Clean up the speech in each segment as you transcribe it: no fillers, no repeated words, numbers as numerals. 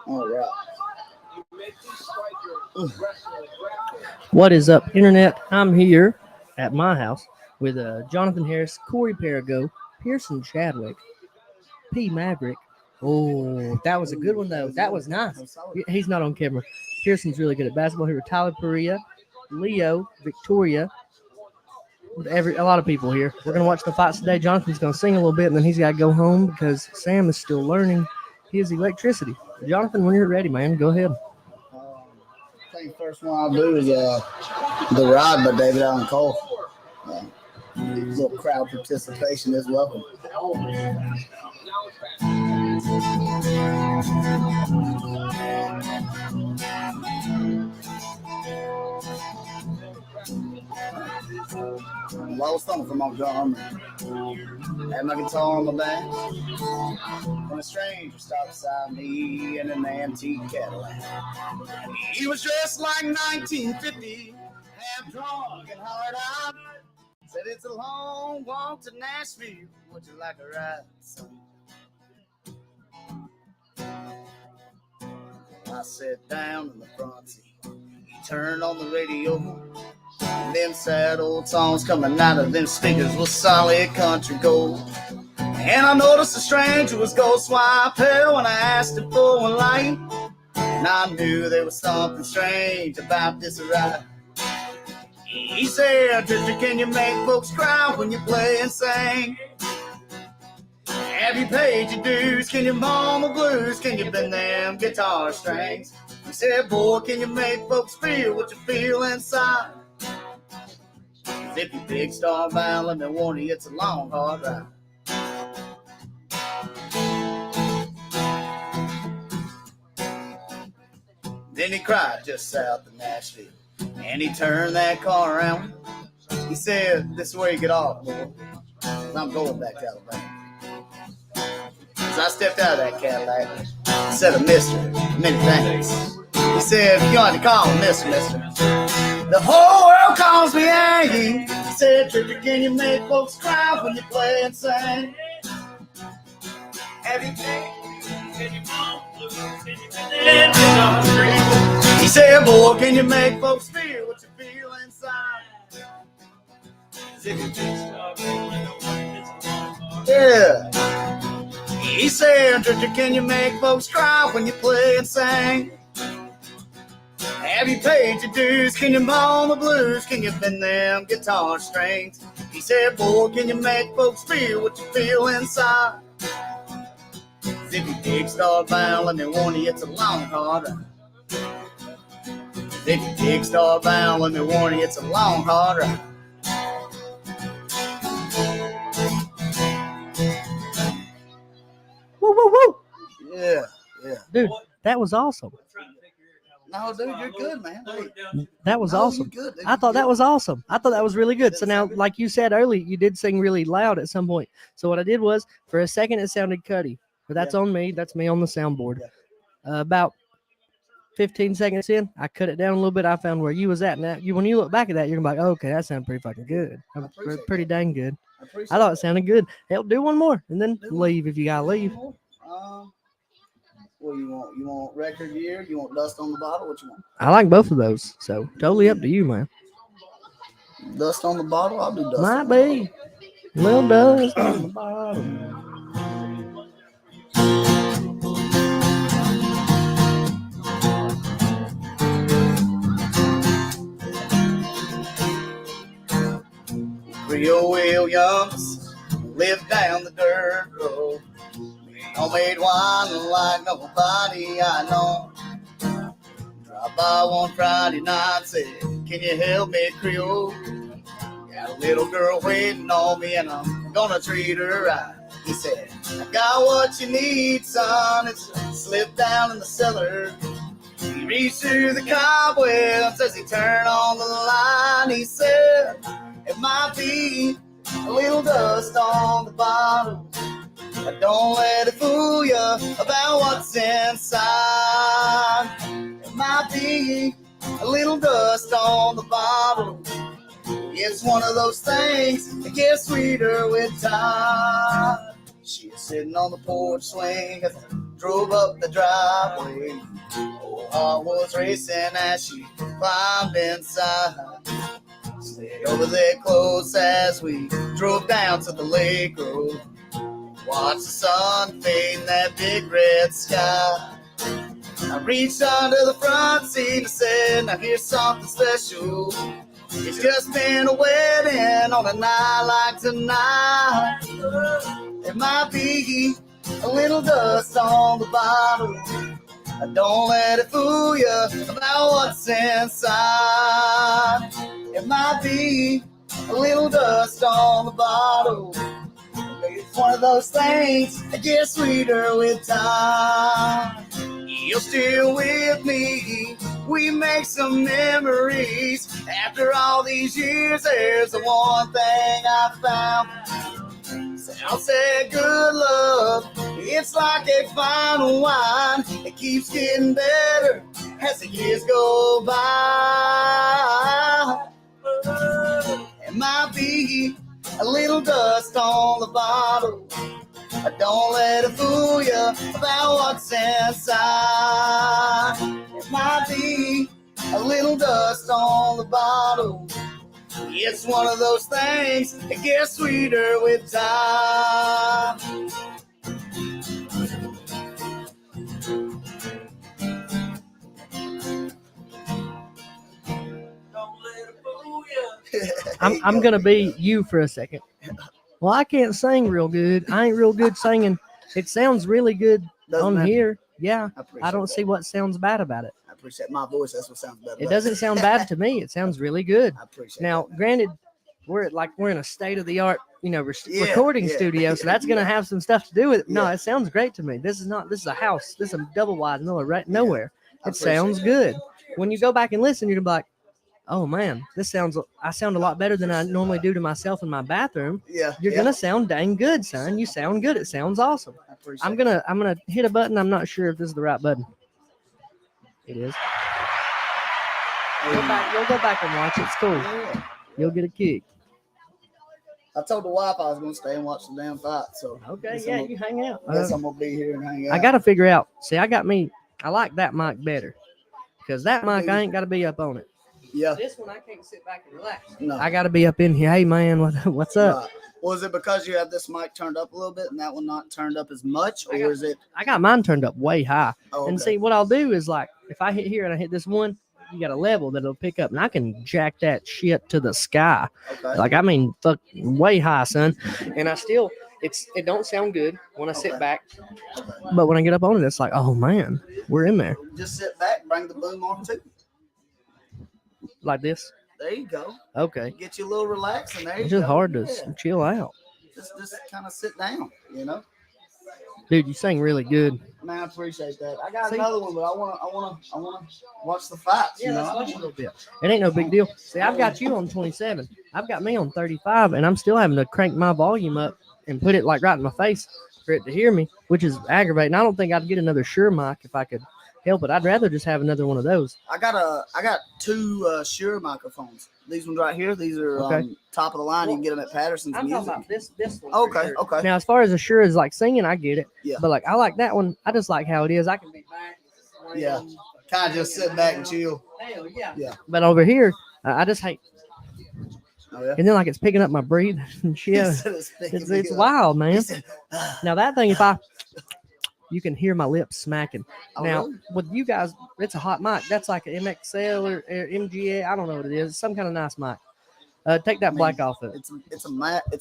All right. What is up, Internet? I'm here at my house with Jonathan Harris, Corey Perigo, Pearson Chadwick, P. Maverick. Oh, that was a good one, though. That was nice. He's not on camera. Pearson's really good at basketball. Here with Tyler Perea, Leo, Victoria, a lot of people here. We're going to watch the fights today. Jonathan's going to sing a little bit, and then he's got to go home because Sam is still learning his electricity. Jonathan, when you're ready, man, go ahead. I think the first one I'll do is The Ride by David Allan Cole. A little crowd participation is welcome. Low stomach from my drum. Had my guitar on my back. When a stranger stopped beside me in an antique Cadillac. He was dressed like 1950, half drunk and hard out. Said it's a long walk to Nashville. Would you like a ride, son? I sat down in the front seat. He turned on the radio. And them sad old songs coming out of them speakers was solid country gold. And I noticed the stranger was ghost white pale when I asked him for one light. And I knew there was something strange about this ride. He said, Drifter, can you make folks cry when you play and sing? Have you paid your dues? Can you moan the blues? Can you bend them guitar strings? He said, boy, can you make folks feel what you feel inside? If you big star bound, let me warn you, it's a long, hard ride. Then he cried just south of Nashville, and he turned that car around. He said, this is where you get off, boy, 'cause I'm going back to Alabama. As I stepped out of that Cadillac, he said a mister, many thanks. He said, you don't have to call me mister. The whole world calls me Aggie. He said, Drifter, can you make folks cry when you play and sing? Have you paid? Can you moan blues? Can you bend them guitar strings? He said, boy, can you make folks feel what you feel inside? Yeah. He said, Drifter, can you make folks cry when you play and sing? Have you paid your dues? Can you moan the blues? Can you bend them guitar strings? He said, boy, can you make folks feel what you feel inside? If you dig star bound, let me warn you, it's a long, hard ride. If you dig star bound, let me warn you, it's a long, hard ride. Woo, woo, woo. Yeah. Dude, that was awesome. No, dude, you're good, man. Hey. That was awesome. Good, dude. I thought that was awesome. I thought that was really good. So now, like you said earlier, you did sing really loud at some point. So what I did was, for a second, it sounded cutty. But that's on me. That's me on the soundboard. About 15 seconds in, I cut it down a little bit. I found where you was at. Now, when you look back at that, you're going to be like, oh, okay, that sounded pretty fucking good. Pretty dang good. I thought it sounded good. Hell, do one more and then leave if you got to leave. What do you want? You want record year? You want dust on the bottle? What you want? I like both of those. So totally up to you, man. Dust on the bottle? I'll do dust. Might be. Little dust on the bottle. Rio Williams lived down the dirt road. Homemade wine like nobody I know. Dropped by one Friday night, said, can you help me, Creole? Got a little girl waiting on me and I'm gonna treat her right. He said, I got what you need, son. It's slipped down in the cellar. He reached through the cobwebs as he turned on the line. He said, it might be a little dust on the bottle, but don't let it fool you about what's inside. It might be a little dust on the bottle. It's one of those things that gets sweeter with time. She was sitting on the porch swing as the drove up the driveway. Oh, heart was racing as she climbed inside. Stayed over there close as we drove down to the lake road. Watched the sun fade in that big red sky. I reached under the front seat and said, now here's something special. It's just been a wedding on a night like tonight. There might be a little dust on the bottle. Don't let it fool you about what's inside. It might be a little dust on the bottle. It's one of those things that gets sweeter with time. You're still with me. We make some memories. After all these years, there's the one thing I found. I'll say good love. It's like a fine wine. It keeps getting better as the years go by. It might be a little dust on the bottle. Don't let it fool you about what's inside. It might be a little dust on the bottle. It's one of those things that gets sweeter with time. Don't let it fool you. I'm gonna be you for a second. Well, I can't sing real good. I ain't real good singing. It sounds really good on here. Yeah, I don't see what sounds bad about it. I appreciate my voice. That's what sounds better. It doesn't sound bad to me. It sounds really good. I appreciate now, that. Granted, we're in a state of the art, recording studio, so that's gonna have some stuff to do with it. No, it sounds great to me. This is a house. This is a double wide nowhere. It sounds good. When you go back and listen, you're gonna be like, oh man, I sound a lot better than I normally do to myself in my bathroom. Yeah. You're gonna sound dang good, son. You sound good. It sounds awesome. I'm gonna hit a button. I'm not sure if this is the right button. It is. You'll go back and watch it. It's cool. Yeah. You'll get a kick. I told the wife I was gonna stay and watch the damn fight. So okay, yeah, you hang out. I guess I'm gonna be here and hang out. I gotta figure out. See, I like that mic better because that mic I ain't gotta be up on it. Yeah. This one I can't sit back and relax. No. I gotta be up in here. Hey man, what's up? Right. Was it because you have this mic turned up a little bit and that one not turned up as much, or is it? I got mine turned up way high. Oh, okay. And see, what I'll do is like if I hit here and I hit this one, you got a level that it'll pick up, and I can jack that shit to the sky. Okay. Like I mean, fuck, way high, son. And I still, it don't sound good when I sit back, but when I get up on it, it's like, oh man, we're in there. Just sit back, bring the boom on too. Like this. There you go. Okay. Get you a little relaxed, and there you It's go. just hard to chill out. Just kind of sit down, Dude, you sing really good. Man, I appreciate that. I got another one, but I wanna watch the fights. Yeah, let's watch a little bit. It ain't no big deal. See, I've got you on 27. I've got me on 35, and I'm still having to crank my volume up and put it like right in my face for it to hear me, which is aggravating. I don't think I'd get another Shure mic if I could help it. I'd rather just have another one of those. I got two Shure microphones. These ones right here. These are top of the line. You can get them at Patterson's I'm Music. talking about this one. Okay. Now, as far as a Shure is like singing, I get it. Yeah. But like, I like that one. I just like how it is. I can be back. Yeah. Kind of just sit back and chill. Hell yeah. Yeah. But over here, I just hate. Oh, yeah. And then like it's picking up my breathing and shit. It's wild, man. Now that thing, you can hear my lips smacking. Now, with you guys, it's a hot mic. That's like an MXL or MGA. I don't know what it is. It's some kind of nice mic. Take that black off of it. It's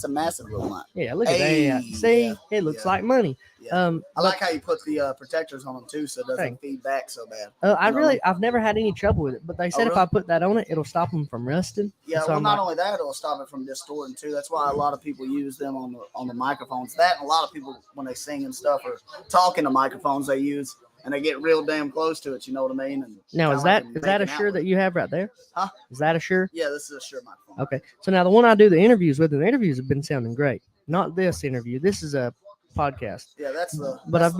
a massive little mic. Yeah, look at that. See, it looks like money. Yeah. I like how you put the protectors on them too, so it doesn't feed back so bad. I've never had any trouble with it, but they said if I put that on it, it'll stop them from rusting. Yeah, so not only that, it'll stop it from distorting too. That's why a lot of people use them on the microphones. That and a lot of people when they sing and stuff or talking to microphones they use. And they get real damn close to it, you know what I mean? And now, is that a Shure that you have right there? Huh? Is that a Shure? Yeah, this is a Shure microphone. Okay. So now the one I do the interviews with, the interviews have been sounding great. Not this interview. This is a podcast. Yeah, that's the. But I've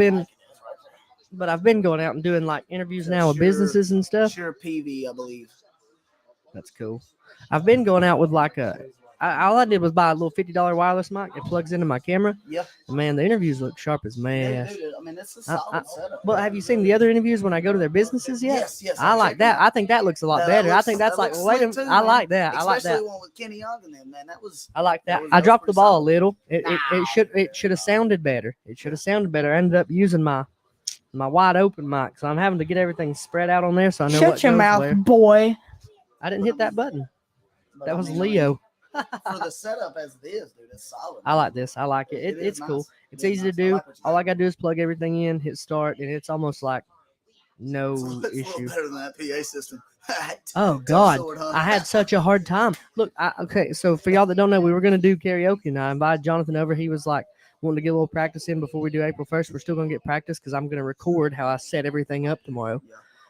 been going out and doing like interviews now with businesses and stuff. Shure PV, I believe. That's cool. I've been going out with I all I did was buy a little $50 wireless mic. It plugs into my camera. Yeah. And man, the interviews look sharp as man. Dude, I mean, it's a solid setup. Well, have you seen the other interviews when I go to their businesses yet? Yes. I like that. I think that looks a lot better. I think that's like, wait a minute. I like that. I like that. Especially one with Kenny Young and them, man. I like that. I dropped the ball a little. It should have sounded better. It should have sounded better. I ended up using my wide open mic, so I'm having to get everything spread out on there so I know what goes Shut your mouth, where. boy. I didn't hit that button. That was Leo. For the setup as it is, dude, it's solid. I like this. I like it. It's nice. cool. It's easy to do. All I gotta do is plug everything in, hit start, and it's almost like no It's a little issue. better than that PA system. Oh God, I had such a hard time. Look, okay, so for y'all that don't know, we were gonna do karaoke, and I invited Jonathan over. He was like wanting to get a little practice in before we do April 1st. We're still gonna get practice because I'm gonna record how I set everything up tomorrow.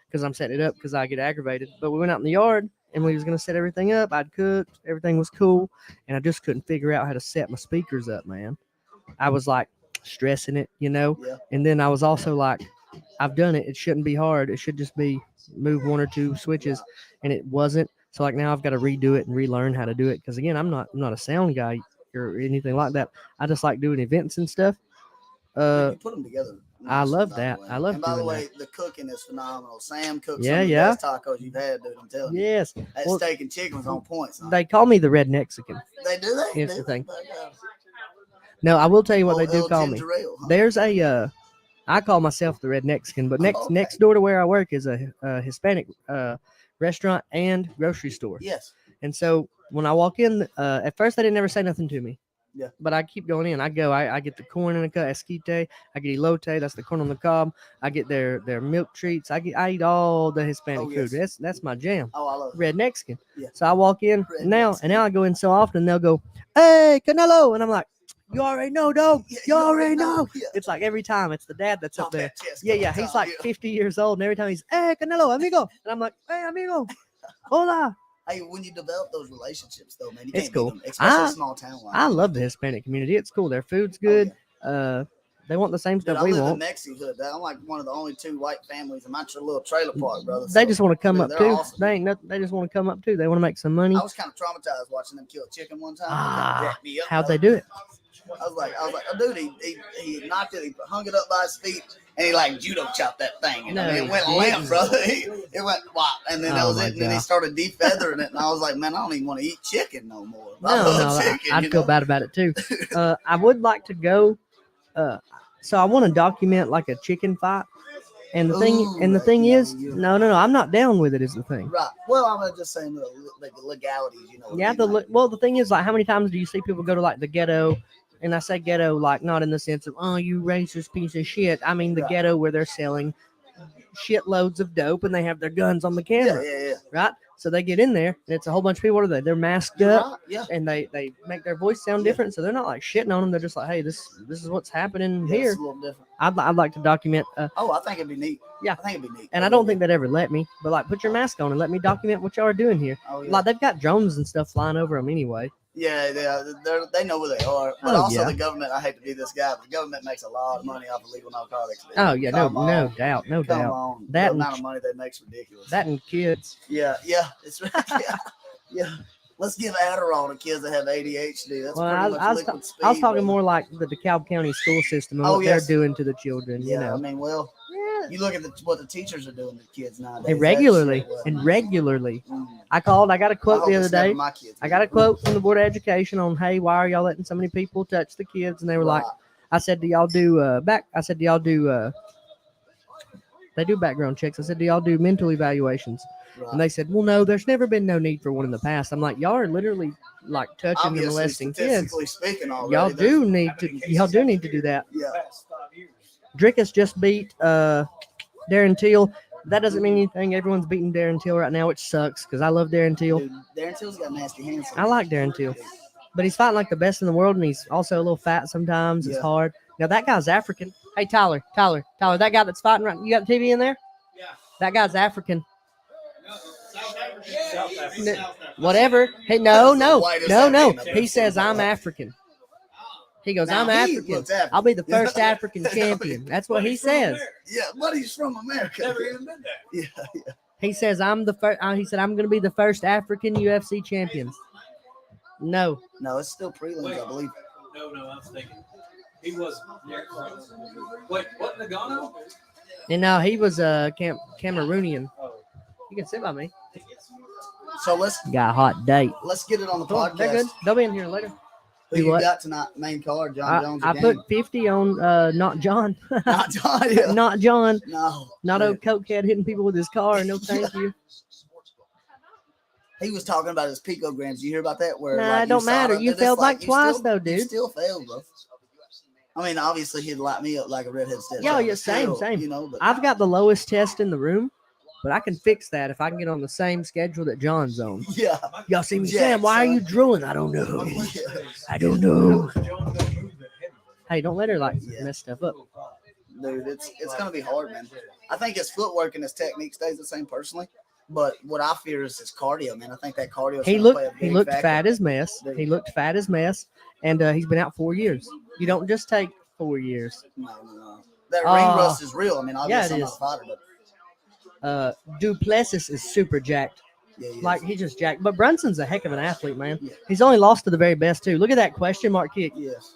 Because I'm setting it up because I get aggravated. But we went out in the yard and we was gonna set everything up. I'd cooked, everything was cool, and I just couldn't figure out how to set my speakers up, man. I was like stressing it, you know. Yeah. And then I was also like, I've done it. It shouldn't be hard. It should just be move one or two switches, and it wasn't. So like now I've got to redo it and relearn how to do it. Because again, I'm not a sound guy or anything like that. I just like doing events and stuff. You put them together. I love that. I love And by the doing way, the cooking is phenomenal. Sam cooks Yeah, some of the yeah. best tacos you've had, dude. I'm telling you. Yes. That Well, steak and chicken was on point. Son. they call me the Red Mexican. They do that. Here's the thing. No, I will tell you what they do call me. There's a, I call myself the Red Mexican, but next door to where I work is a Hispanic restaurant and grocery store. Yes. And so when I walk in, at first they didn't ever say nothing to me. Yeah. But I keep going in. I get the corn in the cup, esquite. I get elote. That's the corn on the cob. I get their milk treats. I eat all the Hispanic food. That's my jam. Oh, I love it. Red Mexican. Yeah. So I walk in Red now, Mexican. and now I go in so often. They'll go, "Hey, Canelo," and I'm like, "You already know, dog. Yeah, You already know." Yeah. It's like every time it's the dad that's up Pump there. that chest Yeah. couple He's times, like 50 years old, and every time he's, "Hey, Canelo, amigo," and I'm like, "Hey, amigo, hola." Hey, when you develop those relationships, though, man, you It's can't cool. beat them, especially a small town like I that. love the Hispanic community. It's cool. Their food's good. They want the same Dude, stuff I we live in want. Mexico. I'm like one of the only two white families in my little trailer park, brother. They So, just want to come dude, up they're too. awesome. They ain't nothing. They just want to come up too. They want to make some money. I was kind of traumatized watching them kill a chicken one time. It kinda jacked me up, How'd they brother. do it? I was like, oh, dude, he knocked it, he hung it up by his feet, and he like judo chopped that thing. And I mean, it went limp, brother. It went wop, and then that Oh, was my it. And then he God. started defeathering it, and I was like, man, I don't even want to eat chicken no more. I No, love chicken, I'd you feel know? bad about it too. I would like to go. So I want to document like a chicken fight. And the thing is, no, I'm not down with it. Is the thing. Right. Well, I'm just saying the legalities, you know. Yeah. The thing is, like, how many times do you see people go to like the ghetto? And I say ghetto, like not in the sense of, oh, you racist piece of shit. I mean the Right. ghetto where they're selling shitloads of dope and they have their guns on the Yeah, camera, yeah, yeah. right? So they get in there and it's a whole bunch of people. What are they? They're masked You're up right, yeah. and they make their voice sound Yeah. different. So they're not like shitting on them. They're just like, hey, this is what's happening Yeah, here. it's a little different. I'd like to document. Oh, I think it'd be neat. Yeah. I think it'd be neat. And I don't think they'd ever let me, but like, put your mask on and let me document what y'all are doing here. Oh, yeah. Like, they've got drones and stuff flying over them anyway. Yeah, they know where they are. But Oh, also yeah. the government, I hate to be this guy, but the government makes a lot of money off illegal narcotics. Man. Oh yeah, Come no on. doubt, no Come doubt. on. That the and- amount of money they make's ridiculous. That and kids. Yeah, it's yeah. Let's give Adderall to kids that have ADHD. That's Well, pretty much I was liquid speed. talking brother. more like the DeKalb County school system and Oh, what yes. they're doing to the children. Yeah, You know, I mean, well, yeah. you look at what the teachers are doing to kids nowadays. And that regularly, shit, well, and regularly. mm. I called. I got a I quote hope the other it's never day. my kids. I got a quote from the Board of Education on, hey, why are y'all letting so many people touch the kids? And they were like, Right. I said, do y'all do they do background checks. I said, do y'all do mental evaluations? Right. And they said, well, no, there's never been no need for one in the past. I'm like, y'all are literally like touching and Obviously, molesting kids. statistically speaking, already, Y'all there's- do need to do that. Yeah. Drickus just beat Darren Till. That doesn't mean anything. Everyone's beating Darren Till right now, which sucks because I love Darren Till. Dude, Darren Till's got nasty hands. I like Darren Till. But he's fighting like the best in the world, and he's also a little fat sometimes. It's Yeah. hard. Now, that guy's African. Hey, Tyler, that guy that's fighting right, you got the TV in there? Yeah. That guy's African. South Africa. Whatever. Hey, That's the whitest I've been up He there. says, I'm African. He goes, Now, I'm he African. looks African. I'll be the first Yeah. African champion. That's what he says. Yeah, but he's from America. Never even been there. Yeah. He says, I'm the first. He said, I'm going to be the first African UFC champion. No, No, it's still prelims, Wait. I believe. No, I was thinking. He was. Wait, what Nagano? and now he was a Cameroonian. You can sit by me. So let's Got a hot date. get it on the Come on, they're good. podcast. They'll be in here later. Who Do you what? got tonight? Main card, John Jones. I again. put 50 on not John. Not John. Yeah. Not John. No. Not man. old cokehead hitting people with his car. No, thank you. He was talking about his picograms. You hear about that? Where Nah, like, it don't saw matter. them, You they're just failed like you twice, still- though, You dude. still failed, bro. I mean, obviously he'd light me up like a redhead stepchild. Yeah, but yeah, still, same. You know, but I've got the lowest test in the room, but I can fix that if I can get on the same schedule that John's on. yeah. Y'all see me, Jack, Sam? Why are son. you drooling? I don't know. Yeah. I don't know. Hey, don't let her like Yeah. mess stuff up. Dude, it's gonna be hard, man. I think his footwork and his technique stays the same personally, but what I fear is his cardio, man. I think that cardio. He looked fat as mess. Dude. He looked fat as mess, and he's been out 4 years. You don't just take 4 years. No. That ring rust is real. I mean, obviously it I'm not a fighter, but Duplessis is super jacked. yeah, he Like is. he just jacked. But Brunson's a heck of an athlete, man. Yeah. He's only lost to the very best too. Look at that question mark kick. Yes.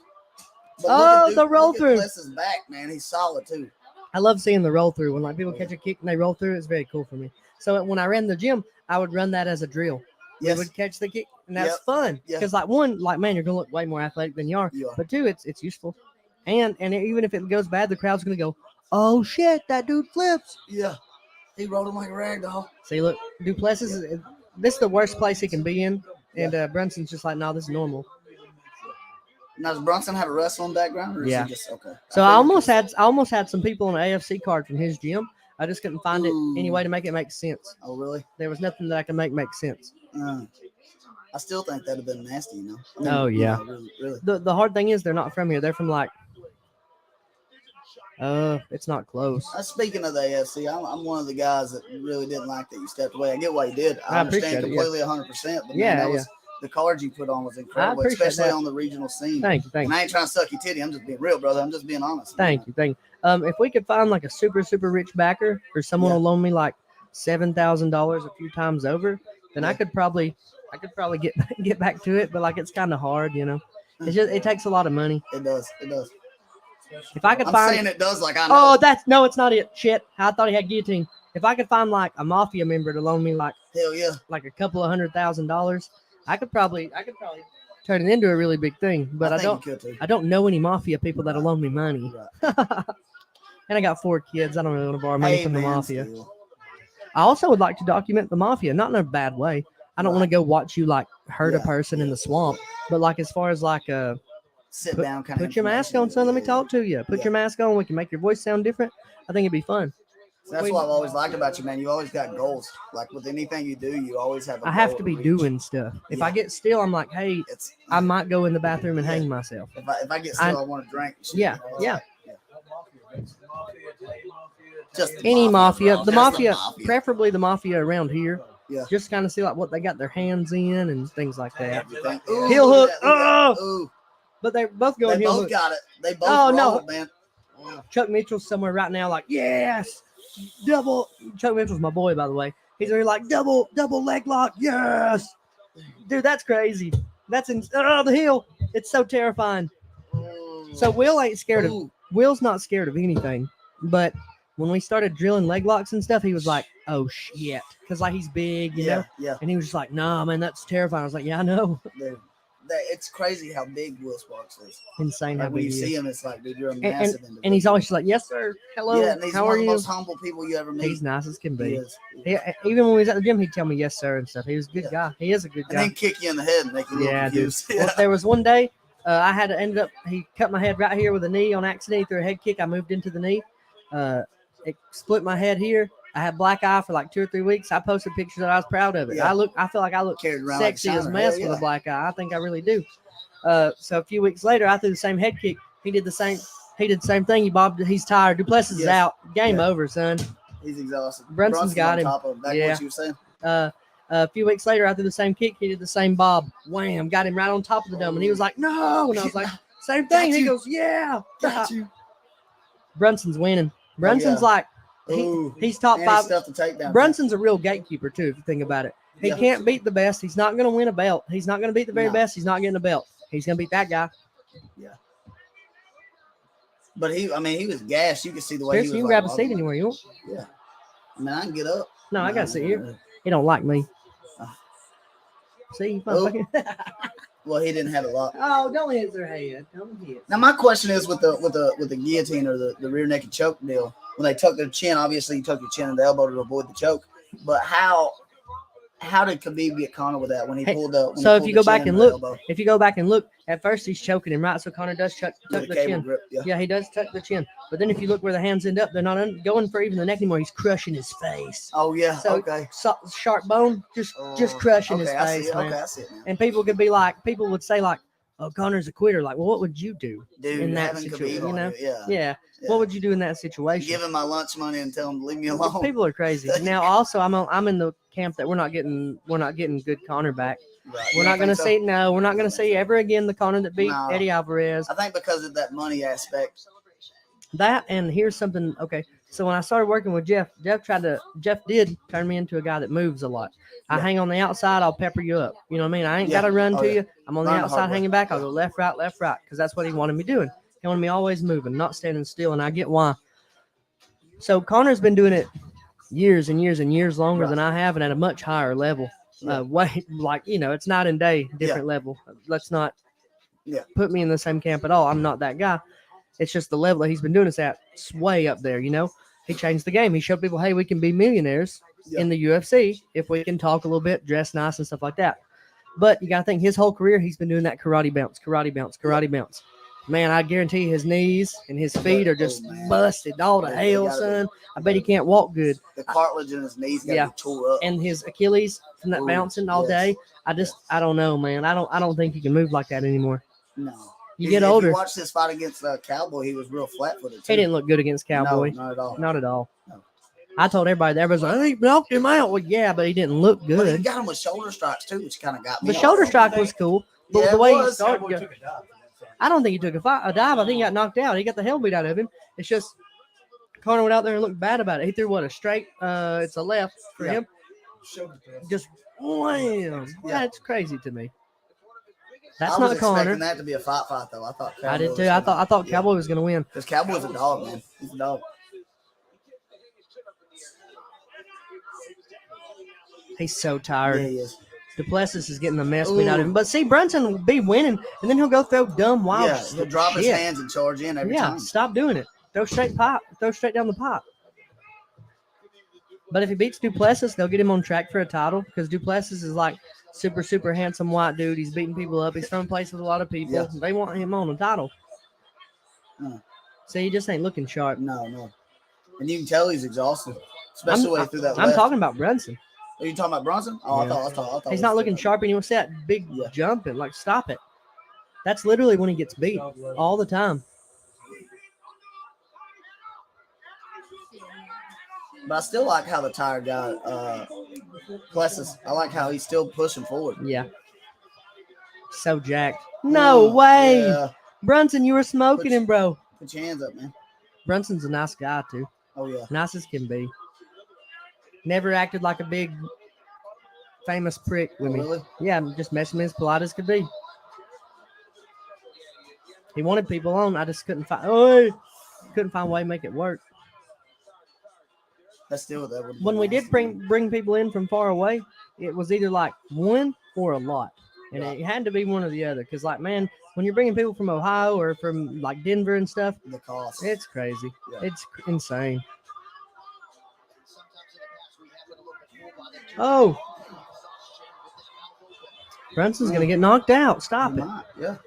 But Oh, look at the roll look at through. Pless's back, man. He's solid too. I love seeing the roll through when like people catch a kick and they roll through. It's very cool for me. So when I ran the gym, I would run that as a drill. Yes. We would catch the kick, and that's Yep. fun Yeah. because like one, like man, you're gonna look way more athletic than you are. You are. But two, it's useful, and even if it goes bad, the crowd's gonna go, oh shit, that dude flips. Yeah. He rolled him like a rag doll. See, look, Duplessis this is the worst place he can be in, and Brunson's just like, no, this is normal. Now, does Brunson have a wrestling background? Or is Yeah. He just, okay. So I figured almost had some people on an AFC card from his gym. I just couldn't find it Ooh. any way to make it make sense. Oh, really? There was nothing that I could make sense. I still think that'd have been nasty, you know? I mean, Oh, you yeah. know, really. The hard thing is they're not from here. They're from like, it's not close. Speaking of the AFC, I'm one of the guys that really didn't like that you stepped away. I get why you did. I understand appreciate it, yeah. completely 100%. But Yeah, man, that was the card you put on was incredible, appreciate especially that. on the regional scene. Thank you. And I ain't trying to suck your titty. I'm just being real, brother. I'm just being honest. Thank you. If we could find like a super rich backer or someone Yeah. will loan me like $7,000 a few times over, then I Yeah. could probably get back to it. But like it's kind of hard, you know. It takes a lot of money. It does. If I could I'm find saying it does like I know. no, it's not it. Shit, I thought he had guillotine. If I could find like a mafia member to loan me like Hell yeah. a couple of $100,000, I could probably turn it into a really big thing. But I think you could too. don't know any mafia people that'll loan me money. Right. And I got 4 kids. I don't really want to borrow money Hey, from the man, mafia. still. I also would like to document the mafia, not in a bad way. I don't want to go watch you like hurt a Yeah, person in the swamp, but like as far as like Sit Put- down, kind of. put your mask on, son. Let me talk to you. Put Yeah. your mask on. We can make your voice sound different. I think it'd be fun. That's what I've always liked about you, man. You always got goals. Like with anything you do, you always have. I have to be doing stuff. If I Yeah. get still, I'm like, hey, It's. I might go in the bathroom and hang myself. If I get still, I want to drink. Shit, Yeah, you know? yeah. Just the Any mafia, bro. the Just mafia, preferably the mafia around here. Yeah. Just kind of see like what they got their hands in and things like that. Ooh, Heel look hook. at that, look at that. Oh! Ooh, But they're both going they heel both hook. got it. They both Oh, no. rolled, man. Chuck Mitchell's somewhere right now, like, yes, double. Chuck Mitchell's my boy, by the way. He's already like double leg lock, yes, dude, that's crazy. That's the heel. It's so terrifying. So Will ain't scared of. Ooh. Will's not scared of anything, but when we started drilling leg locks and stuff, he was like, "Oh shit," because like he's big, you know, Yeah. and he was just like, "Nah, man, that's terrifying." I was like, "Yeah, I know." Dude, it's crazy how big Will Sparks is. Insane how Like when big you he see is. him, it's like, dude, you're a massive individual. And he's always just like, "Yes, sir. Hello. yeah, and he's How one are of the you?" most humble people you ever meet. He's nice as can He be. is. Even when we was at the gym, he'd tell me yes, sir, and stuff. He was a good Yeah. guy. He is a good And guy. then kick you in the head and make you look Yeah, dude. confused. Well, there was one day I had to ended up. He cut my head right here with a knee on accident. He threw a head kick. I moved into the knee. It split my head here. I had black eye for like 2 or 3 weeks. I posted pictures that I was proud of it. Yeah. I feel like I look Carried around like sexy a as shiner. mess Hell with a yeah. black eye. I think I really do. So a few weeks later, I threw the same head kick. He did the same. He did the same thing. He bobbed. He's tired. Duplessis is Yes. out. Game Yeah. over, son. He's exhausted. Brunson's got on him. top of him. Back Yeah. what you were saying. A few weeks later, I threw the same kick. He did the same bob. Wham! Got him right on top of the dome, and he was like, "No!" And I was like, "Same thing." Got He you. goes, "Yeah." Got you. Brunson's winning. Brunson's yeah. like He's top And 5. stuff to take down. Brunson's a real gatekeeper too, if you think about it. He can't beat the best. He's not going to win a belt. He's not going to beat the very best. He's not getting a belt. He's going to beat that guy. Yeah. But he was gassed. You can see the way Pierce, he was. you can grab a seat anywhere you want. Yeah. I mean, I can get up. No, I got to sit here. He don't like me. See, Well, he didn't have a lot. Oh, don't hit their head. Don't hit. Now, my question is with the guillotine or the rear naked choke deal. When they tuck their chin, obviously you tuck your chin and the elbow to avoid the choke. But how did Khabib get Conor with that when he pulled the? So if you go back and look, at first he's choking him, right? So Conor does tuck the chin. Grip, yeah, he does tuck the chin. But then if you look where the hands end up, they're not going for even the neck anymore. He's crushing his face. Oh yeah. So, okay. Sharp bone, just crushing his I see face, it. man. Okay, I see it, man. And people would say like, "Oh, Connor's a quitter." Like, well, what would you do in that situation? You know? Yeah. What would you do in that situation? Give him my lunch money and tell him to leave me alone. People are crazy. Now, also, I'm in the camp that we're not getting good Conor back. Right. We're not going to see. No, we're not going to see ever again the Conor that beat Eddie Alvarez. I think because of that money aspect. That, and here's something. Okay, so when I started working with Jeff did turn me into a guy that moves a lot. I hang on the outside, I'll pepper you up. You know what I mean? I ain't got to run to you. I'm on the outside hanging back. I'll go left, right, because that's what he wanted me doing. He wanted me always moving, not standing still, and I get why. So Conor's been doing it years and years and years longer than I have, and at a much higher level. It's night and day, different level. Let's not put me in the same camp at all. I'm not that guy. It's just the level that he's been doing this at. It's way up there, you know. He changed the game. He showed people, hey, we can be millionaires in the UFC if we can talk a little bit, dress nice and stuff like that. But you got to think his whole career, he's been doing that karate bounce. Man, I guarantee his knees and his feet are just busted. All the hell, son. I bet he can't walk good. The cartilage in his knees got to be tore up. And his Achilles from that bouncing all day. I don't know, man. I don't think he can move like that anymore. No. You get older. If you watch this fight against Cowboy, he was real flat-footed, too. He didn't look good against Cowboy. No, not at all. Not at all. No. I told everybody, everybody's like, he knocked him out. Well, yeah, but he didn't look good. But he got him with shoulder strikes, too, which kind of got me. The shoulder strike was cool. But the way he started, Cowboy took a dive. I don't think he took a dive. I think he got knocked out. He got the hell beat out of him. It's just Conor went out there and looked bad about it. He threw a straight? It's a left for him. Just wham. Yeah, it's crazy to me. That's not Conor. I was expecting that to be a fight, though. I thought. I did too. I thought Cowboy was going to win. Because Cowboy's a dog, man. He's a dog. He's so tired. Yeah, he is. Duplessis is getting the mess beat out of him. But see, Brunson will be winning, and then he'll go throw dumb wild shit. He'll drop his hands and charge in every time. Yeah, stop doing it. Throw straight down the pipe. But if he beats Duplessis, they'll get him on track for a title because Duplessis is like super, super handsome white dude. He's beating people up. He's from a place with a lot of people. Yeah. They want him on a title. No. See, he just ain't looking sharp. No. And you can tell he's exhausted, especially when he threw that I'm talking about Brunson. Are you talking about Bronson? Oh, yeah. I thought he's not looking sharp anymore. See that big jumping? Like, stop it. That's literally when he gets beat all the time. But I still like how the tired guy, Plessis, I like how he's still pushing forward. Yeah. So jacked. No way. Yeah. Brunson, you were smoking him, bro. Put your hands up, man. Brunson's a nice guy, too. Oh, yeah. Nice as can be. Never acted like a big famous prick with me. Really? Yeah, just messing me as polite as could be. He wanted people on. I just couldn't find a way to make it work. That's still that would. When we did bring people in from far away, it was either like one or a lot, and it had to be one or the other. Because like, man, when you're bringing people from Ohio or from like Denver and stuff, the cost, it's crazy. Yeah. It's insane. Oh, Brunson's gonna get knocked out. Stop it. Yeah.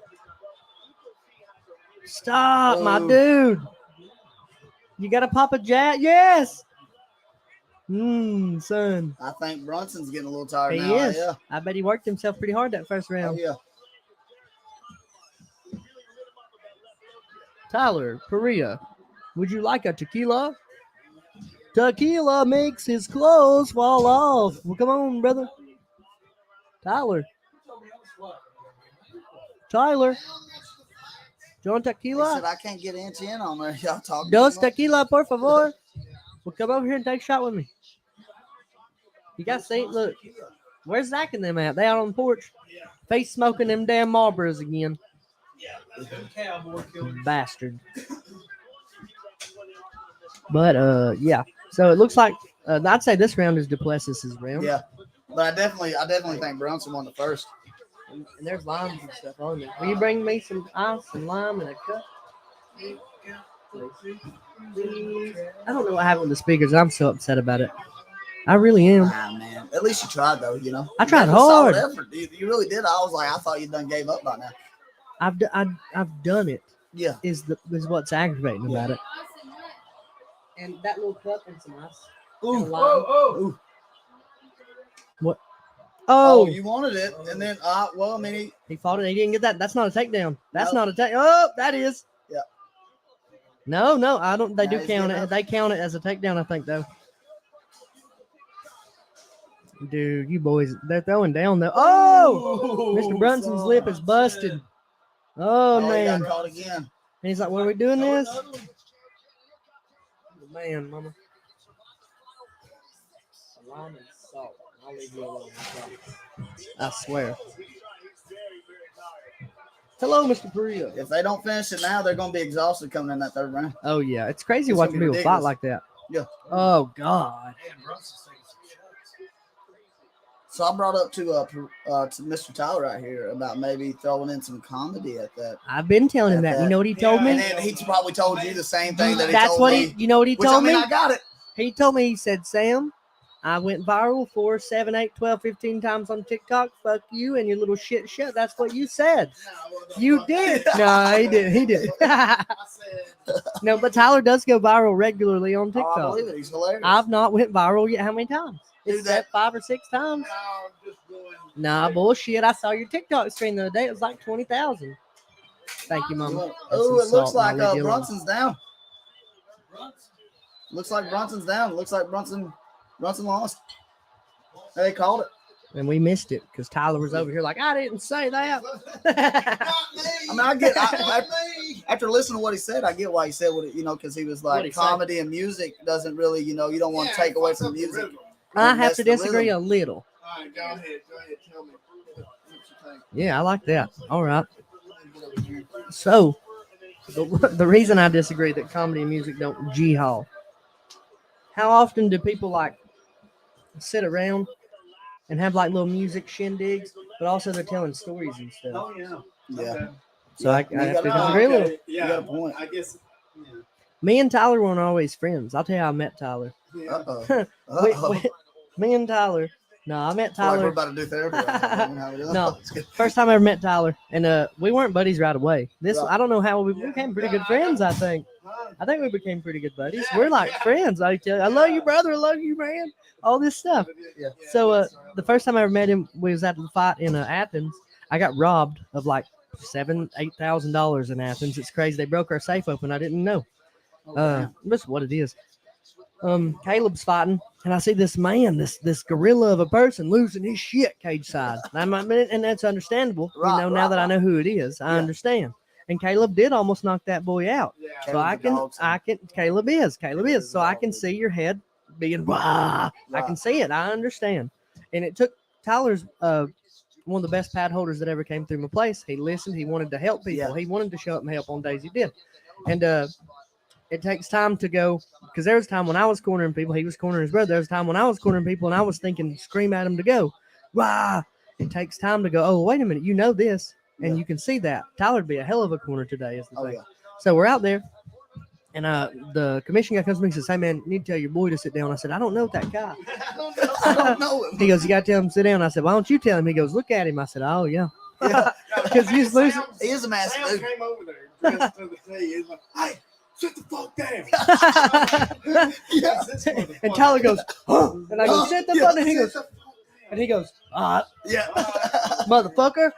Stop, my dude. You gotta pop a jab. Yes. Son. I think Brunson's getting a little tired now. He is. Yeah. I bet he worked himself pretty hard that first round. Oh, yeah. Tyler Perea, would you like a tequila? Tequila makes his clothes fall off. Well, come on, brother. Tyler. Do you want tequila? He said, I can't get inch in on there. Y'all talking. Dos tequila, por favor. Well, come over here and take a shot with me. You got to see, look, where's Zach and them at? They out on the porch. Face smoking them damn Marlboros again. Cowboy killer. Bastard. But, yeah. So it looks like, I'd say this round is Duplessis's round. Yeah. But I definitely think Brunson won the first. And there's limes and stuff on there. Will you bring me some ice and lime and a cup? I don't know what happened with the speakers. I'm so upset about it. I really am. Nah, man. At least you tried, though, you know. I tried You gave a solid hard. effort. You really did. I was like, I thought you done gave up by now. I've done it. Yeah. Is what's aggravating about it. And that little cup and some ice. Ooh. Oh, What? Oh, Oh, you wanted it, and then well, I mean, he fought it. He didn't get that. That's not a takedown. That's Nope. not a take. Oh, that is. Yeah. No, I don't. They Nah, do he's count getting it. up. They count it as a takedown, I think, though. Dude, you boys, they're throwing down though. Oh, Mr. Brunson's lip is busted. Oh he man, got caught again. and he's like, "What are we doing this?" Man, mama. Lime and salt. I'll leave you alone. I swear. Hello, Mr. Perea. If they don't finish it now, they're gonna be exhausted coming in that third round. Oh yeah, it's crazy It's watching gonna be people fight ridiculous. like that. Yeah. Oh God. damn, Brunson's taking some shots. So I brought up to Mr. Tyler right here about maybe throwing in some comedy at that. I've been telling him that. You know what he told And me? then he probably told you the same thing that he That's told what me. he. You know what he Which, told I mean, me? I got it. He told me, he said, Sam, I went viral 4, 7, 8, 12, 15 times on TikTok. Fuck you and your little shit. That's what you said. You did. No, he did. He did. No, but Tyler does go viral regularly on Oh, I TikTok. believe it. He's hilarious. I've not went viral yet. How many times? Do It's that. that 5 or 6 times. Nah, bullshit. I saw your TikTok stream the other day. It was like 20,000. Thank you, Mama. Oh, That's it some looks salt. like I'll leave you alone. Brunson's down. Looks like Brunson's down. Looks like Brunson lost. They called it. And we missed it because Tyler was over here like, I didn't say that. I mean, after listening to what he said, I get why he said what it, because he was What'd he like, say? comedy and music doesn't really, you don't want to take away from the music. I And have that's to the disagree rhythm. a little. All right, go ahead. Tell me what you think. Yeah, I like that. All right. So, the reason I disagree that comedy and music don't G-haul. How often do people like sit around and have like little music shindigs, but also they're telling stories and stuff? Oh yeah. Yeah. Okay. So I You have to gotta- disagree a little. Okay, You got Yeah. a point. I guess. Yeah. Me and Tyler weren't always friends. I'll tell you how I met Tyler. Yeah. Uh-oh. We- Uh-oh. me and Tyler. No, I met Like we're Tyler. about to do therapy. Right now. How we doing? No. It's good. First time I ever met Tyler, and we weren't buddies right away. Right. I don't know how we became pretty good friends. I think we became pretty good buddies. We're like friends. I tell you, I love you, brother. I love you, man. All this stuff. Yeah. So the first time I ever met him, we was at the fight in Athens. I got robbed of like $7,000-8,000 in Athens. It's crazy. They broke our safe open. I didn't know. That's what it is. Caleb's fighting, and I see this man, this gorilla of a person, losing his shit cage side. And that's understandable. Right, now right, that I right. know who it is, I Yeah. understand. And Caleb did almost knock that boy out. Yeah. So I Caleb's a can, dog, Caleb is. So I can see your head being, wah. I Right. can see it. I understand. And it took Tyler's, one of the best pad holders that ever came through my place. He listened. He wanted to help people. Yeah. He wanted to show up and help on days he did. And it takes time to go, because there was a time when I was cornering people. He was cornering his brother. There was a time when I was cornering people, and I was thinking, scream at him to go. Wah! It takes time to go, oh, wait a minute. You know this. And Yeah. you can see that. Tyler'd be a hell of a corner today is the Oh, thing. yeah. So we're out there, and the commission guy comes to me and says, hey, man, you need to tell your boy to sit down. I said, I don't know that guy. I don't know him. He goes, you got to tell him to sit down. I said, why don't you tell him? He goes, look at him. I said, oh, yeah. Yeah. Because he's losing. He is a massive Sam dude. came over there, dressed to the T. He's like, "Hey, sit the fuck down." Yeah. And Tyler goes, huh? And I go, sit the Yeah, fuck down. sit And he goes, Yeah. motherfucker.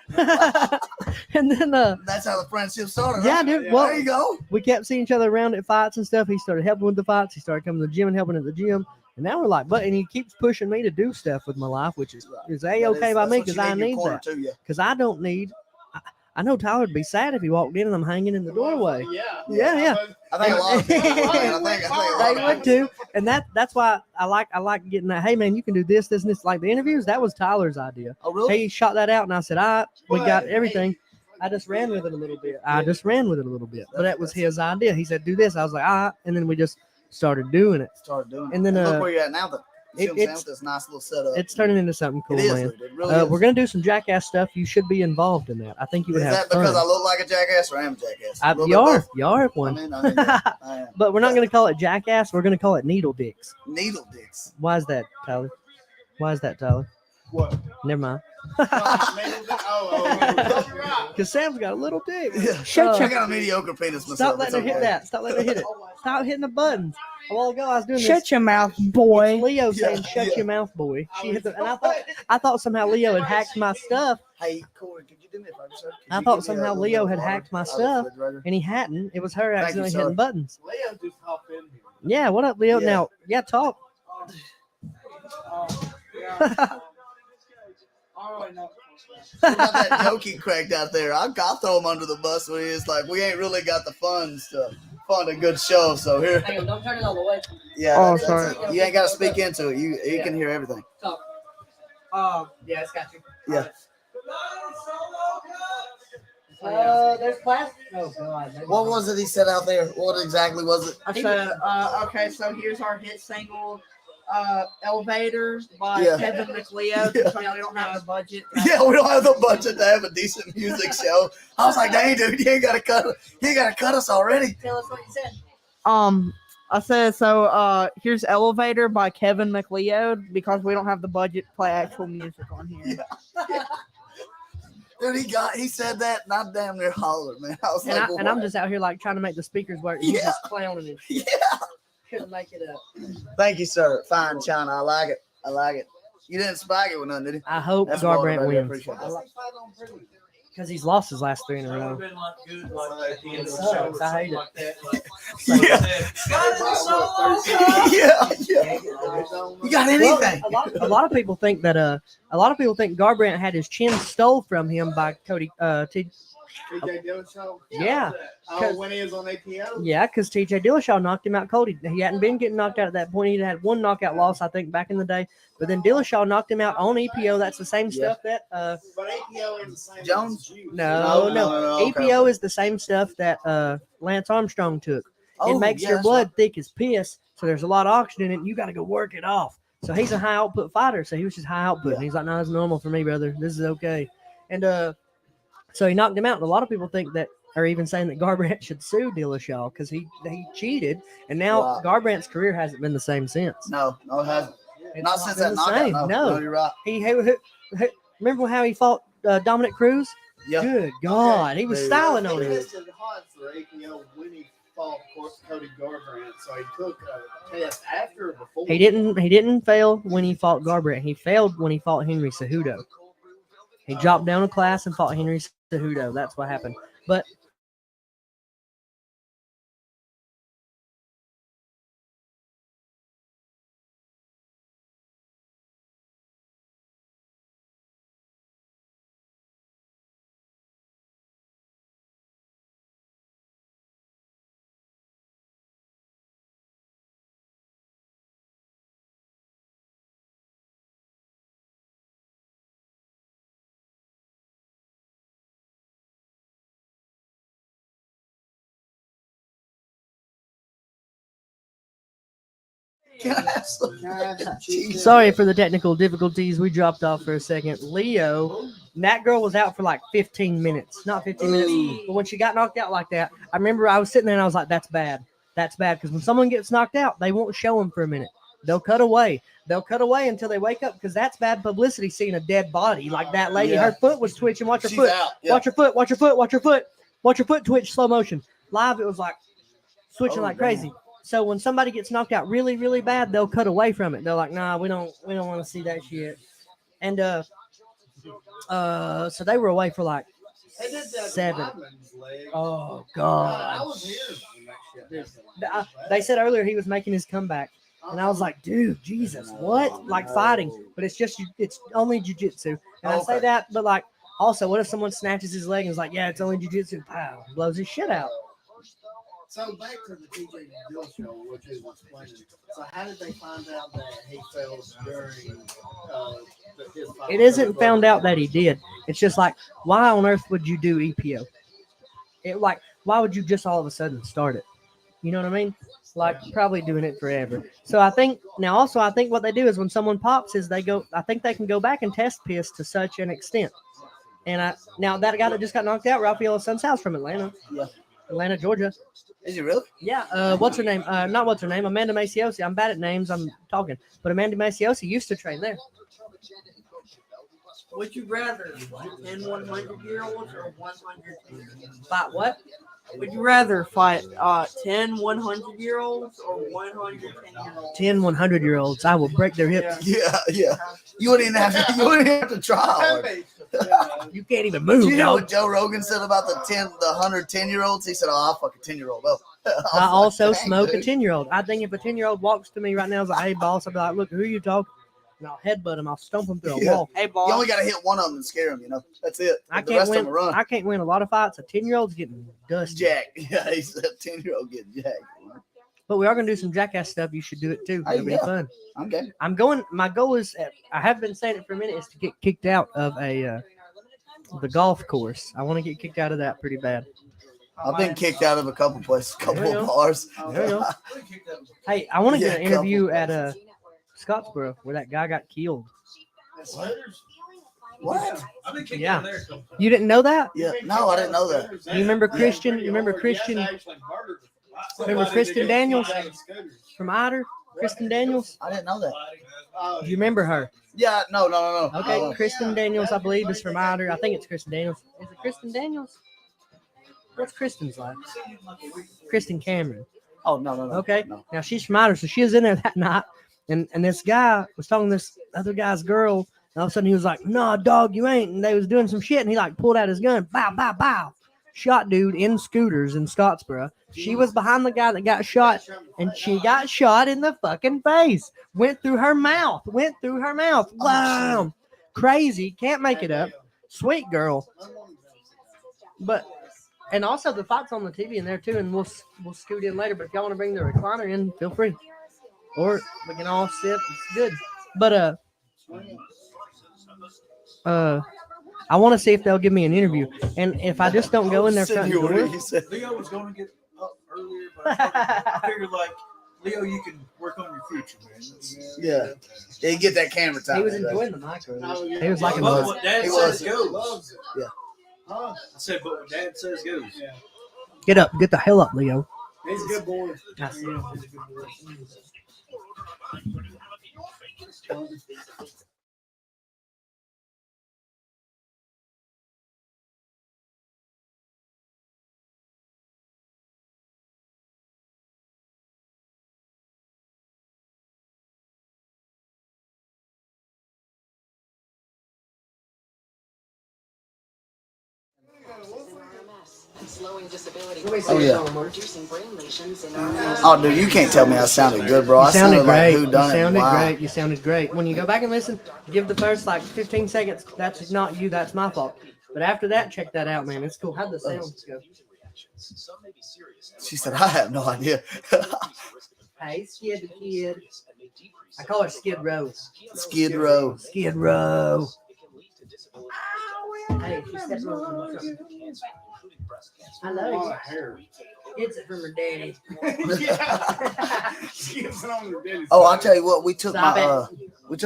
And then That's how the friendship started. yeah, huh? dude. Yeah. Well, There you go. we kept seeing each other around at fights and stuff. He started helping with the fights. He started coming to the gym and helping at the gym. And now we're like, and he keeps pushing me to do stuff with my life, which is That a-okay by that's me what because you I in your need corner that. too, yeah. Because I don't need, I know Tyler would be sad if he walked in and I'm hanging in the doorway. Yeah. I think a lot of people would, man. I think a lot They of would people too, and that's why I like getting that. Hey man, you can do this, this, and this. Like the interviews, that was Tyler's idea. Oh, really? He shot that out, and I said, "All right, we got everything." I just ran with it a little bit. But that was his idea. He said, "Do this." I was like, "All right," and then we just started doing it. Started doing it. And then, look where you're at now, though. You see what I'm saying? it's- With this nice little setup. It's turning into something cool, It is, man. dude. It really is. We're gonna do some jackass stuff. You should be involved in that. I think you would Is have that fun. because I look like a jackass or I am a jackass? A little You bit are. both. You are I one. mean, yeah, I am. But we're not gonna call it jackass. We're gonna call it needle dicks. Needle dicks. Why is that, Tyler? What? Never mind. Oh, Because Sam's got a little dick. Yeah. Shut I got a mediocre penis myself. Stop letting her It's hit okay. that. Stop letting her hit it. Stop hitting the buttons. A while ago, I was doing Shut this. your mouth, boy. Leo saying, "Shut yeah. your mouth, boy." She hit the, and I thought somehow Leo had hacked my stuff, Hey, Corey, could you do me a favor, sir? Could I you thought give me a somehow little Leo bit had of hacked my water out of the stuff. refrigerator? and he hadn't. It was her Thank you, accidentally sir. hitting buttons. Leo just hop in here. Yeah, what up, Leo? Yeah. Now, talk. What about that joke he cracked out there? I'll throw him under the bus when he's like, we ain't really got the funds to fund a good show, so here. Hang on, don't turn it all the way. Yeah, Oh, that's sorry. it. You ain't got to speak into it. You can hear everything. Talk. Yeah, it's got you. Yeah. There's plastic. Oh God. What was it he said out there? What exactly was it? I said, okay, so here's our hit single, Elevator by Yeah. Kevin McLeod. Yeah. You know, we don't have a budget. Yeah, we don't have the budget to have a decent music show. I was like, dang, dude, you ain't got to cut us already. Tell us what you said. I said, so here's Elevator by Kevin McLeod because we don't have the budget to play actual music on here. Dude, he said that, and I damn near hollered, man. I was like, And I'm just out here like trying to make the speakers work. He's Yeah. just clowning and yeah. couldn't make it up. Thank you, sir. Fine, China. I like it. You didn't spike it with nothing, did you? I hope That's water, Garbrandt baby. I wins appreciate that. because he's lost his last 3 in a That would row. have been like good, like at the end of the sucks. show or I something hate it. like that. Like, Yeah. yeah. You got anything? A lot of people think that Garbrandt had his chin stole from him by Cody TJ Dillashaw. Yeah. Oh, when he was on APO. Yeah, because TJ Dillashaw knocked him out cold. He hadn't been getting knocked out at that point. He'd had one knockout loss, I think, back in the day. But then Dillashaw knocked him out on EPO. That's the same stuff that But APO is the same. Jones? as Juice. no. okay. EPO is the same stuff that Lance Armstrong took. Oh, It makes yeah, your that's blood thick as piss, so there's a lot of oxygen in it, and you got to go work it off. So he's a high output fighter, so he was just high output. Yeah. And he's like, no, it's normal for me, brother. This is okay. And so he knocked him out. And a lot of people think that, or even saying that Garbrandt should sue Dillashaw because he cheated, and now Wow. Garbrandt's career hasn't been the same since. No, it hasn't. It's Not since been that the knockout. same. No, you're right. He remember how he fought Dominic Cruz? Yeah. Good God, he was Dude. styling on He him. tested hot for APO when he fought Cody Garbrandt, so he took a test after or before. He didn't fail when he fought Garbrandt. He failed when he fought Henry Cejudo. He dropped down a class and fought Henry Cejudo. That's what happened. But Can I have some? sorry for the technical difficulties. We dropped off for a second. Leo, that girl was out for like 15 minutes. Not 15 minutes, but when she got knocked out like that, I remember I was sitting there and I was like, that's bad. That's bad because when someone gets knocked out, they won't show them for a minute. They'll cut away. They'll cut away until they wake up because that's bad publicity seeing a dead body like that lady. Yeah. Her foot was twitching. Watch her She's foot. out. Yeah. Watch her foot. Watch her foot. Watch her foot. Watch her foot twitch slow motion. Live, it was like switching Oh, like damn. crazy. So when somebody gets knocked out really, really bad, they'll cut away from it. They're like, nah, we don't want to see that shit. And so they were away for like They did that 7. lineman's leg. Oh I God. was here when that shit happened. They said earlier he was making his comeback. And I was like, dude, Jesus, what? Like fighting. But it's only jiu-jitsu. And I say Okay. that, but like Also, what if someone snatches his leg and is like, "Yeah, it's only jujitsu," pow, blows his shit out. So back to the TJ Dill show, which is explaining. So how did they find out that he fell during his fight? It isn't found out that he did. It's just like, why on earth would you do EPO? Why would you just all of a sudden start it? You know what I mean? Like, probably doing it forever. So I think what they do is when someone pops is I think they can go back and test piss to such an extent. And now that guy that just got knocked out, Rafael Son's house from Atlanta. Yeah. Atlanta, Georgia. Is he really? Yeah, what's her name? Not what's her name. Amanda Maciosi. I'm bad at names. I'm talking. But Amanda Maciosi used to train there. Would you rather 10 100-year-olds or 100? Fight what? Would you rather fight 10 100-year-olds or 110-year-olds? 10 100-year-olds. I will break their hips. Yeah. You wouldn't even have to try hard. You can't even move, Do you know dog. what Joe Rogan said about the 110-year-olds? He said, "Oh, I'll fuck a 10-year-old up." I also like, smoke a dude. 10-year-old. I think if a 10-year-old walks to me right now and is like, "Hey, boss," I'll be like, "Look, who are you talking?" And I'll headbutt him. I'll stomp him through a Yeah. wall. Hey, You boss. only got to hit one of them and scare them. That's it. I The can't rest of win. them run. I can't win a lot of fights. A 10-year-old's getting dusty. Jack. Yeah, he said 10-year-old getting jacked. But we are gonna do some jackass stuff. You should do it too. It'll be yeah. fun. I'm game. I'm going. My goal is. I have been saying it for a minute. Is to get kicked out of the golf course. I want to get kicked out of that pretty bad. I've been kicked out of a couple places, There you couple go. of bars. There you go. Hey, I want to get an Yeah, interview couple. at Scottsboro where that guy got killed. What? I've been kicked Yeah. out there. You didn't know that? Yeah. No, I didn't know that. You remember Christian? You remember Christian Remember Kristen Daniels? from Otter? Kristen Daniels? I didn't know that. Do you remember her? Yeah. No. Okay, Kristen Daniels, I believe, is from Otter. I think it's Kristen Daniels. Is it Kristen Daniels? What's Kristen's like? Kristen Cameron. Oh no. Okay. No. Now she's from Otter, so she was in there that night, and this guy was talking to this other guy's girl, and all of a sudden he was like, "Nah, dog, you ain't." And they was doing some shit, and he like pulled out his gun, bow, bow, bow, shot dude in scooters in Scottsboro. She was behind the guy that got shot, and she got shot in the fucking face. Went through her mouth. Wow, crazy. Can't make it up. Sweet girl. But. And also the fight's on the TV in there too, and we'll scoot in later. But if y'all want to bring the recliner in, feel free. Or we can all sit. It's good. But I want to see if they'll give me an interview. And if I just don't go in their front door, He said, Leo was going to get up earlier, but I figured, like, Leo, you can work on your future, man. yeah, you get that camera time. he was enjoying the mic earlier. Oh, yeah. He was liking But the what Dad He says was. goes. Yeah. Huh? I said, but what Dad says goes. Yeah. Get up. Get the hell up, Leo. He's a good boy. That's it. Slowing disability, Oh yeah. reducing brain lesions in our Oh, dude, you can't tell me I sounded good, bro. You I sounded like great. who You done it. sounded Wow. great. You sounded great. When you go back and listen, give the first like 15 seconds. That's not you. That's my fault. But after that, check that out, man. It's cool. How'd the sounds go? She said, I have no idea. Hey, Skid Kid. I call her Skid Row. Skid Row. Skid Row. Hey, she stepped on me. I A love lot you. of hair. Gets it from her daddy. Skips it on her daddy's Oh, I'll side. tell you what. We took Stop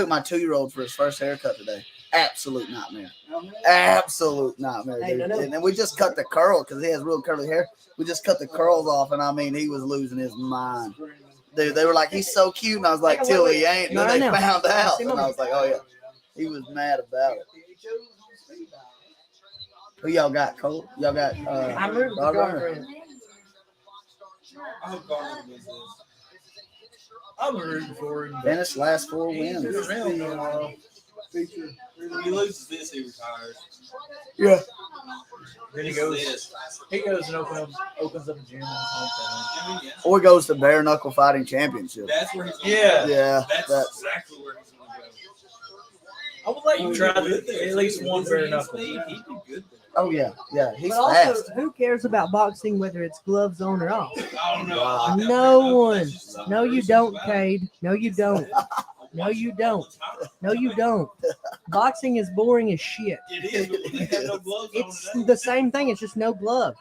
my 2-year-old for his first haircut today. Absolute nightmare. Absolute nightmare, Hey, dude. no. And then we just cut the curl because he has real curly hair. We just cut the curls off, and I mean, he was losing his mind. Dude, they were like, he's so cute, and I was like, till he ain't. And Not then right they now. found out, See, and I Mama. was like, oh yeah, he was mad about it. Who y'all got, Cole? Y'all got I'm rooting for Gardner? girlfriend. I hope Garner wins this. I'm rooting for him. Finished last 4 wins. He's around tomorrow. feature. When he loses this, he retires. Yeah. Then he goes and opens up a gym and something. Or goes to bare knuckle fighting championship. That's where he's going. Yeah. That's exactly where he's going to go. I would let you try at least one bare knuckle. He'd be good there. Oh yeah. He's But also, fast. who cares about boxing whether it's gloves on or off? I don't know. I like that No bare knuckle. one. That's just something No, you gruesome don't, about it. Cade. No, you don't. No, you don't. No, you don't. Boxing is boring as shit. It is, but when they have no gloves on, It's it ain't. the same thing. It's just no glove.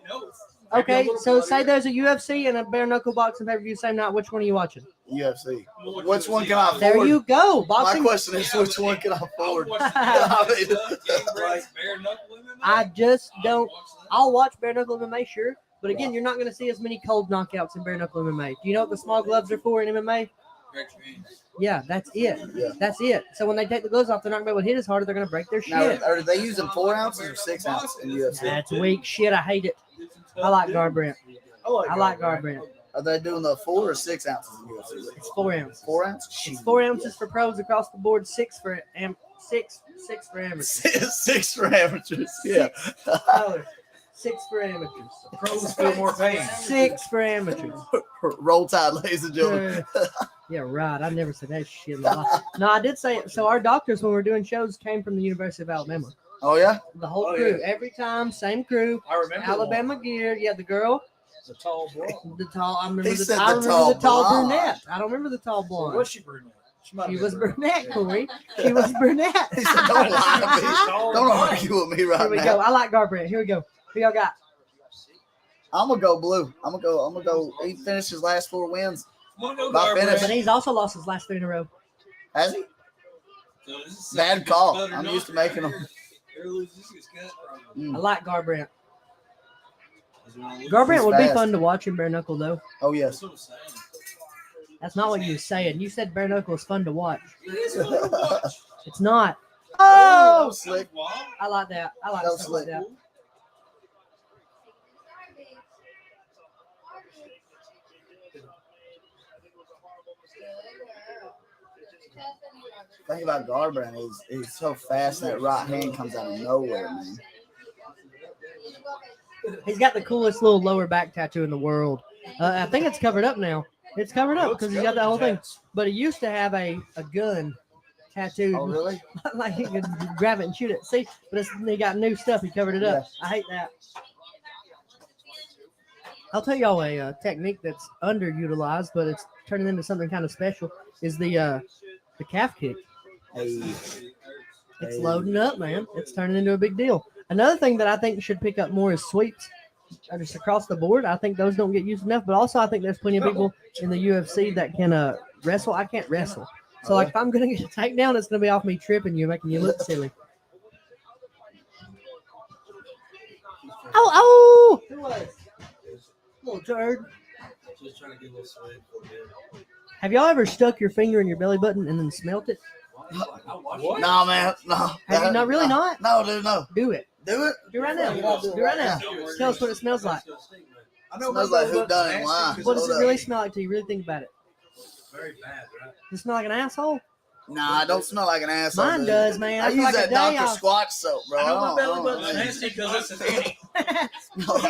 No. Okay, so say there's a UFC and a bare knuckle boxing pay-per-view same night. Which one are you watching? UFC. Which one can I afford? There you go. My Boxing. question is, which one can I I afford? would watch the Game Breaks, bare knuckle MMA. I just I'd don't. watch that. I'll watch bare knuckle MMA, sure, but again, you're not going to see as many cold knockouts in bare knuckle MMA. Do you know what the small gloves are for in MMA? Protect your hands. Yeah, that's it. Yeah. That's it. So when they take the gloves off, they're not going to be able to hit as hard. They're going to break their Now, shit. are they using 4 ounces or 6 ounces in UFC? That's weak shit. I hate it. I like Garbrandt. I like Garbrandt. Are they doing the 4 or 6 ounces in UFC? It's 4 ounces. 4 ounces? It's 4 ounces for pros across the board. Six for amateurs. 6 for amateurs. Yeah. Tyler, 6 for amateurs. Pros feel more pain. 6 for amateurs. Roll Tide, ladies and gentlemen. Yeah, right. I never said that shit in my life. No, I did say it. So our doctors, when we were doing shows, came from the University of Alabama. Oh yeah. The whole Oh, crew, yeah. every time, same crew. I remember Alabama gear. Yeah, the girl, the tall blonde. the tall. I remember He the, said I the remember tall the tall blonde. brunette. I don't remember the tall Or blonde. was she brunette? might She have was been brunette, Corey. She was brunette. He said, "Don't lie to me. Tall Don't blonde. argue with me right Here we now." go. I like Garbrandt. Here we go. Who y'all got? I'm gonna go blue. I'm gonna go. He finished his last 4 wins. I'm gonna go By Garbrandt. finish. But he's also lost his last 3 in a row. Has he? So this is Bad something call. butter I'm nut used to right making them. here. Every lose, this gets cut, probably. I like Garbrandt. Is when I lose. Garbrandt would be fast. fun to watch in bare knuckle, though. Oh yes. That's what I'm saying. That's not what you were saying. You said bare knuckle is fun to watch. It is fun to watch. It's not. Oh, Oh, was slick. Wild. I like that. I like That was stuff like slick. that. The thing about Garbrandt is he's so fast that right hand comes out of nowhere, man. He's got the coolest little lower back tattoo in the world. I think it's covered up now. It's covered up because he's got that whole thing. But he used to have a gun tattooed. Oh really? Like he could grab it and shoot it. See, but he got new stuff. He covered it up. I hate that. I'll tell y'all a technique that's underutilized, but it's turning into something kind of special. Is the calf kick. Hey. It's Hey. loading up, man. It's turning into a big deal. Another thing that I think should pick up more is sweeps. Just across the board, I think those don't get used enough. But also, I think there's plenty of people in the UFC that can wrestle. I can't wrestle, so like if I'm gonna get a takedown, it's gonna be off me tripping you, making you look silly. Oh! Who was? Little turd. Just trying to get a little sweat. Have y'all ever stuck your finger in your belly button and then smelt it? What? No, man. No. Have you not really no. not? No, dude. No. Do it. Do it. Do it right now. Do it right now. Tell us what it smells like. I know Smells like who done it live. What does it Hold really up. smell like to you? Really think about it. Very bad, right? Does it smell like an asshole? Nah, I don't smell like an asshole. Mine dude. does, man. I feel use like a that day Dr. off. Squatch soap, bro. I know my don't- belly don't- button's man. nasty because it's an innie.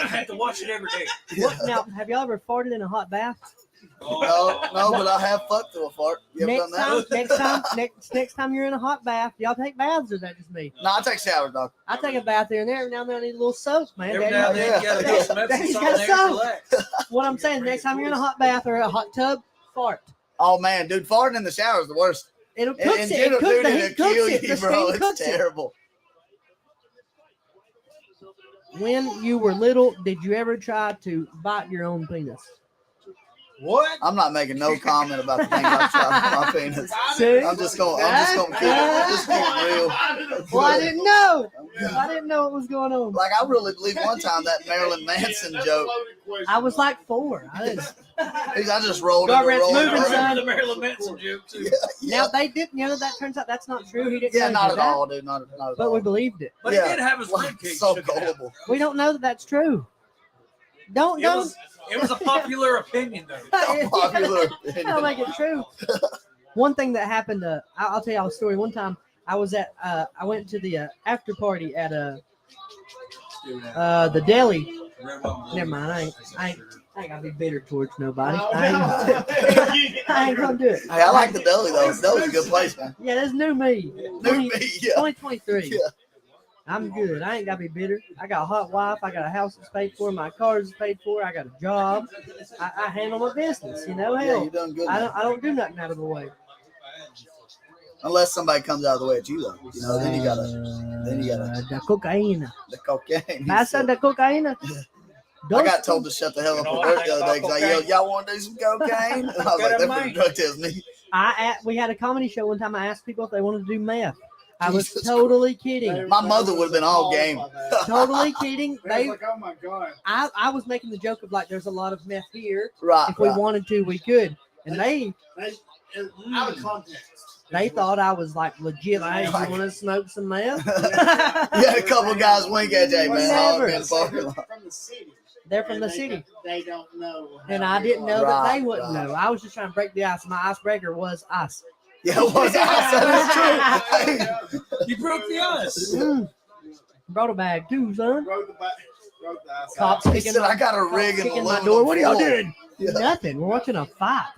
I have to wash it every day. What, now, have y'all ever farted in a hot bath? No, but I have fucked through a fart. You ever done that? Next time you're in a hot bath, y'all take baths or is that just me? No, I take showers, dog. I take a bath here and there. Every now and then I need a little soap, man. Every Daddy- now and then you gotta get some Daddy's Epsom got salt in there some. to relax. What I'm saying, next time you're in a hot bath or a hot tub, fart. Oh man, dude, farting in the shower is the worst. It'll In cook it. It general, cooks dude, the it'll heat cooks kill it. you, The bro. steam It's cooks it. terrible. When you were little, did you ever try to bite your own penis? What? I'm not making no comment about the things I've tried with my penis. See? I'm just gonna keep it real. Well, I didn't know. I didn't know what was going on. Like I really believe one time that Marilyn Manson joke. I was like 4. I didn't. I just rolled in Garbrandt's the roll. moving, son. The Marilyn Manson joke too. Now they didn't. You know that turns out that's not true. He didn't. Yeah, say not at that, all, dude. Not at But all. we believed it. But Yeah. he did have his Like, rib cage. so shook it out. gullible. We don't know that that's true. Don't. It was a popular opinion though. Popular That'll make it true. One thing that happened, I'll tell y'all a story. One time, I was at I went to the after party at the deli. Never mind. I ain't gotta be bitter towards nobody. I ain't gonna do it. Hey, I like the deli though. Deli's a good place, man. Yeah, that's new me. New me, yeah. 2023. Yeah. I'm good. I ain't gotta be bitter. I got a hot wife. I got a house that's paid for. My car is paid for. I got a job. I handle my business. You know, Yeah, hell, you're doing good. I Man. don't do nothing out of the way. Unless somebody comes out of the way at you, though. You know, then you gotta. The cocaine. The cocaine. Pasa the cocaine. I got told to shut the hell up at work the other day because y'all want to do some cocaine? And I was like, they're finna drug test me. We had a comedy show one time. I asked people if they wanted to do meth. I was Jesus totally kidding. My mother would have been all game. Totally kidding. They was like, oh my god. I was making the joke of like, there's a lot of meth here. Right. If we wanted to, we could. And they Out of context. They thought I was like legit. Hey, you want to smoke some meth? You had a couple guys wink at you, hey, man. Never. From the city. They're from the city. They don't know. And I didn't know that Right, they wouldn't right. know. I was just trying to break the ice. My icebreaker was ice. Yeah, it was awesome. That's true. You broke the ice. Brought a bag too, son. Wrote the outside. Cops He kicking said, I got a rig in the kicking my door. What are y'all doing? Yeah. Nothing. We're watching a fight.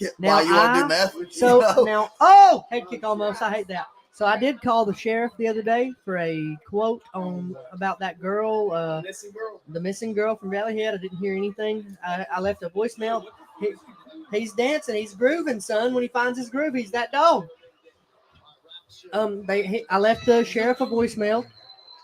Yeah. Now Why, you want to do meth? So You know? now, head kick almost. I hate that. So I did call the sheriff the other day for a quote on about that girl, Missing girl. the missing girl from Valley Head. I didn't hear anything. I left a voicemail. He's dancing. He's grooving, son. When he finds his groove, he's that dog. I left the sheriff a voicemail.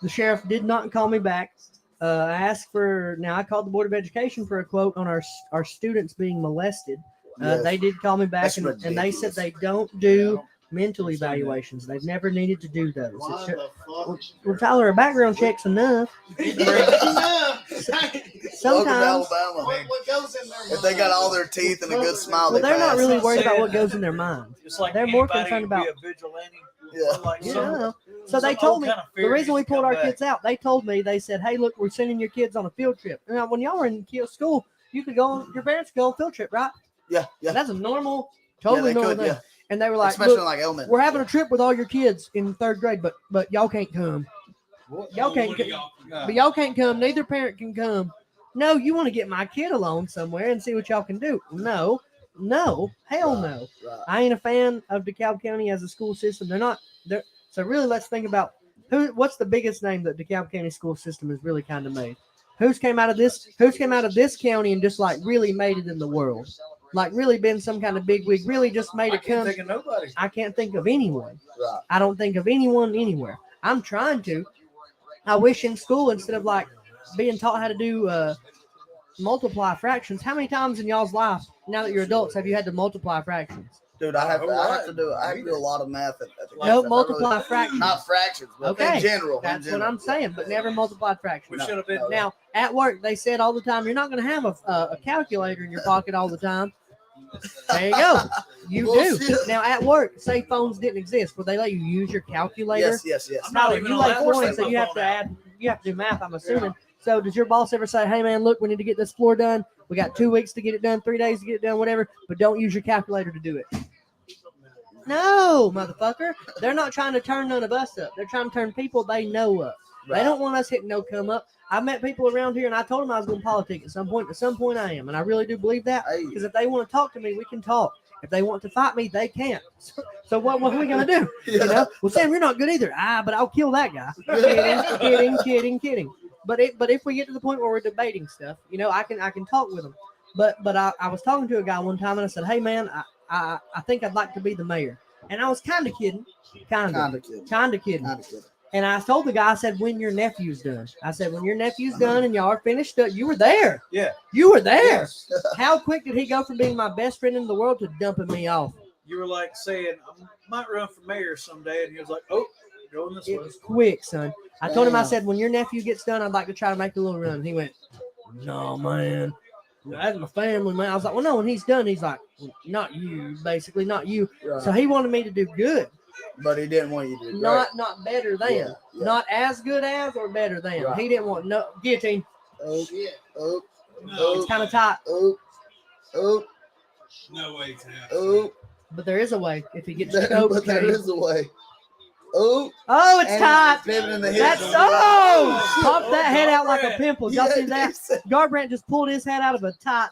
The sheriff did not call me back. I asked for. Now I called the Board of Education for a quote on our students being molested. Yes. They did call me back, That's and they ridiculous. said they don't do mental evaluations. They've never needed to do those. Why the fuck? Well, Tyler, a background check's enough. Welcome to Sometimes. Alabama. What goes in there? If they got all their teeth and a good smile, Well, they they're not pass. really worried about what goes in their mind. It's like They're more anybody concerned can be about. a vigilante. Yeah. Like You some- know. So some they told old me kind of the fear reason we used to pulled come our back. kids out. They told me they said, "Hey, look, we're sending your kids on a field trip." Now, when y'all were in school, you could go on. Your parents could go on a field trip, right? Yeah, yeah. That's a normal, totally they normal could, thing. yeah. And they were like, Especially "Look, like elementary. we're having a trip with all your kids in third grade, but y'all can't come. Y'all can't. What do y'all- But y'all can't come. Neither parent can come. No, you want to get my kid alone somewhere and see what y'all can do. No, hell no. Right. I ain't a fan of DeKalb County as a school system. They're not. So really, let's think about what's the biggest name that DeKalb County school system has really kind of made. Who's came out of this county and just like really made it in the world, like really been some kind of big wig, really just made I it can't come. think of nobody. I can't think of anyone. Right. I don't think of anyone anywhere. I'm trying to. I wish in school, instead of like being taught how to do multiply fractions, how many times in y'all's life, now that you're adults, have you had to multiply fractions? Dude, I have to do a lot of math at the class. No, I multiply really- fractions. Not fractions, but Okay, in general. That's what I'm saying, but never multiplied We fractions. should have been. No. Now, at work, they said all the time, you're not going to have a calculator in your pocket all the time. There you go. You do. Bullshit. Now, at work, say phones didn't exist. Would they let you use your calculator? Yes. I'm not Tyler, even you like allowed to coins, take so my you have phone to out. add. You have to do math, I'm assuming. So, does your boss ever say, "Hey, man, look, we need to get this floor done. We got 2 weeks to get it done, 3 days to get it done, whatever. But don't use your calculator to do it." No, motherfucker. They're not trying to turn none of us up. They're trying to turn people they know up. They don't want us hitting no come up. I met people around here, and I told them I was going to politic at some point. At some point, I am, and I really do believe that. Hey. Because if they want to talk to me, we can talk. If they want to fight me, they can't. So what are we going to do? You know? Well, Sam, you're not good either. But I'll kill that guy. Kidding. But if we get to the point where we're debating stuff, you know, I can talk with them. But I was talking to a guy one time, and I said, "Hey, man, I think I'd like to be the mayor." And I was kind of kidding. Kind of kidding. And I told the guy, I said, "When your nephew's done." I said, "When your nephew's done and y'all are finished, you were there. Yeah. You were there." Yes. How quick did he go from being my best friend in the world to dumping me off? You were like saying, I might run for mayor someday. And he was like, oh, going this It way. was quick, son. I told him, I Damn. said, "When your nephew gets done, I'd like to try to make a little run." And he went, "No, man. That's my family, man." I was like, "Well, no, when he's done," he's like, "Well, not you, basically, not you." Right. So he wanted me to do good. But he didn't want you to do great. Not better than. Yeah. Not as good as or better than. Right. He didn't want no guillotine. Oh, Shit. oh, No, It's kind of tight. oh, no way, Tam. oh. But there is a way if he gets But choked. there is a way. Oh, Oh, it's and tight. pivoting the That's hips. popped that head out like a pimple. Y'all see that? he said- Garbrandt just pulled his head out of a tight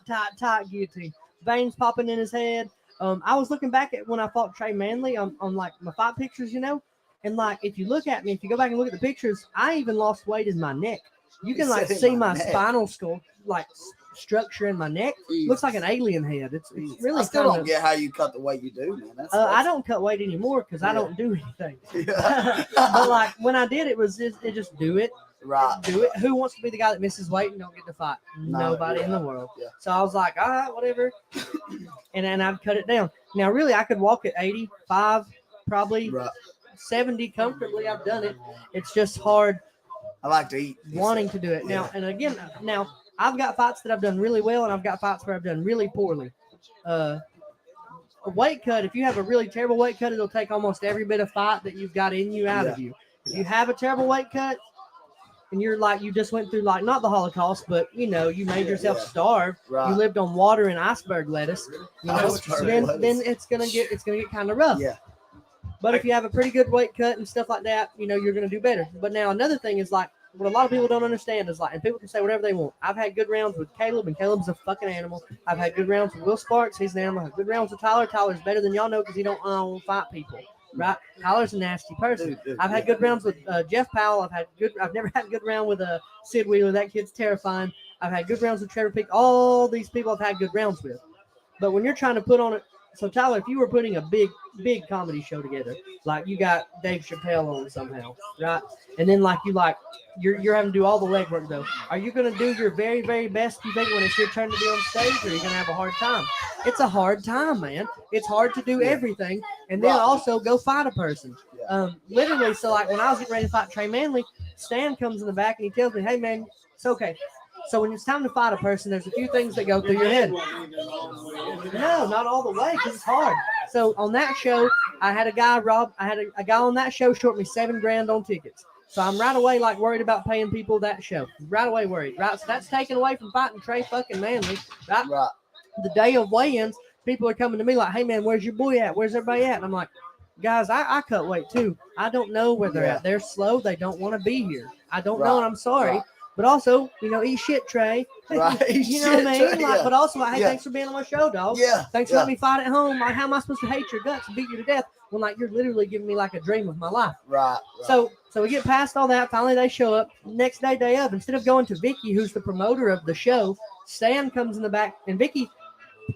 guillotine. Veins popping in his head. I was looking back at when I fought Trey Manley on like my fight pictures, and like if you look at me, if you go back and look at the pictures, I even lost weight in my neck. You can He like said see in my my neck. spinal skull like structure in my neck. Looks like an alien head. It's really I still kinda, don't get how you cut the weight you do, man. That's, I don't cut weight anymore because I Yeah. don't do anything. Yeah. But like when I did, it just do it. Right. Do it. Who wants to be the guy that misses weight and don't get to fight? No, Nobody in yeah, the world. yeah. So I was like, all right, whatever. And then I'd cut it down. Now, really, I could walk at 85, probably Right. 70 comfortably. I've done it. It's just hard I like to eat. wanting to do it. Now, and again, I've got fights that I've done really well, and I've got fights where I've done really poorly. A weight cut, if you have a really terrible weight cut, it'll take almost every bit of fight that you've got in you out of you. If you have a terrible weight cut, and you're like, you just went through like not the Holocaust, but you made yourself starve. Right. You lived on water and iceberg lettuce. Iceberg Then lettuce. it's gonna get kind of rough. Yeah. But if you have a pretty good weight cut and stuff like that, you're gonna do better. But now another thing is like what a lot of people don't understand is like, and people can say whatever they want. I've had good rounds with Caleb, and Caleb's a fucking animal. I've had good rounds with Will Sparks. He's an animal. I've had good rounds with Tyler. Tyler's better than y'all know because he don't fight people. Right, Tyler's a nasty person. Dude, I've had good rounds with Jeff Powell. I've never had a good round with Sid Wheeler. That kid's terrifying. I've had good rounds with Trevor Peak. All these people I've had good rounds with. But when you're trying to put on it, so Tyler, if you were putting a big comedy show together, like you got Dave Chappelle on somehow, right? And then you're having to do all the legwork though. Are you going to do your very, very best, you think, when it's your turn to be on stage, or are you going to have a hard time? It's a hard time, man. It's hard to do everything, and then also go fight a person. Literally, so like when I was getting ready to fight Trey Manley, Stan comes in the back and he tells me, "Hey, man, it's okay. So when it's time to fight a person, there's a few things that go through your head." No, not all the way, because it's hard. So on that show, I had a guy, Rob. I had a guy on that show short me $7,000 on tickets. So I'm right away like worried about paying people that show. Right away worried. Right. So that's taken away from fighting Trey fucking Manley. Right. Right. The day of weigh-ins, people are coming to me like, "Hey man, where's your boy at? Where's everybody at?" And I'm like, "Guys, I cut weight too. I don't know where they're at. They're slow. They don't want to be here. I don't know, and I'm sorry." Right. But also, eat shit, Trey. Right. You know what I mean? Trey, Like, but also, like, hey, thanks for being on my show, dog. Yeah. Thanks for letting me fight at home. Like, how am I supposed to hate your guts and beat you to death when, like, you're literally giving me like a dream of my life? Right. So we get past all that. Finally, they show up. Next day of, instead of going to Vicky, who's the promoter of the show, Stan comes in the back, and Vicky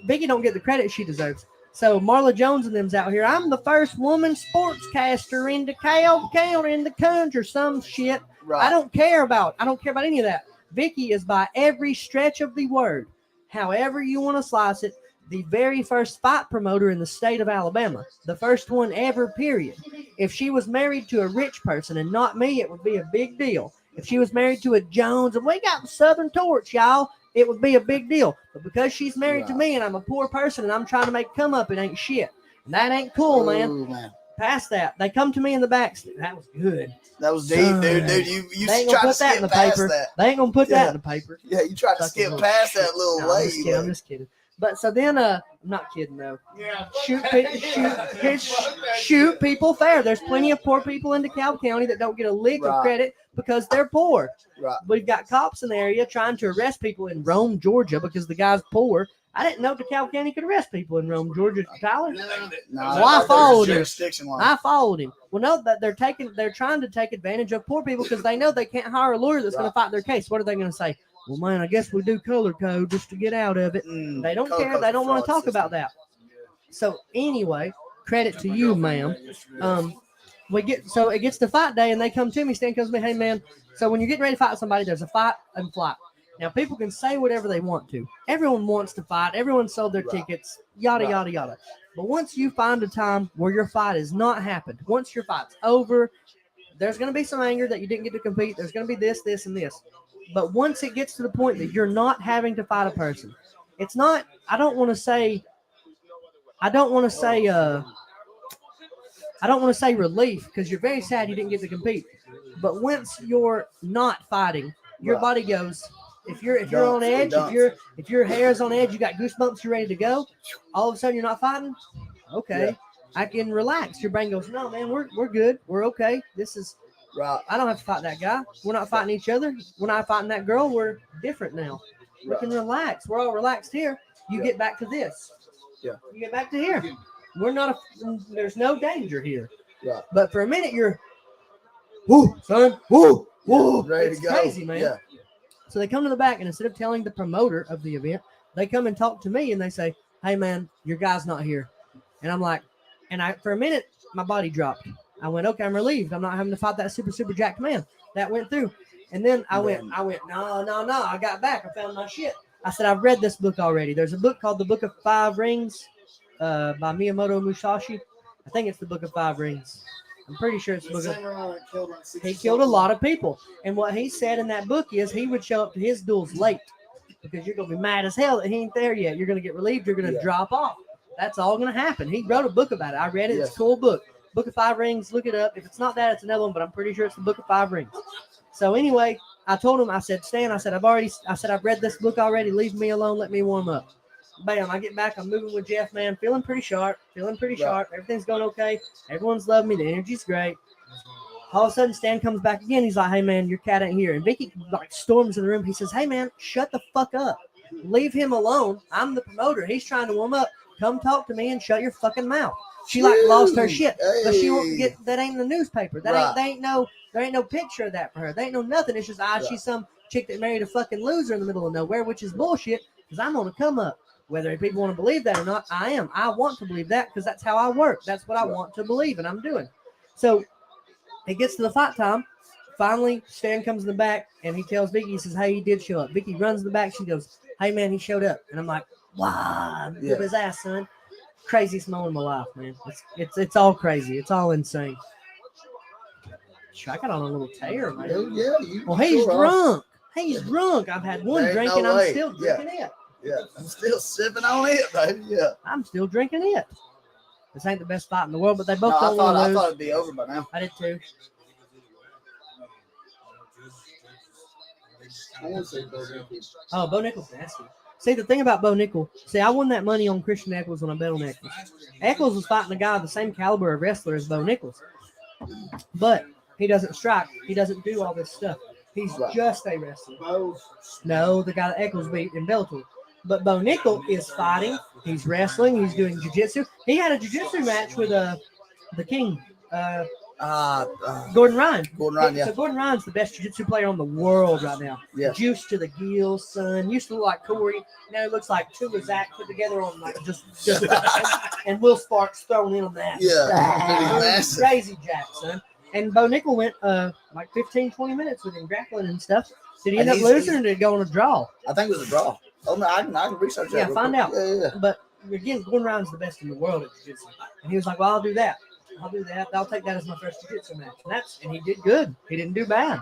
don't get the credit she deserves. So Marla Jones and them's out here. I'm the first woman sportscaster in DeKalb County in the country or some shit. Right. I don't care about any of that. Vicky is, by every stretch of the word, however you want to slice it, the very first fight promoter in the state of Alabama. The first one ever, period. If she was married to a rich person and not me, it would be a big deal. If she was married to a Jones, and we got the Southern Torch, y'all, it would be a big deal. But because she's married to me and I'm a poor person and I'm trying to make come up, it ain't shit. And that ain't cool, man. Ooh, man. Past that, they come to me in the back. That was good. That was deep, dude. You They ain't tried gonna to put that skip in the past paper. that. They ain't gonna put that in the paper. Yeah, you tried to Fucking skip little past shit. that little No, way. I'm just kidding. But so then, I'm not kidding though. Yeah. Shoot people fair. There's plenty of poor people in DeKalb County that don't get a lick of credit because they're poor. Right. We've got cops in the area trying to arrest people in Rome, Georgia, because the guy's poor. I didn't know DeKalb County could arrest people in Rome, Georgia. Tyler? No, Well, I followed him. jurisdiction line. I followed him. Well, no, that they're trying to take advantage of poor people because they know they can't hire a lawyer that's going to fight their case. What are they going to say? Well, man, I guess we do color code just to get out of it. They don't care. They don't want to talk about that. So anyway, credit to you, ma'am. It gets to fight day, and they come to me. Stan comes to me, "Hey, man. So when you're getting ready to fight somebody, there's a fight and flight. Now, people can say whatever they want to. Everyone wants to fight. Everyone sold their tickets. Yada yada yada. But once you find a time where your fight has not happened, once your fight's over, there's going to be some anger that you didn't get to compete. There's going to be this, and this. But once it gets to the point that you're not having to fight a person, it's not. I don't want to say relief because you're very sad you didn't get to compete. But once you're not fighting, your body goes. If you're on edge, if your hair is on edge, you got goosebumps, you're ready to go. All of a sudden, you're not fighting. okay. Yeah. I can relax. Your brain goes, no, man, we're good. We're okay. This is, Right. I don't have to fight that guy. We're not fighting each other. We're not fighting that girl. We're different now. We Right. can relax. We're all relaxed here. You Yeah. get back to this. Yeah. You get back to here. We're not, there's no danger here. Right. But for a minute, you're, whoo, son, whoo, whoo. Ready It's to go. crazy, man. Yeah. So they come to the back, and instead of telling the promoter of the event, they come and talk to me, and they say, hey, man, your guy's not here. And I'm like, for a minute, my body dropped. I went, okay, I'm relieved. I'm not having to fight that super jacked man. That went through. And then I went, no. I got back. I found my shit. I said, I've read this book already. There's a book called The Book of Five Rings by Miyamoto Musashi. I think it's The Book of Five Rings. I'm pretty sure it's the book of... He killed a lot of people. And what he said in that book is he would show up to his duels late because you're going to be mad as hell that he ain't there yet. You're going to get relieved. You're going to drop off. That's all going to happen. He wrote a book about it. I read it. It's a cool book. Book of Five Rings. Look it up. If it's not that, it's another one, but I'm pretty sure it's the Book of Five Rings. So anyway, I told him, I said, Stan, I've read this book already. Leave me alone. Let me warm up. Bam, I get back. I'm moving with Jeff, man. Feeling pretty sharp. Everything's going okay. Everyone's loving me. The energy's great. All of a sudden, Stan comes back again. He's like, hey, man, your cat ain't here. And Vicky storms in the room. He says, hey, man, shut the fuck up. Leave him alone. I'm the promoter. He's trying to warm up. Come talk to me and shut your fucking mouth. She lost her shit, but she won't get that. Ain't in the newspaper. There ain't no picture of that for her. There ain't no nothing. It's just she's some chick that married a fucking loser in the middle of nowhere, which is bullshit. Because I'm on a come up. Whether people want to believe that or not, I am. I want to believe that because that's how I work. That's what I want to believe, and I'm doing. So it gets to the fight time. Finally, Stan comes in the back, and he tells Vicky, he says, hey, he did show up. Vicky runs in the back. She goes, hey, man, he showed up. And I'm like, wow, whip his ass, son. Craziest moment of my life, man. It's all crazy. It's all insane. I got on a little tear, man. Well, he's drunk. He's drunk. I've had one drink, and I'm still drinking it. Yeah, I'm still sipping on it, baby. Yeah. I'm still drinking it. This ain't the best fight in the world, but they both don't want to I lose. thought it'd be over by now. I did too. Oh, Bo Nickel's nasty. See, the thing about Bo Nickel, I won that money on Christian Eccles when I bet on Eccles. Eccles was fighting a guy of the same caliber of wrestler as Bo Nichols. But he doesn't strike. He doesn't do all this stuff. He's just a wrestler. No, the guy that Eccles beat in Bellator. But Bo Nickel is fighting. He's wrestling. He's doing jiu-jitsu. He had a jiu-jitsu match with the King, Gordon Ryan. So Gordon Ryan's the best jiu-jitsu player on the world right now. Yeah. Juice to the gills, son. Used to look like Corey. Now he looks like two of Zach put together on like just and Will Sparks thrown in on that. Yeah. Crazy Jack, son. And Bo Nickel went like 15, 20 minutes with him grappling and stuff. Did he end up losing or did it go on a draw? I think it was a draw. Oh, no, I can research that. Yeah, find out. Yeah. But again, Gordon Ryan's the best in the world at jiu-jitsu. And he was like, well, I'll do that. I'll take that as my first jiu-jitsu match. And he did good. He didn't do bad.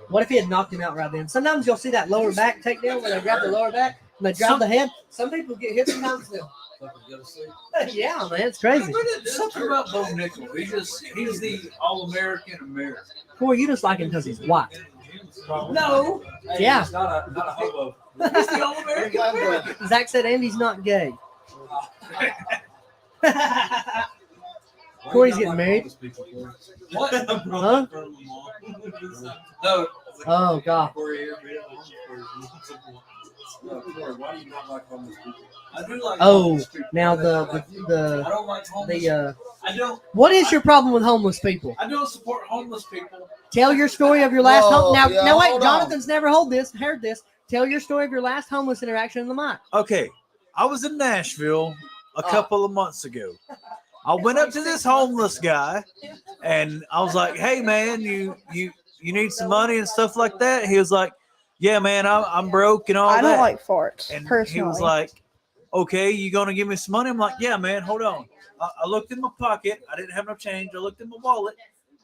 What if he had knocked him out right then? Sometimes you'll see that lower back takedown where they grab the lower back and they drop the head. Some people get hit sometimes still. Yeah, man, it's crazy. Something about Bo Nickel. He's the all-American American. Corey, you just like him because he's white. No. Yeah. He's not a hobo. He's the all-American American. Zach said Andy's not gay. Corey's getting married. What? Huh? No. Oh, God. Why do you not like homeless people? I do like Oh, now I don't like homeless people. I don't. What is your problem with homeless people? I don't support homeless people. Tell your story of your last home. Now, wait, hold Jonathan's never heard this. Tell your story of your last homeless interaction in the mic. Okay, I was in Nashville a couple of months ago. I went up to this homeless guy, and I was like, "Hey, man, you need some money and stuff like that?" He was like, "Yeah, man, I'm broke and all that." I don't like farts. And personally. he was like, "Okay, you gonna give me some money?" I'm like, "Yeah, man, hold on." I looked in my pocket. I didn't have no change. I looked in my wallet.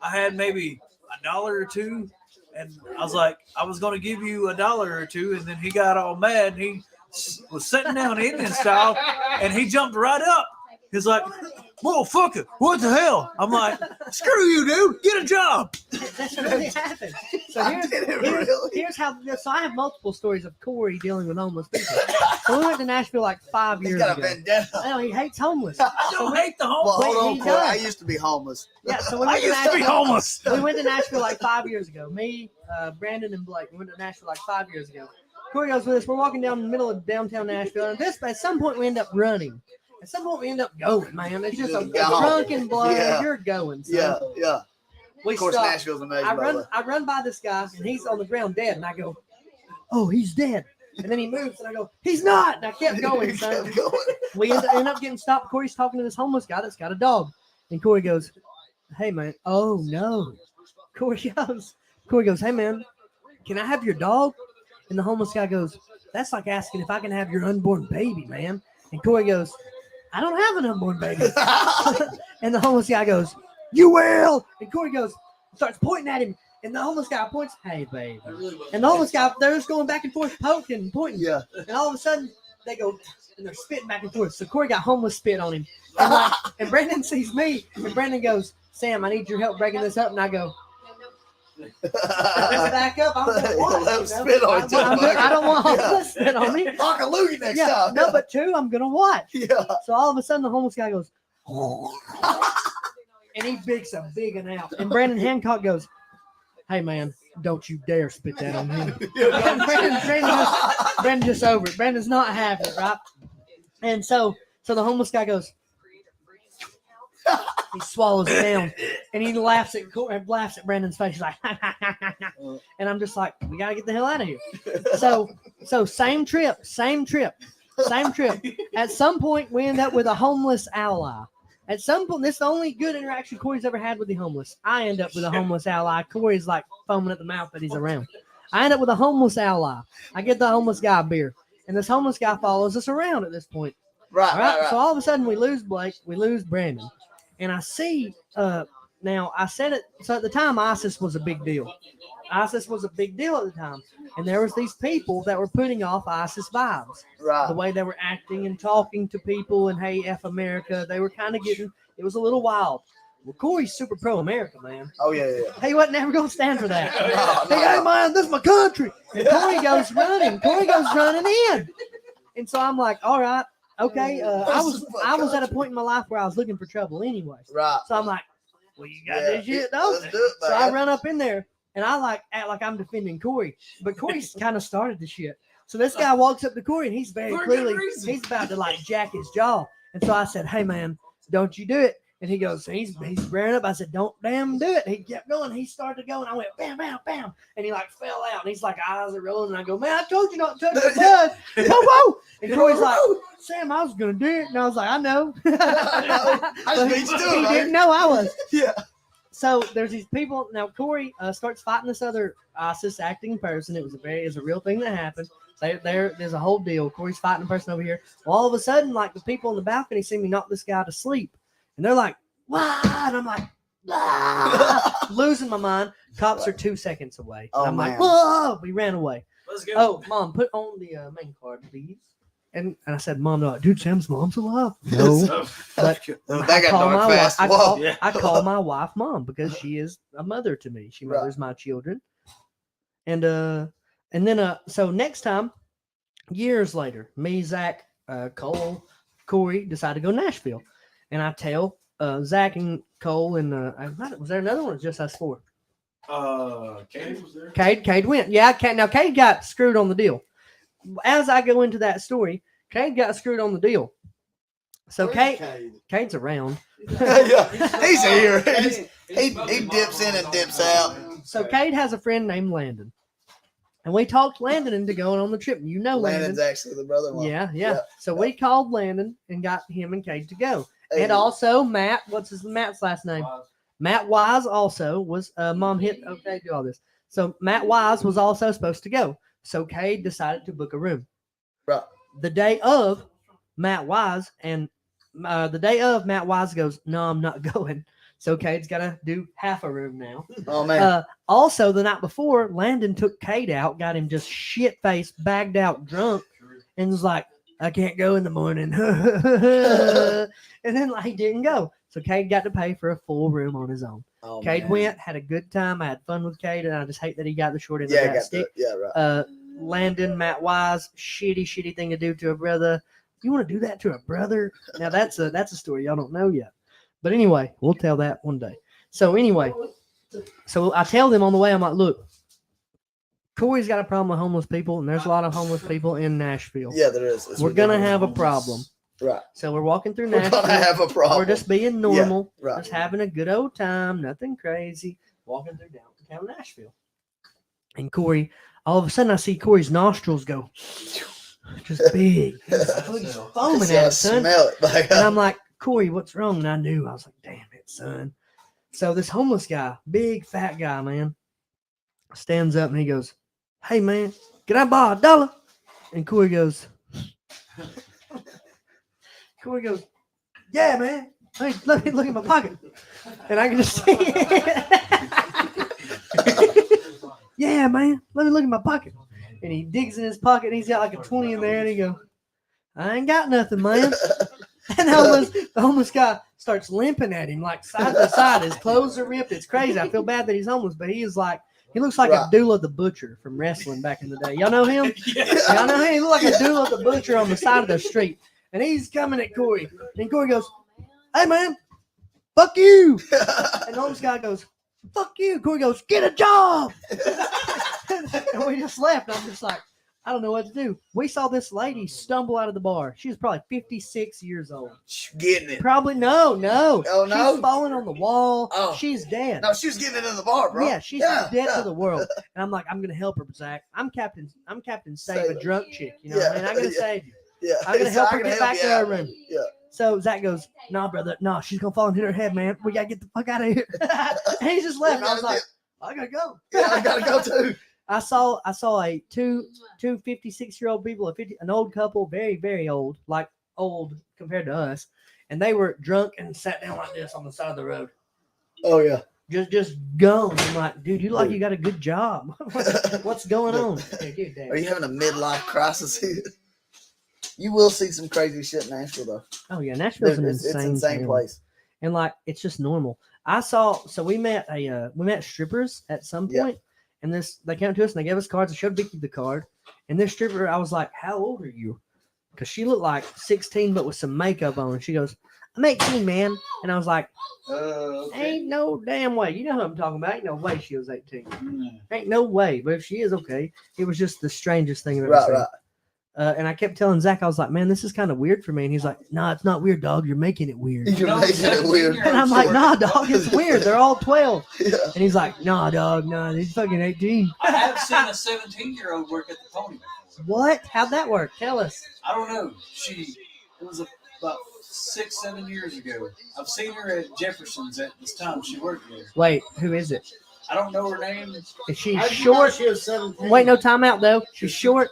I had maybe $1 or $2, and I was like, I was gonna give you $1 or $2, and then he got all mad. And he was sitting down Indian style, and he jumped right up He's like, motherfucker, what the hell? I'm like, screw you, dude. Get a job. That's really happened. So Did it really? here's how. So I have multiple stories of Corey dealing with homeless people. So we went to Nashville like 5 He's years got a ago. vendetta. I know he hates homeless. I don't hate the Well, homeless. hold on, he Corey. I does. used to be homeless. Yeah, so we I went to used to be Nashville. homeless. We went to Nashville like 5 years ago. Me, Brandon, and Blake. We went to Nashville like 5 years ago. Corey goes with us. We're walking down the middle of downtown Nashville, and at some point we end up running. At some point we end up going, man. It's just a drunken blood. Yeah. You're going. So Yeah, yeah. we Of course, stop. Nashville's amazing. by the way. I run by this guy, and he's on the ground dead, and I go, "Oh, he's dead." And then he moves, and I go, "He's not." And I kept going. He So kept going. we end up getting stopped. Corey's talking to this homeless guy that's got a dog, and Corey goes, "Hey, man." Oh no. Corey goes, "Hey, man, can I have your dog?" And the homeless guy goes, "That's like asking if I can have your unborn baby, man." And Corey goes, "I don't have an unborn baby." And the homeless guy goes, "You will." And Corey starts pointing at him. And the homeless guy points, "Hey, baby." And the homeless guy, they're just going back and forth, poking and pointing. Yeah. And all of a sudden, they go, and they're spitting back and forth. So Corey got homeless spit on him. And Brandon sees me, and Brandon goes, "Sam, I need your help breaking this up." And I go, "Let's back up. I'm gonna watch, Let him spit on you, I don't want Yeah. homeless spit on me." Rock a loogie next Yeah, time. no, but two, I'm gonna watch. Yeah. So all of a sudden, the homeless guy goes, and he bigs a big one out. And Brandon Hancock goes, "Hey, man, don't you dare spit that on him." And Brandon just over it. Brandon's not having it, right? And so the homeless guy goes, he swallows it down, and he laughs at Brandon's face. He's like, and I'm just like, we gotta get the hell out of here. So same trip. At some point, we end up with a homeless ally. At some point, this is the only good interaction Corey's ever had with the homeless. I end up with a homeless ally. Corey's like foaming at the mouth that he's around. I end up with a homeless ally. I get the homeless guy a beer, and this homeless guy follows us around at this point. Right, All right. right. So all of a sudden, we lose Blake, we lose Brandon, and I see. Now I said it. So at the time, ISIS was a big deal. ISIS was a big deal at the time, and there was these people that were putting off ISIS vibes. Right. The way they were acting and talking to people and hey, F America, they were kind of getting, it was a little wild. Well, Corey's super pro-America, man. Oh, yeah. He wasn't ever going to stand for that. No, Hey, man, this is my country. And Corey goes running in. And so I'm like, all right, okay. I was at a point in my life where I was looking for trouble anyway. Right. So I'm like, well, you got Yeah, this shit, don't let's you? do it, So I man. run up in there and I act like I'm defending Corey, but Corey's kind of started the shit. So this guy walks up to Corey and he's very For a clearly, good reason. he's about to like jack his jaw. And so I said, hey man, don't you do it. And he goes, he's rearing up. I said, don't damn do it. He kept going. He started to go and I went bam, bam, bam. And he like fell out and he's like, eyes are rolling. And I go, man, I told you not to touch the blood. Whoa, whoa. And Corey's like, Sam, I was going to do it. And I was like, I know. I just beat you to He it, didn't man. know I was. Yeah. So there's these people. Now Corey starts fighting this other ISIS acting person. It was a real thing that happened. There's a whole deal. Corey's fighting a person over here. Well, all of a sudden, like the people on the balcony see me knock this guy to sleep, and they're like, "Wow!" And I'm like, "Ah!" Losing my mind. Cops are 2 seconds away. Oh, I'm like, man. "Whoa!" We ran away. Let's go. Oh, Mom, put on the main card, please. And I said, Mom, no, dude, Sam's mom's alive. No, but That got dark fast. Whoa. I call my wife Mom because she is a mother to me. She mothers my children. And then so next time, years later, me, Zach, Cole, Corey decide to go to Nashville, and I tell Zach and Cole and was there another one? Or just us four? Cade was there. Cade went. Yeah, Cade got screwed on the deal. As I go into that story, Cade got screwed on the deal. So Cade's around. Yeah, he's here. He dips in and dips out. So Cade has a friend named Landon. And we talked Landon into going on the trip. You know Landon's Landon. actually the brother-in-law. Yeah. So we called Landon and got him and Cade to go. Hey. And also Matt, Matt's last name? Matt Wise also was Mom hit okay, do all this. So Matt Wise was also supposed to go. So Cade decided to book a room. Right. The day of Matt Wise goes, no, I'm not going. So Cade's got to do half a room now. Oh, man. Also, the night before, Landon took Cade out, got him just shit-faced, bagged out, drunk, and was like, I can't go in the morning. And then like, he didn't go. So Cade got to pay for a full room on his own. Oh, Cade man. went, had a good time. I had fun with Cade, and I just hate that he got the short end of Yeah, that stick. right. Landon, Matt Wise, shitty thing to do to a brother. You want to do that to a brother? Now that's a story y'all don't know yet. But anyway, we'll tell that one day. So anyway, so I tell them on the way, I'm like, look, Corey's got a problem with homeless people, and there's a lot of homeless people in Nashville. Yeah, there is. We're gonna have a problem. Right. So we're walking through We're Nashville. gonna have a problem. We're just being normal, right. just having a good old time, nothing crazy. Walking through downtown Nashville, and Corey, all of a sudden, I see Corey's nostrils go just big. He's foaming at it, son. Smell it. Like, And I'm like, Corey, what's wrong? And I knew. I was like, damn it, son. So this homeless guy, big fat guy, man, stands up and he goes, hey, man, can I borrow $1? And Corey goes, yeah, man. Hey, let me look in my pocket. And I can just see yeah, man. Let me look in my pocket. And he digs in his pocket and he's got like a 20 in there and he goes, I ain't got nothing, man. And the homeless guy starts limping at him like side to side. His clothes are ripped. It's crazy. I feel bad that he's homeless, but he looks like Abdullah the Butcher from wrestling back in the day. Y'all know him? Y'all know him? He looked like Abdullah the Butcher on the side of the street. And he's coming at Corey. And Corey goes, hey, man, fuck you. And the homeless guy goes, fuck you. Corey goes, get a job. And we just left. I'm just like, I don't know what to do. We saw this lady stumble out of the bar. She was probably 56 years old. Getting it. Probably, no. Oh, no? She's falling on the wall. Oh. She's dead. No, she was getting it in the bar, bro. Yeah, she's dead to the world. And I'm like, I'm gonna help her, Zach. I'm Captain Save a drunk chick. You know what I mean? I'm gonna save you. Yeah. I'm gonna help her get back to her room. Yeah. So Zach goes, nah, brother, no, she's gonna fall and hit her head, man. We gotta get the fuck out of here. And he just left. I was like, I gotta go. Yeah, I gotta go too. I saw a two 56-year-old people, an old couple, very, very old, like old compared to us, and they were drunk and sat down like this on the side of the road. Oh yeah. Just gone. I'm like, dude, you look like you got a good job. What's going on? Hey, dude, Are you having a midlife crisis here? You will see some crazy shit in Nashville, though. Oh yeah, Nashville's It's an insane town. place. And like, it's just normal. We met strippers at some point, and they came to us and they gave us cards. I showed Vicky the card, and this stripper, I was like, "How old are you?" Because she looked like 16, but with some makeup on. She goes, "I'm 18, man," and I was like, Okay. "Ain't no damn way." You know who I'm talking about? Ain't no way she was 18. Ain't no way. But if she is, okay. It was just the strangest thing I've ever seen. Right. And I kept telling Zach, I was like, man, this is kind of weird for me. And he's like, nah, it's not weird, dog. You're making it weird. You're making it weird. And I'm like, nah, dog, it's weird. They're all 12. Yeah. And he's like, nah, dog, nah, he's fucking 18. I have seen a 17-year-old work at the Pony. What? How'd that work? Tell us. I don't know. It was about 6-7 years ago. I've seen her at Jefferson's at this time. She worked there. Wait, who is it? I don't know her name. Is she How'd you know short? she was 17? Wait, no, time out, though. She's short.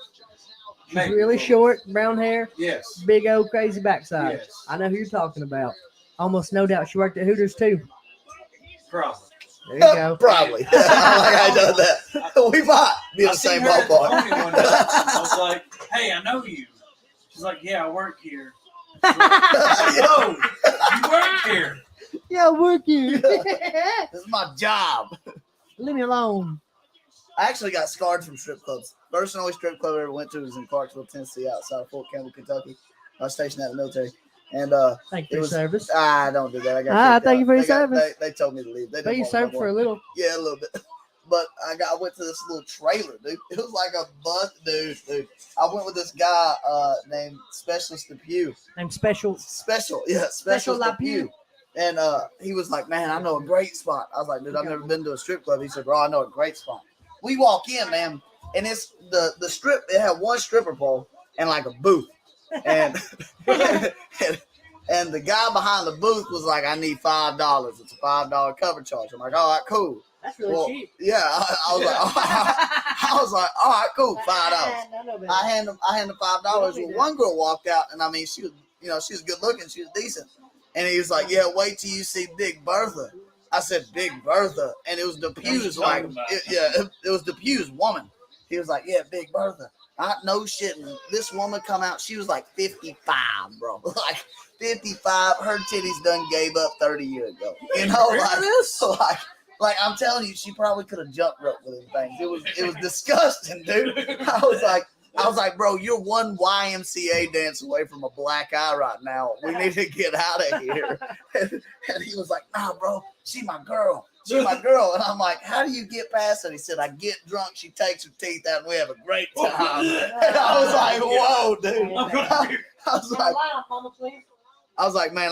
She's Maybe. really short, brown hair, Yes. big old crazy backside. Yes. I know who you're talking about. Almost no doubt she worked at Hooters, too. Probably. There you go. Probably. I done that. We might be in I the seen same her at the ballpark. Pony one day. I was like, hey, I know you. She's like, yeah, I work here. I was like, oh, you work here. Yeah, work you. This is my job. Leave me alone. I actually got scarred from strip clubs. First and only strip club I ever went to was in Clarksville, Tennessee, outside of Fort Campbell, Kentucky. I was stationed at the military. And Thank it you for your was, service. don't do that. I got Thank you for your They got- service. They told me to leave. They But didn't you want me no served for more. a little. Yeah, a little bit. But I went to this little trailer, dude. It was like a bus, dude. I went with this guy named Specialist Depew. I'm special. Specialist Special Depew. And he was like, man, I know a great spot. I was like, dude, I've never been to a strip club. He said, bro, I know a great spot. We walk in, man, and it's the strip. It had one stripper pole and like a booth. And and the guy behind the booth was like, I need $5. It's a $5 cover charge. I'm like, all right, cool. That's really cheap. Yeah, I was like, all right, cool, $5. I hand him $5. Well, one girl walked out, and I mean, she was, she was good looking, she was decent, and he was like, yeah, wait till you see Big Bertha. I said, Big Bertha, and it was Depew's it was Depew's woman. He was like, yeah, Big Bertha. No shit. This woman come out. She was like 55, bro. Like 55. Her titties done gave up 30 years ago. You know, like I'm telling you, she probably could have jumped rope with them things. It was disgusting, dude. I was like, bro, you're one YMCA dance away from a black eye right now. We need to get out of here. And he was like, nah, bro, she my girl. She's my girl. And I'm like, how do you get past it? He said, I get drunk, she takes her teeth out, and we have a great time. And I was like, whoa, dude. I was like, man,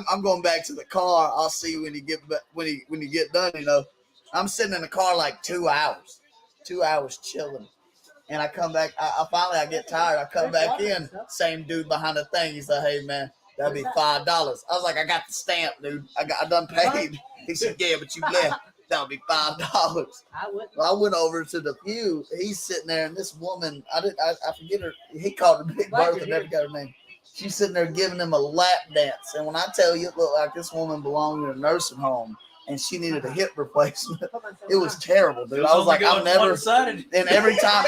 I'm going back to the car. I'll see you when you get done, you know. I'm sitting in the car like 2 hours. 2 hours chilling. And I come back, I finally get tired. I come back in, same dude behind the thing. He's like, hey man, that'd be $5. I was like, I got the stamp, dude. I done paid. He said, yeah, but you left. That would be $5. I went over to the pew. He's sitting there, and this woman, I forget her. He called her Big Bertha, never got her name. She's sitting there giving him a lap dance. And when I tell you, it looked like this woman belonged in a nursing home, and she needed a hip replacement. It was terrible, dude. I was like, I'm never. And every time,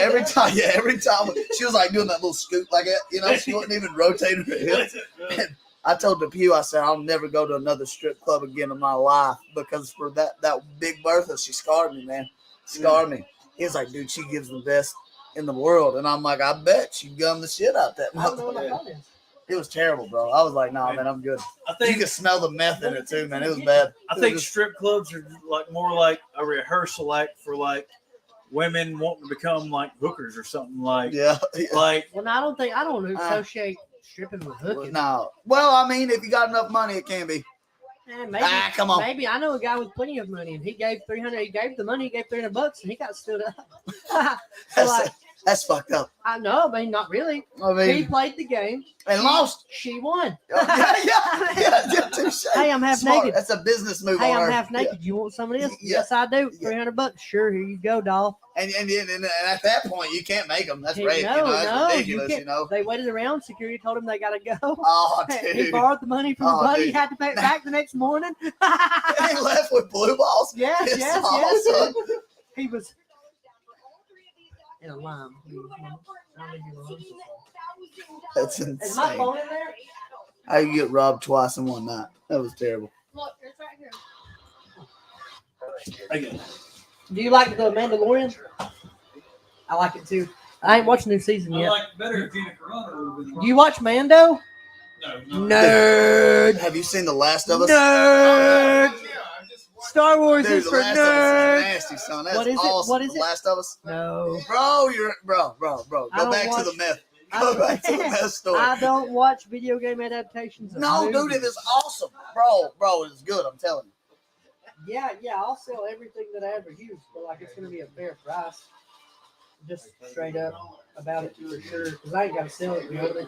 she was like doing that little scoop like that. You know, she wasn't even rotating her hips. And I told the pew, I said, I'll never go to another strip club again in my life because for that Big Bertha, she scarred me, man. Scarred me. He was like, dude, she gives the best in the world. And I'm like, I bet she gummed the shit out that motherfucker. It was terrible, bro. I was like, nah, man, I'm good. I think you could smell the meth in it too, man. It was bad. I think strip clubs are like more like a rehearsal act for like women wanting to become like hookers or something like. Yeah. Like. Well, I don't associate stripping with hooking. No. Well, I mean, if you got enough money, it can be. Maybe, come on. Maybe I know a guy with plenty of money, and he gave $300. He gave the money. He gave $300, and he got stood up. That's fucked up. I know, but not really. I mean, he played the game and lost. She won. Yeah. Hey, I'm half naked. That's a business move. Hey, I'm half naked. You want some of this? Yeah. Yes, I do. $300. Sure, here you go, doll. And at that point, you can't make them. That's rape. No, that's ridiculous. You know. They waited around. Security told him they gotta go. Oh, dude. He borrowed the money from the buddy. He had to pay it back the next morning. He left with blue balls. Yes. He was in a lime. That's insane. Is my phone in there? How you get robbed twice in one night? That was terrible. Look, it's right here. Okay. Do you like the Mandalorian? I like it too. I ain't watched the new season I yet. like it better if Gina Carano would have been Do you watch Mando? No. Nerd. Have you seen The Last of Us? Nerd. Star Wars Dude, is The for Last of Us nerds. is nasty, son. That's What is it? awesome. What is The it? Last of Us? No. Bro. Go I don't back to watch- the myth. I Go don't- back to the myth story. I don't watch video game adaptations. Of No, movies. dude, it is awesome. Bro, it's good. I'm telling you. Yeah, I'll sell everything that I ever use, but like it's gonna be a fair price. Just straight up about it for sure, because I ain't gotta sell it really.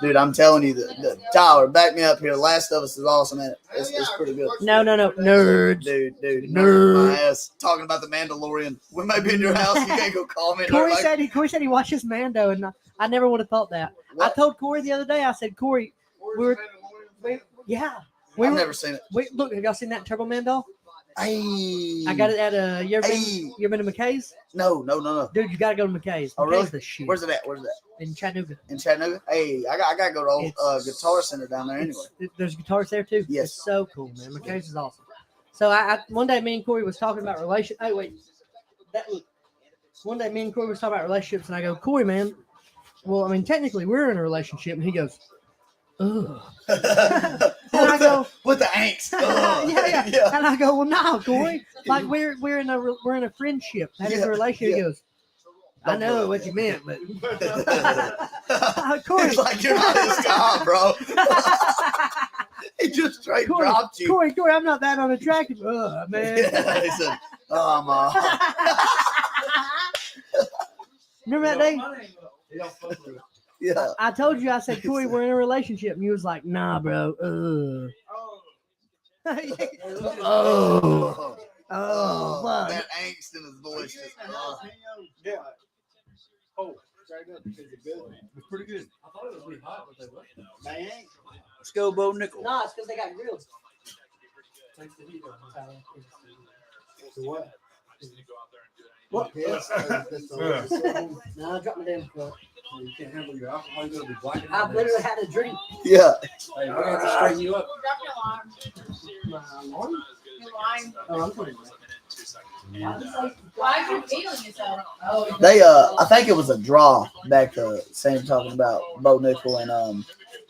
Dude, I'm telling you, the Tyler, back me up here. Last of Us is awesome, man. It's pretty good. No, nerds. Dude, Nerd. my ass. Talking about the Mandalorian. We may be in your house. You can't go call me. Corey said he watches Mando, and I never would have thought that. What? I told Corey the other day. I said, Corey, we I've never seen it. Look, have y'all seen that Turbo Man doll? Hey. I got it at you ever been to McKay's? No. Dude, you gotta go to McKay's. Oh, really? McKay's the shit. Where's it at? In Chattanooga. In Chattanooga? Hey, I gotta go to old Guitar Center down there anyway. There's guitars there too. Yes. It's so cool, man. McKay's is awesome. So I one day me and Corey was talking about relationships. Hey, wait. One day me and Corey was talking about relationships, and I go, Corey, man. Well, I mean, technically we're in a relationship, and he goes, ugh. And I go, with the angst. yeah. And I go, well, no, Corey. Like we're in a friendship. That is a relationship. Yeah. He goes, I know what you meant, but Corey, It's like you're not his guy, bro. He just straight dropped you. Corey, I'm not that unattractive. Man. Yeah, he said, Remember that day? yeah. I told you, I said, Corey, we're in a relationship. And you was like, nah, bro. Oh, fuck. That angst in his voice. Just, Yeah. Oh, straight up. Is it good? It's pretty good. I thought it was really hot, but they wasn't. They ain't. Let's go, Bo Nickel. Nah, it's because they got grills. So what? What? Yes. No, I dropped my damn cup. You can't handle your alcohol. You're gonna be black. I literally had a drink. Yeah. Hey, I have to straighten you up. My alarm? Oh, I'm putting it. Why are you feeling yourself? Oh, They I think it was a draw back to same talking about Bo Nickel and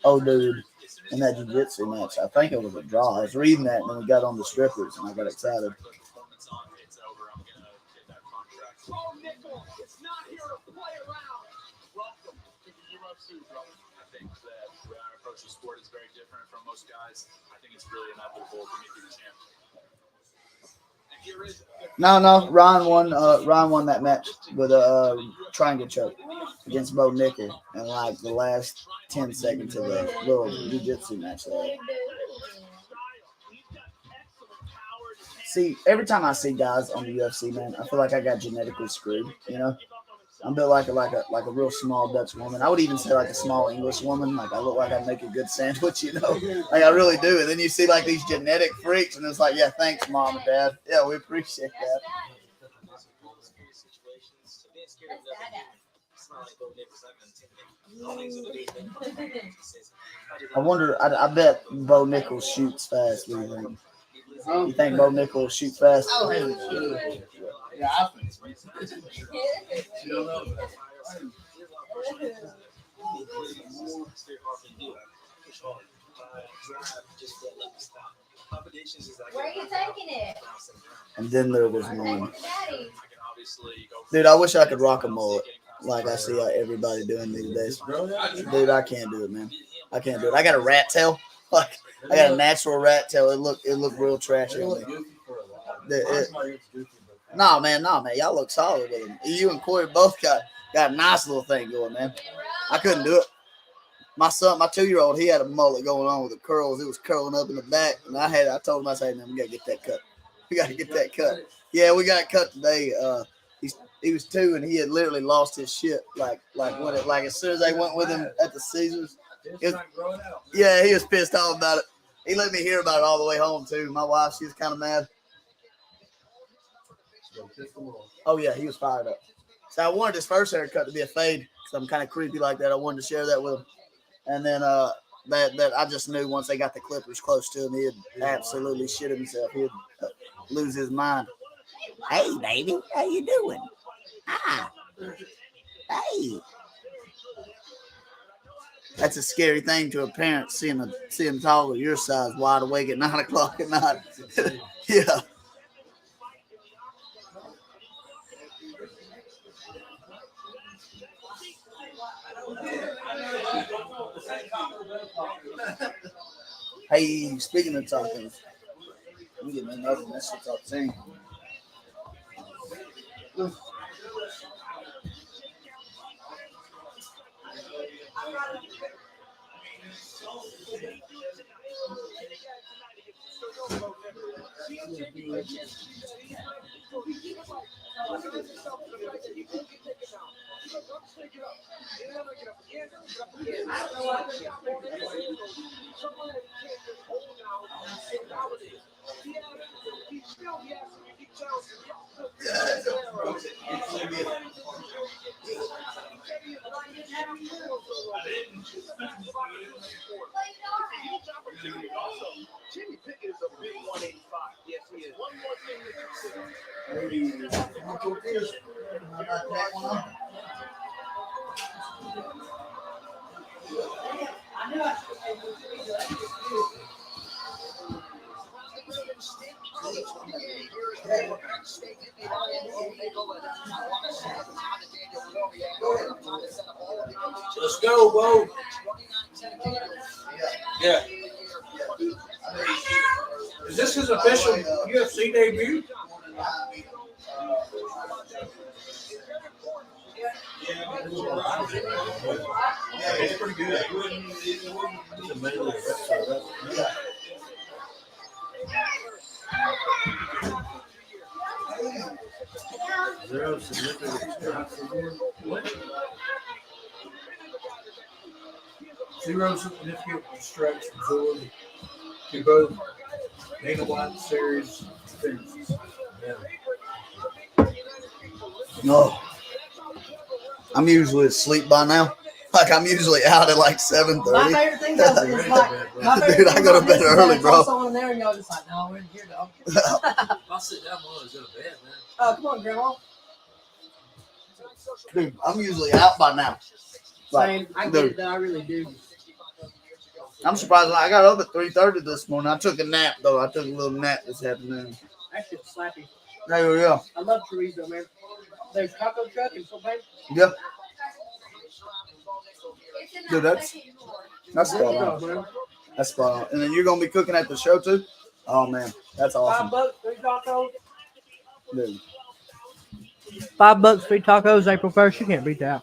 old dude in that jiu-jitsu match. I think it was a draw. I was reading that and then we got on the strippers and I got excited. No, Ryan won that match with a triangle choke against Bo Nickel in like the last 10 seconds of the little jiu-jitsu match there. See, every time I see guys on the UFC, man, I feel like I got genetically screwed, you know? I'm built like a real small Dutch woman. I would even say like a small English woman. Like I look like I'd make a good sandwich, you know? Like I really do. And then you see like these genetic freaks and it's like, yeah, thanks, Mom and Dad. Yeah, we appreciate that. I wonder, I bet Bo Nickel shoots fast. What do you think? You think Bo Nickel shoots fast? Oh, yeah, I think so. You don't know that. where are you taking it? And then there was one. Daddy. Dude, I wish I could rock a mullet like I see everybody doing these days. Dude, I can't do it, man. I can't do it. I got a rat tail. Like I got a natural rat tail. It looked real trashy on me. Nah, man. Y'all look solid with them. You and Corey both got a nice little thing going, man. I couldn't do it. My son, my 2-year-old, he had a mullet going on with the curls. It was curling up in the back, and I told him, I said, man, we gotta get that cut. We gotta get that cut. Yeah, we got it cut today. He was 2, and he had literally lost his shit. Like as soon as they went with him at the Caesars, yeah, he was pissed off about it. He let me hear about it all the way home too. My wife, she was kind of mad. Oh yeah, he was fired up. So I wanted his first haircut to be a fade because I'm kind of creepy like that. I wanted to share that with him, and then that I just knew once they got the clippers close to him, he'd absolutely shit himself. He'd lose his mind. Hey, baby, how you doing? Ah, hey. That's a scary thing to a parent, seeing a toddler your size wide awake at 9 o'clock at night. Yeah. Hey, speaking of tacos, I'm getting another one. That shit's off the chain. Jimmy Pickett is a big 185. Yes, he is. One more thing Let's go, Bo. Yeah. Is this his official UFC debut? Yeah, it's pretty good. Zero significant strikes absorbed to both Dana White series appearances. Yeah. No. I'm usually asleep by now. Like I'm usually out at like 7:30. My favorite thing though is like my favorite Dude, I thing go to about bed this is early, that I bro. call someone in there and y'all just like, no, we're in here, dog. I'll sit down while I go to bed, man. Oh, come on, Grandma. Dude, I'm usually out by now. Same. I get dude, it, though. I really do. I'm surprised. I got up at 3:30 this morning. I took a nap though. I took a little nap this afternoon. That shit's slappy. There you go. I love chorizo, man. There's taco truck and so bad. Yep. Dude, that's spot on. man. That's spot on. And then you're gonna be cooking at the show too? Oh man, that's awesome. $5, 3 tacos. Dude. $5, 3 tacos, April 1st. You can't beat that.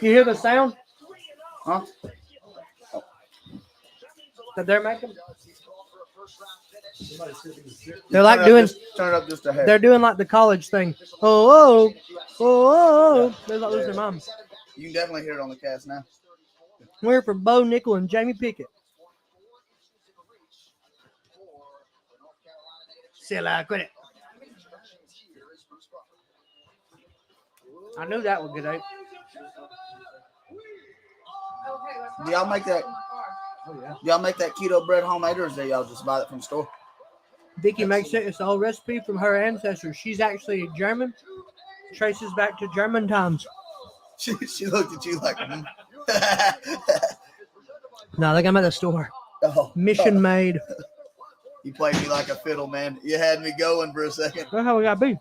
You hear the sound Huh? that they're making? They're like doing. Turn it up just a hair. They're doing like the college thing. Oh, oh, oh, oh. They're like losing their moms. You can definitely hear it on the cast now. We're here for Bo Nickel and Jamie Pickett. Quit it. I knew that would get out. Do y'all make that? Oh, yeah. Y'all make that keto bread homemade, or is that y'all just buy it from the store? Vicky makes it. It's the whole recipe from her ancestors. She's actually German. Traces back to German times. She looked at you like, No, I think I'm at the store. oh, Mission made. You played me like a fiddle, man. You had me going for a second. That's how we got to be.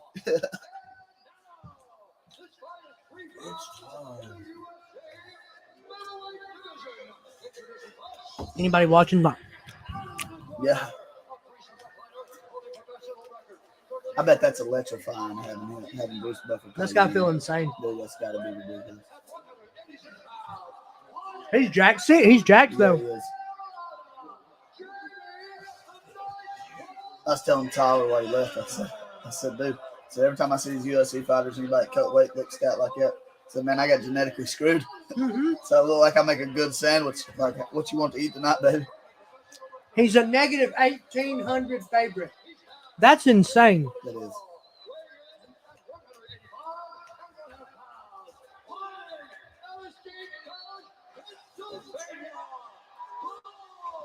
Anybody watching? Yeah. I bet that's electrifying having Bruce Buffer. That's got to feel insane. Dude, that's got to be ridiculous. He's jacked. See, he's jacked though. Yeah, he is. I was telling Tyler while he left. I said, dude. So every time I see these UFC fighters, anybody cut weight, looks stout like that. I said, man, I got genetically screwed. Mm-hmm. So I look like I make a good sandwich. Like, what you want to eat tonight, baby? He's a negative 1,800 favorite. That's insane. That is.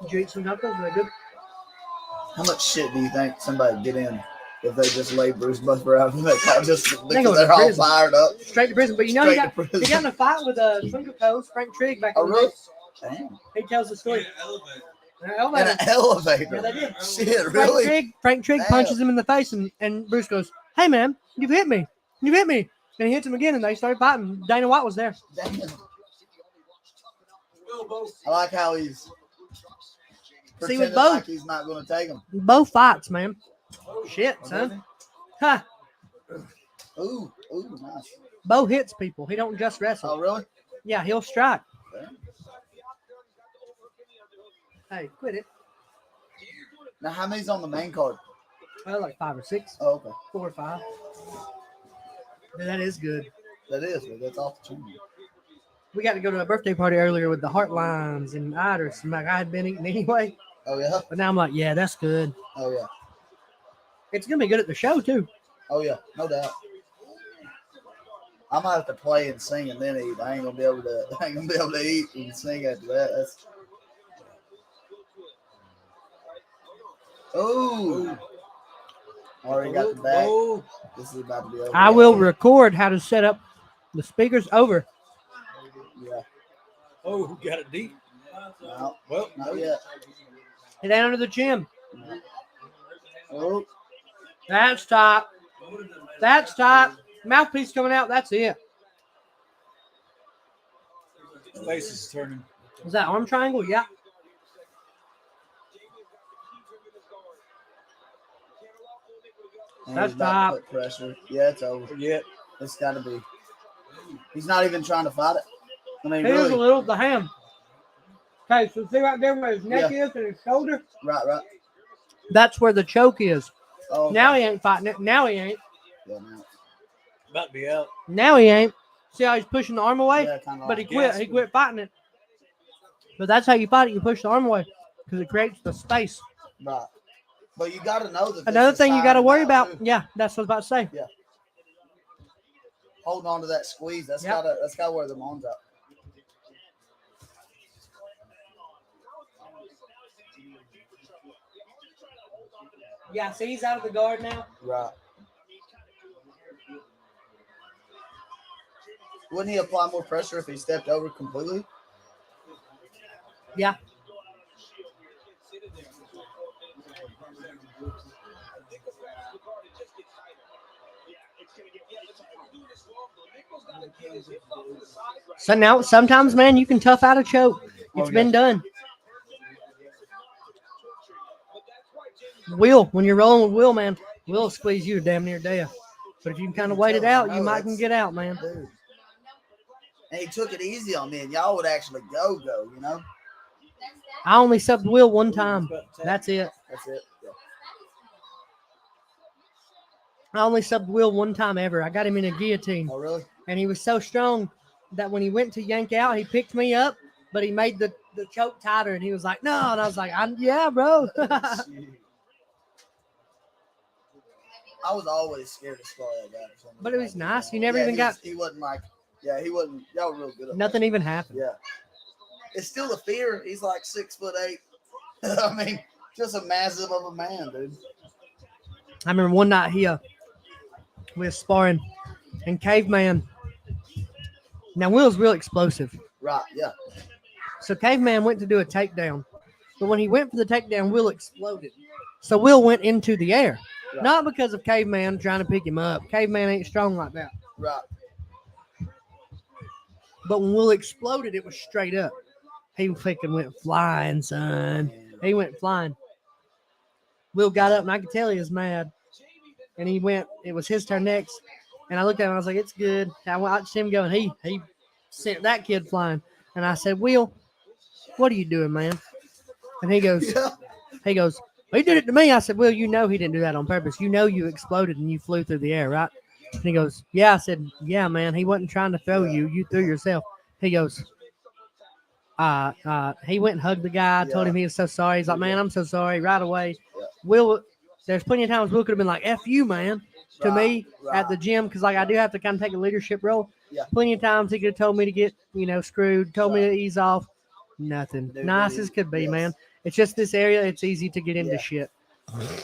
Did you eat some tacos? Were they good? How much shit do you think somebody get in if they just lay Bruce Buffer out? Just They go because to they're all prison. fired up. Straight to prison. But you know, he Straight got, to prison. he got in a fight with a Twinkle Toes, Frank Trigg, back Oh, in the really? day. Damn. He tells the story. In an elevator. Yeah, they did. Shit, really? Frank Trigg Damn. punches him in the face, and Bruce goes, "Hey, man, you've hit me. You hit me." And he hits him again, and they started fighting. Dana White was there. Damn. I like how he's See, pretending with both. like he's not going to take him. Both fights, man. Shit, son. Ha. Ooh, nice. Bo hits people. He don't just wrestle. Oh, really? Yeah, he'll strike. Damn. Hey, quit it. Now, how many's on the main card? Well, like 5 or 6. Oh, okay. 4 or 5. Dude, that is good. That is, but that's off the chain. We got to go to a birthday party earlier with the Heartlines and Idris. And like I had been eating anyway. Oh, yeah? But now I'm like, yeah, that's good. Oh, yeah. It's going to be good at the show, too. Oh, yeah. No doubt. I might have to play and sing and then eat. I ain't gonna be able to eat and sing after that. That's already got the bag. This is about to be over. I will record how to set up the speakers over. Yeah. Oh, who got it deep? No, Well, not yet. Hit down under the chin. Oh, That's top. That's top. Mouthpiece coming out. That's it. face is turning. Is that arm triangle? Yeah. and That's he's about to top. put pressure. Yeah, it's over. Yeah. It's got to be. He's not even trying to fight it. I mean, Here's a really. little, the ham. Okay, so see right there where his neck is and his shoulder? Right. That's where the choke is. Oh, Now he ain't fighting it. Now he ain't. Yeah, no. About to be out. Now he ain't. See how he's pushing the arm away? Yeah, kinda But he like quit. gas. He quit fighting it. But that's how you fight it. You push the arm away because it creates the space. Right. But you got to know that. Another thing you got to worry about. Too. Yeah, that's what I was about to say. Yeah. Holding on to that squeeze. That's Yep. gotta wear them arms out. Yeah, see, he's out of the guard now. Right. Wouldn't he apply more pressure if he stepped over completely? Yeah. So now, sometimes, man, you can tough out a choke. It's been done. Will, when you're rolling with Will, man, Will will squeeze you to damn near death. But if you can kind of wait it out, you might can get out, man. Dude. And he took it easy on me, and y'all would actually go, you know? I only subbed Will one time. That's it. That's it. Yeah. I only subbed Will one time ever. I got him in a guillotine. Oh, really? And he was so strong that when he went to yank out, he picked me up, but he made the choke tighter, and he was like, no. And I was like, yeah, bro. I was always scared to spar that guy. But it was nice. You never even got. He wasn't like, he wasn't. Y'all were real good. Nothing even happened. Yeah. It's still a fear. He's like 6'8". I mean, just a massive of a man, dude. I remember one night we were sparring, and Caveman. Now Will's real explosive. Right. Yeah. So Caveman went to do a takedown, but when he went for the takedown, Will exploded. So Will went into the air. Right. Not because of Caveman trying to pick him up. Caveman ain't strong like that. Right. But when Will exploded, it was straight up. He freaking went flying, son. He went flying. Will got up, and I could tell he was mad. And he went, it was his turn next. And I looked at him, I was like, it's good. I watched him go, and he sent that kid flying. And I said, Will, what are you doing, man? And he goes, he did it to me. I said, Will, you know he didn't do that on purpose. You know you exploded and you flew through the air, right? And he goes, yeah. I said, yeah, man. He wasn't trying to throw you. You threw yourself. He goes, he went and hugged the guy. Told him he was so sorry. He's like, man, I'm so sorry. Right away. Will, there's plenty of times Will could have been like, F you, man, to me at the gym. Because, like, I do have to kind of take a leadership role. Yeah. Plenty of times he could have told me to get, screwed, told me to ease off. Nothing. Dude, nice as could be, man. It's just this area. It's easy to get into shit.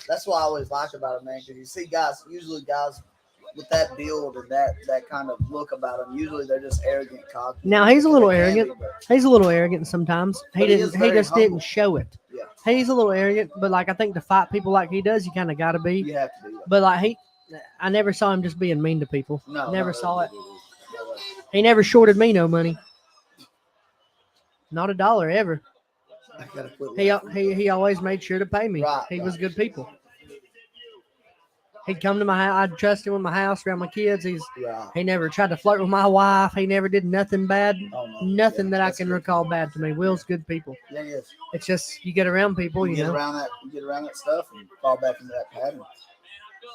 That's what I always like about it, man. Because you see usually guys with that build and that kind of look about them, usually they're just arrogant, cocky. Now he's a little arrogant. He's a little arrogant sometimes. He just humble. didn't show it. Yeah. He's a little arrogant, but like I think to fight people like he does, you kind of got to be. You have to be. But like I never saw him just being mean to people. No, never saw it. No way. He never shorted me no money. Not $1 ever. I gotta quit He always made sure to pay me. He was good people. He'd come to my house. I'd trust him with my house, around my kids. He never tried to flirt with my wife. He never did nothing bad. Oh, no. Nothing that I can recall bad to me. Will's good people. Yeah, he is. It's just you get around people, you get know. around that stuff and fall back into that pattern.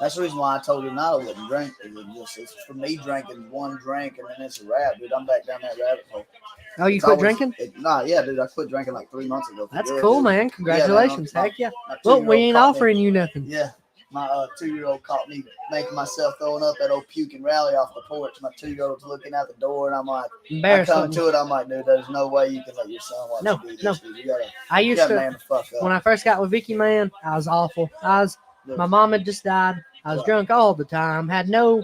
That's the reason why I told you not I wouldn't drink. It's for me drinking one drink and then it's a wrap, dude. I'm back down that rabbit hole. Oh, you quit drinking? Yeah, dude. I quit drinking like 3 months ago. That's cool, man. Congratulations. Yeah, man, heck yeah. Well, we ain't offering you nothing. Yeah. My 2-year-old caught me making myself throwing up that old puke and rally off the porch. My 2-year-old's looking out the door, and I'm like, I come to it. I'm like, dude, there's no way you can let your son watch you do this. Dude. You gotta man the fuck up. When I first got with Vicky, man, I was awful. My mom had just died. I was drunk all the time. Had no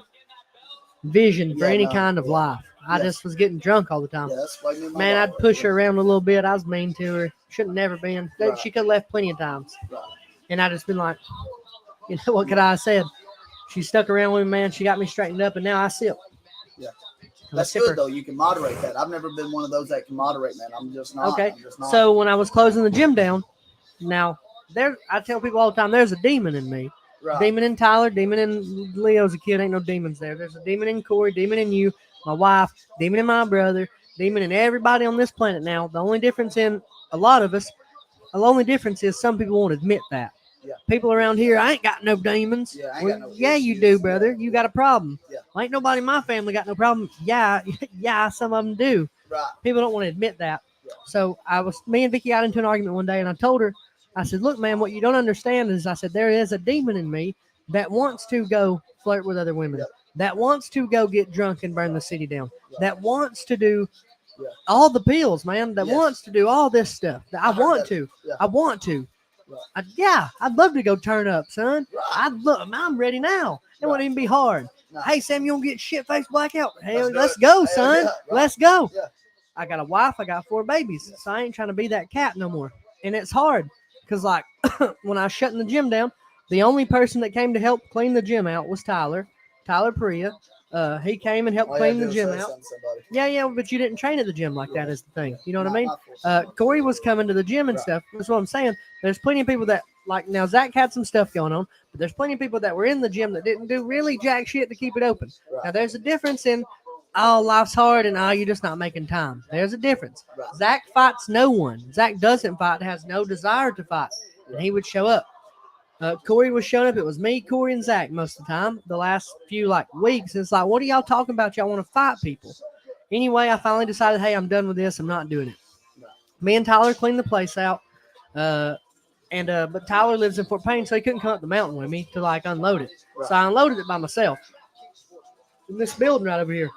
vision for any kind of life. I just was getting drunk all the time. Yeah, that's why man, I'd push her around a little bit. I was mean to her. Shouldn't never been. Right. She could have left plenty of times. Right. And I just been like, you know, what could I have said? She stuck around with me, man. She got me straightened up, and now I sip. Yeah. That's good, though. You can moderate that. I've never been one of those that can moderate, man. I'm just not. Okay. So when I was closing the gym down, now, I tell people all the time, there's a demon in me. Right. Demon in Tyler, demon in Leo's a kid. Ain't no demons there. There's a demon in Corey, demon in you, my wife, demon in my brother, demon in everybody on this planet now. The only difference in a lot of us, the only difference is some people won't admit that. Yeah. People around here, I ain't got no demons. Yeah, you do, brother. You got a problem. Yeah. Well, ain't nobody in my family got no problem. Yeah, some of them do. Right. People don't want to admit that. Yeah. So me and Vicky got into an argument one day, and I told her, I said, look, man, what you don't understand is, I said, there is a demon in me that wants to go flirt with other women, Yep. that wants to go get drunk and burn the city down, Right. that wants to do Yeah. all the pills, man, that Yes. wants to do all this stuff. That I heard want that. to. Yeah. I want to. Right. Yeah, I'd love to go turn up, son. Right. I'm ready now. It Right. wouldn't even be hard. No. Hey, Sam, you want to get shit-faced blackout? Hell, do let's it. go, Hell son. yeah. Right. Let's go. Yeah. I got a wife. I got 4 babies. So I ain't trying to be that cat no more. And it's hard because, like, when I was shutting the gym down, the only person that came to help clean the gym out was Tyler Priya. He came and helped All you had clean to the do gym was say out. something to somebody. Yeah, but you didn't train at the gym like that is the thing. You know what I Not mean? my fault. Corey was coming to the gym and Right. stuff. That's what I'm saying. There's plenty of people that, like, now Zach had some stuff going on, but there's plenty of people that were in the gym that didn't do really jack shit to keep it open. Right. Now, there's a difference in, oh, life's hard and, oh, you're just not making time. There's a difference. Right. Zach fights no one. Zach doesn't fight, has no desire to fight, and he would show up. Corey was showing up. It was me, Corey, and Zach most of the time. The last few weeks, it's like, what are y'all talking about? Y'all want to fight people? Anyway, I finally decided, hey, I'm done with this. I'm not doing it. Right. Me and Tyler cleaned the place out, but Tyler lives in Fort Payne, so he couldn't come up the mountain with me to unload it. Right. So I unloaded it by myself in this building right over here.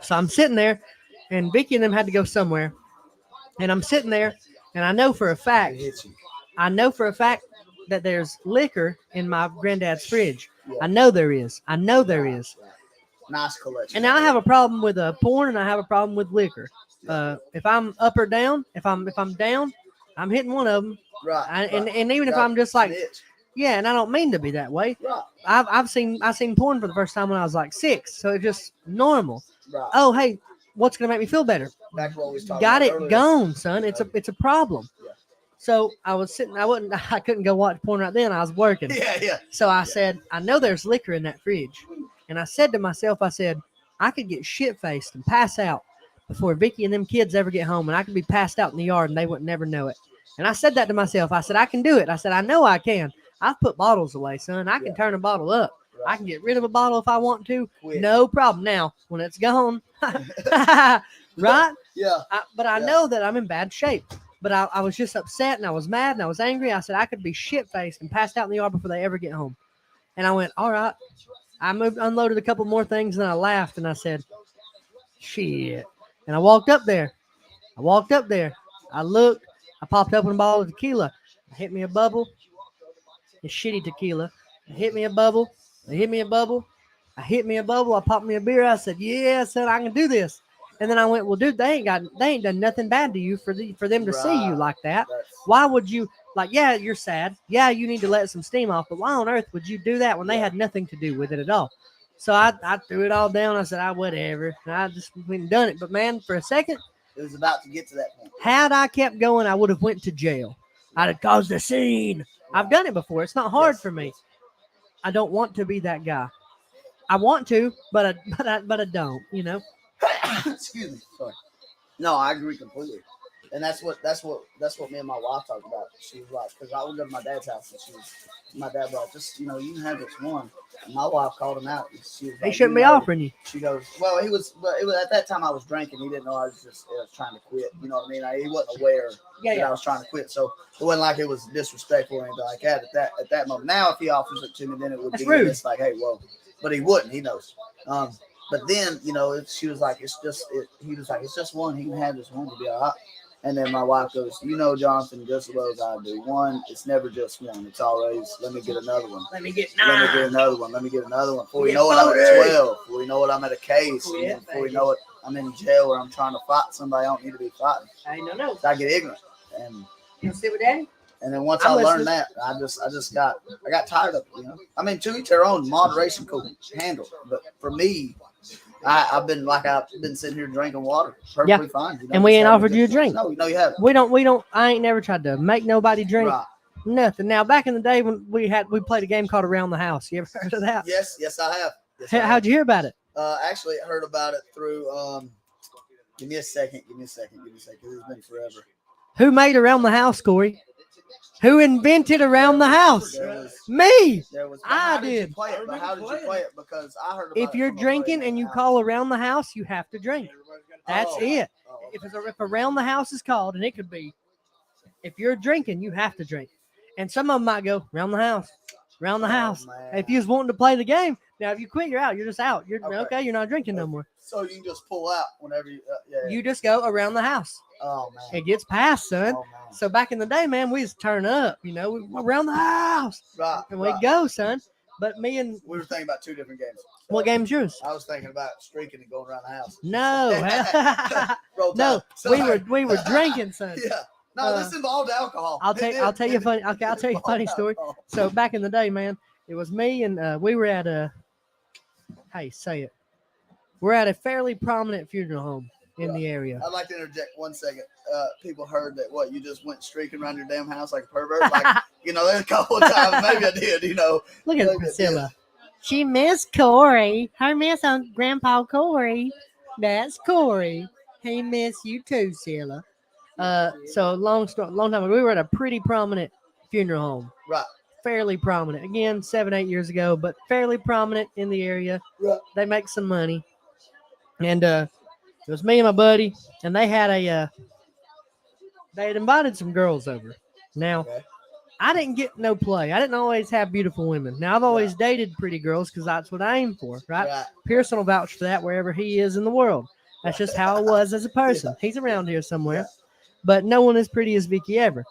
So I'm sitting there, and Vicky and them had to go somewhere, and I'm sitting there, and I know for a fact. It hits you. That there's liquor in my granddad's fridge. Yeah. I know there is. Right. Nice collection. And now I have a problem with porn, and I have a problem with liquor. If I'm up or down, if I'm down, I'm hitting one of them. Right. And even if Right. I'm just like, Snitch. yeah, and I don't mean to be that way. Right. I've seen porn for the first time when I was like 6, so it's just normal. Right. Oh, hey, what's gonna make me feel better? Back to what we was talking Got about it earlier. gone, son. It's a problem. Yeah. So I was sitting. I couldn't go watch porn right then. I was working. Yeah. So I said, I know there's liquor in that fridge. And I said to myself, I could get shit-faced and pass out before Vicky and them kids ever get home. And I could be passed out in the yard and they would never know it. And I said that to myself. I said, I can do it. I said, I know I can. I've put bottles away, son. I can turn a bottle up. Right. I can get rid of a bottle if I want to. Quit. No problem. Now, when it's gone, right? Yeah. But I know that I'm in bad shape. But I was just upset and I was mad and I was angry. I said I could be shit-faced and passed out in the yard before they ever get home. And I went, all right. I unloaded a couple more things and I laughed and I said, shit. And I walked up there. I looked. I popped open a bottle of tequila. It hit me a bubble. It's shitty tequila. It hit me a bubble. I hit me a bubble. I popped me a beer. I said, yeah, I said I can do this. And then I went, well, dude, they ain't done nothing bad to you for them to see you like that. Why would you, yeah, you're sad. Yeah, you need to let some steam off. But why on earth would you do that when they had nothing to do with it at all? So I threw it all down. I said, whatever. And I just went and done it. But man, for a second, It was about to get to that point. had I kept going, I would have went to jail. I'd have caused a scene. I've done it before. It's not hard for me. I don't want to be that guy. I want to, but I don't, you know. Excuse me. Sorry. No, I agree completely. And that's what me and my wife talked about. She was like, because I would go to my dad's house and my dad was like, just, you can have this one. And my wife called him out. And she was like, He shouldn't be offering you. She goes, well, it was at that time I was drinking. He didn't know I was just trying to quit. You know what I mean? He wasn't aware that I was trying to quit. So it wasn't like it was disrespectful or anything like that at that moment. Now, if he offers it to me, then it would be rude. It's like, hey, whoa. But he wouldn't. He knows. But then, she was like, he was like, it's just one. He can have this one to be all right. And then my wife goes, Jonathan, just as well as I do. One, it's never just one. It's always, let me get another one. Let me get Let me get another one. Let me get another one. Before you know it, I'm at 12. Before you know it, I'm at a case. Yeah, And before you know it, I'm in jail where I'm trying to fight somebody I don't need to be fighting. I don't know. So I get ignorant. And You sit with Daddy? and then once I'm I learned listening. that, I got tired of it, I mean, to each their own. Moderation could handle. But for me, I've been sitting here drinking water perfectly fine. And we ain't just having offered you a drink. No, you haven't. We don't. I ain't never tried to make nobody drink Right. nothing. Now, back in the day when we played a game called Around the House. You ever heard of that? Yes, I have. Yes, I have. How'd you hear about it? Actually, I heard about it through. Give me a second. It's been forever. Who made Around the House, Corey? Who invented Around the House? Me. I did. But how did you play it? Because I heard about If it you're from a drinking buddy and you of call Around the House, you have to drink. That's Oh. it. Oh, If Around the House is called, and it could be if you're drinking, you have to drink. And some of them might go around the house, around the house. Man. If you was wanting to play the game, now if you quit, you're out. You're just out. You're Okay. okay. You're not drinking no more. So you can just pull out whenever you. Yeah. You just go around the house. Oh man. It gets passed, son. Oh man. So back in the day, man, we just turn up. We around the house, Right. and we go, son. But me and We were thinking about two different games. what game's yours? I was thinking about streaking and going around the house. No, Roll no, Tide. we were drinking, son. Yeah. No, this involved alcohol. I'll tell you a funny. Okay, I'll tell you a funny story. So back in the day, man, it was me and we were at a. Hey, say it. We're at a fairly prominent funeral home in the area. I'd like to interject 1 second. People heard that you just went streaking around your damn house like a pervert. Like, there's a couple of times maybe I did. Look at Priscilla. She missed Corey. Her miss on Grandpa Corey. That's Corey. He miss you too, Silla. So long time ago, we were at a pretty prominent funeral home. Right. Fairly prominent. Again, 7-8 years ago, but fairly prominent in the area. Right. They make some money. And it was me and my buddy, and they had they had invited some girls over. Now, Okay. I didn't get no play. I didn't always have beautiful women. Now, I've always dated pretty girls because that's what I aim for, right? Pearson will vouch for that wherever he is in the world. That's just how I was as a person. Yeah. He's around here somewhere. Yeah. But no one as pretty as Vicky ever.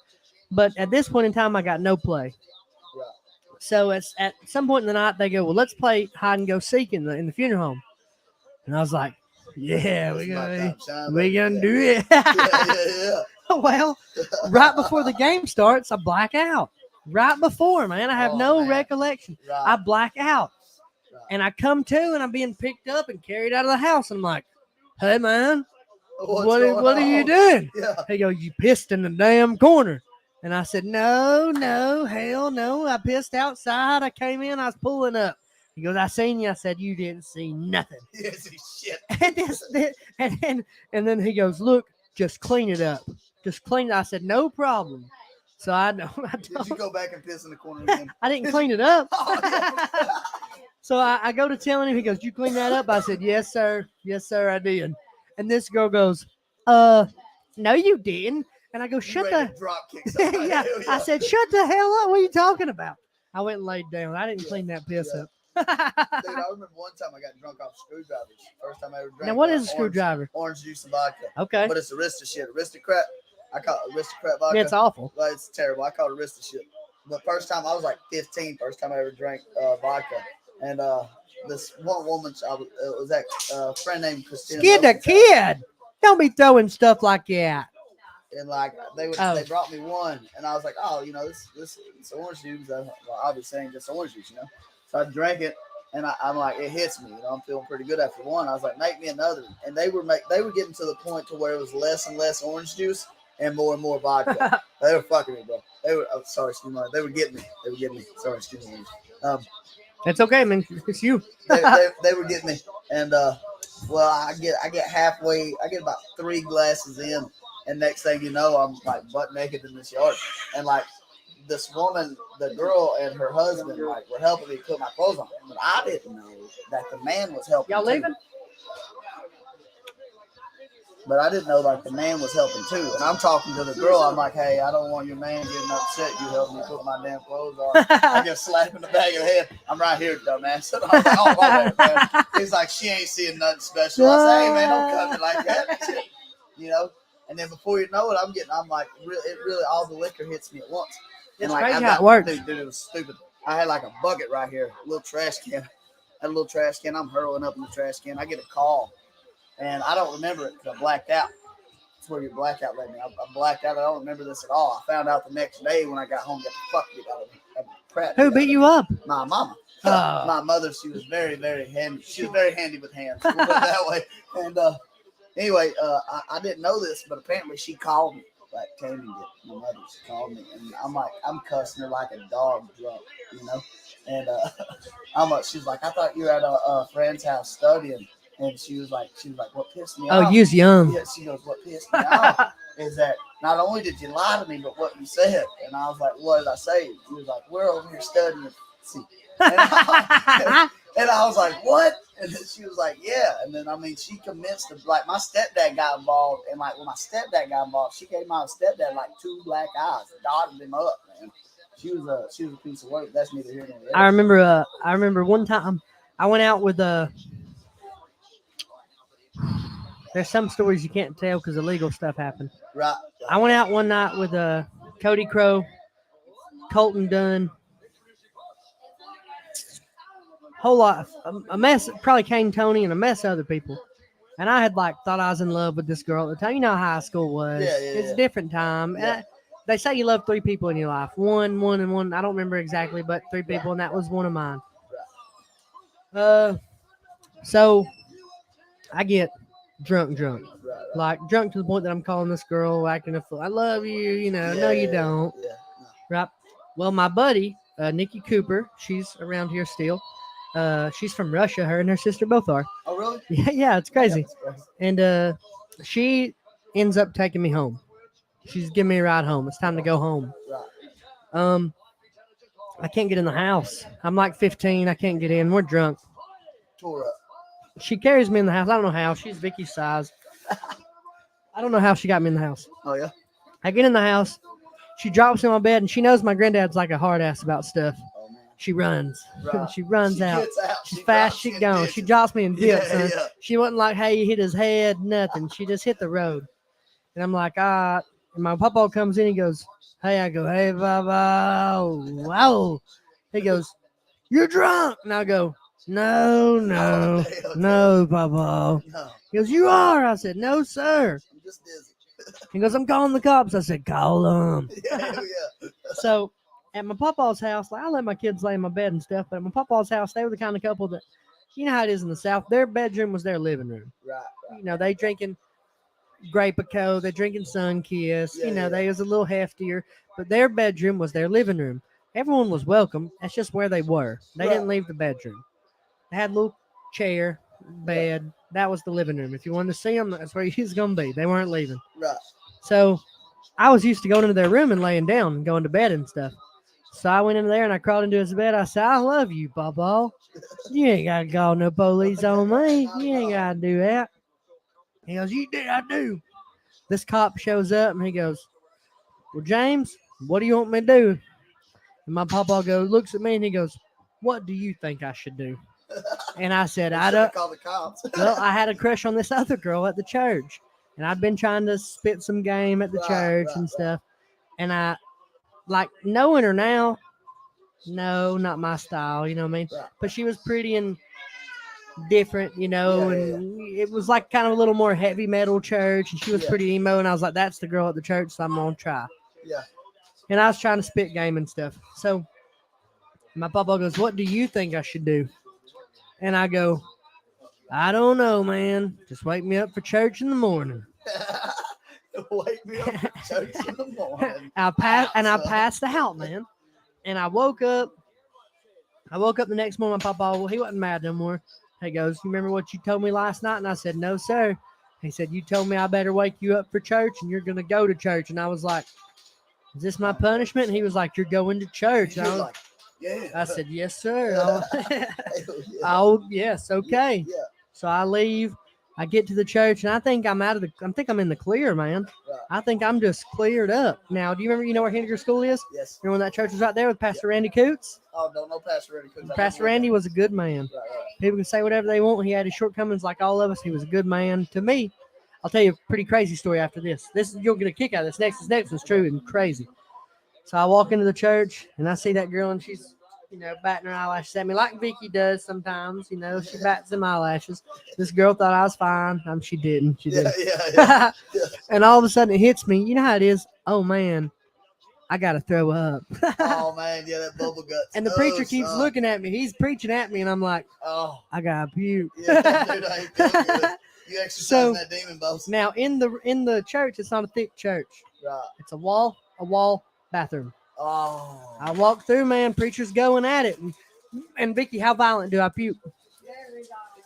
But at this point in time, I got no play. Right. So it's at some point in the night, they go, well, let's play hide and go seek in the funeral home. And I was like, yeah, we're gonna do it. Yeah. Well, right before the game starts, I black out. Right before, man, I have no recollection. Right. I black out. Right. And I come to, and I'm being picked up and carried out of the house. And I'm like, hey, man, what are you doing? Yeah. He goes, you pissed in the damn corner. And I said, no, hell no. I pissed outside. I came in. I was pulling up. He goes, I seen you. I said, you didn't see nothing. Yes, shit. And then he goes, look, just clean it up. Just clean it. I said, no problem. So I Did don't. you go back and piss in the corner again? I didn't clean it up. Oh, yeah. So I go to telling him. He goes, you clean that up? I said, yes, sir. Yes, sir, I did. And this girl goes, no, you didn't. And I go, shut Ready the. to drop kick somebody. Yeah. Hell I said, shut the hell up. What are you talking about? I went and laid down. I didn't clean that piss up. Dude, I remember one time I got drunk off screwdrivers. First time I ever drank. Now, what is a screwdriver? Orange juice and vodka. Okay. But it's Arista shit. Aristocrat. I call it Aristocrat vodka. Yeah, it's awful. Well, it's terrible. I call it Arista shit. The first time I was like 15, first time I ever drank vodka. And this one woman, it was that friend named Christina. Skid the kid. Don't be throwing stuff like that. And like they brought me one, and I was like, oh, this orange juice. Well, obviously ain't just orange juice, So I drank it, and I'm like, it hits me. I'm feeling pretty good after one. I was like, make me another. And they were getting to the point to where it was less and less orange juice and more vodka. They were fucking me, bro. They were. Sorry, excuse me. They were getting me. Sorry, excuse me. It's okay, man. It's you. they were getting me, and well, I get halfway. I get about 3 glasses in. And next thing you know, I'm like butt naked in this yard. And like this woman, the girl and her husband, like were helping me put my clothes on. But I didn't know that the man was helping. Y'all leaving? Too. But I didn't know like the man was helping too. And I'm talking to the girl. I'm like, hey, I don't want your man getting upset. You helping me put my damn clothes on. I get slapped in the back of the head. I'm right here, dumbass. And I'm like, oh, my bad, man. He's like, she ain't seeing nothing special. I say, hey, man, don't cut me like that. And then before you know it, I'm like, really, all the liquor hits me at once. It's like, crazy how it works. Dude, it was stupid. I had like a bucket right here, a little trash can. I had a little trash can. I'm hurling up in the trash can. I get a call, and I don't remember it because I blacked out. That's where your blackout led me. I blacked out. I don't remember this at all. I found out the next day when I got home, got the fuck beat out of me. Who beat you up? My mama. My mother, she was very, very handy. She was very handy with hands. We'll put it that way. And anyway, I didn't know this, but apparently she called me. Like Tammy did. My mother, she called me, and I'm cussing her like a dog drunk, And she's like, I thought you were at a friend's house studying, and she was like, what pissed me off? Oh, you was young. Yeah, she goes, what pissed me off is that not only did you lie to me, but what you said. And I was like, what did I say? She was like, we're over here studying. See. And I was like, what? And then she was like, yeah. And then, I mean, she convinced them. Like, my stepdad got involved. And, like, when my stepdad got involved, she gave my stepdad, like, 2 black eyes. Dotted him up, man. She was a piece of work. That's neither here nor there. I remember one time I went out with there's some stories you can't tell because illegal stuff happened. Right. I went out one night with Cody Crow, Colton Dunn, whole lot, a mess, probably Kane Tony and a mess of other people. And I had like thought I was in love with this girl at the time. You know how high school was. Yeah, It's yeah. a different time. Yeah. And they say you love 3 people in your life. One, and one. I don't remember exactly, but 3 people, and that was one of mine. So I get drunk. Right. Like drunk to the point that I'm calling this girl acting a fool. I love you, you know. No, you don't. Yeah. Right. Well, my buddy, Nikki Cooper, she's around here still. She's from Russia. Her and her sister both are. Oh, really? Yeah, it's crazy. Yeah, that's crazy. And she ends up taking me home. She's giving me a ride home. It's time to go home. Right. I can't get in the house. I'm like 15. I can't get in. We're drunk. Tore up. She carries me in the house. I don't know how. She's Vicky's size. I don't know how she got me in the house. Oh, yeah? I get in the house. She drops in my bed, and she knows my granddad's like a hard ass about stuff. Oh, man. She runs. Right. She runs She out. gets out. She's She fast. drops She in gone. ditches. She drops me and dips. Yeah, son. yeah. She wasn't like, hey, he hit his head, nothing. She just hit the road. And I'm like, ah. And my papa comes in. He goes, hey. I go, hey, Baba. Wow. He goes, you're drunk. And I go, no, Papa. No, He goes, you are. I said, no, sir. I'm just dizzy. He goes, I'm calling the cops. I said, call them. Yeah. So at my papa's house, like I let my kids lay in my bed and stuff, but at my papa's house, they were the kind of couple that, you know how it is in the South, their bedroom was their living room. Right. You know, they drinking Grape-A-Co, they drinking Sun-Kiss, Yeah, you know, yeah. they was a little heftier, but their bedroom was their living room. Everyone was welcome. That's just where they were. They didn't leave the bedroom. They had a little chair, bed. That was the living room. If you wanted to see them, that's where you was going to be. They weren't leaving. Right. So I was used to going into their room and laying down and going to bed and stuff. So I went in there and I crawled into his bed. I said, I love you, Papa. You ain't got to call no police on me. You ain't got to do that. He goes, you did, I do. This cop shows up and he goes, well, James, what do you want me to do? And my papa looks at me and he goes, what do you think I should do? And I said, I don't. Call the cops. Well, I had a crush on this other girl at the church. And I'd been trying to spit some game at the church and stuff. And I, like, knowing her now, no, not my style, you know what I mean? Right. But she was pretty and different, you know, and it was like kind of a little more heavy metal church. And she was pretty emo. And I was like, that's the girl at the church, so I'm going to try. Yeah. And I was trying to spit game and stuff. So my papa goes, what do you think I should do? And I go, I don't know, man. Just wake me up for church in the morning. Wake me up for church in the morning. I passed out, man. And I woke up. The next morning. My papa, well, he wasn't mad no more. He goes, you remember what you told me last night? And I said, no, sir. He said, you told me I better wake you up for church and you're going to go to church. And I was like, is this my punishment? And he was like, you're going to church. And I was like, yeah. I said, yes, sir. Oh, yes, okay. Yeah. So I leave. I get to the church, and I think I'm in the clear, man. Right. I think I'm just cleared up. Now, do you remember, you know where Henniger School is? Yes. Remember when that church was right there with Pastor Randy Coots? Oh, no, Pastor Randy. Pastor Randy was a good man. Right. People can say whatever they want. He had his shortcomings like all of us. He was a good man. To me, I'll tell you a pretty crazy story after this. You'll get a kick out of this. This next one's true and crazy. So I walk into the church, and I see that girl, and she's, you know, batting her eyelashes at me like Vicky does sometimes. You know, she bats them eyelashes. This girl thought I was fine. She didn't. She didn't. Yeah. And all of a sudden it hits me. You know how it is? Oh, man, I got to throw up. Oh, man, yeah, that bubble guts. And the preacher keeps looking at me. He's preaching at me, and I'm like, oh, I got to puke. Yeah, dude, I ain't feeling good. You exercising that demon, boss. Now, in the church, it's not a thick church. Right. It's a wall bathroom. Oh. I walk through, man. Preacher's going at it. And Vicky, how violent do I puke?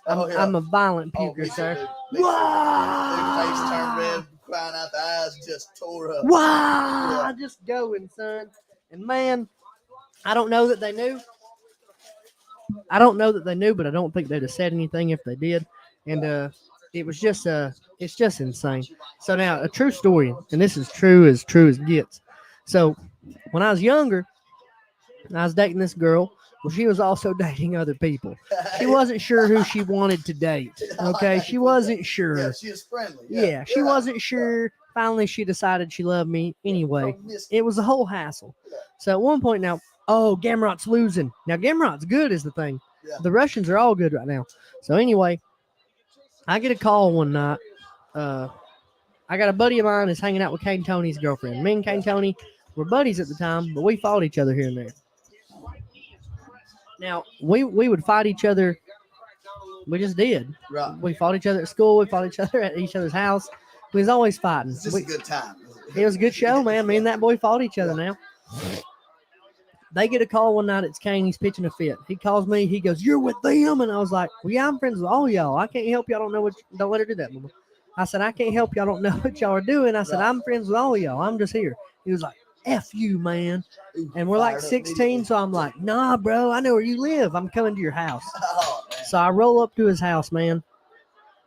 I'm a violent puker, sir. Big face turned red, crying out the eyes, just tore up. Wow! Yeah. Just going, son. And man, I don't know that they knew. I don't know that they knew, but I don't think they'd have said anything if they did. And it was just it's just insane. So now a true story, and this is true as gets. So when I was younger, I was dating this girl. Well, she was also dating other people. She wasn't sure who she wanted to date. Okay, she wasn't sure. Yeah, she was friendly. Yeah, she wasn't sure. Finally, she decided she loved me anyway. It was a whole hassle. So at one point now, oh, Gamrot's losing. Now Gamrot's good is the thing. Yeah. The Russians are all good right now. So anyway, I get a call one night. I got a buddy of mine that's hanging out with Kane Tony's girlfriend. Me and Kane Tony were buddies at the time, but we fought each other here and there. Now, we would fight each other. We just did. Right. We fought each other at school. We fought each other at each other's house. We was always fighting. It's just a good time. It was a good show, man. Me and that boy fought each other now. They get a call one night. It's Kane. He's pitching a fit. He calls me. He goes, "You're with them?" And I was like, "Well, yeah, I'm friends with all y'all. I can't help you. I don't know what. Don't let her do that, mama." I said, "I can't help you. I don't know what y'all are doing." I said, "I'm friends with all y'all. I'm just here." He was like, "F you, man." And we're like 16, so I'm like, "Nah, bro. I know where you live. I'm coming to your house." Oh, man. So I roll up to his house, man.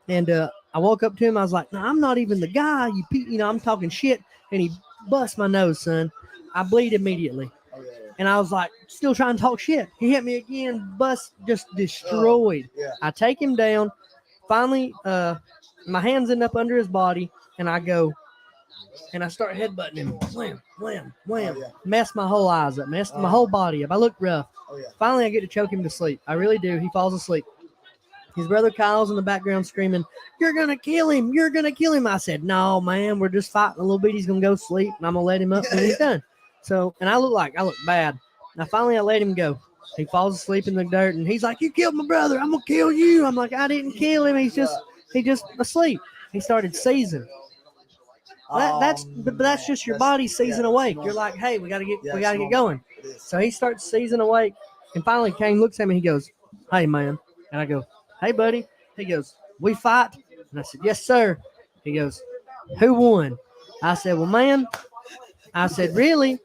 And I woke up to him. I was like, "No, I'm not even the guy. I'm talking shit." And he busts my nose, son. I bleed immediately. Oh, yeah. And I was like, still trying to talk shit. He hit me again, bust, just destroyed. Yeah. I take him down. Finally, my hands end up under his body, and I go, and I start headbutting him. Wham, wham, wham. Oh, yeah. Messed my whole eyes up, messed my whole body up. I look rough. Oh, yeah. Finally, I get to choke him to sleep. I really do. He falls asleep. His brother Kyle's in the background screaming, "You're going to kill him. You're going to kill him." I said, "No, man, we're just fighting a little bit. He's going to go sleep, and I'm going to let him up when he's done." So, and I look bad. Now, finally, I let him go. He falls asleep in the dirt, and he's like, "You killed my brother. I'm going to kill you." I'm like, "I didn't kill him. He's just asleep." He started seizing. That's just your body seizing awake. You're like, "Hey, we got to get going." So he starts seizing awake, and finally, Kane looks at me. He goes, "Hey, man," and I go, "Hey, buddy." He goes, "We fight?" And I said, "Yes, sir." He goes, "Who won?" I said, "Well, man," I said, "Really?"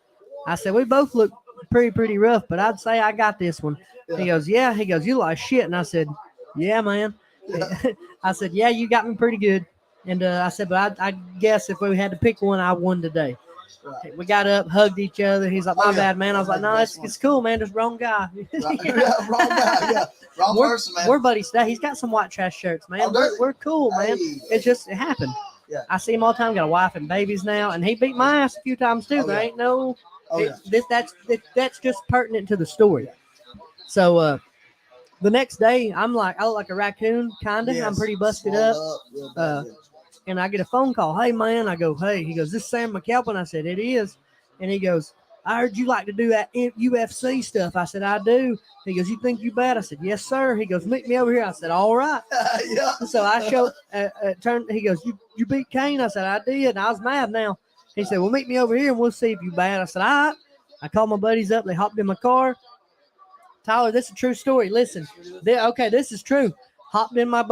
I said, "We both look pretty rough, but I'd say I got this one." He goes, "Yeah." He goes, "You like shit." And I said, "Yeah, man." I said, "Yeah, you got me pretty good." And I said, "But I guess if we had to pick one, I won today." Right. We got up, hugged each other. He's like, "My bad, man." I was like, "No, it's cool, man. Just wrong guy." Right. Yeah, wrong guy. Yeah. Wrong person, man. We're buddies today. He's got some white trash shirts, man. We're cool, man. Hey. It happened. Yeah. I see him all the time. Got a wife and babies now, and he beat my ass a few times too. Oh, There yeah. ain't no. Oh, yeah. That's just pertinent to the story. So the next day, I look like a raccoon, kinda. Yes. I'm pretty busted Swelled up. real bad, yeah. And I get a phone call. "Hey, man." I go, "Hey." He goes, "This Sam McAlpin?" I said, "It is." And he goes, "I heard you like to do that UFC stuff." I said, "I do." He goes, "You think you bad?" I said, "Yes, sir." He goes, "Meet me over here." I said, "All right." Yeah. So I showed, he goes, you beat Kane?" I said, "I did." And I was mad now. He said, "Well, meet me over here and we'll see if you bad." I said, "All right." I called my buddies up. They hopped in my car. Tyler, this is a true story. Listen, okay, this is true. Hopped in my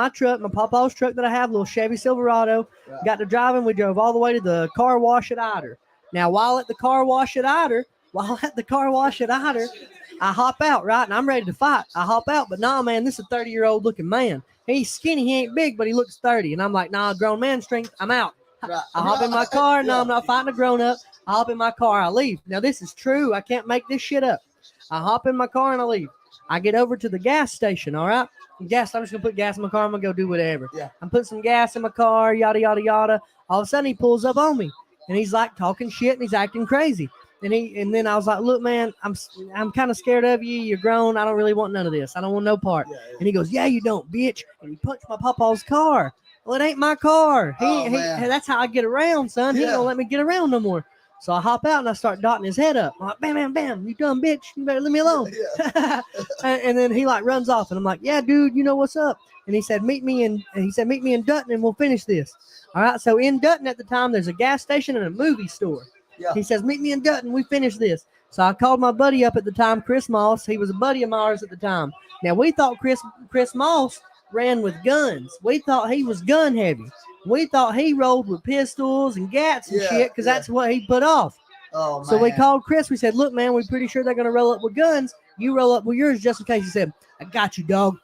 truck, my papa's truck that I have, little Chevy Silverado. Right. Got to driving. We drove all the way to the car wash at Eider. Now, while at the car wash at Eider, I hop out, right? And I'm ready to fight. I hop out, but nah, man, this is a 30-year-old looking man. He's skinny. He ain't big, but he looks 30. And I'm like, nah, grown man strength. I'm out. Right. I hop in my car. No, Yeah. I'm not fighting a grown-up. I hop in my car. I leave. Now, this is true. I can't make this shit up. I hop in my car and I leave. I get over to the gas station, all right? I'm just going to put gas in my car. I'm going to go do whatever. Yeah. I'm putting some gas in my car, yada, yada, yada. All of a sudden, he pulls up on me. And he's like talking shit and he's acting crazy. And then I was like, "Look, man, I'm kind of scared of you. You're grown. I don't really want none of this. I don't want no part." Yeah. And he goes, "Yeah, you don't, bitch." And he punched my papa's car. Well, it ain't my car. Man. That's how I get around, son. He ain't Yeah. gonna let me get around no more. So I hop out and I start dotting his head up. I'm like, "Bam, bam, bam. You dumb bitch. You better leave me alone." Yeah. And then he like runs off and I'm like, "Yeah, dude, you know what's up?" And he said, meet me in Dutton and we'll finish this. All right. So in Dutton at the time, there's a gas station and a movie store. Yeah. He says, "Meet me in Dutton. We finish this." So I called my buddy up at the time, Chris Moss. He was a buddy of ours at the time. Now we thought Chris Moss ran with guns. We thought he was gun heavy. We thought he rolled with pistols and gats and Yeah, shit because yeah. that's what he put off. Oh, man. So we called Chris. We said, "Look, man, we're pretty sure they're going to roll up with guns. You roll up with yours just in case. He said, I got you, dog.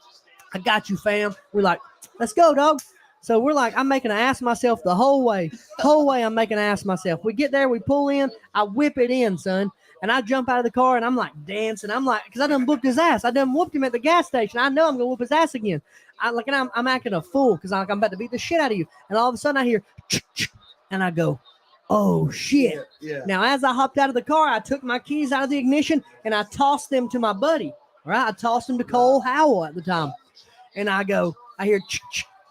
I got you, fam. We're like, let's go, dog. So we're like, I'm making an ass of myself the whole way. I'm making an ass of myself. We get there, we pull in, I whip it in, son. And I jump out of the car and I'm like dancing. I'm like, because I done whooped his ass. I done whooped him at the gas station. I know I'm gonna whoop his ass again. I'm acting a fool because I'm about to beat the shit out of you. And all of a sudden I hear, and I go, oh shit. Yeah. Now as I hopped out of the car, I took my keys out of the ignition and I tossed them to my buddy. All right, I tossed them to Cole Howell at the time. And I hear,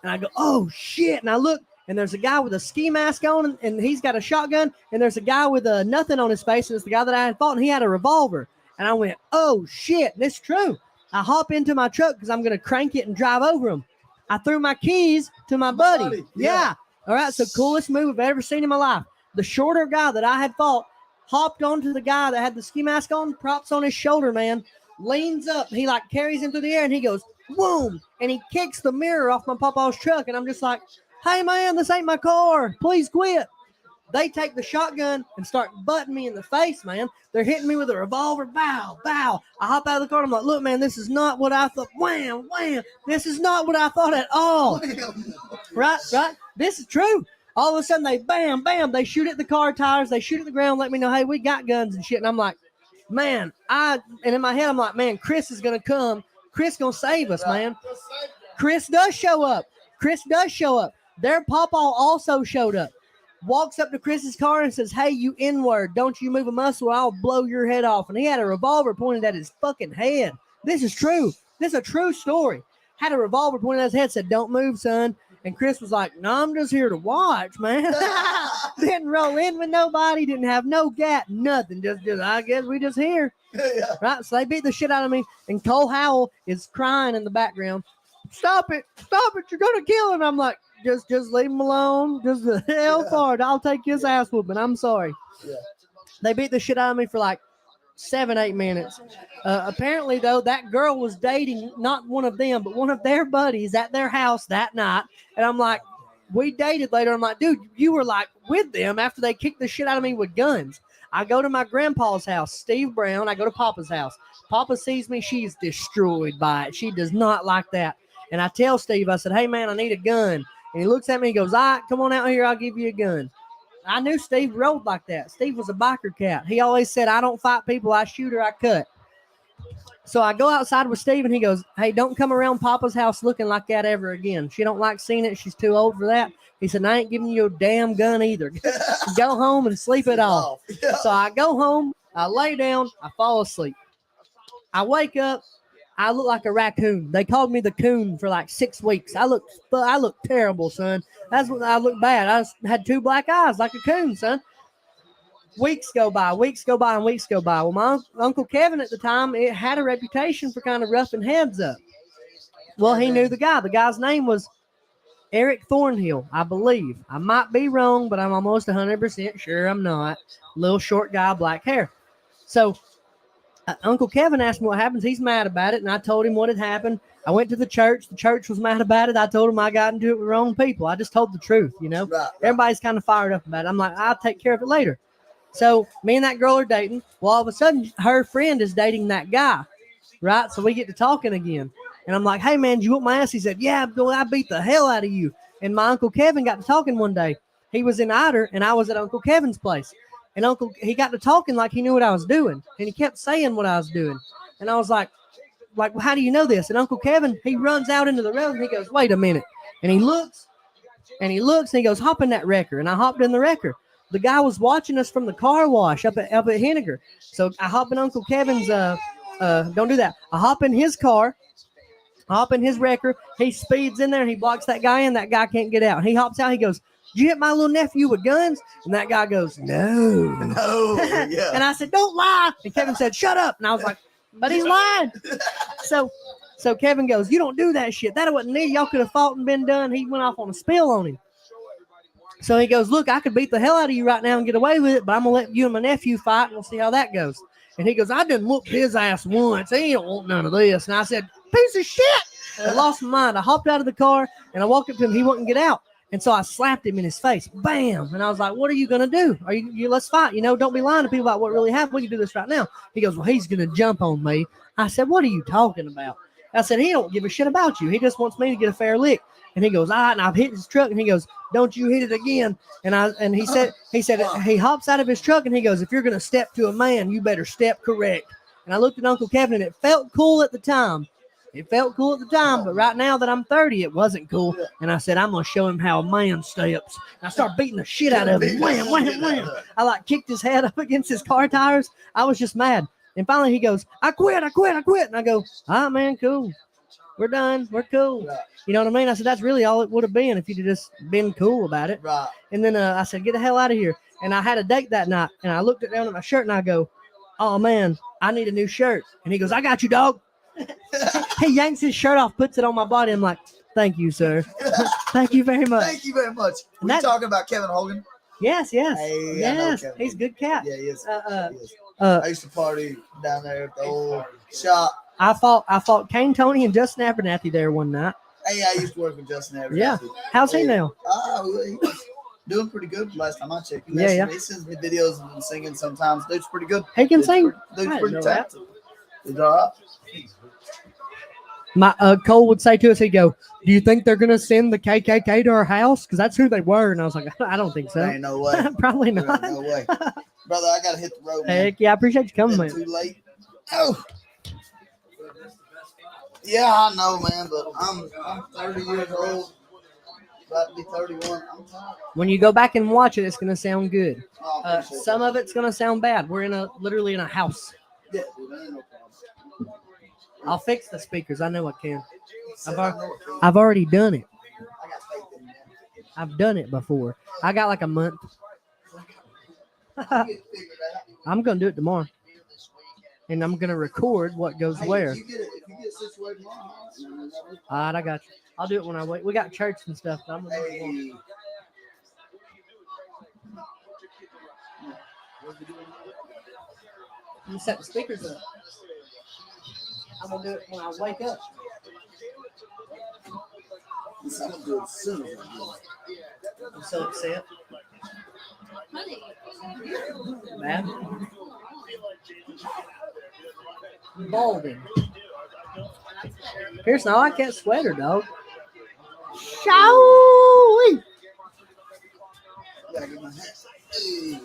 and I go, oh shit. And I look, and there's a guy with a ski mask on, and he's got a shotgun, and there's a guy with nothing on his face, and it's the guy that I had fought, and he had a revolver. And I went, oh shit, that's true. I hop into my truck because I'm going to crank it and drive over him. I threw my keys to my buddy. Yeah. All right, so coolest move I've ever seen in my life. The shorter guy that I had fought hopped onto the guy that had the ski mask on, props on his shoulder, man, leans up, he like carries him through the air, and he goes, boom, and he kicks the mirror off my papa's truck, and I'm just like, hey, man, this ain't my car. Please quit. They take the shotgun and start butting me in the face, man. They're hitting me with a revolver. Bow, bow. I hop out of the car. I'm like, look, man, this is not what I thought. Wham, wham. This is not what I thought at all. Right. This is true. All of a sudden, they bam, bam. They shoot at the car tires. They shoot at the ground, let me know, hey, we got guns and shit. And I'm like, man, and in my head, I'm like, man, Chris is going to come. Chris going to save us, man. Chris does show up. Their papa also showed up. Walks up to Chris's car and says, hey, you N-word, don't you move a muscle, I'll blow your head off. And he had a revolver pointed at his fucking head. This is true. This is a true story. Had a revolver pointed at his head, said, don't move, son. And Chris was like, no, I'm just here to watch, man. Didn't roll in with nobody, didn't have no gat, nothing. Just I guess we just here. Yeah. Right? So they beat the shit out of me. And Cole Howell is crying in the background. Stop it. You're going to kill him. I'm like, just leave him alone. Just the hell for it. I'll take his ass whooping. I'm sorry. Yeah. They beat the shit out of me for like 7-8 minutes. Apparently, though, that girl was dating not one of them, but one of their buddies at their house that night. And I'm like, we dated later. I'm like, dude, you were like with them after they kicked the shit out of me with guns. I go to my grandpa's house, Steve Brown. I go to Papa's house. Papa sees me. She's destroyed by it. She does not like that. And I tell Steve, I said, hey, man, I need a gun. And he looks at me and goes, all right, come on out here. I'll give you a gun. I knew Steve rolled like that. Steve was a biker cat. He always said, I don't fight people. I shoot or I cut. So I go outside with Steve and he goes, hey, don't come around Papa's house looking like that ever again. She don't like seeing it. She's too old for that. He said, I ain't giving you a damn gun either. Go home and sleep it off. Yeah. So I go home. I lay down. I fall asleep. I wake up. I look like a raccoon. They called me the coon for like 6 weeks. I look terrible, son. That's what I look bad. I had 2 black eyes like a coon, son. Weeks go by. Well, my Uncle Kevin at the time, it had a reputation for kind of roughing heads up. Well, he knew the guy. The guy's name was Eric Thornhill, I believe. I might be wrong, but I'm almost 100% sure I'm not. Little short guy, black hair. So Uncle Kevin asked me what happens. He's mad about it, and I told him what had happened. I went to the church. The church was mad about it. I told him I got into it with the wrong people. I just told the truth, you know. Right. Everybody's kind of fired up about it. I'm like, I'll take care of it later. So me and that girl are dating. Well, all of a sudden, her friend is dating that guy, right? So we get to talking again. And I'm like, hey, man, did you whoop my ass? He said, yeah, boy, I beat the hell out of you. And my Uncle Kevin got to talking one day. He was in Ider, and I was at Uncle Kevin's place. And he got to talking like he knew what I was doing. And he kept saying what I was doing. And I was like, well, how do you know this? And Uncle Kevin, he runs out into the road, and he goes, wait a minute. And he looks, and he goes, hop in that wrecker. And I hopped in the wrecker. The guy was watching us from the car wash up at Henniger. So I hop in Uncle Kevin's, don't do that. I hop in his car, hop in his wrecker. He speeds in there, and he blocks that guy in. That guy can't get out. He hops out. He goes, did you hit my little nephew with guns? And that guy goes, no. Yeah. And I said, don't lie. And Kevin said, shut up. And I was like, but he's lying. So Kevin goes, you don't do that shit. That wasn't neat. Y'all could have fought and been done. He went off on a spill on him. So he goes, look, I could beat the hell out of you right now and get away with it, but I'm going to let you and my nephew fight, and we'll see how that goes. And he goes, I done whooped his ass once. He don't want none of this. And I said, piece of shit. I lost my mind. I hopped out of the car, and I walked up to him. He wouldn't get out. And so I slapped him in his face. Bam. And I was like, what are you going to do? Are you let's fight. Don't be lying to people about what really happened. We can do this right now. He goes, well, he's going to jump on me. I said, what are you talking about? I said, he don't give a shit about you. He just wants me to get a fair lick. And he goes, all right, and I've hit his truck. And he goes, don't you hit it again. And he said he hops out of his truck and he goes, if you're going to step to a man, you better step correct. And I looked at Uncle Kevin and it felt cool at the time. But right now that I'm 30, it wasn't cool. And I said, I'm going to show him how a man steps. And I start beating the shit out of him. Wham, wham, wham. I like kicked his head up against his car tires. I was just mad. And finally he goes, I quit. And I go, all right, man, cool. We're done. We're cool. Right. You know what I mean? I said, that's really all it would have been if you'd have just been cool about it. Right. And then I said, get the hell out of here. And I had a date that night. And I looked down at my shirt and I go, oh, man, I need a new shirt. And he goes, I got you, dog. He yanks his shirt off, puts it on my body. I'm like, thank you, sir. Thank you very much. Thank you very much. Were you talking about Kevin Hogan? Yes. Hey, I know Yes. Kevin He's a Hogan. good cat. Yeah, he is. He is. I I used to party down there at the old shop. fought Kane Tony and Justin Abernathy there one night. Hey, I used to work with Justin Abernathy. Yeah. How's he now? He was doing pretty good last time I checked. Yeah. He sends me videos of him singing sometimes. Dude's pretty good. He can sing. Dude's I pretty didn't know that. talented. He's all right. My Cole would say to us, he'd go, do you think they're going to send the KKK to our house? Because that's who they were. And I was like, I don't think so. There ain't no way. Probably There not. ain't no way. Brother, I got to hit the road, man. Heck yeah, I appreciate you coming, It's man. too late. Oh. Yeah, I know, man, but I'm 30 years old. About to be 31. I'm tired. When you go back and watch it, it's going to sound good. Oh, I appreciate Some that. of it's going to sound bad. We're literally in a house. Yeah, dude, that ain't no problem. I'll fix the speakers. I know I can. I know it. I've already done it. I got faith in you, man. I've done it before. I got like a month. Get it figured out. I'm going to do it tomorrow. And I'm going to record what goes Hey, where. if you get situated tomorrow, All right, I got you. I'll do it when I wait. We got church and stuff. But I'm gonna do it tomorrow. hey. You set the speakers up. I'm going to do it when I wake up. I'm gonna do it soon as I do it. I'm so upset. Man. Balding. Pearson, I like that sweater, dog. Shall Gotta get my hat. Hey.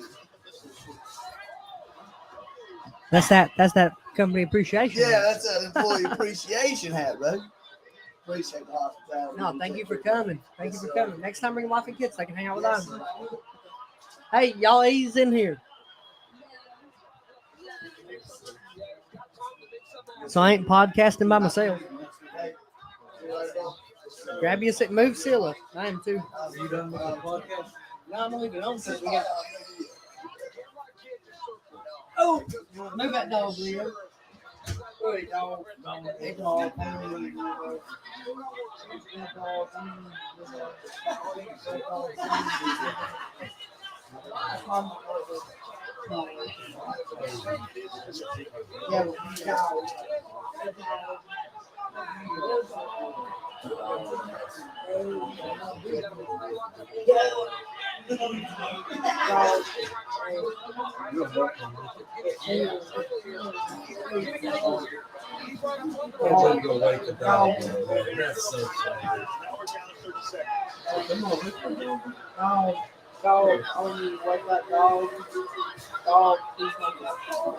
That's that company appreciation. Yeah, that's an employee appreciation hat, bro. Appreciate the hospitality. No, thank you for coming. Thank you for coming. Next time, bring wife and kids. So I can hang out with them. Hey, y'all ease in here. So I ain't podcasting by myself. Grab you a seat. Move Scylla. I am too. You done with the podcast? No, I'm gonna leave it on since we got. Oh, move that dog, Leo. Hey, dog. Hey, dog. Dog, I want you to wake that dog. Dog, please wake that dog.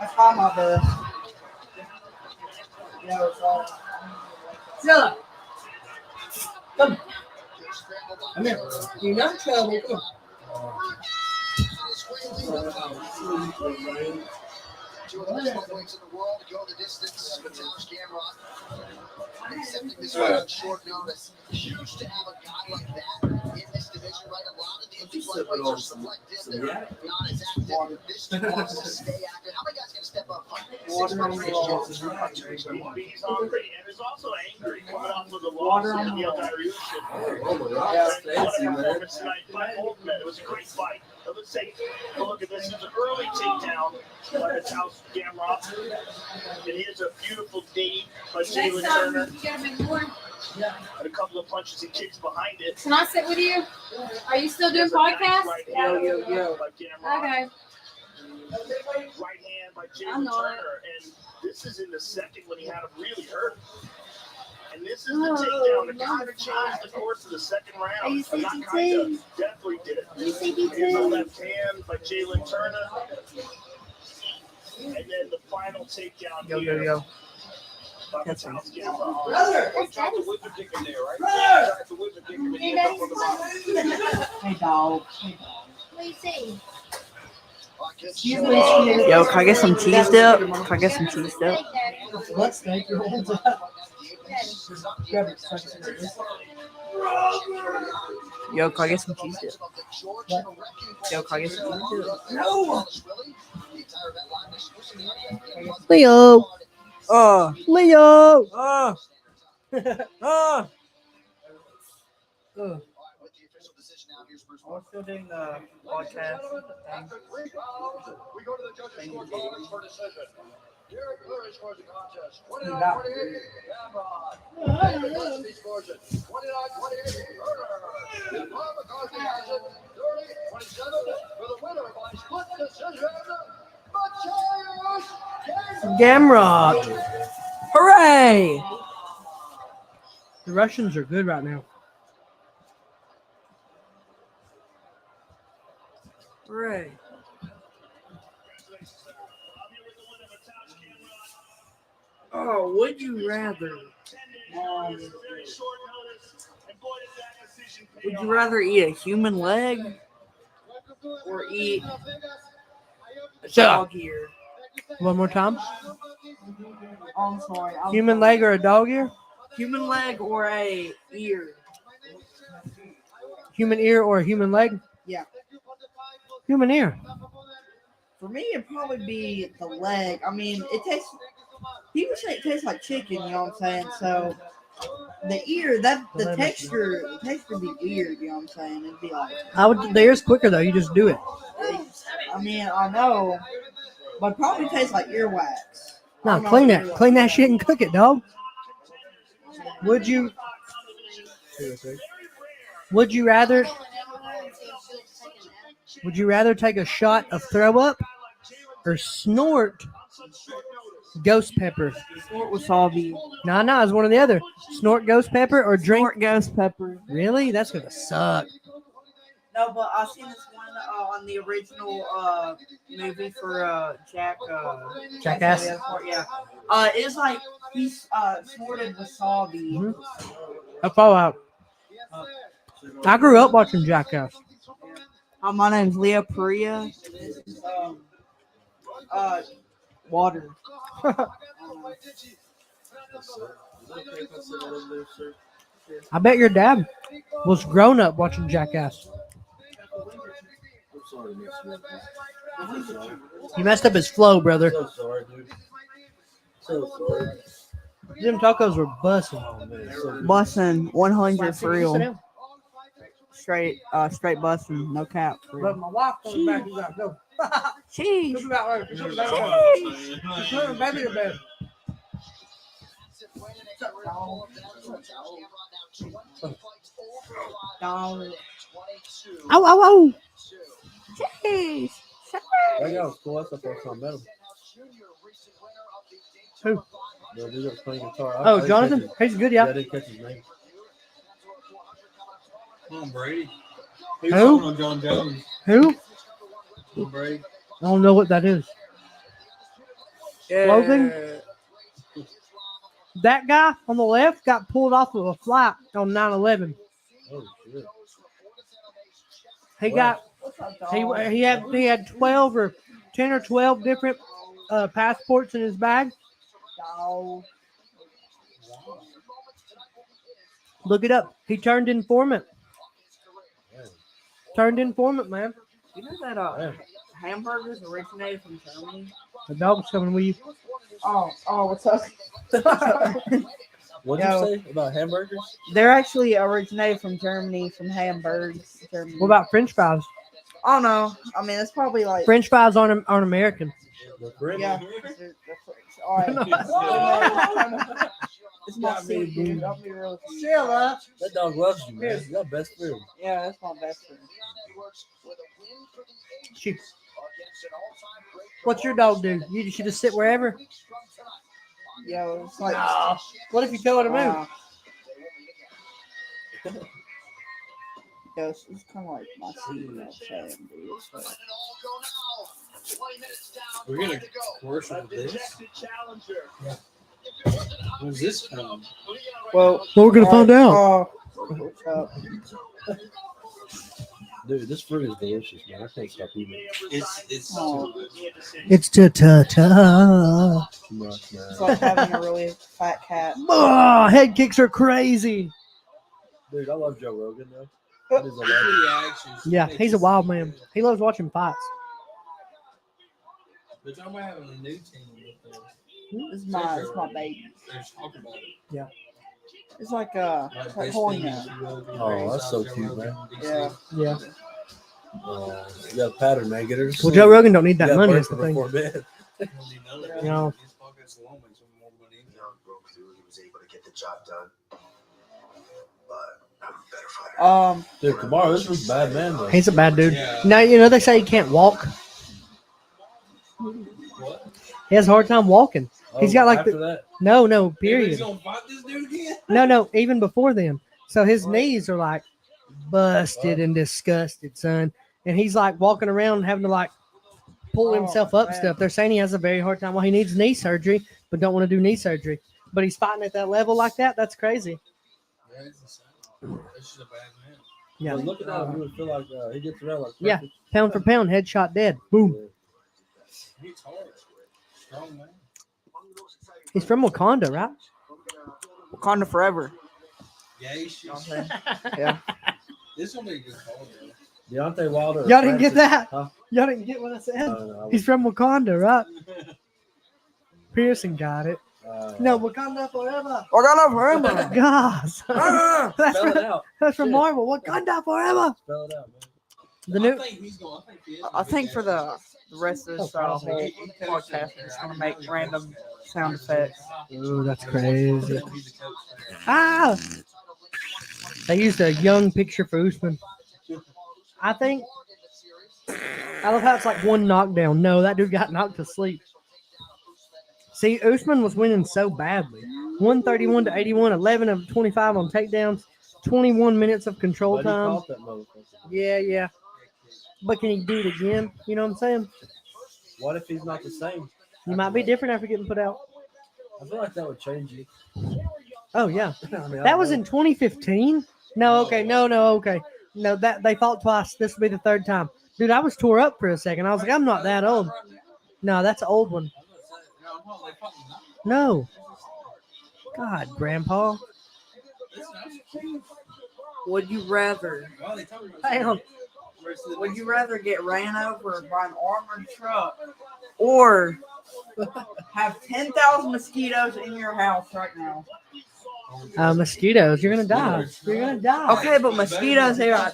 I try my best. Yeah, it's all. Scylla. Come. Come here. You're not in trouble. Come on. Two of the best heavyweights in the world go the distance. Mateusz Gamrot accepting this one on short notice. Huge to have a guy like that in this division, right? A lot of the elite lightweights are selective. They're not as active. This dude wants to stay active. How many guys going to step up? Water on the wall. He's hungry and is also angry coming off of the Water loss on in the the wall. Dariush. Oh, my God. Fancy, man. It was a great fight. Let's take a look at this. It's an early takedown by the Taos Gamrot. And here's a beautiful knee by Jalen Turner. And a couple of punches and kicks behind it. Can I sit with you? Are you still doing podcasts? Yo. Okay. Right hand by Jalen Turner. And this is in the second when he had him really hurt. And this is the takedown that kind of changed the course of the second round. Are you Not kind of, definitely did. Here's the left hand by Jalen Turner. And then the final takedown. Yo. That's That's the Daddy's. wizard kick in there, right? That's the wizard kick in there. Hey, Daddy's. Hey, dog. What do you say? Yo, can I get some cheese dip? Can I get some cheese dip? Steak, Daddy. What steak? Your hands up. Grab it. Yo, can I get some cheese dip? Yo, can I get some cheese dip? No! Leo. Leo. I'm still doing the podcast. We go to the judges' scorecards for decision. Derek Murray scores the contest. 29-28. Gamrot. David Gillespie scores it. 29-28. Turner. And Bob McCarthy has it. 30-27 for the winner by split decision. Matthias Gamrot. Hooray! The Russians are good right now. Hooray. Oh, would you rather? Would you rather eat a human leg or eat a dog ear? One more time. I'm sorry. Human leg or a dog ear? Human leg or a ear? Human ear or a human leg? Yeah. Human ear. For me, it'd probably be the leg. I mean, it tastes. People say it tastes like chicken. You know what I'm saying? So the ear, the texture would be weird. You know what I'm saying? It'd be like. The ear's quicker though. You just do it. I mean, I know, but it probably tastes like earwax. No, clean that shit and cook it, dog. Would you rather? Would you rather take a shot of throw up or snort ghost pepper? Snort wasabi. No, it's one or the other. Snort ghost pepper or drink. Snort ghost pepper. Really? That's gonna suck. No, but I seen this one on the original movie for Jackass. Yeah. It's like he's snorted wasabi. Mm-hmm. A fallout. I grew up watching Jackass. My name's Leo Perea. This is water. I bet your dad was grown up watching Jackass. He messed up his flow, brother. So sorry, dude. So sorry. Them tacos were busting. Bussin' 100 for real. Straight bussin', no cap. For real. But my wife comes back, you gotta go. Cheese. Put the baby to bed. Ow. Cheese. That guy was cool. That's the first time I met him. Who? The dude that was playing guitar. I Oh, didn't Jonathan? catch his- He's good, yeah. I didn't catch his name. Come on, Brady. Who? Talking on John Jones. Who? Come on, Brady. I don't know what that is. Logan? That guy on the left got pulled off of a flight on 9/11. Oh, shit. He got he had 12 or 10 or 12 different passports in his bag. Look it up. He turned informant. Turned informant, man. You know that hamburgers originated from Germany? The dog's coming with you. Oh, what's up? What did you say about hamburgers? They're actually originated from Germany, from Hamburg, Germany. What about French fries? Oh no, I mean it's probably like French fries aren't American. The French. yeah. All right. It's my seat, dude. I'll be real. Chill up. That dog loves you, man. You're best friend. Yeah, that's my best friend. Shoot. What's your dog do? You should just sit wherever. Yo, it's like. What if you tell her to move? Yo, it's kind of like my seat, you know what I'm saying, dude. It's like, We're gonna commercial with this. When's this come? well, We're gonna find out. Dude, this fruit is delicious, man. I can't stop eating it. It's It's ta-ta-ta. Too much, man. It's like having a really fat cat. Oh, head kicks are crazy. Dude, I love Joe Rogan, though. That is a legend. Yeah, he's a wild man. He loves watching fights. They're talking about having a new team with It's my baby. They're talking about it. Yeah. It's like holding a. Oh, that's so cute, man. Yeah. Yeah. You got a pattern, man. Get her to Well, sleep. Joe Rogan don't need that You got money. birth Is the before thing. bed. You know. Broke through. He was able to get the job done. But I'm a better fighter. Dude, tomorrow, this was a bad man, though. He's a bad dude. Yeah. Now you know they say he can't walk. What? He has a hard time walking. He's got like after that? no He's period. gonna fight this dude again? No, even before then. So his knees are like busted and disgusted, son. And he's like walking around having to like pull himself up man. stuff. They're saying he has a very hard time. Well, he needs knee surgery, but don't want to do knee surgery. But he's fighting at that level like that. That's crazy. Yeah, he's insane. That's just a bad man. Yeah. But look at that. You would feel like he gets around like Yeah. Pound for pound, headshot dead. Boom. He's hard. Strong man. He's from Wakanda, right? Wakanda forever. Yeah, he should. Yeah. This is gonna be a good call, bro. Deontay Wilder. Y'all didn't get that? Huh? Y'all didn't get what I said? No, He's from Wakanda, right? Pearson got it. No, Wakanda forever. Wakanda forever. Gosh. that's Spell it from, out. that's from Shit. Marvel. Wakanda forever. Spell it out, man. The new. I think he's going. I think for the rest of this whole podcast, we're just gonna make random sound effects. Ooh, that's crazy. Ah! They used a young picture for Usman. I think. I love how it's like one knockdown. No, that dude got knocked to sleep. See, Usman was winning so badly. 131 to 81, 11 of 25 on takedowns, 21 minutes of control But he time. caught that motherfucker. Yeah. But can he do it again? You know what I'm saying? What if he's not the same? You might be different after getting put out. I feel like that would change you. Oh, yeah. I mean, That was in 2015? No, okay. No, okay. No, that they fought twice. This will be the third time. Dude, I was tore up for a second. I was like, I'm not that old. No, that's an old one. No. God, Grandpa. Would you rather? Damn. Would you rather get ran over by an armored truck or have 10,000 mosquitoes in your house right now? Mosquitoes. You're gonna die. You're gonna die. Okay, but mosquitoes, they are.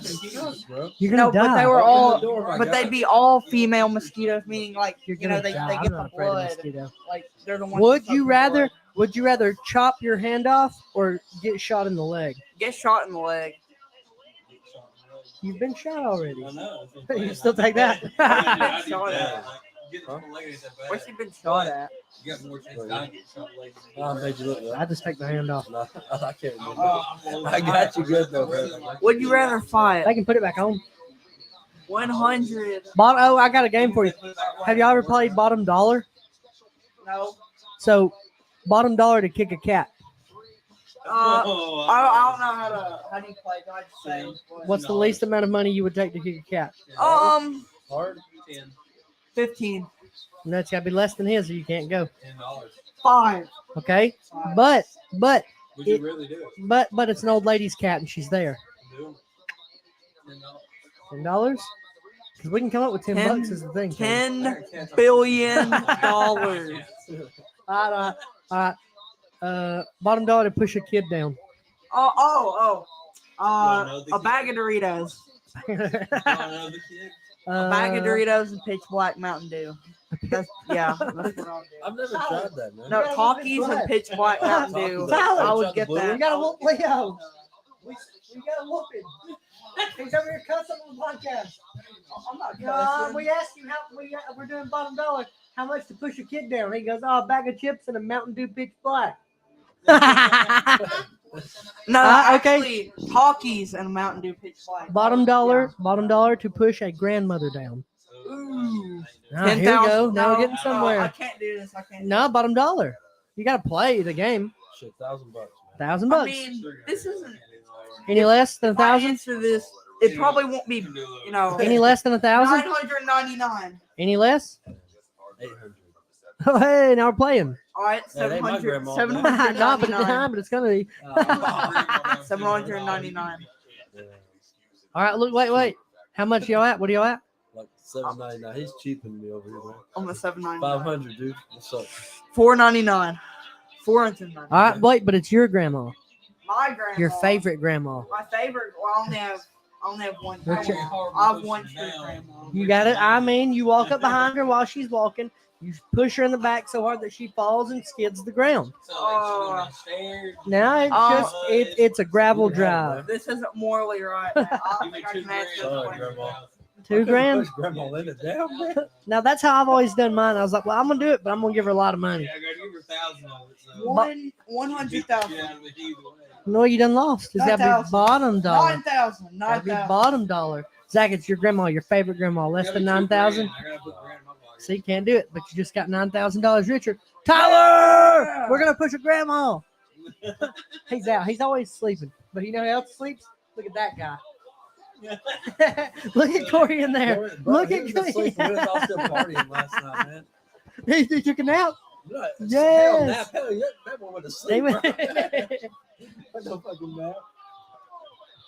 You're gonna No, die. but they were all. But they'd be all female mosquitoes, meaning like You're you know gonna they die. get I'm the not afraid of blood. mosquito. Like they're the ones. Would that you suck the rather? blood. Would you rather chop your hand off or get shot in the leg? Get shot in the leg? You've been shot already. I know. You still take that? I do Shot that. at. Get the leg ain't that bad. Where's he been shot at? You got more chance than I get shot leg. I made you look I just take my hand off. No, I can't remember. I got you good though, man. Would you rather fight They can put it back on. 100? Oh, I got a game for you. Have y'all ever played Bottom Dollar? No. So, Bottom Dollar to kick a cat. I don't know how do you play? Do I just say? What's the least amount of money you would take to kick a cat? Hard. 15. And that's got to be less than his, or you can't go. $10. 5. Okay, but Would you it- really do it? but it's an old lady's cat and she's there. Do $10? Because we can come up with $10 bucks is the thing. $10 billion. All right. Bottom dollar to push a kid down. A bag of Doritos. $10. A bag of Doritos and pitch black Mountain Dew. That's what I'll do. I've never tried that, man. No, Talkies and pitch black Mountain Dew. I would get that. We gotta whoop Leo. We gotta whoop him. He's over here cussing on the podcast. I'm not cussing. We asked him we're doing bottom dollar. How much to push a kid down? He goes, a bag of chips and a Mountain Dew pitch black. No, okay. actually, Talkies and Mountain Dew pitch black. Bottom dollar to push a grandmother down. Ooh. Here we go. Now we're getting somewhere. I can't do this. I can't. No, bottom dollar. You gotta play the game. Shit, $1,000, man. $1,000. I mean, this isn't. Any less than If I 1,000? answer this, it probably won't be. Any less than 1,000? 999. Any less? 800. Oh, hey, now we're playing. All right, That ain't my 700. grandma, No, but it's gonna be. 799. All right, look, wait. How much y'all at? What are y'all at? Like $7.99. He's cheaping me over here, man. I'm at 799. 500, dude. What's up? 499. 499. All right, wait, but it's your grandma. My grandma. Your favorite grandma. My favorite. Well, I only have one. What's your- I have one true grandma. You got it. I mean, you walk up behind her while she's walking. You push her in the back so hard that she falls and skids the ground. Now it's a gravel drive. This isn't morally right. Man. I don't think I can answer this Sorry, question. Grandma. $2,000. Push Grandma in it down, man. Now that's how I've always done mine. I was like, well, I'm gonna do it, but I'm gonna give her a lot of money. Yeah, I gotta give her 1,000 of it. So 100,000. No, you done lost. It's gotta be 9,000. bottom dollar. 9,000. Gotta be 9,000. bottom dollar. Zach, it's your grandma, your favorite grandma. Less than 9,000. I gotta put the grand in my pocket. See, can't do it, but you just got $9,000 richer. Tyler, we're gonna push a grandma. He's out. He's always sleeping, but you know who else sleeps? Look at that guy. Look at Corey in there. Look at Corey. I was still partying last night, man. He took a nap. Right. Yes. Hell, that one went to They sleep. went- What the fucking nap?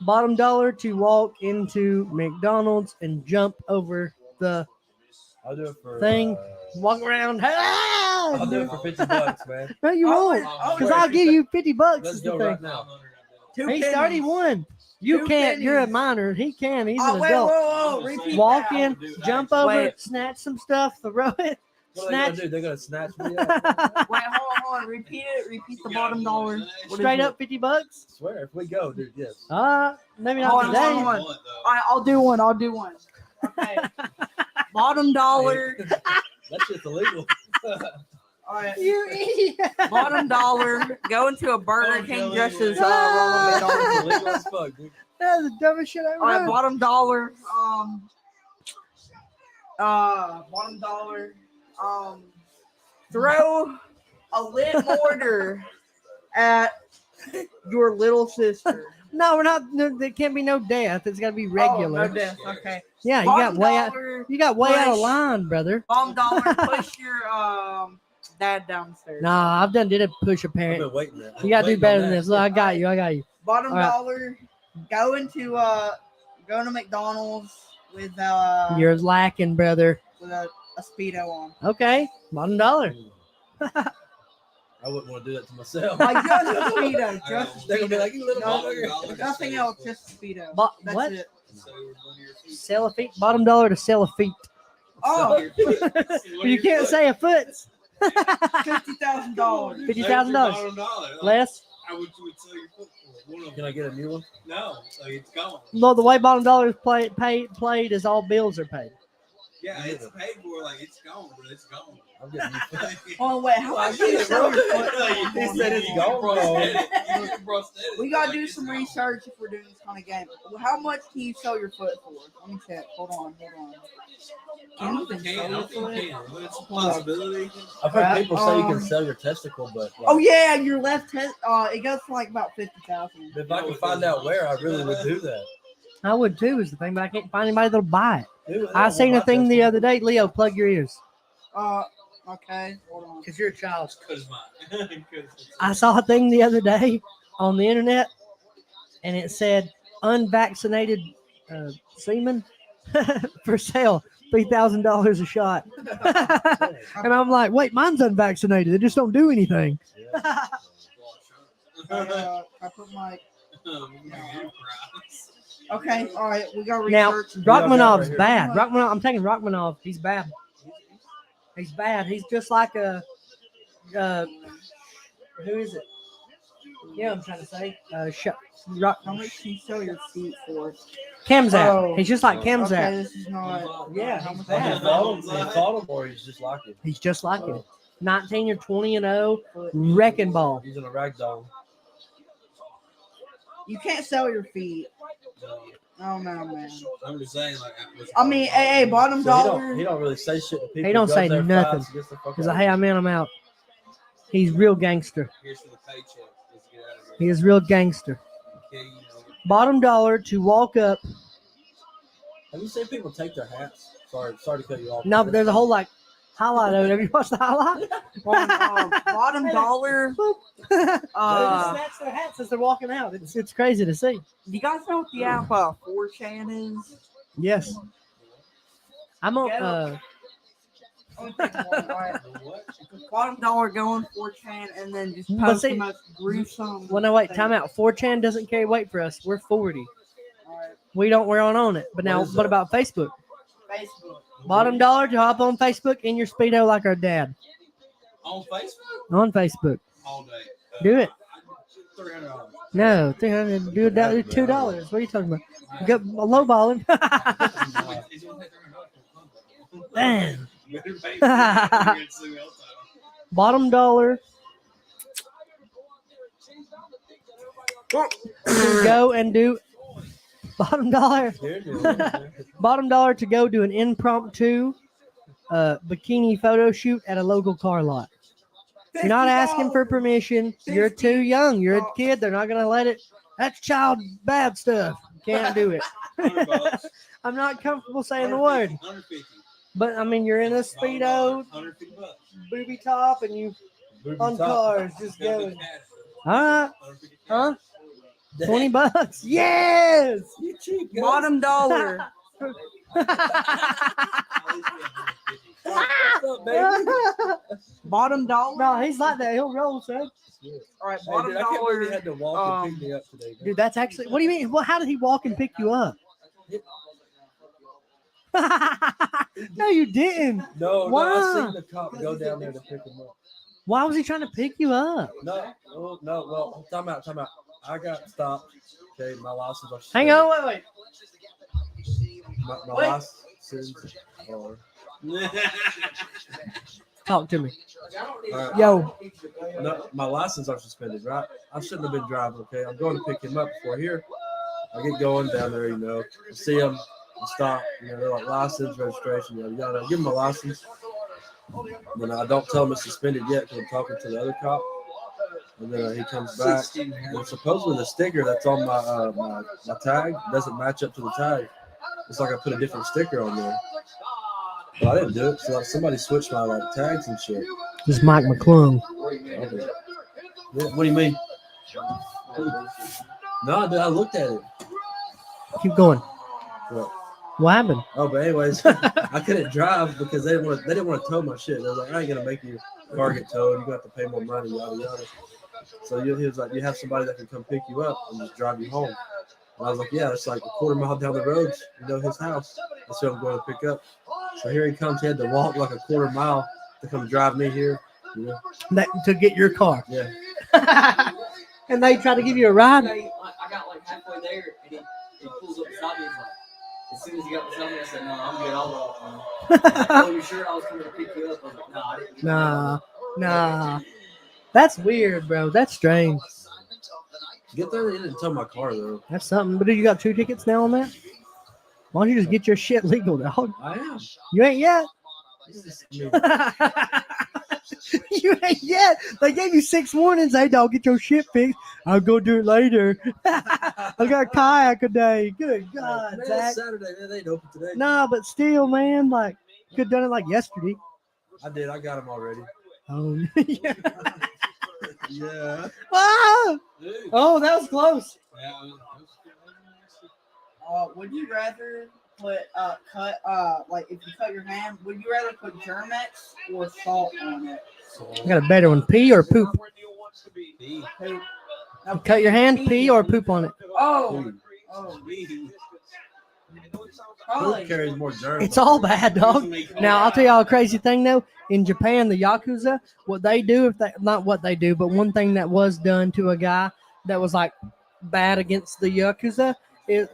Bottom dollar to walk into McDonald's and jump over the I'll do it for thing. Walk around. I'll do it for $50, man. No, you won't. Because I'll give you $50. Let's Is the go thing. right now. He's 31. You Two can't. You're a pennies. minor. He can. He's Oh, an wait, adult. whoa. Repeat Walk that. in, jump over, Wait. snatch some stuff, throw it, What are they snatch. gonna do? They're gonna snatch me up. Wait, hold on. Repeat it. Repeat the bottom dollar. What Straight is up $50. Swear, if we go, dude, yes. Maybe Hold not on, today. hold on. All right, I'll do one. Okay. Bottom dollar. That shit's illegal. All right. You idiot. Bottom dollar. Go into a Burger King dressed as It's Ronald illegal McDonald. as fuck, dude. That's the dumbest shit I All right, ever heard. bottom dollar. Bottom dollar. Throw a lit mortar at your little sister. No, we're not. No, there can't be no death. It's got to be regular. Oh, no death. Okay. Yeah, you got Bottom way out. dollar. You got way out of push. line, brother. Bottom dollar. Push your dad downstairs. Nah, I've done did a push a I've parent. been waiting there. You gotta do Waiting better on than that. this. Look, I got you. Bottom All right. dollar. Go to McDonald's with You're lacking, brother. with a Speedo on. Okay, bottom dollar. I wouldn't want to do that to myself. Like just a Speedo, just a They're gonna be Speedo. like, you little No, motherfucker. nothing else, just a Speedo. That's What? it. Sell a feet. Bottom dollar to sell a feet. Oh, You can't say a foot. $50,000. $50,000 less. How would you sell your foot for? One of Can I get a new one? No, so it's gone. No, the way bottom dollar is played is all bills are paid. Yeah, it's paid for. Like it's gone, but it's gone. I'm getting you. Oh wait, how much do you sell your foot? He said it's gone, We gotta do some research if we're doing this kind of game. How much can you sell your foot for? Let me check. Hold on. I don't think you can. I don't think you can. But it's a possibility. I've heard people say you can sell your testicle, but like, Oh yeah, your left test. It goes for like about 50,000. if I could find out where, I really would do that. I would too, is the thing, but I can't find anybody that'll buy it. Dude, I don't seen want a thing my the testicle. other day. Leo, plug your ears. Okay, hold on. Because you're a child. Cause mine. I saw a thing the other day on the internet, and it said unvaccinated semen for sale, $3,000 a shot. And I'm like, wait, mine's unvaccinated. They just don't do anything. I put my Okay, all right, we got Now, research. Rachmanov's here. bad. I'm taking Rachmanov. He's bad. He's bad. He's just like a. Who is it? Yeah, I'm trying to say. How much can you sell your feet for? Kamzat. Oh. He's just like Okay, Kamzat. this is not. Yeah, How he's much bad. He fought him, or he's just like him. He's just like him. 19 or 20-0, wrecking ball. He's in a ragdoll. You can't sell your feet. Oh no, man. I'm just saying, like, I mean, hey, bottom So dollar. he don't really say shit to people. He don't goes say there, nothing. fights, gets the fuck He's out like, hey, I'm in, I'm out. He's real gangster. here's for the paycheck. Let's get out of here. He is real gangster. Okay, you know. Bottom dollar to walk up. Have you seen people take their hats? Sorry to cut you off. No, but there's a whole like highlight of it. Have you watched the highlight? Bottom dollar. They just snatch their hats as they're walking out. It's crazy to see. Do you guys know what the app 4chan is? Yes. I'm on. Bottom dollar going 4chan and then just But post see- the most gruesome. Well, no, wait. Time out. 4chan doesn't carry weight for us. We're 40. We don't. We're on it. But now, What is what that? about Facebook? Facebook. Bottom dollar to hop on Facebook in your Speedo like our dad. On Facebook? On Facebook. All day. Do it. $300. No, 300. Do it. $2. What are you talking about? Go low balling. He's gonna pay $300. Damn. You better pay for it. You're gonna sue me all the time. Bottom dollar. To go and do. Bottom dollar. Bottom dollar to go do an impromptu bikini photo shoot at a local car lot. You're not asking for permission. You're too young. You're a kid. They're not gonna let it. That's child bad stuff. Can't do it. $100. I'm not comfortable saying the word. 150. But I mean, you're in a Speedo, $150. booby top, and you on cars just going. Huh? 150. Huh? $20. Yes. You cheap. Bottom dollar. Bottom dollar. No, he's like that. He'll roll, son. All right, Hey, bottom dude, I can't believe he dollar. had to walk and pick me up today. Man. Dude, that's actually. What do you mean? Well, how did he walk and pick you up? No, you didn't. No, Why? I seen the cop go down there to pick him up. Why was he trying to pick you up? No. Well, time out. I got stopped. Okay, my license was Hang on, wait. My Wait. license. Or, Talk to me. Alright. Yo. No, my license are suspended, right? I shouldn't have been driving. Okay, I'm going to pick him up before here. I get going down there, I see him. I stop. They're like license, registration, yada yada. Give him a license. Then I don't tell him it's suspended yet because I'm talking to the other cop. And then he comes back. And supposedly the sticker that's on my tag doesn't match up to the tag. It's like I put a different sticker on there. But I didn't do it. So like somebody switched my tags and shit. This is Mike McClung. Okay. Yeah, what do you mean? No, dude, I looked at it. Keep going. What? What happened? Oh, but anyways, I couldn't drive because they didn't want to tow my shit. They was like, I ain't gonna make your car get towed. You're gonna have to pay more money, yada yada. So he was like, you have somebody that can come pick you up and just drive you home. And I was like, yeah, it's like a quarter mile down the road, his house. That's who I'm going to pick up. So here he comes. He had to walk like a quarter mile to come drive me here. To get your car. Yeah. And they try to give you a ride. I got like halfway there, and he pulls up beside me. He's like, as soon as he got beside me, I said, "No, I'm good. I'll walk." Oh, you sure I was coming to pick you up? I was like, "No, I didn't." Nah. That's weird, bro. That's strange. Get there. He didn't tow my car though. That's something. But you got 2 tickets now on that? Why don't you just get your shit legal, dog? I am. You ain't yet. You ain't yet. They gave you 6 warnings. Hey, dog, get your shit fixed. I'll go do it later. I got a kayak a day. Good God, Man, Zach. it's Saturday. Man, they ain't open today. Nah, but still, man, like, could have done it like yesterday. I did. I got him already. Oh, yeah. Yeah. Ah! Oh, that was close. Would you rather cut like if you cut your hand, would you rather put Germex or salt on it? I got a better one. Pee or poop? Poop. Cut your hand, pee or poop on it. Oh. Poop carries more germs. It's all bad, dog. Now I'll tell y'all a crazy thing though. In Japan, the Yakuza, what they do, if they not what they do, but one thing that was done to a guy that was like bad against the Yakuza is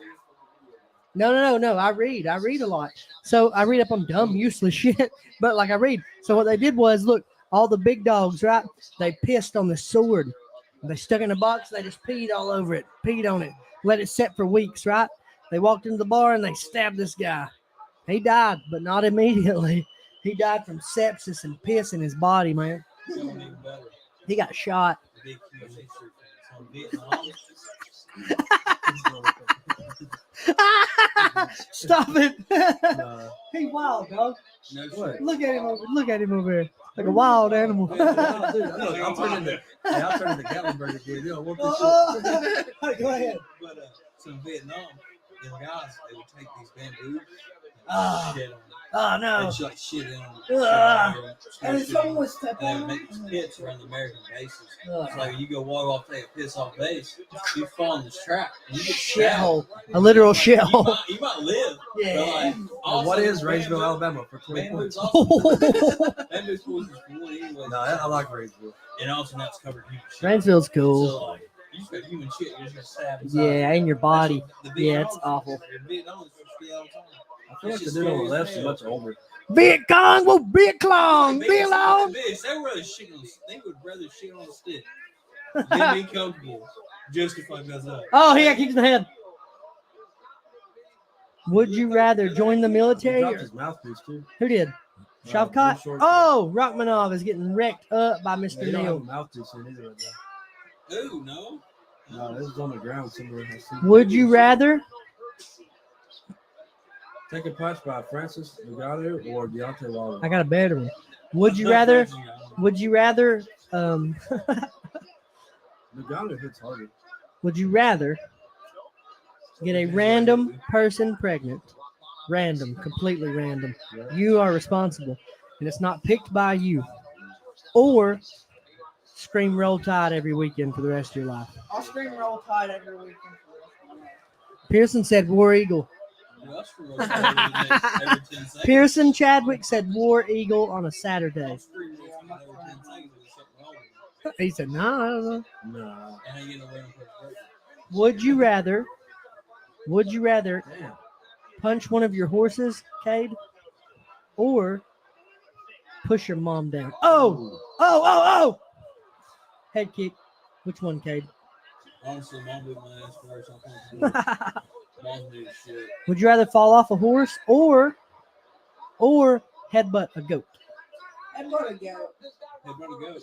no. I read a lot. So I read up on dumb, useless shit. But like I read. So what they did was look, all the big dogs, right? They pissed on the sword. They stuck it in a box, they just peed all over it, peed on it, let it set for weeks, right? They walked into the bar and they stabbed this guy. He died, but not immediately. He died from sepsis and piss in his body, man. He got shot. Stop it. He wild, dog. Look at him over here. Like a wild animal. Dude, I'll turn into Gatlinburg again. You know, what this shit. Go ahead. But so in Vietnam, them guys, they would take these bamboos Ah. and shit on them. Oh, no. And like shit in them. And if someone was step And on they them, make these pits around the American bases. Ugh. It's like you go walk off, take a piss off base, you fall in this trap. And you get Shithole. stabbed. A literal shithole. You might live. Yeah. But like, also, What is bamboo- Rainsville, Alabama for 20 Bamboo's points? also bamboo's poison for one anyway. No, I like Rainsville. And also now it's covered in human shit. Rainsville's So cool. like, you just got human shit, you're just gonna stab inside. Yeah, in your body. The Yeah, it's Vietnamese- awful. the Vietnamese be all the time. I feel like the dude on the left's much older. Viet Cong, well, Viet Cong, They Viet Long. they would rather shit on. They would rather shit on a stick than be comfortable just to fuck us up. Oh, he got kicked in the head. Would you rather join the He military? dropped Or, his mouthpiece too. who did? Shavkat? Short- Oh, Rachmanov is getting wrecked up by Yeah, Mr. he don't have a Neal. mouthpiece in either right now. Ooh, no. No, this is on the ground somewhere. I see. Would you rather? Take a punch by Francis Ngannou or Deontay Wilder? I got a better one. Would you rather? Would you rather? Ngannou hits harder. Would you rather get a random person pregnant? Random, completely random. You are responsible, and it's not picked by you. Or scream Roll Tide every weekend for the rest of your life. I'll scream Roll Tide every weekend. Pearson said War Eagle. Well, that's for real. Every 10 seconds. Pearson Chadwick said War Eagle on a Saturday. I'll scream Roll Tide every 10 seconds if there's something wrong with He said, no, I don't know. No. you. And I get a random person pregnant. Would you rather Damn. punch one of your horses, Cade, or push your mom down? Oh! Head kick. Which one, Cade? Honestly, mom beat my ass first. I'm thinking mom did shit. Would you rather fall off a horse or headbutt a goat? And what a go. Hey, better go.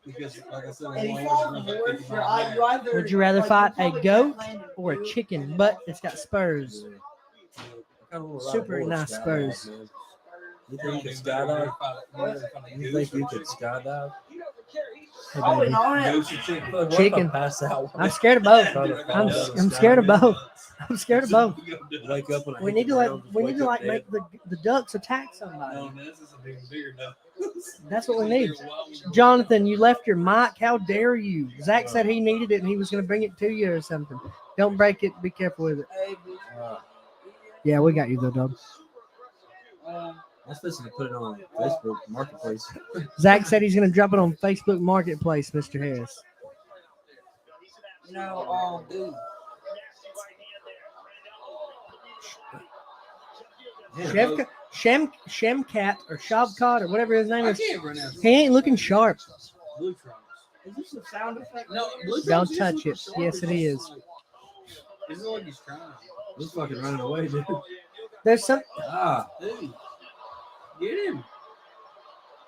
Because, like I said, And my you horse fall runs the like horse, 50 you're miles an hour. either. Would you rather like, fight you're a probably goat landed or a food. chicken butt that's got spurs? I kinda wanna ride Super a horse nice skydive, spurs. man. You think you could skydive? You think you could skydive? Hey, Probably baby. not. Chicken. Pass out. I'm scared of both. I'm I'm scared of both. I'm scared of both. Wake up and I We hit need the to ground, just we need wake to up like dead. make the ducks attack somebody. No, man, this is a bigger no. That's what we need. Jonathan, you left your mic. How dare you? Zach said he needed it and he was going to bring it to you or something. Don't break it. Be careful with it. Hey, bitch. Yeah, we got you though, dog. I was supposed to put it on Facebook Marketplace. Zach said he's going to drop it on Facebook Marketplace, Mr. Harris. Dude. Shemkat or Shavkat or whatever his name I is. can't pronounce He ain't looking sharp. Blue Trunks. Is this a sound effect? No, Blue Don't Trunks is touch looking it. sharp. Yes, It's it just is. like- It's like he's trying. He's fucking running away, dude. There's some. Ah, Dude, get him.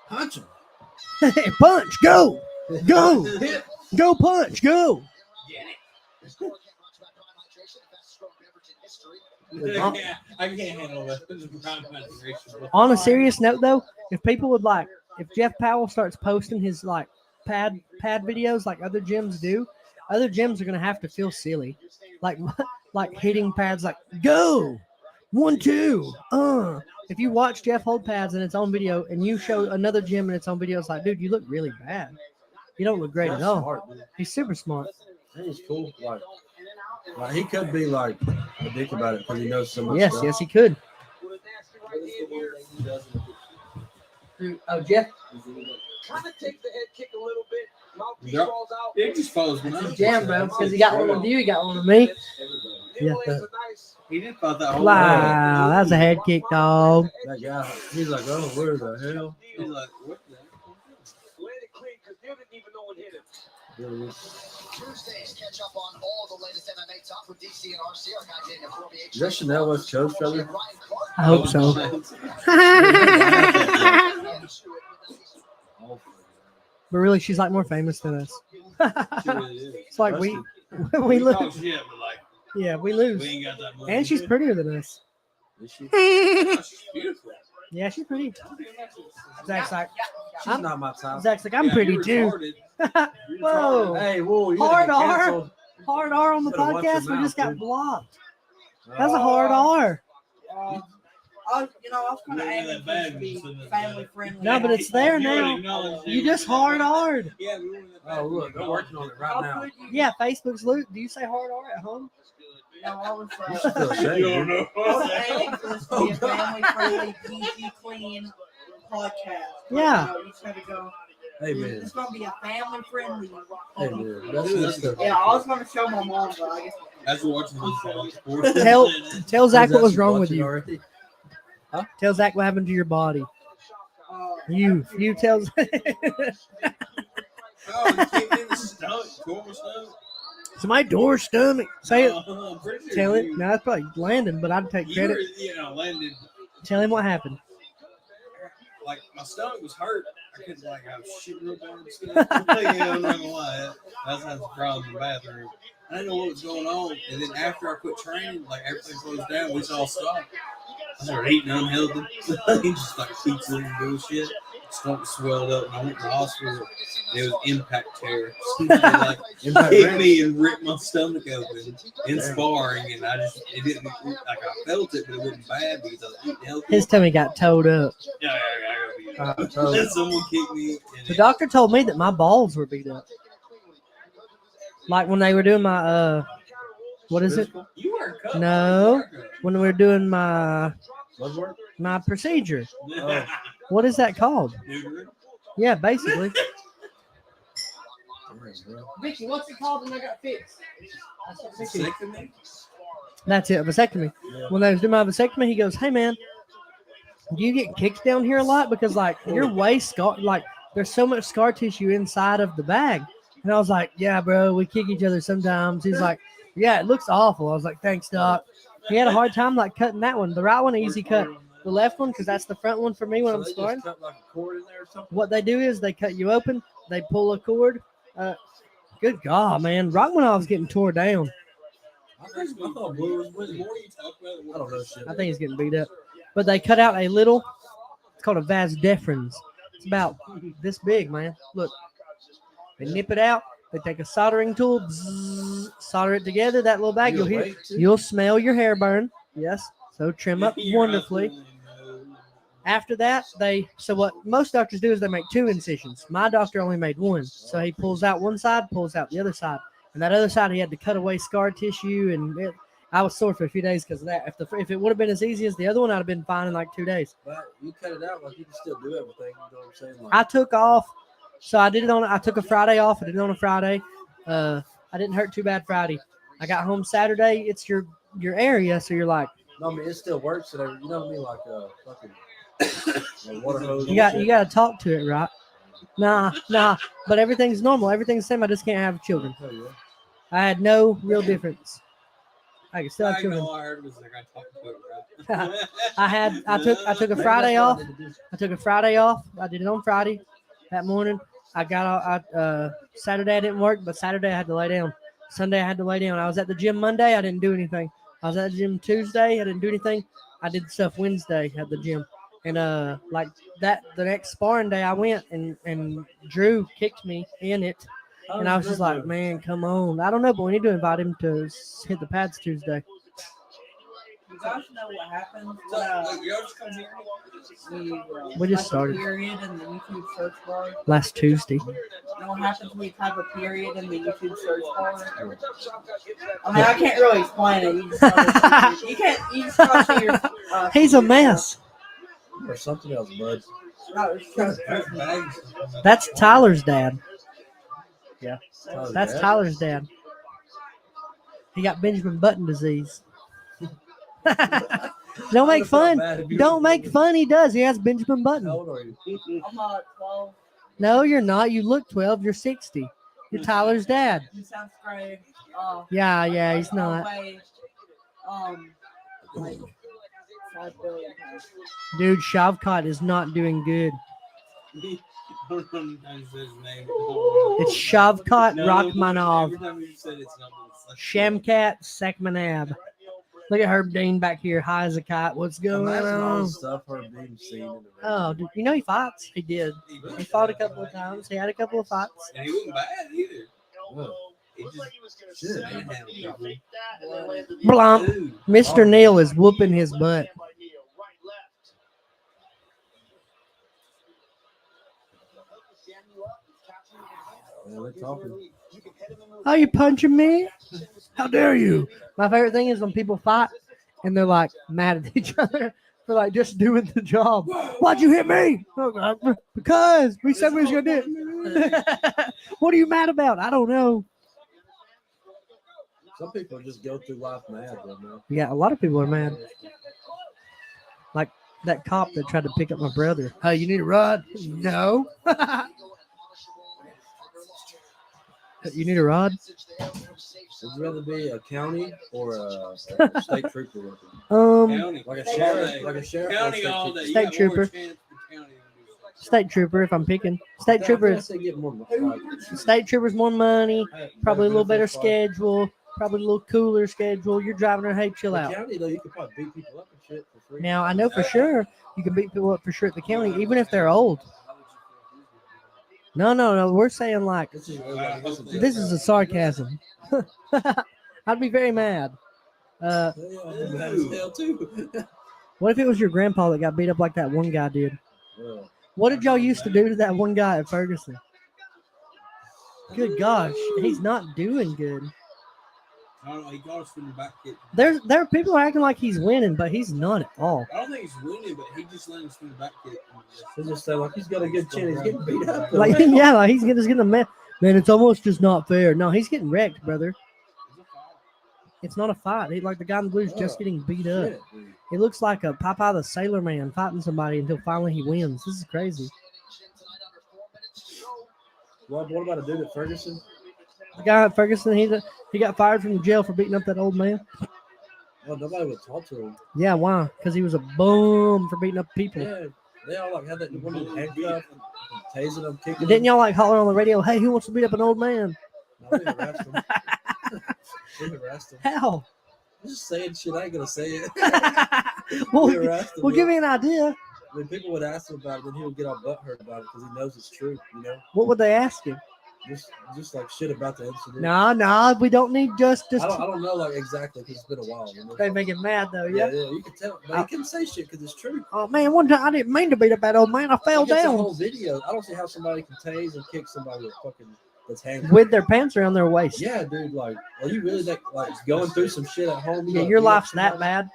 punch him. Punch. Go. Go. Go punch. Go. I can't handle that. This is prime concentration. On a serious note, though, if people would like, if Jeff Powell starts posting his like pad videos like other gyms do, other gyms are gonna have to feel silly, like like hitting pads, like go 1 2. If you watch Jeff hold pads and it's on video, and you show another gym and it's on video, it's like, dude, you look really bad. You don't look great at That's all. smart, dude. He's super smart. That is cool. Like, Like, he could be like a dick about it because he knows so much. Yes, stuff. yes, he could. Oh, Jeff. Kind of takes the head kick a little bit. Mouthpiece Yep. falls out. He just follows me. That's his jam, bro. Because he got one with you, he got one with me. Yeah. He did fight that whole Wow, that's a head kick, dog. That guy, he's like, oh, where the hell? He's like, what the hell? Landed clean because Neil didn't even know what hit him. Tuesdays catch up on all the latest MMA talk with DC and RC. Our guys in the Is that Chanel West Coast, Trevor? I hope so. But really, she's like more famous than us. It's like we lose. Talk shit, but like, Yeah, we lose. we ain't got that money. And she's prettier than us. Is she? She's Beautiful. Yeah, she's pretty. Zach's like, She's not my type. Zach's like, I'm Yeah, pretty you're too. retarded. Whoa. Hey, whoa, you Hard gotta get R. canceled. Hard R on the Better watch podcast. your We just mouth, got dude. blocked. That's a hard R. I was kind of aiming for it to be family friendly. No, but it's there now. You just hard R'd. Yeah, oh, look, they're working on it right now. Yeah, Facebook's loot. Do you say hard R at home? No, I was, You should feel ashamed, I dude. was aiming for this to be a family friendly, PG clean podcast. Yeah. You just gotta go. Hey, man. It's gonna be a family friendly. Hey, man. That's good stuff. Yeah, I was gonna show my mom, but I guess. That's watching this. Tell Zach what was wrong with Watching you. already? Huh? Tell Zach what happened to your body. You tell. Oh, you came in the stomach, normal stomach. So my door stomach. Say it. I'm pretty sure Tell it. you- No, that's probably Landon, but I'd take You credit. were, landed. Tell him what happened. Like, my stomach was hurt. I couldn't, like, I was shit real bad and stuff. Yeah, I'm not gonna lie. That's had some problems in the bathroom. I didn't know what was going on. And then after I quit training, like, everything closed down. We all stopped. I started eating unhealthy. Just like pizza and bullshit. Stomach swelled up, and I went to the hospital. It was impact tear. Like, hit me and ripped my stomach open in sparring, and it didn't, like, I felt it, but it wasn't bad because I was eating healthy. His tummy got towed up. Yeah, I gotta be. Then someone kicked me. The doctor told me that my balls were beat up. Like when they were doing my what is it? No, when we were doing my procedure. What is that called? Yeah, basically. Vicky, what's it called when I got fixed? That's it, vasectomy. When I was doing my vasectomy, he goes, "Hey man, do you get kicked down here a lot? Because like your waist scar, like there's so much scar tissue inside of the bag." And I was like, "Yeah, bro, we kick each other sometimes." He's like, "Yeah, it looks awful." I was like, "Thanks, doc." He had a hard time like cutting that one. The right one, easy cut. The left one, because that's the front one for me when I'm sparring. What they do is they cut you open, they pull a cord. Good God, man! Right when I was getting tore down. I don't know shit. I think he's getting beat up. But they cut out a little, it's called a vas deferens. It's about this big, man. Look. They nip it out. They take a soldering tool, bzzz, solder it together. That little bag, you'll smell your hair burn. Yes. So trim up wonderfully. After that, so what most doctors do is they make 2 incisions. My doctor only made 1. So he pulls out one side, pulls out the other side. And that other side, he had to cut away scar tissue. And I was sore for a few days because of that. If it would have been as easy as the other one, I'd have been fine in like 2 days. But you cut it out like you can still do everything. You know what I'm saying? Like, I took off. So I took a Friday off. I did it on a Friday. I didn't hurt too bad Friday. I got home Saturday. It's your area. So you're like. No, I mean, it still works. You know what I mean? Like fucking water hose. You got to talk to it, right? Nah. But everything's normal. Everything's the same. I just can't have children. Oh, yeah. I had no real difference. I can still have children. All I heard was like I talked to it, right? I took a Friday off. I took a Friday off. I did it on Friday. That morning, I got Saturday I didn't work, but Saturday I had to lay down. Sunday I had to lay down. I was at the gym Monday. I didn't do anything. I was at the gym Tuesday. I didn't do anything. I did stuff Wednesday at the gym. And like that, the next sparring day I went and Drew kicked me in it. And I was just like, man, come on. I don't know, but we need to invite him to hit the pads Tuesday. You guys know what happens So, when wait, y'all just come here? We just type a started. period in the YouTube search bar? Last Tuesday. You know what happens when you type a period in the YouTube search bar? I mean, I can't really explain it. You just gotta see, you can't. You just gotta see your. He's a mess. Or something else, bud. That's Tyler's dad. Yeah, Tyler's that's dad? Tyler's dad. He got Benjamin Button disease. Don't make fun. Don't make fun. He does. He has Benjamin Button. How old are you? I'm not 12. No, you're not. You look 12. You're 60. You're Tyler's dad. He sounds great. Yeah, he's not. Like 5 billion pounds. Dude, Shavkat is not doing good. It's Shavkat Rachmanov. Every time you said it's not like Shamkat Sekmanab. Look at Herb Dean back here, high as a kite. What's going Imagine all on? the stuff Herb Dean seen in the ring. Oh, dude, you know he fights. He did. He fought a couple of times. He had a couple of fights. And he wasn't bad either. Yeah. He just manhandled people. Blump. Dude. Mr. Neal is whooping his butt. Yeah, they're talking. Are you punching me? How dare you? My favorite thing is when people fight and they're like mad at each other for like just doing the job. Why'd you hit me? Because we said we was gonna do it. What are you mad about? I don't know. Some people just go through life mad, though, man. Yeah, a lot of people are mad. Like that cop that tried to pick up my brother. Hey, you need a ride? No. You need a rod? Would you rather be a county or a state trooper? Working? County. Like a sheriff, like a sheriff. or a County state all trooper? day. You State got more trooper. chance for county than you State trooper if I'm picking. State trooper I is say get more money. state trooper's more money, probably a little better benefits, like- schedule, probably a little cooler schedule. You're driving her, hey, chill The out. county though, you could probably beat people up and shit for free. Now I know for sure you can beat people up for sure at the county, even if they're old. No. We're saying like This is this is a sarcasm. I'd be very mad. mad as hell too. What if it was your grandpa that got beat up like that one guy did? Yeah. What did y'all used to do to that one guy at Ferguson? Good gosh, he's not doing good. I don't know. He got us from the back kick. There are people acting like he's winning, but he's not at all. I don't think he's winning, but he just let us from the back kick. They just say like he's got a good chin. He's getting beat up. Like yeah, like he's just getting man. It's almost just not fair. No, he's getting wrecked, brother. It's not a fight. Like the guy in the blue's just getting beat up. Shit, dude. It looks like a Popeye the Sailor Man fighting somebody until finally he wins. This is crazy. What about a dude at Ferguson? The guy at Ferguson, he got fired from the jail for beating up that old man. Well, nobody would talk to him. Yeah, why? Because he was a bum for beating up people. Yeah, they all like had that one dude handcuffed and tasing them, kicking. Didn't y'all like holler on the radio, hey, who wants to beat up an old man? No, we harassed them. We harassed them. How? I'm just saying shit. I ain't gonna say it. Well, We harassed them. well, give me an idea. When people would ask him about it, then he would get all butthurt about it because he knows it's true. You know, What would they ask him? just like shit about the incident. No, we don't need justice. I don't know like exactly because it's been a while. You know? They make him mad though, Yeah, yeah. you can tell. But you can say shit because it's true. Oh man, one time I didn't mean to beat up that old man. I fell Like, it's a down whole video. I don't see how somebody can tase and kick somebody with fucking that's hanging. with their pants around their waist. Yeah, dude. Like, are you really that like going through some shit at home? Yeah, your life's that bad.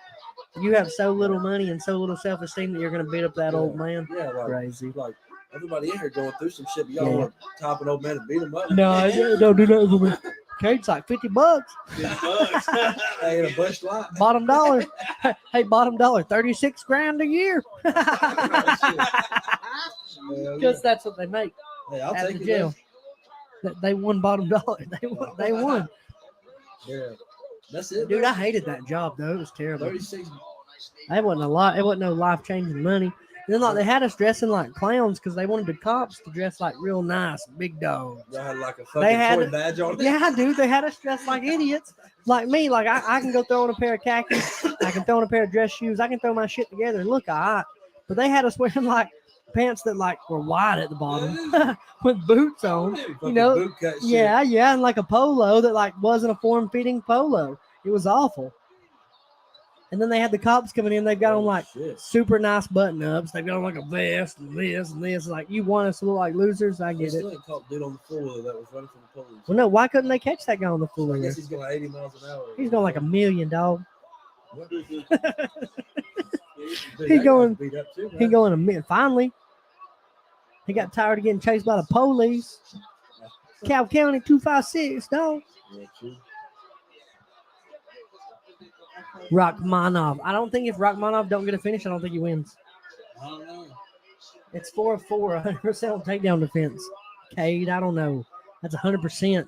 You have so little money and so little self-esteem that you're gonna beat up that old man. Yeah, like Crazy. Like everybody in here going through some shit, but y'all Yeah. want to top an old man and beat him up. No, I don't do that for me. Okay, it's like $50. Hey, in a bush light. Bottom dollar. Hey, bottom dollar, 36 grand a year. Because that's what they make Hey, I'll at take the it. jail. They won bottom dollar. They won. Yeah, that's it. Dude, bro. I hated that job though. It was terrible. 36. That wasn't a lot. It wasn't no life changing money. And then like they had us dressing like clowns because they wanted the cops to dress like real nice, big dogs. Y'all had like a fucking They had toy badge on it. Yeah, dude, they had us dressed like idiots. Like me, like I can go throw on a pair of khakis, I can throw on a pair of dress shoes, I can throw my shit together and look all right. But they had us wearing like pants that like were wide at the bottom with boots on. You Fucking know, boot cut shit. yeah, and like a polo that like wasn't a form-fitting polo. It was awful. And then they had the cops coming in. They've got on like shit. super nice button ups. They've got on like a vest and this and this. Like, you want us to look like losers? I They get it. still ain't caught dude on the floor that was running from the police. Well, no, why couldn't they catch that guy on the I floor? guess he's going 80 miles an hour. He's going like a million, dog. Dude, He that going- guy's beat up too, He man. going a million. Finally, he got tired of getting chased by the police. Cal County 256, dog. Yeah, true. Rachmanov. I don't think if Rachmanov don't get a finish, I don't think he wins. I don't know. It's 4 of 4, 100% on takedown defense. Cade, I don't know. That's 100%.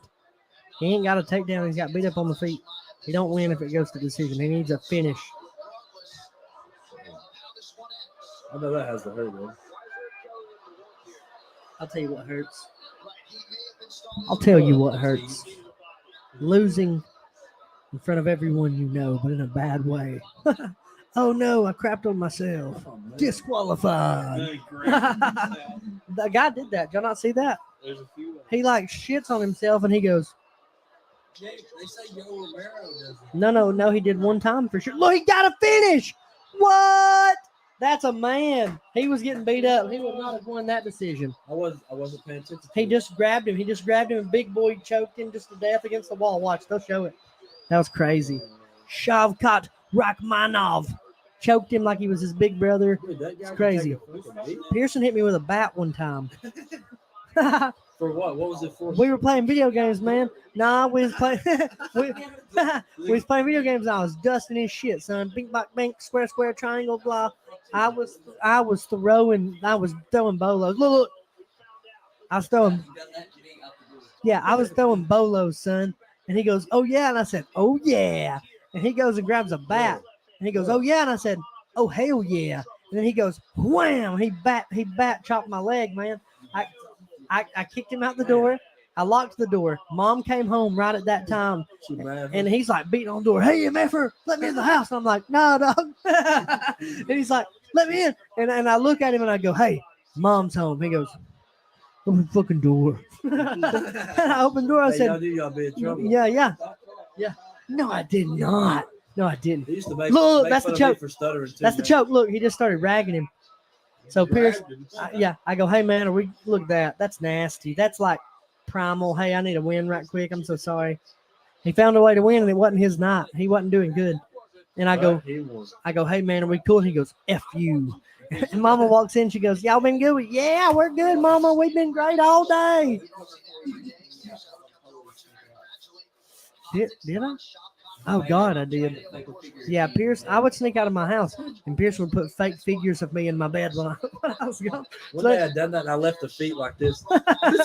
He ain't got a takedown. He's got beat up on the feet. He don't win if it goes to decision. He needs a finish. I know that has to hurt, man. I'll tell you what hurts. I'll tell you what hurts. Losing in front of everyone you know, but in a bad way. Oh no, I crapped on myself. Disqualified. Really great. There's The guy did that. Did y'all not see that? a few. He like shits on himself and he goes, They say Joe Romero does it. no, he did one time for sure. Look, he got a finish. What? That's a man. He was getting beat up. He would not have won that decision. I wasn't paying attention. He just grabbed him. And Big Boy choked him just to death against the wall. Watch, they'll show it. That was crazy. Shavkat Rachmanov choked him like he was his big brother. Dude, that guy It's crazy. can take a fucking beat. Pearson hit me with a bat one time. For what? What was it for? We were playing video games, man. Nah, we was playing. we was playing video games. And I was dusting his shit, son. Bink, bok, bink, square, square, triangle, blah. I was throwing bolos. Look. I was throwing. Yeah, I was throwing bolos, son. And he goes, "Oh yeah," and I said, "Oh yeah." And he goes and grabs a bat, and he goes, "Oh yeah," and I said, "Oh hell yeah." And then he goes, wham! He bat chopped my leg, man. I kicked him out the door. I locked the door. Mom came home right at that time, and he's like beating on the door. "Hey, MFer, let me in the house." And I'm like, "No, dog." And he's like, "Let me in." And I look at him and I go, "Hey, Mom's home." He goes, "Open the fucking door." And I opened the door. I Hey, said, y'all knew y'all be in trouble. Yeah. No, I did not. No, I didn't. They used to make, Look, make that's the fun of me choke. for stuttering too. That's the man. choke. Look, he just started ragging him. So Pierce, I go, "Hey man, look at that. That's nasty. That's like primal. Hey, I need a win right quick. I'm so sorry." He found a way to win, and it wasn't his night. He wasn't doing good. And I go, He was. "Hey man, are we cool?" And he goes, "F you." And Mama walks in. She goes, "Y'all been good?" "Yeah, we're good, Mama. We've been great all day." Did I? Oh God, I did. Yeah, Pierce. I would sneak out of my house, and Pierce would put fake figures of me in my bed when I was gone. One day I done that and I left the feet like this.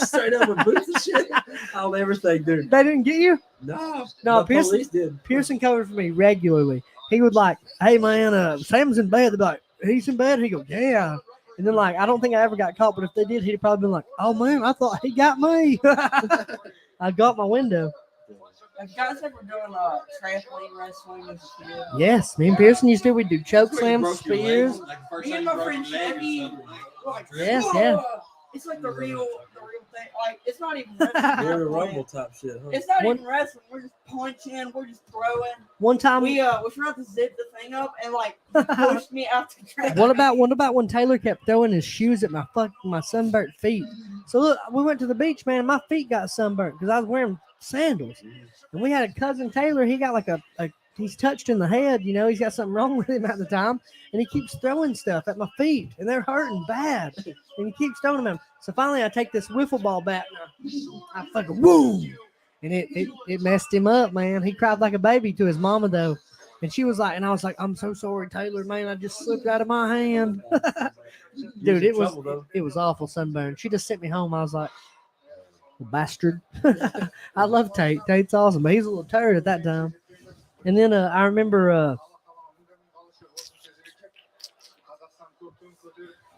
Straight up with boots and shit. I'll never think, dude. They didn't get you? No. No, the police did. Pearson covered for me regularly. He would like, "Hey man, Sam's in bed." They'd be like, "He's in bed?" He go, "Yeah." And then like, I don't think I ever got caught, but if they did, he'd probably been like, "Oh man, I thought he got me." I got my window. Have you guys ever done trampoline wrestling as a kid? Yes, me and Pearson used to. We'd do choke slams, spears. Me and my friend Chevy, Yes, yeah. It's like the real thing. Like, it's not even wrestling. Royal Rumble type shit, huh? It's not even wrestling. We're just punching. We're just throwing. One time We forgot to zip the thing up and like he pushed me out the track. What about when Taylor kept throwing his shoes at my sunburnt feet? So look, we went to the beach, man. My feet got sunburnt because I was wearing sandals. And we had a cousin Taylor. He got like he's touched in the head. You know, he's got something wrong with him at the time, and he keeps throwing stuff at my feet, and they're hurting bad. And he keeps throwing them. So finally, I take this wiffle ball bat, and I fucking boom, and it messed him up, man. He cried like a baby to his mama though. And she was like, and I was like, "I'm so sorry, Taylor, man. I just slipped out of my hand." Dude, it was awful sunburn. She just sent me home. I was like, "Bastard." I love Tate. Tate's awesome, but he's a little turd at that time. And then I remember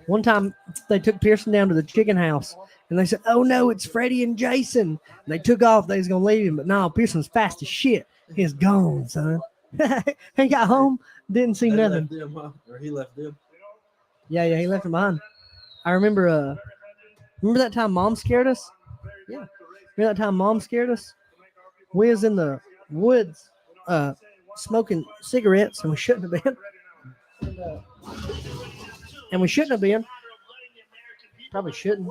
one time they took Pearson down to the chicken house, and they said, "Oh no, it's Freddie and Jason." And they took off. They was gonna leave him, but no, Pearson's fast as shit. He's gone, son. He got home, didn't see nothing. Left them, huh? Or he left them. Yeah, he left him behind. I remember that time Mom scared us? Yeah. Remember that time Mom scared us? We was in the woods smoking cigarettes, and we shouldn't have been. And we shouldn't have been. Probably shouldn't.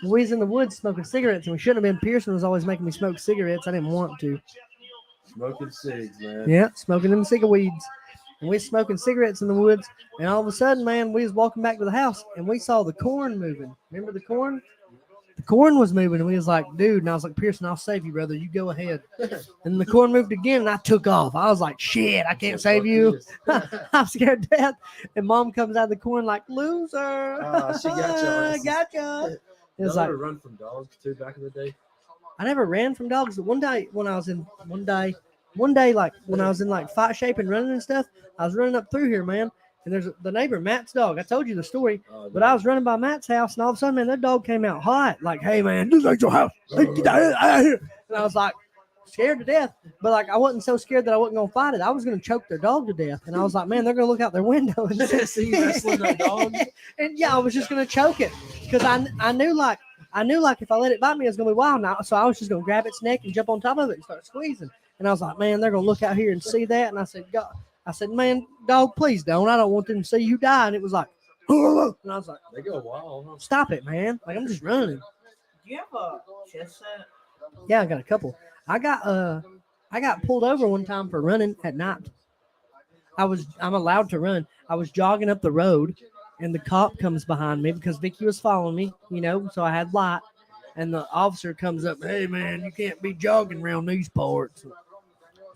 We was in the woods smoking cigarettes, and we shouldn't have been. Pearson was always making me smoke cigarettes. I didn't want to. Smoking cigs, man. Yeah, smoking them cigar weeds. And we was smoking cigarettes in the woods, and all of a sudden, man, we was walking back to the house, and we saw the corn moving. Remember the corn? The corn was moving, and we was like, dude, and I was like, Pearson, I'll save you, brother. You go ahead. And the corn moved again, and I took off. I was like, shit, I can't save you. I'm scared to death. And Mom comes out of the corn like, loser. She got you. Gotcha. It was Y'all like, ever run from dogs too back in the day? I never ran from dogs. But one day, like when I was in like fight shape and running and stuff, I was running up through here, man. And there's the neighbor, Matt's dog. I told you the story, but I was running by Matt's house, and all of a sudden, man, that dog came out hot. Like, hey, man, this ain't your house. Hey, get out of here. And I was like, scared to death. But like, I wasn't so scared that I wasn't gonna fight it. I was gonna choke their dog to death. And I was like, man, they're gonna look out their window and see you wrestling that dog. And yeah, I was just gonna choke it because I knew like if I let it bite me, it's gonna be wild now. So I was just gonna grab its neck and jump on top of it and start squeezing. And I was like, man, they're gonna look out here and see that. And I said, God. I said, man, dog, please don't. I don't want them to see you die. And it was like, and I was like, they go wild. Huh? Stop it, man. Like, I'm just running. Do you have a chess set? Yeah, I got a couple. I got pulled over one time for running at night. I'm allowed to run. I was jogging up the road, and the cop comes behind me because Vicky was following me, so I had light. And the officer comes up, hey, man, you can't be jogging around these parts.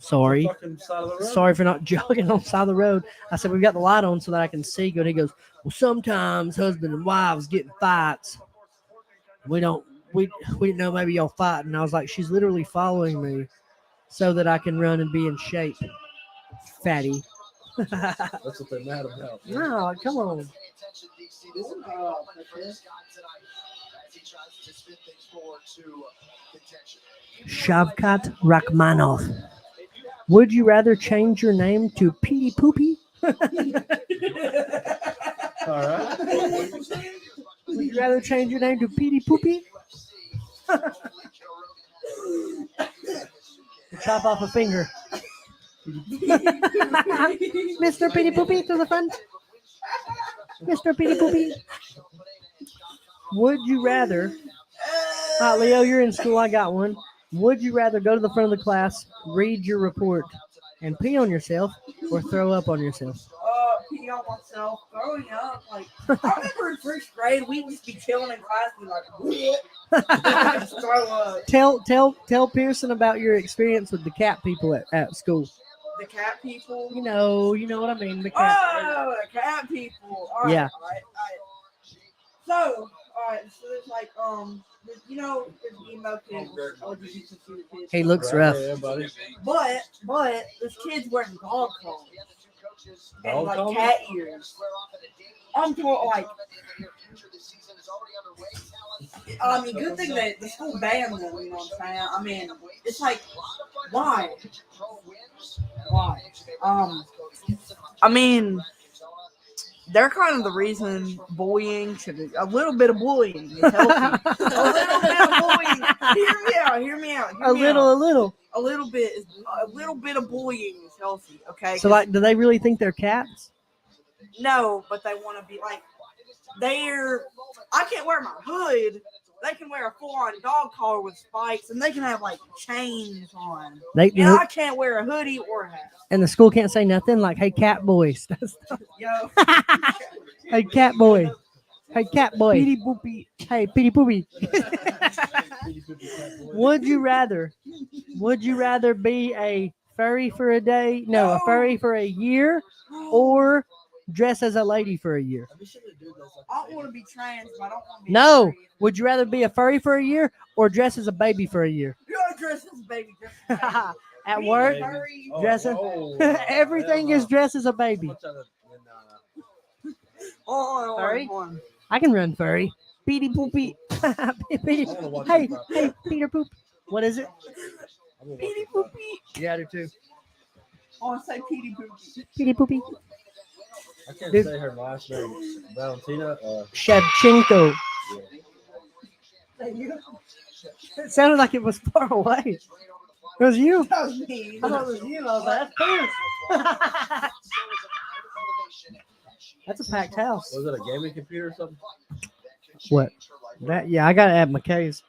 Sorry for not jogging on the side of the road. I said, we've got the light on so that I can see good. He goes, well, sometimes husband and wives get in fights. We didn't know maybe y'all fighting. And I was like, she's literally following me so that I can run and be in shape. Fatty. That's what they're mad about. Man. No, come on. Shavkat Rachmanov. Would you rather change your name to Petey Poopy? All right. Would you rather change your name to Petey Poopy? Chop off a finger. Mr. Petey Poopy to the front. Mr. Petey Poopy. Would you rather... Leo, you're in school. I got one. Would you rather go to the front of the class, read your report, and pee on yourself, or throw up on yourself? Pee on myself, throwing up. Like, I remember in first grade, we'd just be chilling in class and like, throw up. Tell Pearson about your experience with the cat people at school. The cat people? You know what I mean. The cat. The cat people. All right, yeah. All right. So there's like, there's emo kids. He looks rough. Yeah, buddy. But there's kids wearing dog collars and like collars? cat ears. I'm talking like. I mean, good thing that the school banned them. You know what I'm saying? I mean, it's like, why? I mean, they're kind of the reason bullying should. A little bit of bullying is healthy. A little bit of bullying. Hear me out. A little bit of bullying is healthy. Okay. So, like, do they really think they're cats? No, but they want to be like. I can't wear my hood. They can wear a full-on dog collar with spikes, and they can have like chains on. I can't wear a hoodie or a hat. And the school can't say nothing like, "Hey, cat boys." Yo. Hey, cat boy. Hey, cat boy. Petey poopy. Hey, Petey poopy. Would you rather be a furry for a day? No, a furry for a year, or dress as a lady for a year? I don't want to be trans, but I don't want to be. No. Would you rather be a furry for a year or dress as a baby for a year? You're dressed as a baby. At work, dressing. Everything is dressed as a baby. Furry? I can run furry. Petey poopy. Hey, Peter poop. What is it? Petey poopy. Yeah, I do too. I want to say Petey poopy. Petey poopy. I can't say her last name. Valentina. Shevchenko. It sounded like it was far away. It was you. That was me. I thought it was you. I was like, that's Pierce. That's a packed house. Was it a gaming computer or something? What? That? Yeah, I got it at McKay's.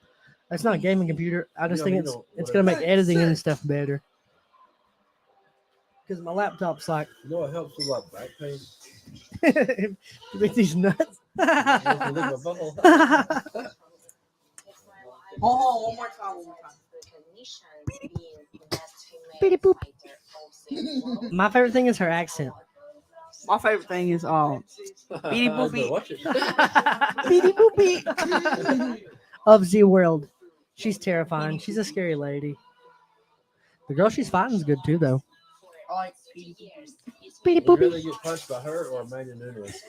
That's not a gaming computer. I just You think don't it's need no- it's gonna make editing and stuff better. Because my laptop's like, You know what helps with like back pain? with these nuts. I can lick my butthole. Oh, one more time. Beady boop. My favorite thing is her accent. My favorite thing is beady boopy. Watch it. Beady boopy. Of the world. She's terrifying. She's a scary lady. The girl she's fighting is good too, though. I like beady boopy. Beady Would you boopy. rather get punched by her or Amanda Nunes?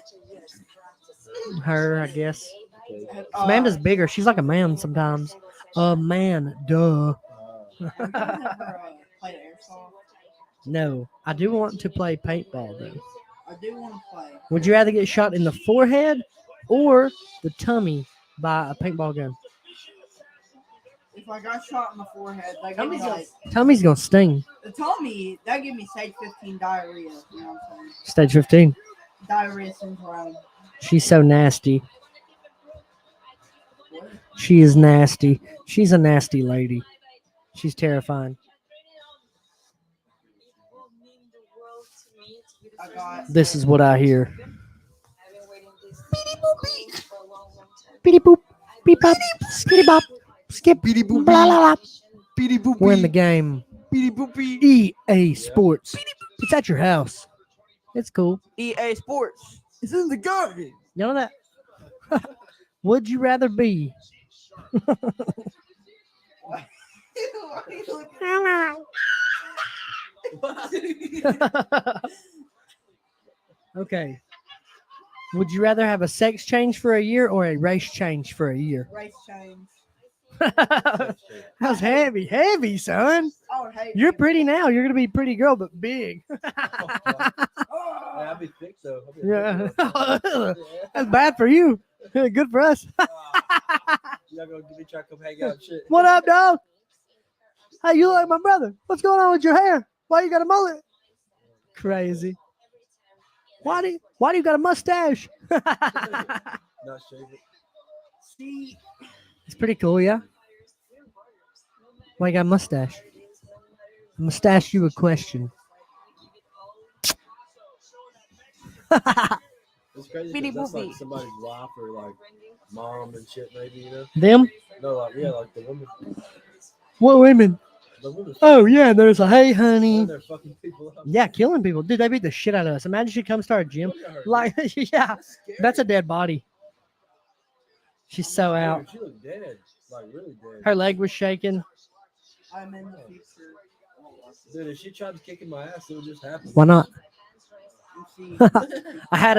Her, I guess. Okay. Amanda's bigger. She's like a man sometimes. A man, duh. Have you ever played airsoft? No, I do want to play paintball though. I do want to play. Would you rather get shot in the forehead or the tummy by a paintball gun? If I got shot in the forehead, that give me like Tummy's gonna sting. the tummy. That give me stage 15 diarrhea. You know what I'm saying? Stage 15. Diarrhea syndrome. She's so nasty. She is nasty. She's a nasty lady. She's terrifying. I got. This is what I hear. Beady boop. Beep bop. Skitty bop. Skip. Beady boop. Blah, blah, blah. Beady boopy. We're in the game. Beady boopy. EA Sports. It's at your house. It's cool. EA Sports. It's in the garden. You know that? Would you rather be? Okay. Would you rather have a sex change for a year or a race change for a year? Race change. That's heavy, heavy, son. I would hate You're it. pretty now. You're gonna be a pretty girl, but big. Yeah, I'll be thick though. I'll be a Yeah, thick girl. that's bad for you. Good for us. You're not gonna give me try to come hang out and shit. What up, dog? Hey, you look like my brother. What's going on with your hair? Why you got a mullet? Crazy. Why do you got a mustache? Not shave it. See, It's pretty cool, yeah. Why you got a mustache? I'm gonna ask you a question. It's crazy Beady because that's boopy. like somebody's wife or like mom and shit, maybe, you know? Them? No, like, yeah, like the women. What women? The women. Oh yeah, there's a hey honey. And they're fucking people up. Yeah, killing people. Dude, they beat the shit out of us. Imagine she comes to our gym. Look at her, Like, yeah, scary. that's a dead body. She's so out. Dude, she looked dead. Like, really dead. Her leg was shaking. I'm in the future. Dude, if she tried to kick in my ass, it would just happen. Why not? You see, I had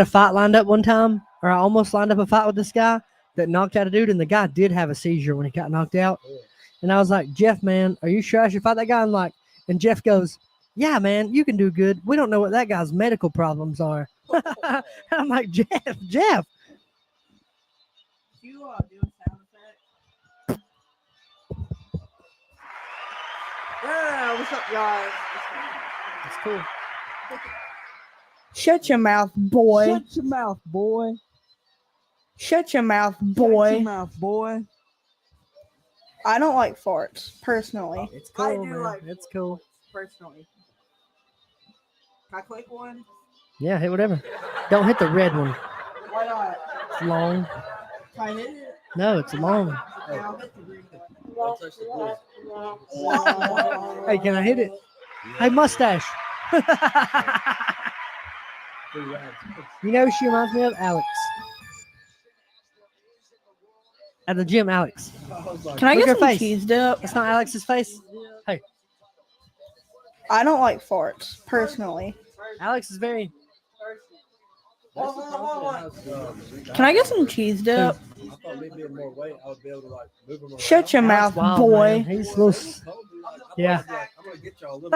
a fight lined up one time, or I almost lined up a fight with this guy that knocked out a dude, and the guy did have a seizure when he got knocked out. And I was like, Jeff, man, are you sure I should fight that guy? And Jeff goes, yeah, man, you can do good. We don't know what that guy's medical problems are. And I'm like, Jeff. you do a sound effect. Yeah, what's up, guys? It's cool. Shut your mouth, boy. Shut your mouth, boy. Shut your mouth, boy. Shut your mouth, boy. I don't like farts, personally. It's I cool, do man. like It's cool. personally. Can I click one? Yeah, hit whatever. Don't hit the red one. Why not? It's long. Can I hit it? No, it's long. Okay, I'll hit the green Don't touch the blue. one. Hey, can I hit it? Hey, mustache. Free rides. You know who she reminds me of? Alex. At the gym, Alex. I was like, Can I Look get her some face. cheese dip? It's not Alex's face. Hey, I don't like farts, personally. Alex is very. that's the problem that has, Can I get some cheese dip? I thought me being more weight, I would be able to like move them around. Shut your Alex mouth, wild, boy. man. He's a little. I told you, like, I Yeah. thought, like, I'm gonna get y'all a little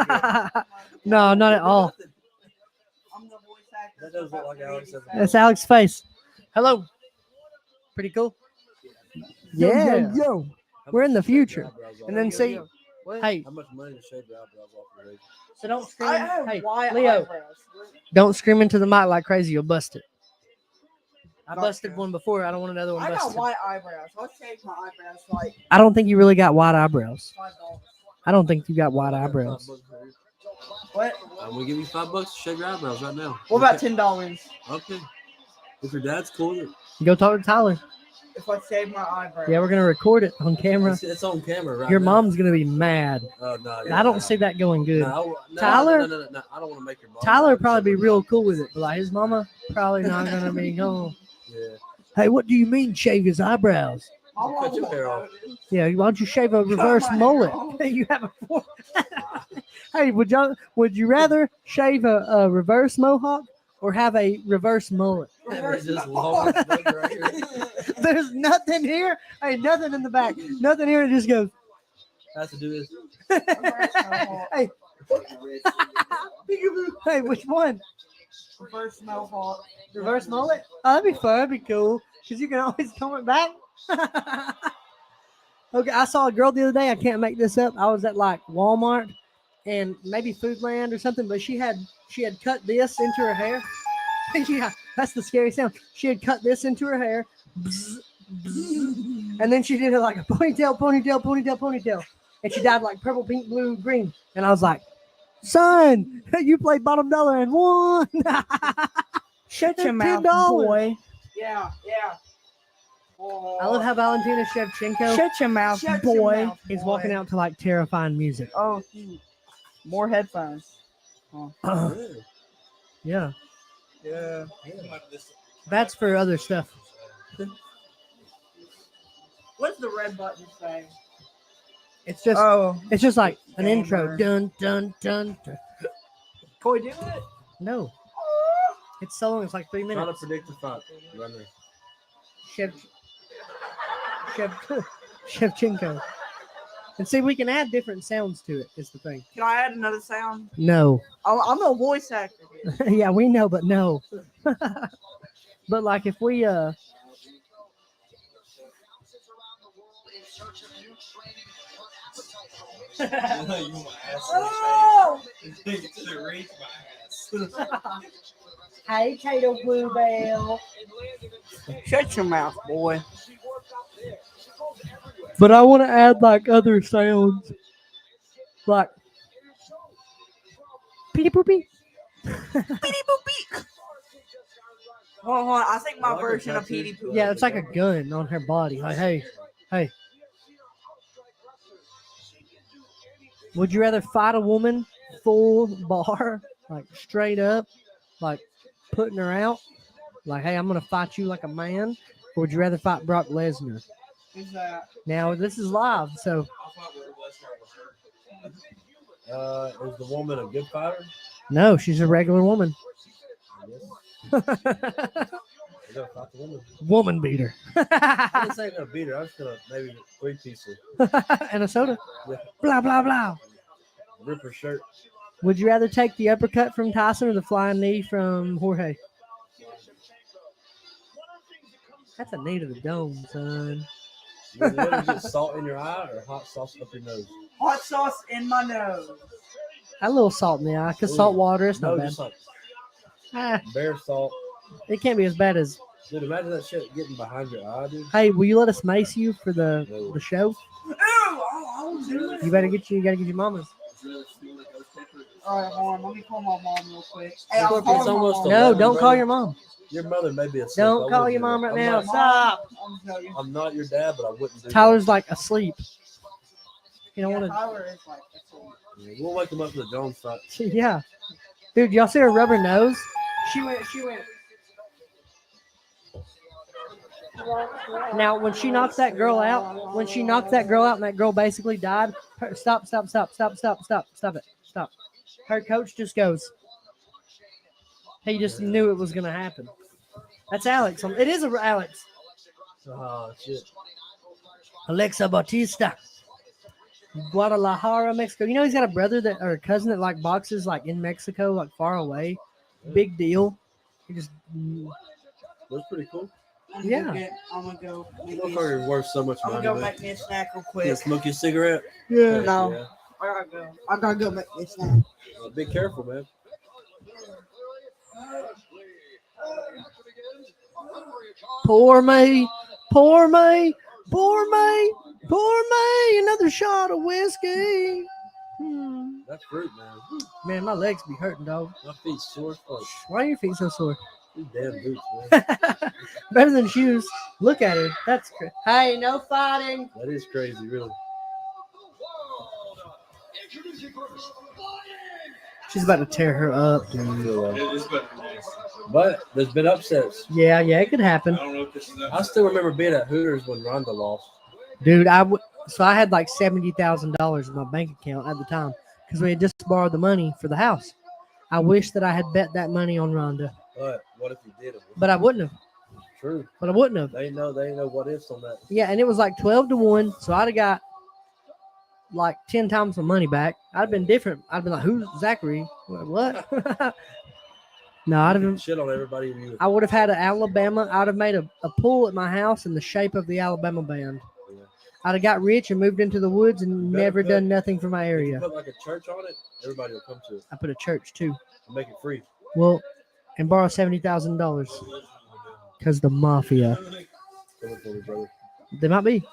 bit. No, not at all. That does look like Alex. That's Alex's face. Hello. Pretty cool. Yeah. Yo. We're in the future. And then see, Hey, How much money to shave your eyebrows off your head? so don't scream. I have Hey, white Leo, eyebrows. don't scream into the mic like crazy. You'll bust it. I Not busted true. one before. I don't want another one I got busted. white eyebrows. I'll shave my eyebrows like I don't think you really got white eyebrows. $5. I don't think you got white I got eyebrows. $5 for you. What? I'm gonna give you $5 to shave your eyebrows right now. What about $10? Okay. If your dad's cool, Go talk to Tyler. If I shave my eyebrows. Yeah, we're gonna record it on camera. it's on camera right Your now. mom's gonna be mad. Oh no! I don't see that going good. No, Tyler? No, I don't want to make your mom. Tyler mad, probably be so- real cool with it, but like his mama probably not gonna be going. Yeah. Hey, what do you mean shave his eyebrows? Cut your hair off. Yeah, why don't you shave a reverse mullet? You have a four. Hey, would you rather shave a reverse mohawk or have a reverse mullet? It's just long right here. There's nothing here. Hey, nothing in the back. Nothing here. It just goes. Has to do this. Hey. Hey, which one? Reverse mohawk. Reverse mullet? Oh, that'd be fun. That'd be cool. Because you can always comb it back. Okay, I saw a girl the other day. I can't make this up. I was at like Walmart and maybe Foodland or something, but she had cut this into her hair. Yeah, that's the scary sound. She had cut this into her hair. Bzz, bzz, and then she did it like a ponytail. And she dyed like purple, pink, blue, green. And I was like, son, you played bottom dollar and won. Shut your mouth, $10. boy. Yeah. I love how Valentina Shevchenko. Shut your mouth, Shut boy. your mouth, He's boy. walking out to like terrifying music. Oh, more headphones. Yeah, Yeah. that's for other stuff. What's the red button say? It's just it's just like an intro. Gamer. Dun dun dun. Can we do it? No, it's so long. It's like 3 Trying to minutes. predict the fight. Right there. Shevchenko. And see, we can add different sounds to it. Is the thing. Can I add another sound? No. I'm a voice actor. Yeah, we know, but no. But like if we Oh! Hey, Tato Bluebell. Shut your mouth, boy. But I want to add like other sounds, like peety poopy. Hold on. I think my I like version a of tattoo. Petey Poo. Yeah, it's like a gun on her body. Like, hey. Would you rather fight a woman full bar, like straight up, like putting her out, like, hey, I'm gonna fight you like a man, or would you rather fight Brock Lesnar? Who's that? Now this is live, so Is the woman a good fighter? no, she's a regular woman. I gotta fight the woman. Woman beater. I didn't say I'm gonna beat her. I'm just gonna maybe 3-piece her. And a soda. Yeah. Blah blah blah. Rip her shirt. Would you rather take the uppercut from Tyson or the flying knee from Jorge? That's a knee to the dome, son. Would you rather get salt in your eye or hot sauce up your nose? Hot sauce in my nose. A little salt in the eye, because Ooh. salt water, it's No, not bad. just like Ah, bear salt. it can't be as bad as. Dude, imagine that shit getting behind your eye, dude. Hey, will you let us mace you for the show? Ew! I'll do it. You gotta get your mama's. All right, hold on. Let me call my mom real quick. It's Hey, I'll call my almost mom. a- No, 11, don't call brother. your mom. Your mother may be asleep. Don't I call wouldn't your do mom that. right I'm now. not- Stop. I'm joking. I'm not your dad, but I wouldn't do Tyler's like asleep. You don't Yeah, want Tyler is like, that's all. that. Yeah, we'll wake him up for the Jones fight. to. Yeah, dude, y'all see her rubber nose? She went. Now, when she knocked that girl out, and that girl basically died. Stop it. Her coach just goes. He just knew it was gonna happen. That's Alex. It is Alex. Oh, shit. Alexa Bautista. Guadalajara, Mexico. You know he's got a brother or a cousin that like boxes like in Mexico, like far away. Big deal. He just That's pretty cool. Yeah. I'm gonna go. Make me, Motherfucker worth so much I'm money. gonna go man. make me a snack real You quick. gonna smoke your cigarette? Yeah. No. Yeah. I gotta go. I gotta go make me a snack. Be careful, man. Pour me, pour me, pour me, pour me another shot of whiskey. That's fruit, man. Man, my legs be hurting, dog. My feet sore as fuck. Why are your feet so sore? These damn boots, man. Better than shoes. Look at her. That's crazy. Hey, no fighting. That is crazy, really. She's about to tear her up, dude. But there's been upsets. Yeah, it could happen. I still remember being at Hooters when Ronda lost. Dude, so I had like $70,000 in my bank account at the time because we had just borrowed the money for the house. I wish that I had bet that money on Rhonda. But what if you did it? But I wouldn't have. True. But I wouldn't have. They know what ifs on that. Yeah, and it was like 12-1, so I'd have got like 10 times my money back. I'd have been different. I'd been like, who's Zachary? What? No, I'd have been shit on everybody. I would have had an Alabama. I'd have made a pool at my house in the shape of the Alabama band. Yeah. I'd have got rich and moved into the woods and never done nothing for my area. If you put like a church on it, everybody will come to it. I put a church too. And make it free. Well, and borrow $70,000 because the mafia. Come for me, brother. They might be.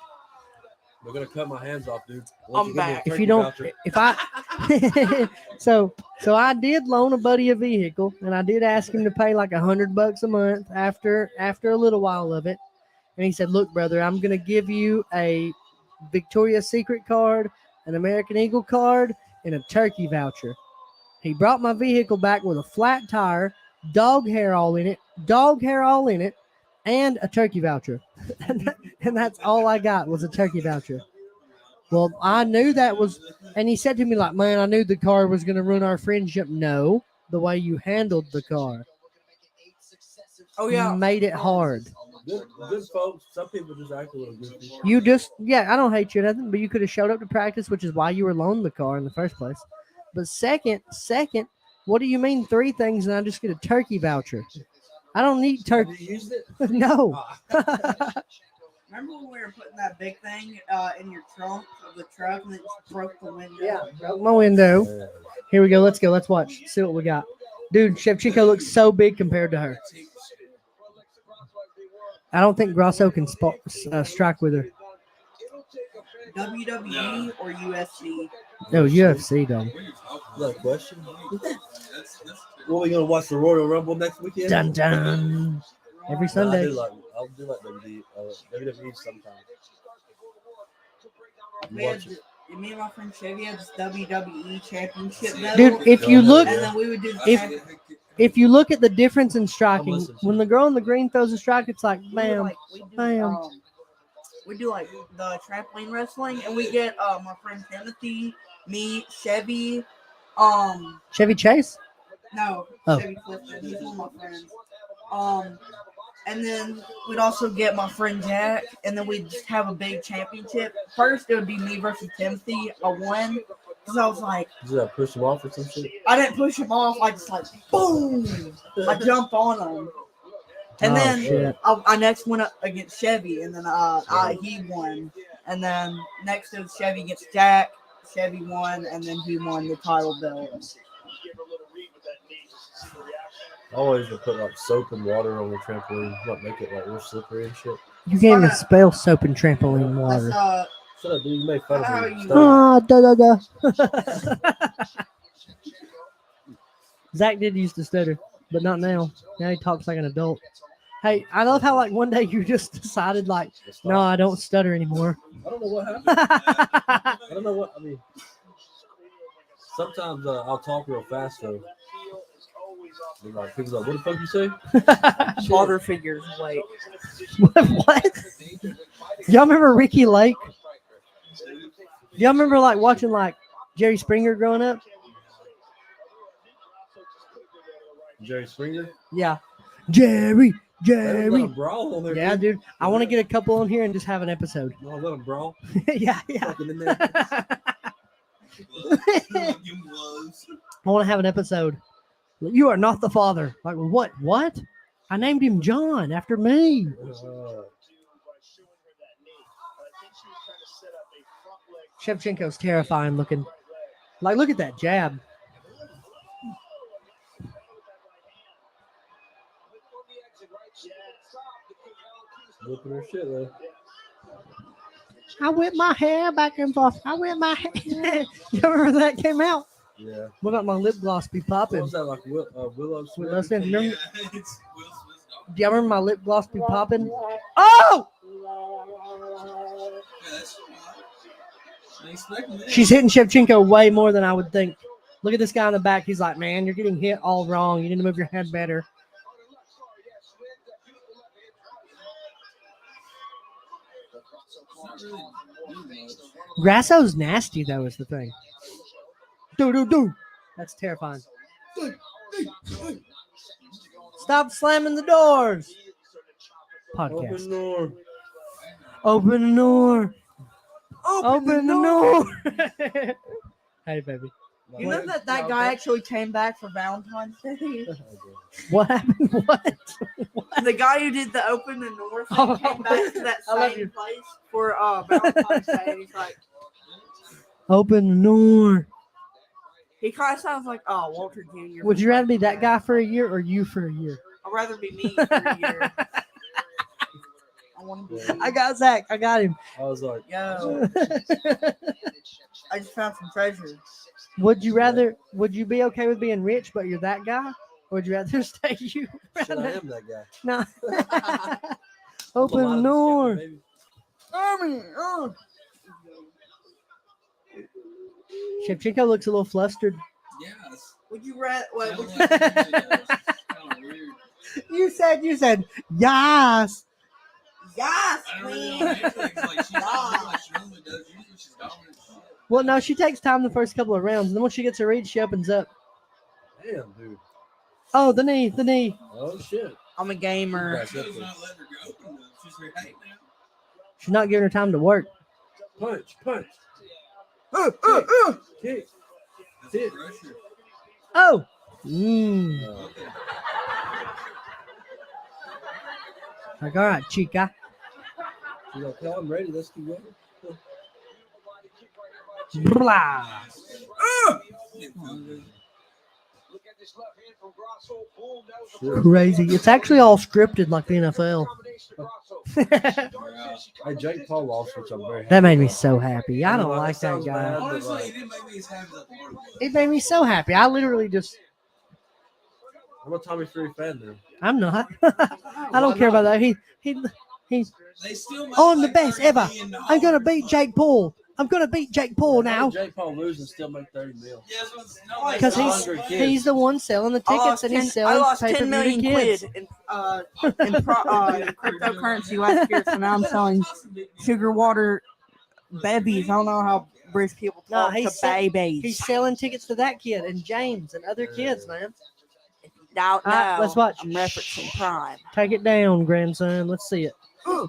They're gonna cut my hands off, dude. I'm back. If you don't, if I, so I did loan a buddy a vehicle, and I did ask him to pay like $100 a month after a little while of it, and he said, "Look, brother, I'm gonna give you a Victoria's Secret card, an American Eagle card, and a turkey voucher." He brought my vehicle back with a flat tire, dog hair all in it, and a turkey voucher. And that's all I got was a turkey voucher. Well, I knew that was, and he said to me like, man, I knew the car was going to ruin our friendship. No, the way you handled the car. Oh, yeah. Made it hard. Good folks. Some people just act a little goofy. You just, I don't hate you or nothing, but you could have showed up to practice, which is why you were loaned the car in the first place. But second, what do you mean 3 things and I just get a turkey voucher? I don't need turkey. Have you used it? No. Remember when we were putting that big thing in your trunk of the truck and it just broke the window? Yeah, broke my window. Here we go. Let's go. Let's watch. See what we got. Dude, Shevchenko looks so big compared to her. I don't think Grasso can strike with her. WWE or UFC? No, UFC, though. Is that a question? What, we gonna watch the Royal Rumble next weekend? Dun dun. Every Sunday. I'll do like WWE sometimes. Me and my friend Chevy had this WWE championship medal. Dude, if you look, and then we would do if you look at the difference in striking, when the girl in the green throws a strike, it's like bam, bam. We do like the trampoline wrestling, and we get my friend Timothy, me, Chevy, Chevy Chase. No, Oh. Chevy Clifton. He's one of my friends. And then we'd also get my friend Jack, and then we'd just have a big championship. First, it would be me versus Timothy. I won because I was like, did I push him off or some shit? I didn't push him off. I just like boom, I jumped on him. And then I next went up against Chevy, and then he won. And then next it was Chevy against Jack. Chevy won, and then he won the title belt. I always would put like soap and water on the trampoline, not make it like real slippery and shit. You can't even spell soap and trampoline water. Shut up, dude. You made fun of me. Ah, Zach did used to stutter, but not now. Now he talks like an adult. Hey, I love how like one day you just decided like, no, I don't stutter anymore. I don't know what happened. I don't know what I mean. Sometimes I'll talk real fast though. Like, people like, what the fuck you say? Father figures, wait. What? Y'all remember Ricky Lake? Y'all remember like watching like Jerry Springer growing up? Jerry Springer? Yeah. Jerry. Let him brawl on there, Yeah, dude. I want to get a couple on here and just have an episode. You want to let him brawl? yeah. Fucking in there. I want to have an episode. You are not the father. Like what? What? I named him John after me. Shevchenko's terrifying looking. Like, look at that jab. Whipping her shit though. I whip my hair back and forth. I whip my hair. You remember that came out? Yeah. What about my lip gloss be popping? What was that like? Willow Smith? Willow Smith. Remember? Yeah, it's Will Smith's daughter. Do you remember my lip gloss be popping? Oh! Yeah, that's I ain't expecting that. She's hitting Shevchenko way more than I would think. Look at this guy in the back. He's like, man, you're getting hit all wrong. You need to move your head better. Grasso's nasty, though, is the thing. Do. That's terrifying. Stop slamming the doors. Podcast. Open door. Open the door. Open the door. Hey, baby. You know that guy actually came back for Valentine's Day? What happened? What? The guy who did the open the door thing came back to that same place for Valentine's Day. And he's like, Open the door. he kind of sounds like, Walter Jr. Would you rather be that guy for a year or you for a year? I'd rather be me for a year. I want to be. I got Zach. I got him. I was like, Yo. I just found some treasure. Would you be okay with being rich, but you're that guy? Or would you rather stay you? shit, I am that guy. No. Open the door. Shevchenko looks a little flustered. Yes. Would you rather? What? Would you, Kind of weird. You said, yes. yes, I don't really know queen. anything. It's like she normally does. Usually she's dominant. Well, no, she takes time the first couple of rounds. And then once she gets her read, she opens up. Damn, dude. Oh, the knee. Oh, shit. I'm a gamer. She's not letting her go. She's like, hey, now. She's not giving her time to work. Punch. Kick. That's the pressure. Oh. Like, all right, chica. She's like, oh, I'm ready. Let's keep going. Blah. Crazy. It's actually all scripted like the NFL. Hey, Jake Paul lost, which I'm very happy. That made me so happy. I don't like that sounds guy. bad, but, Honestly, like, it didn't make me as happy as I thought it would. It made me so happy. I literally just, I'm a Tommy Fury fan now. I'm not. I don't care about that. He's, They still make I'm the like best $30 ever. million. I'm going to beat Jake Paul. I'm going to beat Jake Paul now. Jake Paul lose and still make 30 mil. Yeah, that's what's- no, Because that's he's- not- he's the one selling the tickets and he's I selling lost pay-per-view 10 million to kids. quid in cryptocurrency last year, so now I'm selling sugar water babies. I don't know how British people No, talk to babies. He's selling tickets to that kid and James and other kids, man. Doubt All right, now. let's watch. I'm referencing Prime. Take it down, grandson. Let's see it. Oh,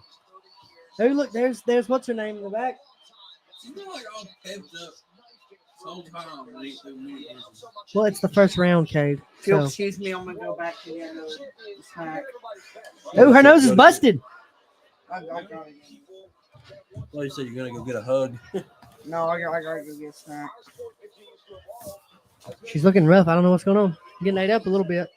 look, there's what's her name in the back? She's been like all pepped up this whole time. Well, it's the first round, Cade. If you'll So. excuse me, I'm gonna go back to the other snack. Oh, her nose is busted. I got it. Well, you said you're going to go get a hug. No, I gotta go get a snack. She's looking rough. I don't know what's going on. Getting ate up a little bit.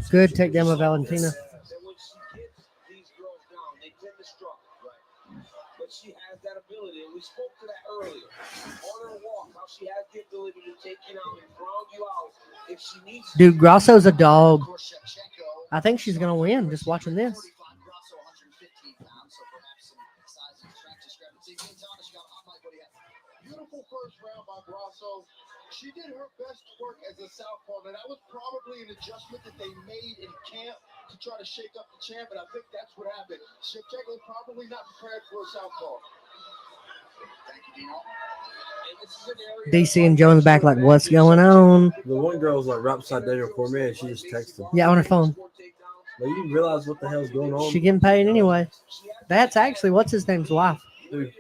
Good takedown by Valentina. But she has that ability, and we spoke to that earlier. On her walk, how she has the ability to take you out and ground you out if she needs to. Dude, Grasso's a dog. I think she's going to win just watching this. Beautiful first round by Grasso. She did her best work as a southpaw. Now, that was probably an adjustment that they made in camp to try to shake up the champ, and I think that's what happened. Shevchenko probably not prepared for a southpaw. Thank you, Dino. DC and Joe in the back like, what's going on? The one girl was like right beside Daniel Cormier, and she just texted him. Yeah, on her phone. Like, you realize what the hell's going on? She getting paid anyway. That's actually, what's his name's wife? Dude.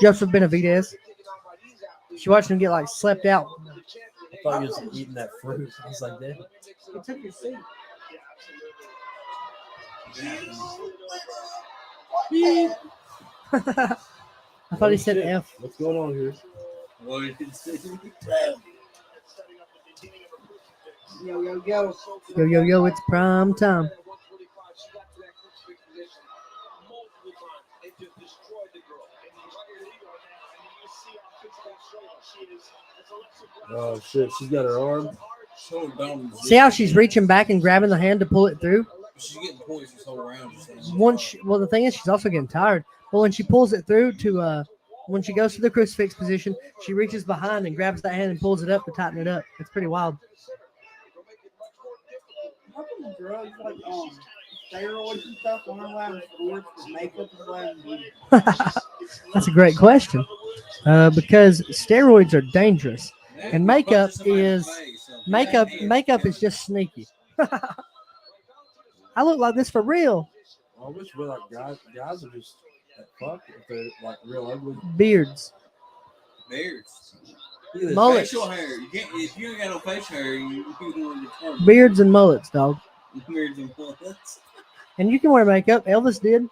Joseph Benavidez. She watched him get like slept out. I thought he was eating that fruit. I was like, that. He took your seat. I thought he said shit. F. What's going on here? Well, you can see. Yo, yo, yo. Yo, yo, yo, it's prime time. Oh shit, she's got her arm. So dumb. See how she's reaching back and grabbing the hand to pull it through? She's getting points this whole round. Well, the thing is, she's also getting tired. But when she pulls it through when she goes to the crucifix position, she reaches behind and grabs that hand and pulls it up to tighten it up. It's pretty wild. How come drugs like steroids and stuff aren't allowed in sports, but makeup is allowed in beauty? That's a great question. Because steroids are dangerous, and makeup is just sneaky. I look like this for real. I wish we like guys are just fuck if they're like real ugly. Beards. Mullets. Facial hair. You can't, if you ain't got no facial hair, you can Beards and mullets, dog. Beards and mullets. And you can wear makeup. Elvis did.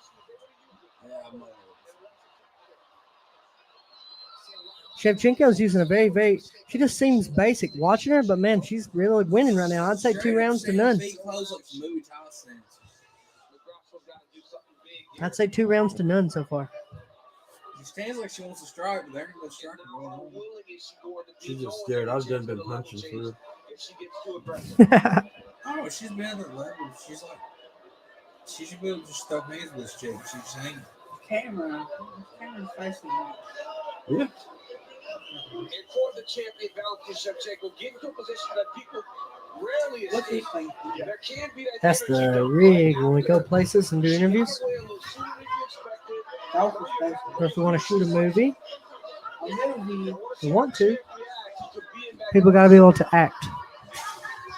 Shevchenko's using a very, she just seems basic watching her, but man, she's really winning right now. I'd say 2 rounds to none. I'd say 2 rounds to none so far. She stands like she wants to strike, but there ain't no striking going on. She's just scared. I've done been punching for her. Oh, she's been at that level. She's like, she should be able to just throw hands with this chick. She's just hanging. Camera's facing me. Yeah. And for the champion Valentin Shevchenko, get into a position that people rarely see. There can be that. That's the rig when we go places and do interviews. Or if we want to shoot a movie, we want to. People got to be able to act.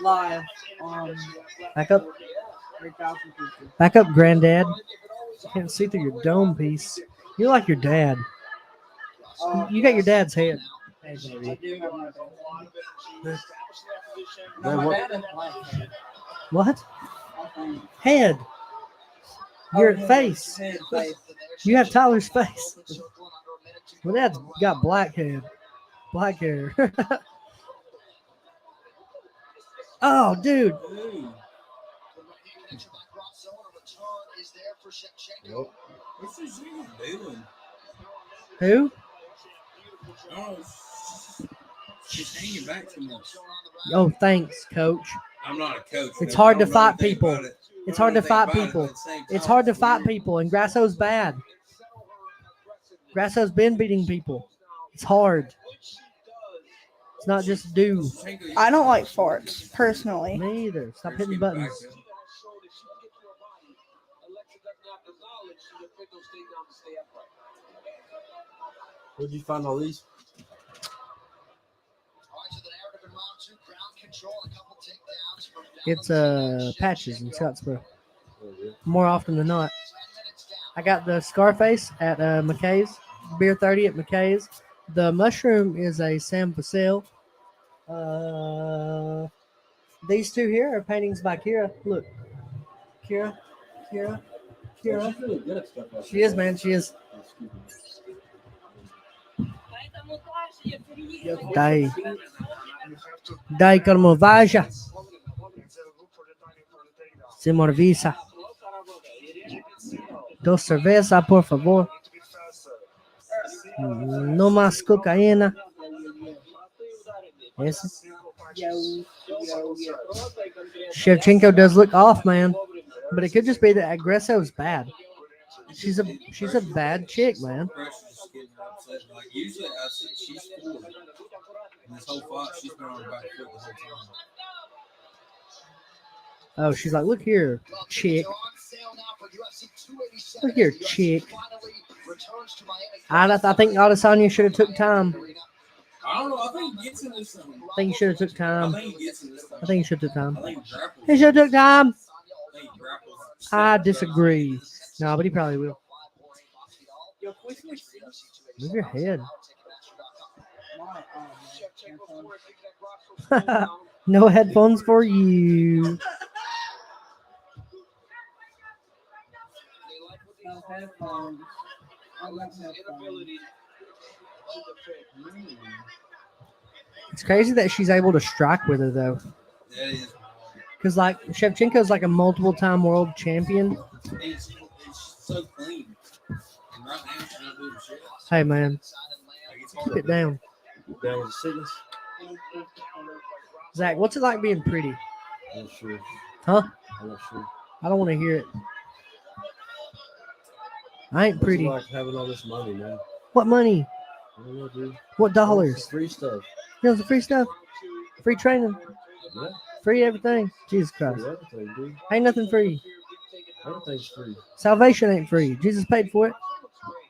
Live. Back up. 3,000 people. Back up, granddad. Can't see through your dome piece. You're like your dad. You got your dad's head. I do have my dad. No, No, my what? dad has black hair. What? I think. Head. Your Oh, face. head, face. You have Tyler's face. My dad's got black hair. Black hair. Oh, dude. What's this doing? Who? Oh, she's hanging back too much. Oh, thanks, coach. I'm not a coach. It's man. hard I to don't know fight anything people. about it. It's I hard to don't know fight anything about people. it, but at the same It's time, hard to it's fight weird. people, and Grasso's bad. Grasso's been beating people. It's hard. It's not just do. I don't like farts, personally. Me either. Stop hitting buttons. Where'd you find all these? It's patches in Scottsboro. More often than not. I got the Scarface at McKay's. Beer 30 at McKay's. The mushroom is a Sam Vassell. These two here are paintings by Kira. Look. Kira. She's really good at stuff like She is, man. She is. Dai. Dai Carmovaja. Simor Visa. Dos cerveza, por favor. No más cocaína. Esse. Shevchenko does look off, man. But it could just be that Agresso's bad. She's a bad chick, man. Like usually, I see she's forward. In this whole fight, she's been on her back foot the whole time. Oh, she's like, look here, chick. Look here, chick. I think Adesanya should have took time. I don't know. I think he gets in this one. I think he should have took time. I think he gets in this time. I think he should have took time. I think he grapples. He should have took time. I think he grapples. I disagree. No, but he probably will. Move your head. No headphones for you. No headphones. I like headphones. It's crazy that she's able to strike with her though. That is. Because like Shevchenko's like a multiple-time world champion. It's so clean. And right now she's not doing shit. Hey man, Like, it's hard keep to it down. Down with the sickness. Zach, what's it like being pretty? I'm not sure. Huh? I'm not sure. I don't want to hear it. I ain't What's it pretty. like having all this money, man? What money? I don't know, dude. What dollars? Free stuff. You know, the free stuff. Free training. Yeah. Free everything. Jesus Christ. Free everything, dude. Ain't nothing free. Everything's free. Salvation ain't free. Jesus paid for it.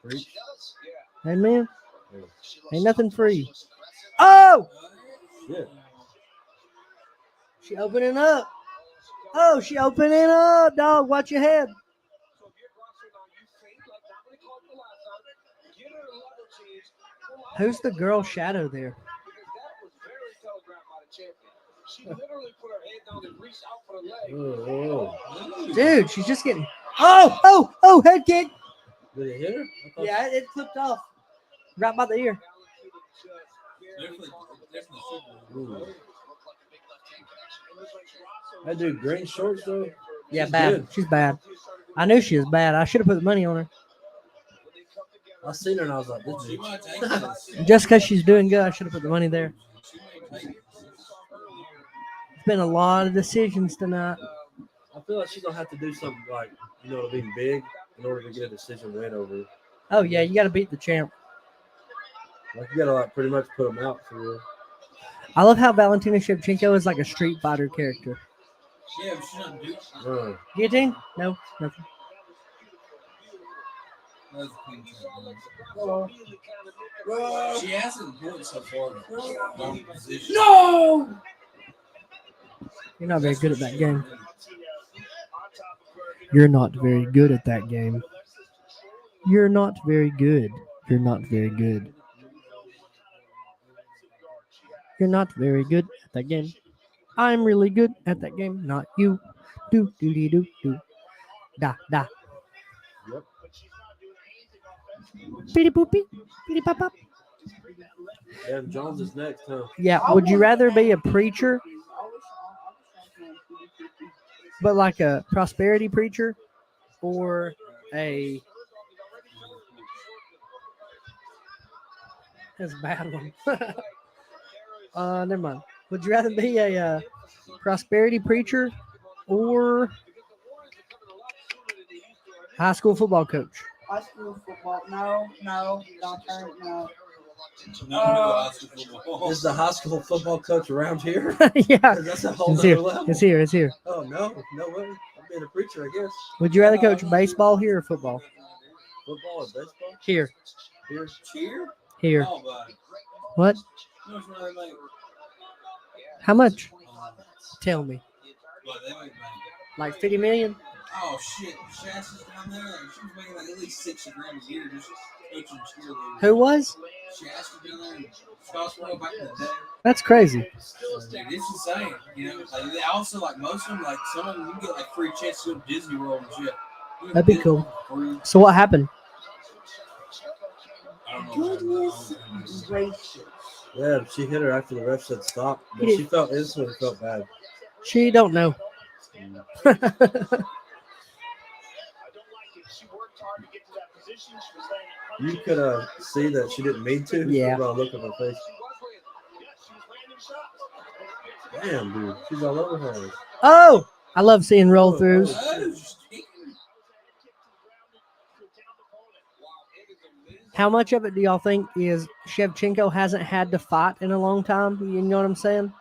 Preach. Amen. Ain't nothing free. Oh! Shit. She opening up. Oh, she opening up, dog. Watch your head. Who's the girl shadow there? Dude, she's just getting. Oh, head kick. Did it hit her? Yeah, it clipped off. Right by the ear. That dude, green shorts though. Yeah, She's bad. good. She's bad. I knew she was bad. I should have put the money on her. I seen her and I was like, this She bitch. might take this. Just because she's doing good, I should have put the money there. She may take it. It's been a lot of decisions tonight. I feel like she's gonna have to do something like, you know, to be big in order to get a decision win over her. Oh, yeah, you got to beat the champ. Like you gotta like pretty much put them out for real. I love how Valentina Shevchenko is like a Street Fighter character. Yeah, but she's not doing it. Guillotine? No, nothing. That's a clean shot. She hasn't won so far. Long position. No! You're not very good at that game. You're not very good at that game. You're not very good. You're not very good. You're not very good at that game. I'm really good at that game, not you. Do do do do do. Da da. Yep. Beady boopy. Beady pop pop. Adam Jones is next, huh? Yeah. Would you rather be a preacher, but like a prosperity preacher, or a that's a bad one. Never mind. Would you rather be a prosperity preacher or high school football coach? High school football. No, don't turn it. No. Is the high school football coach around here? Yeah. 'Cause that's a whole It's nother here. level. It's here. It's here. Oh no way. I'm being a preacher, I guess. Would you rather coach baseball here or football? Football or baseball? Here. Here. Cheer? Here. Oh, buddy. What? How much money they make? How much? Tell me. What, they make money? Like 50 million? Oh shit, Shasta's down there. Like, she was making like at least $60,000 a year just coaching cheerleaders. Who was? Shasta down there in Scottsboro back in the day. That's crazy. Dude, it's insane. You know, like they also like most of them, like some of them, you get like free chance to go to Disney World and shit. You That'd be get cool. free. So what happened? I don't know. Goodness gracious. Yeah, she hit her after the ref said stop, but He she felt instantly felt bad. She don't know. You could see that she didn't mean to. Yeah. By the look of her face. Damn, dude, she's all over her. Oh, I love seeing roll throughs. How much of it do y'all think is Shevchenko hasn't had to fight in a long time? You know what I'm saying?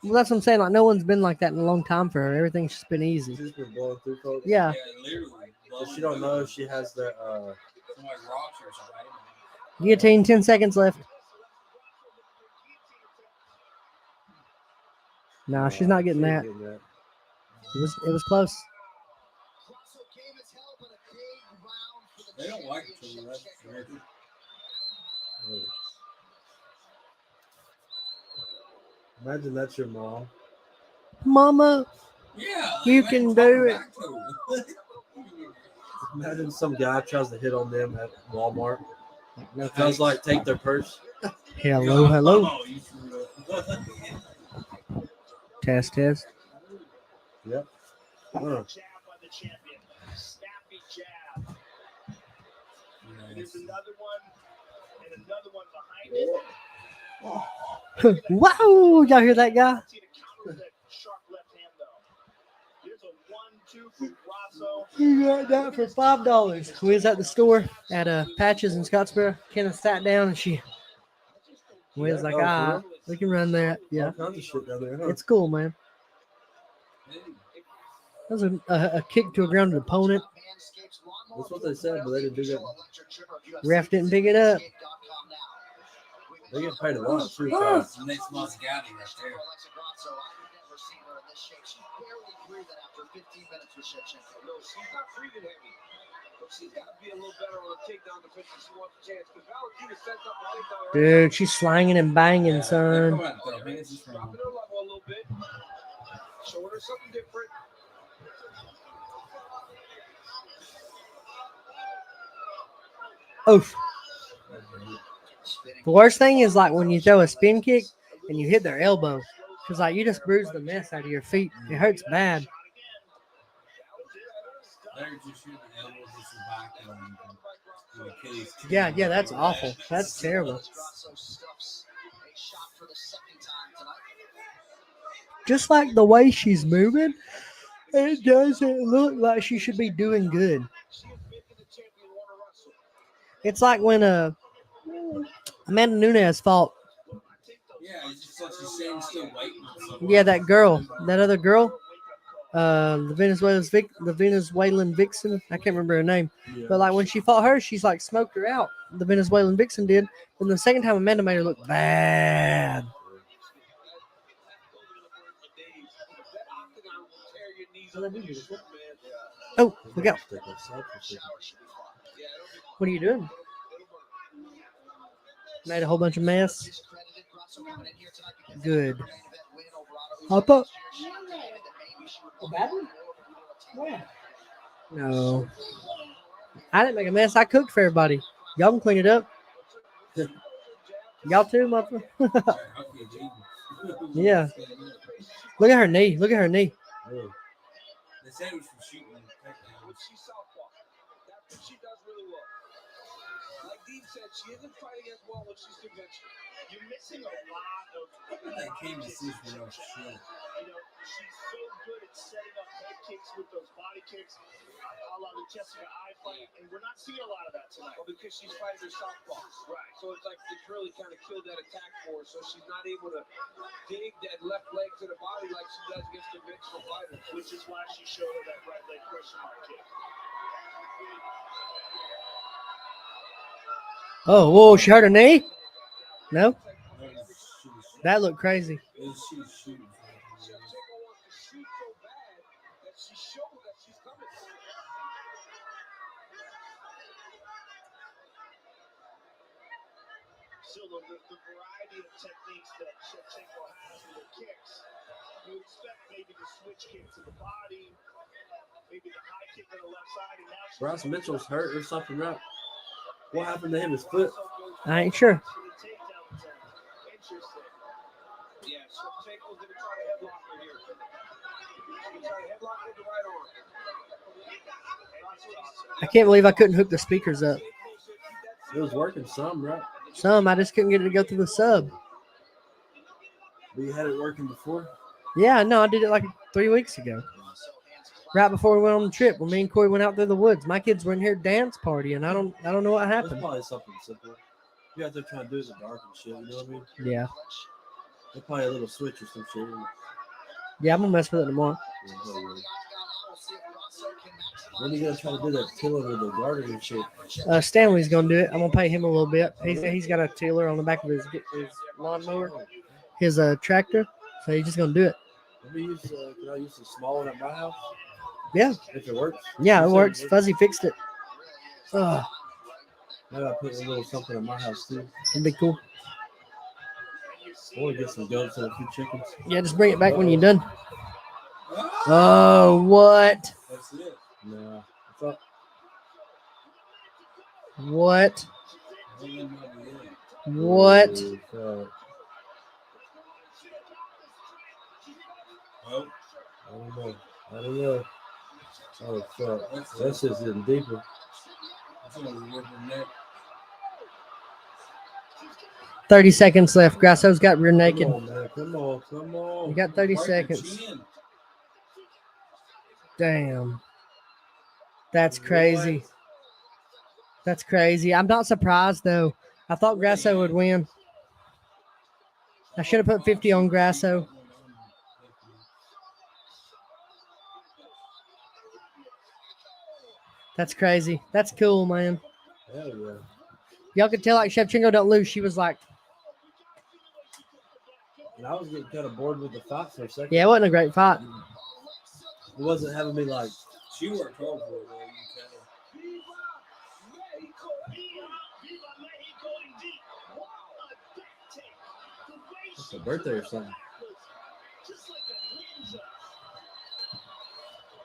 Well, that's what I'm saying. Like, no one's been like that in a long time for her. Everything's just been easy. She's been blowing through folks. Yeah. But she don't know she has that. Guillotine, 10 seconds left. No, she's not getting that. It was close. Imagine that's your mom. Mama, Yeah, you can do it. Imagine some guy tries to hit on them at Walmart. No Tries to like take their purse. Hello, hello. Test, test. Yep. Jab by the champion. Snappy jab. And there's another one and another one behind it. Wow, y'all hear that guy? Sharp left hand though. There's a 1-2 from Grasso. You got that for $5. We was at the store at Patches in Scottsboro. Kenna sat down and we was like, we can run that. Yeah, All kinds of shit down there, huh? it's cool, man. That was a kick to a grounded opponent. That's what they said, but they didn't do that. Ref didn't pick it up. They get paid a lot too. Next month's Gowdy right there. She's got to be a little better on the takedown defense if she wants a chance. Because Valentina sets up a takedown. Dude, she's slanging and banging, son. Dropping her level a little bit. Showing her something different. Oof. The worst thing is like when you throw a spin kick and you hit their elbow. Because like you just bruise the mess out of your feet. It hurts bad. Yeah, that's awful. That's terrible. Just like the way she's moving, it doesn't look like she should be doing good. It's like when Amanda Nunes fought. Yeah, it's just like she's saying still waiting. Yeah, that other girl, the Venezuelan vixen. I can't remember her name, but like when she fought her, she's like smoked her out. The Venezuelan vixen did. And the second time, Amanda made her look bad. Oh, look out! What are you doing? Made a whole bunch of mess. Good. Hop up. A bad one? Where? No. I didn't make a mess. I cooked for everybody. Y'all can clean it up. Y'all too, motherfucker. Yeah. Look at her knee. Look at her knee. They said it was from shooting. She's southpaw. That's what she does really well. Like Dean said, she isn't fighting as well when she's conventional. You're missing a lot of. That came to see for real shit. You know, she's so good at setting up head kicks with those body kicks, a la the Jessica I fight, and we're not seeing a lot of that tonight. Well, because she's fighting her southpaws. Right. So it's like it's really kind of killed that attack for her. So she's not able to dig that left leg to the body like she does against conventional fighters. Which is why she showed her that right leg question mark kick. Oh, whoa, she hurt her knee? No? That looked crazy. Still, the variety of techniques that Shevchenko has with her kicks, you expect maybe the switch kick to the body, maybe the high kick to the left side, and now Bryce Mitchell's hurt or something, right? What happened to him? His foot? I ain't sure. Yeah, Shevchenko's going to try to headlock her here. She's going to try to headlock with the right arm. I can't believe I couldn't hook the speakers up. It was working some, right? Some, I just couldn't get it to go through the sub. But you had it working before? Yeah, no, I did it like 3 weeks ago. Right before we went on the trip, when me and Corey went out through the woods. My kids were in here dance party, and I don't know what It's happened. probably something simple. You out there trying to do it in the dark and shit, you know what I mean? Yeah. They're probably a little switch or some shit. Yeah, I'm gonna mess with it tomorrow. When are you gonna try to do that tiller with the garter and shit? Stanley's gonna do it. I'm gonna pay him a little bit. He's got a tiller on the back of his lawnmower, his tractor. So he's just gonna do it. Can I use the small one at my house? Yeah. If it works. Yeah, it works. Fuzzy fixed it. Ugh. Maybe I put a little something in my house too. It'd be cool. I want to get some goats and a few chickens. Yeah, just bring it back when you're done. Oh, what? That's it. Nah, I thought What? I think that might be it. What? Well, I don't know. Oh fuck, that's just getting deeper. someone's ripping their neck. 30 seconds left. Grasso's got rear naked. Come on, man. Come on. You got 30 Break your seconds. chin. Damn. That's crazy. That's crazy. I'm not surprised, though. I thought Grasso would win. I should have put 50 on Grasso. That's crazy. That's cool, man. Hell yeah. Y'all could tell, like, Shevchenko don't lose. She was like, And I was getting kind of bored with the fight for a second. yeah, it wasn't a great fight. It wasn't having me like. She worked hard for it, though. You can It's a birthday or something.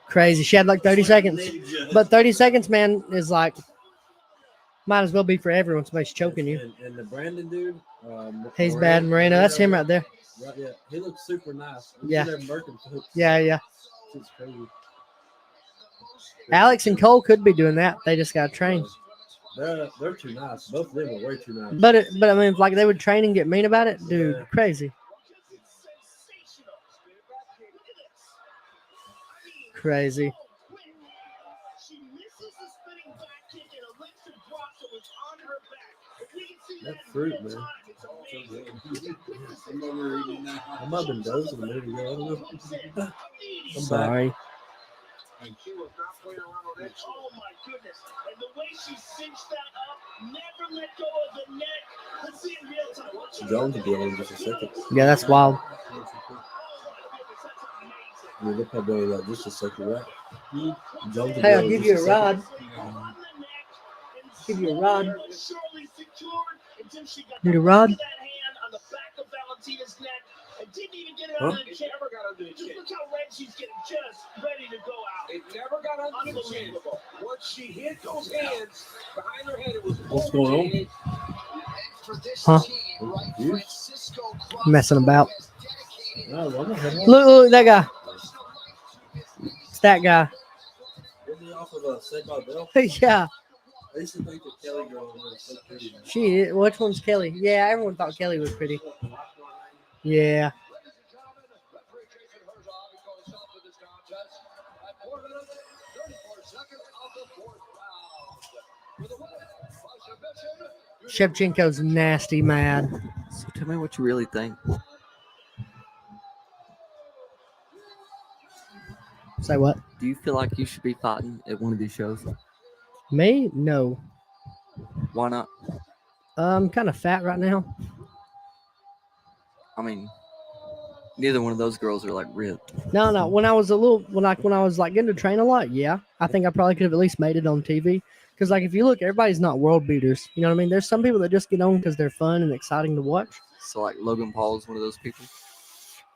Crazy. She had like 30 seconds. But 30 seconds, man, is like, might as well be forever when somebody's choking you. And the Brandon dude. He's bad. Moreno. That's him right there. Right, yeah. He looks super nice. Yeah. Yeah. Yeah. It's crazy. Alex and Cole could be doing that. They just got to train. They're too nice. Both of them are way too nice. But I mean, if, like, they would train and get mean about it, dude, Yeah. crazy. Crazy. That fruit, man. I might have been dozing a minute ago. I don't know. I'm Sorry. back. And she was not playing around with it. Oh my goodness. And the way she cinched that up, never let go of the neck. Let's see in real time. Jones will be on in just a second. Yeah, that's wild. I mean, look how bad that just a second, right? Jones will Hey, I'll be on give in you a just second. rod. Give you a rod. Need a rod? Huh? It never got under the chin. Look how red she's getting, just ready to go out. It never got under the chin. Once she hit those hands behind her head, it was What's going on? Huh? You? Messing about. No, I'm not having Look, that guy. It's that guy. Isn't he off of a Saved by the Bell? Yeah. I used to think that Kelly girl was so pretty. She, which one's Kelly? Yeah, everyone thought Kelly was pretty. Yeah. Shevchenko's nasty mad. So tell me what you really think. Say what? Do you feel like you should be fighting at one of these shows? Me? No. Why not? I'm kind of fat right now. I mean, neither one of those girls are like ripped. No. When I was when I was like getting to train a lot, yeah, I think I probably could have at least made it on TV. Because like if you look, everybody's not world beaters. You know what I mean? There's some people that just get on because they're fun and exciting to watch. So like Logan Paul is one of those people.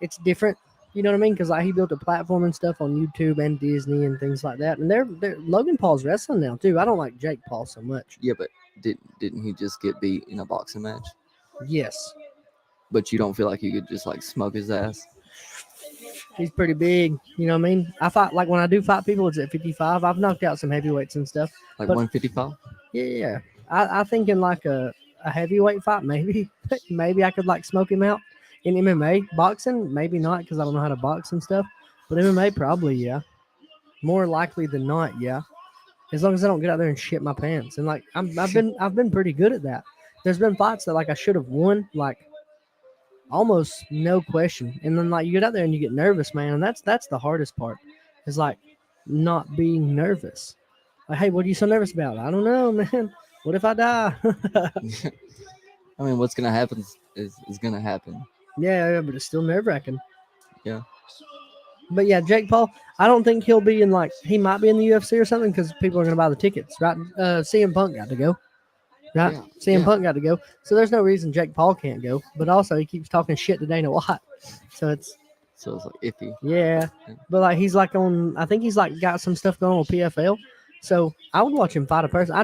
It's different. You know what I mean? Because like he built a platform and stuff on YouTube and Disney and things like that. And they're Logan Paul's wrestling now too. I don't like Jake Paul so much. Yeah, but didn't he just get beat in a boxing match? Yes. But you don't feel like you could just like smoke his ass? He's pretty big. You know what I mean? I fight like when I do fight people, it's at 55. I've knocked out some heavyweights and stuff. Like but 155? Yeah. I think in like a heavyweight fight, maybe I could like smoke him out. In MMA, boxing, maybe not because I don't know how to box and stuff. But MMA, probably, yeah. More likely than not, yeah. As long as I don't get out there and shit my pants. And like I've been pretty good at that. There's been fights that like I should have won, like almost no question. And then like you get out there and you get nervous, man. And that's the hardest part. Is like not being nervous. Like, hey, what are you so nervous about? I don't know, man. What if I die? I mean, what's gonna happen is gonna happen. Yeah, but it's still nerve-wracking. Yeah. But yeah, Jake Paul, I don't think he'll be in he might be in the UFC or something because people are going to buy the tickets, right? CM Punk got to go. Right? Yeah, CM yeah. Punk got to go. So there's no reason Jake Paul can't go. But also he keeps talking shit to Dana White. So it's like iffy. Yeah. But like he's like on I think he's like got some stuff going on with PFL. So I would watch him fight a person. I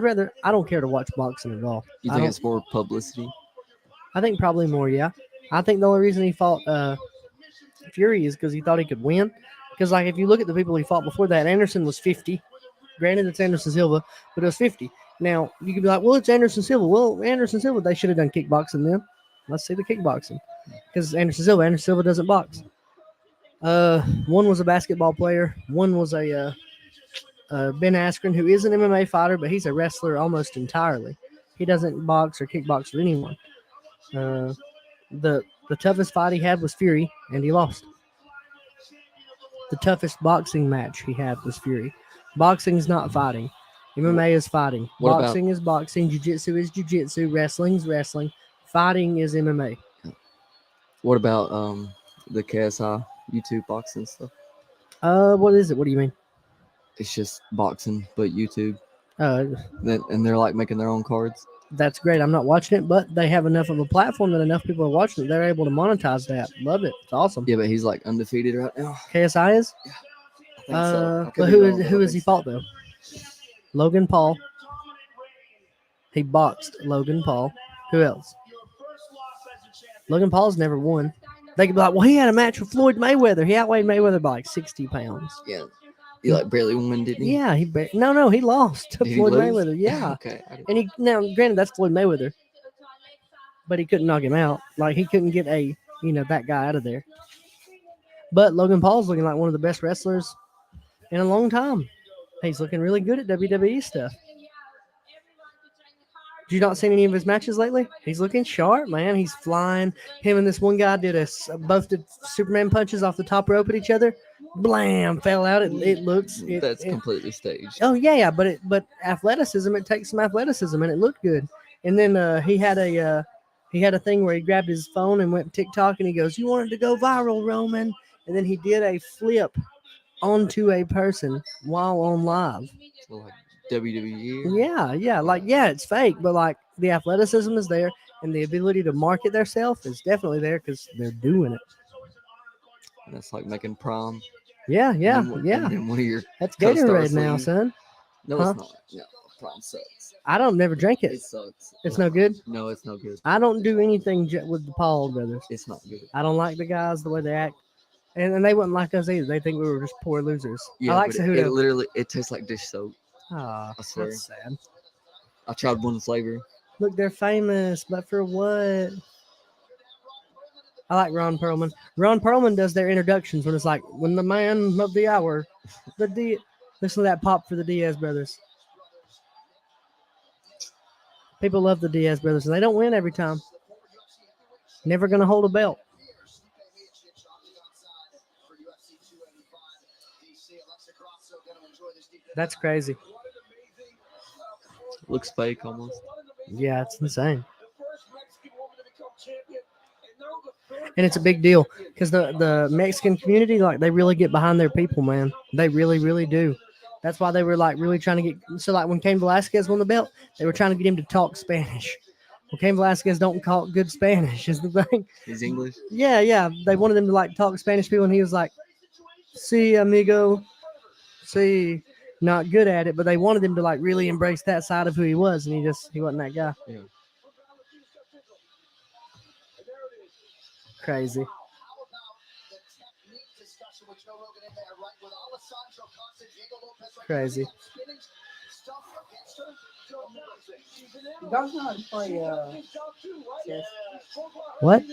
don't care to watch boxing at all. You I think don't it's more publicity? I think probably more, yeah. I think the only reason he fought Fury is because he thought he could win. Because like if you look at the people he fought before that, Anderson was 50. Granted, it's Anderson Silva, but it was 50. Now you could be like, well, it's Anderson Silva. Well, Anderson Silva, they should have done kickboxing then. Let's see the kickboxing because Anderson Silva doesn't box. One was a basketball player. One was a Ben Askren, who is an MMA fighter, but he's a wrestler almost entirely. He doesn't box or kickbox with anyone. The toughest fight he had was Fury, and he lost. The toughest boxing match he had was Fury. Boxing is not fighting. MMA is fighting. What about- Boxing is boxing. Jiu-jitsu is jiu-jitsu. Wrestling is wrestling. Fighting is MMA. What about the KSI YouTube boxing stuff? What is it? What do you mean? It's just boxing, but YouTube. Uh, And they're like making their own cards. That's great. I'm not watching it, but they have enough of a platform that enough people are watching it. They're able to monetize that. Love it. It's awesome. Yeah, but he's like undefeated right now. KSI is? I think so. I could But be who wrong, is but who I has think he fought though? Logan Paul. He boxed Logan Paul. Who else? Logan Paul's never won. They could be like, well, he had a match with Floyd Mayweather. He outweighed Mayweather by like 60 pounds. Yeah. He like barely won, didn't he? Yeah, no, he lost to Did he Floyd lose? Mayweather. Yeah. Okay. And he now, granted, that's Floyd Mayweather, but he couldn't knock him out. Like he couldn't get that guy out of there. But Logan Paul's looking like one of the best wrestlers in a long time. He's looking really good at WWE stuff. Did you not see any of his matches lately? He's looking sharp, man. He's flying. Him and this one guy both did Superman punches off the top rope at each other. Blam! Fell out. It looks. That's completely staged. Oh yeah, but athleticism. It takes some athleticism, and it looked good. And then he had a thing where he grabbed his phone and went TikTok, and he goes, "You wanted to go viral, Roman?" And then he did a flip onto a person while on live. So like WWE. Yeah, it's fake, but like the athleticism is there, and the ability to market themselves is definitely there because they're doing it. And that's like making prom. Yeah. And then one of your That's co-stars Gatorade now, leave. son. No, Huh? it's not. No, prom sucks. I don't never drink it. It sucks. It's no good. No, it's no good. I don't do anything with the Paul brothers. It's not good. I don't like the guys the way they act, and they wouldn't like us either. They think we were just poor losers. Yeah, I like but Cejudo. it literally tastes like dish soap. Ah, I swear. that's sad. I tried one flavor. Look, they're famous, but for what? I like Ron Perlman. Ron Perlman does their introductions when it's like, when the man of the hour, listen to that pop for the Diaz brothers. People love the Diaz brothers, and they don't win every time. Never going to hold a belt. That's crazy. Looks fake almost. Yeah, it's insane. And it's a big deal because the Mexican community, like, they really get behind their people, man. They really, really do. That's why they were like really trying to get. So like when Cain Velasquez won the belt, they were trying to get him to talk Spanish. Well, Cain Velasquez don't talk good Spanish, is the thing. He's English. Yeah. They wanted him to like talk Spanish people, and he was like, "Sí, amigo, sí." Not good at it, but they wanted him to like really embrace that side of who he was, and he wasn't that guy. Yeah. Crazy. Crazy. You guys know how to play chess? What?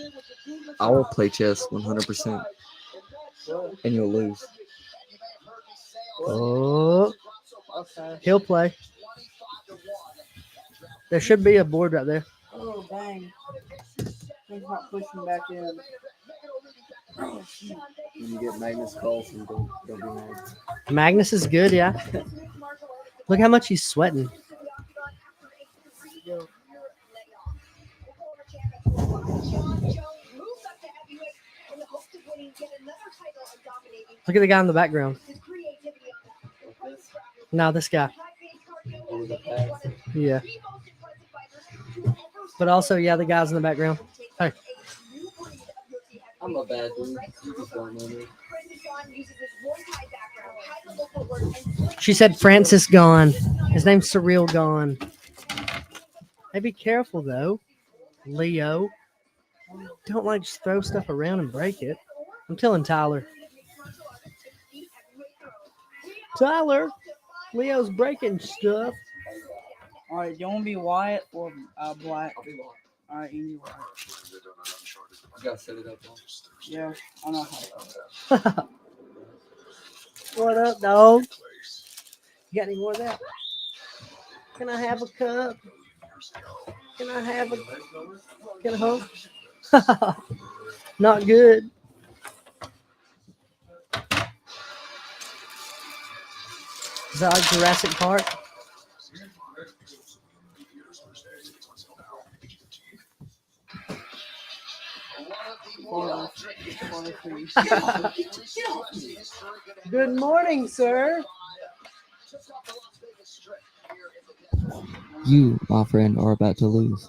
I will play chess 100%, and you'll lose. Oh, Okay. he'll play. There should be a board right there. Oh, dang. He's not pushing back in. When you get Magnus Carlsen, don't be mad. Magnus is good, yeah. Look how much he's sweating. Look at the guy in the background. No, this guy. Yeah. But also, yeah, the guys in the background. Hey, I'm a bad dude. You just don't know me. she said Francis gone. His name's Surreal gone. Hey, be careful though, Leo. Don't like just throw stuff around and break it. I'm telling Tyler. Tyler, Leo's breaking stuff. All right, do you want to be white or black? All right, you be white. I gotta set it up. Yeah, I know how. What up, dog? You got any more of that? Can I have a cup? Can I have a? Can I have? Not good. Is that like Jurassic Park? Good morning, sir. You, my friend, are about to lose.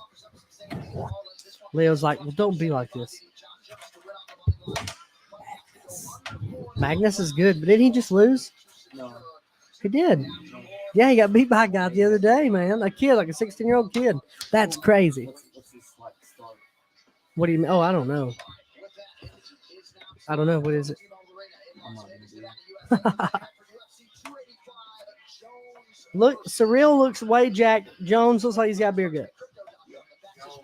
Leo's like, well, don't be like this. Magnus is good, but didn't he just lose? No. He did. Yeah, he got beat by a guy the other day, man. A kid, like a 16-year-old kid. That's crazy. What's this like start? What do you mean? Oh, I don't know. I don't know. What is it? I'm not gonna do it. Look, Surreal looks way jacked. Jones looks like he's got beer gut.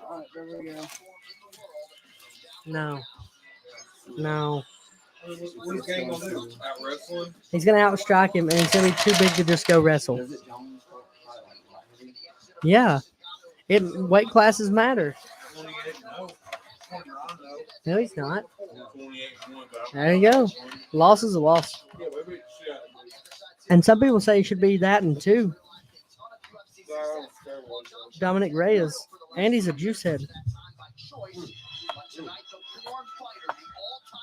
All right, there we go. No. No. What is Gang gonna do? Out wrestling? He's going to outstrike him, and it's going to be too big to just go wrestle. Does it Jones start like heavy? Yeah. Weight classes matter. 28, no. 29, no. No, he's not. 28, There you go. Loss is a loss. Yeah, but we shit. And some people say he should be that and two. Dominic Reyes. And he's a juice head.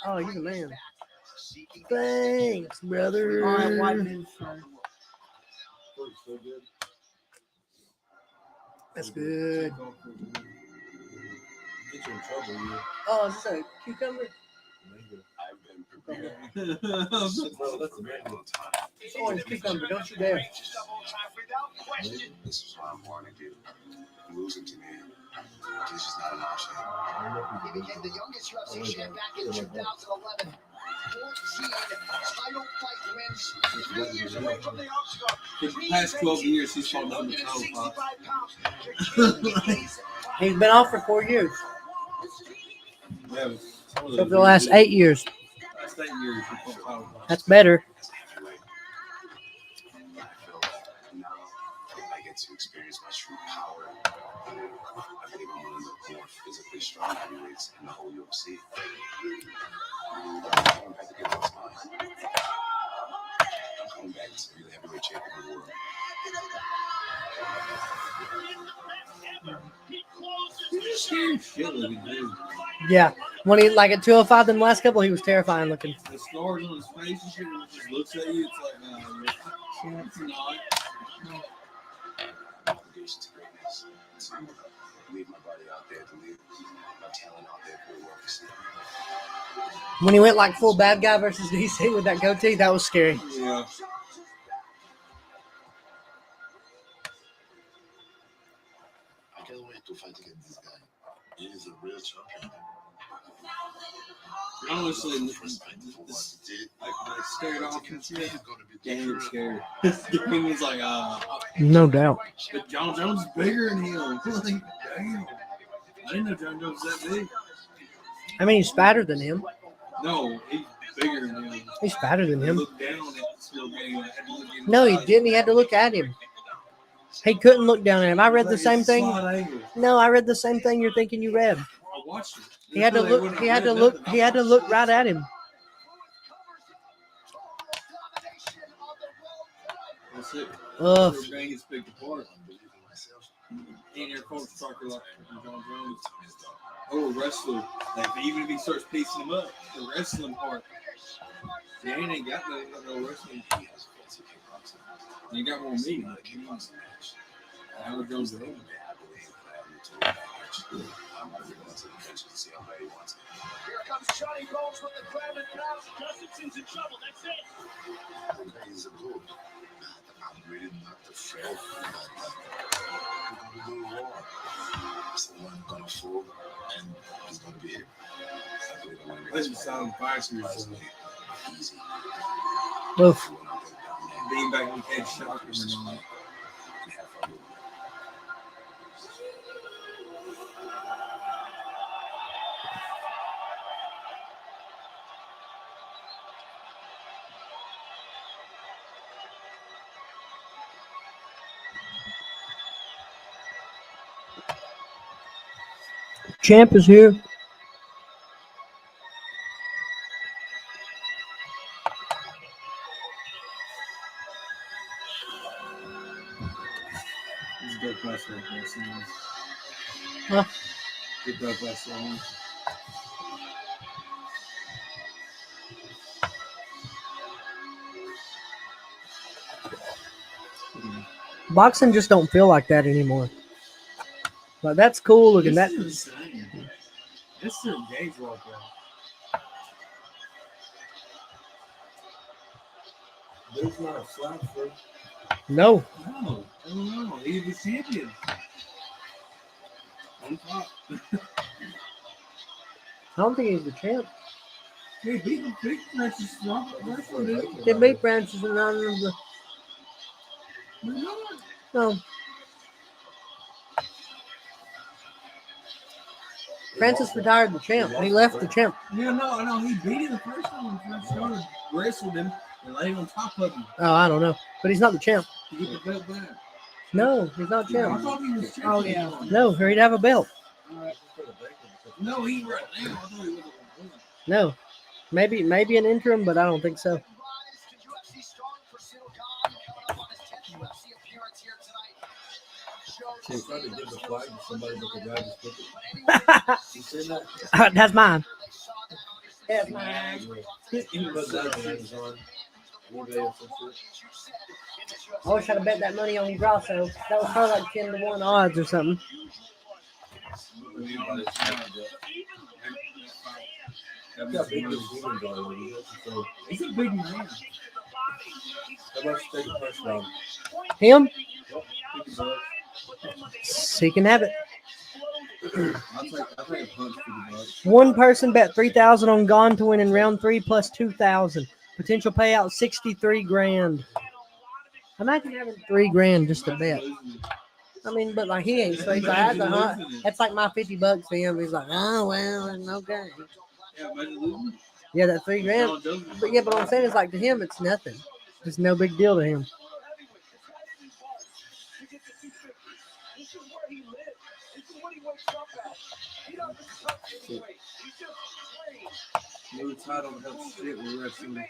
Oh, you're the man. Thanks, brother. All right, white news, sir. That's good. Get you in trouble, you. Oh, is this a cucumber? Bro, that's a man. It's orange cucumber. Don't you dare. This is what I'm born to do. Losing to me. This is not an option. He became the youngest UFC champ back in 2011. 14 title fight wins. 3 years away from the Oscar. For the past 12 years, he's fought on the title fight. He's been off for 4 years. Yeah, So for the last 8 years. last 8 years, he fought title fights. That's better. I get to experience my true power. I believe I'm one of the more physically strong heavyweights in the whole UFC. I'm coming back to get what's mine. I'm coming back to be the heavyweight champion of the world. Shit looking dude. Yeah. When he, like at 205, then the last couple, he was terrifying looking. The scars on his face and shit, when he just looks at you, it's like, it's not. Obligation to greatness. To leave my body out there, to leave my talent out there for the world to see. When he went like full bad guy versus DC with that goatee, that was scary. Yeah. I can't wait to fight against this guy. He is a real champion. Honestly, like scared off and shit. Game was scared. This game was like, No doubt. but John Jones is bigger than him. Like, damn. I didn't know John Jones was that big. I mean, he's fatter than him. No, he's bigger than him. He's fatter than him. Look down at the still game. I had to look in No, he the didn't. He had to look at him. He couldn't look down at him. I read the same thing. No, I read the same thing you're thinking you read. I watched it. He had to look. He had to look. He had to look right at him. That's it. Ugh. Everything is picked apart. In your coach striker like John Jones. Or a wrestler. Like, even if he starts piecing them up, the wrestling part. Yeah, he ain't got no wrestling. He got more meat. Howard Jones. Here comes Johnny Bones with the grab and pound. Justin's in trouble. That's it. He's a good. I'm really not afraid. We're gonna go to war. Someone's gonna fall, and it's gonna be him. Doesn't sound faster. Easy. Oof. Being back in the cage shock him and all. Champ is here. He's a good wrestler. Huh? Good wrestler. Boxing just don't feel like that anymore. But that's cool looking. That This is insane. This is a gauge walk out. There's not a slap for. no. No, I don't know. He's the champion. On top. I don't think he's the champ. Hey, beat the big Francis wrestler, dude. They beat Francis and none of the. No. Francis retired the champ. He left the champ. Yeah, no, I know. He beat him the first time when he first started. Wrestled him and laid on top of him. Oh, I don't know. But he's not the champ. To get the belt back. No, he's not I champ. thought he was champion. Oh, yeah. No, or he'd have a belt. No, he right now. I thought he wasn't. No. Maybe an interim, but I don't think so. She was trying to give the flag to somebody, but the guy just took it. You seen that? That's mine. That's mine. He put that on Amazon. eBay or some shit. I wish I'd have bet that money on Grosso. That was probably like 10-1 odds or something. He's a big man. How much take a first round? Him? Yep. He can have it. I'll take a punch for the bucks. One person bet 3,000 on Gone to win in round 3 plus 2,000. Potential payout 63 grand. Imagine having 3 grand just to bet. I mean, but like he ain't. So he's like, that's like my $50 for him. He's like, oh well, it's okay. Yeah, imagine losing. Yeah, that 3 grand. But yeah, but what I'm saying is like to him, it's nothing. It's no big deal to him. New title helps shit with wrestling.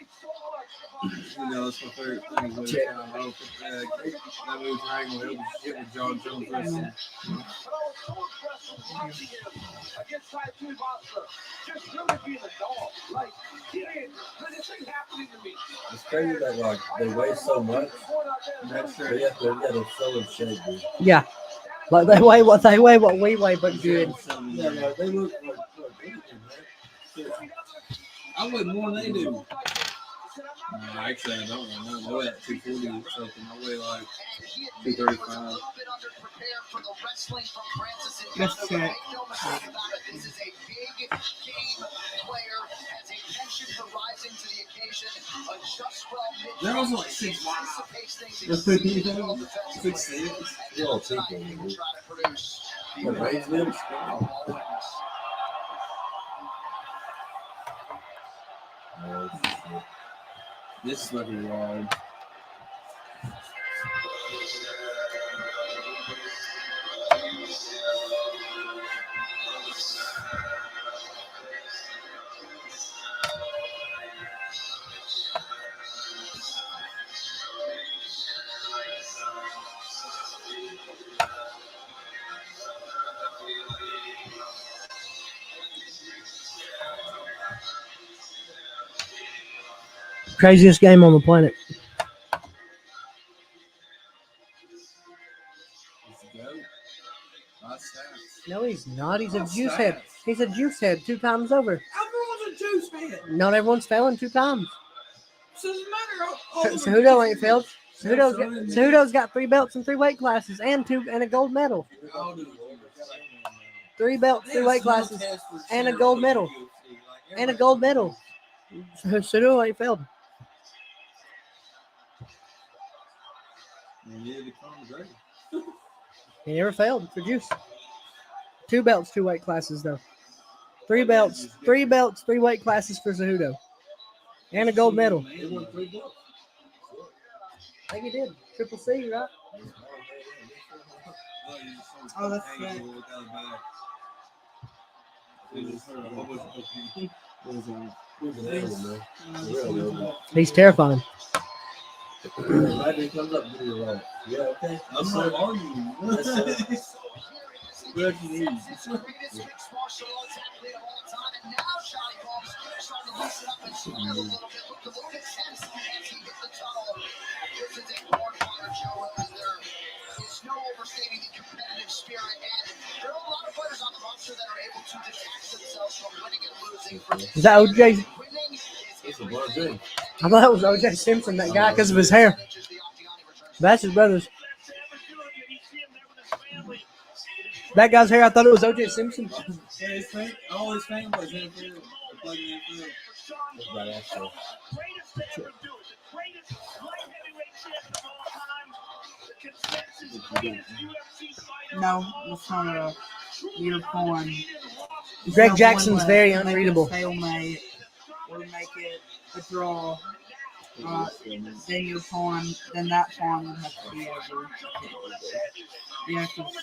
You know, it's my favorite thing. That new title helps shit with John Jones wrestling. It's crazy that like they weigh so much. That's But yet they're so in shape, dude. Yeah. Like they weigh what we weigh, but good. Yeah, like, they look like I weigh more than they do. Actually, I don't know. I weigh at 240 or something. I weigh like 235. Just check. They're also like 6'5". 6'6". they're all cheap, dude. But raise them strong. This is fucking wild. Craziest game on the planet. No, he's not. He's a That's juice sad. head. He's a juice head 2 times over. Everyone's a juice head. Not everyone's failing 2 times. So it doesn't matter. All of them Cejudo are ain't failed. juice Cejudo's got 3 belts and 3 weight classes and a gold medal. I'll do it. 3 belts, 3 weight classes, and a gold medal. And a gold medal. Cejudo ain't failed. He never failed for juice. 2 belts, 2 weight classes though. 3 belts, 3 weight classes for Cejudo. And a gold medal. I think he did. Triple C, right? Oh, that's right. He's terrifying. Right comes up, do it wrong. Yeah, okay. I'm not arguing. Good news. It's no overstating the competitive spirit, and there are a lot of players on the roster that are able to detach themselves from winning and losing. Is that OJ? It's a blood drink. I thought it was OJ Simpson, that guy, because of his hair. That's his brother's. That guy's hair, I thought it was OJ Simpson. Yeah, all his family was in the field. No, it's not a weird porn. Greg Jackson's very unreadable. Stalemate, or make it a draw. Then your pawn, then that pawn would have to be over. Yeah, because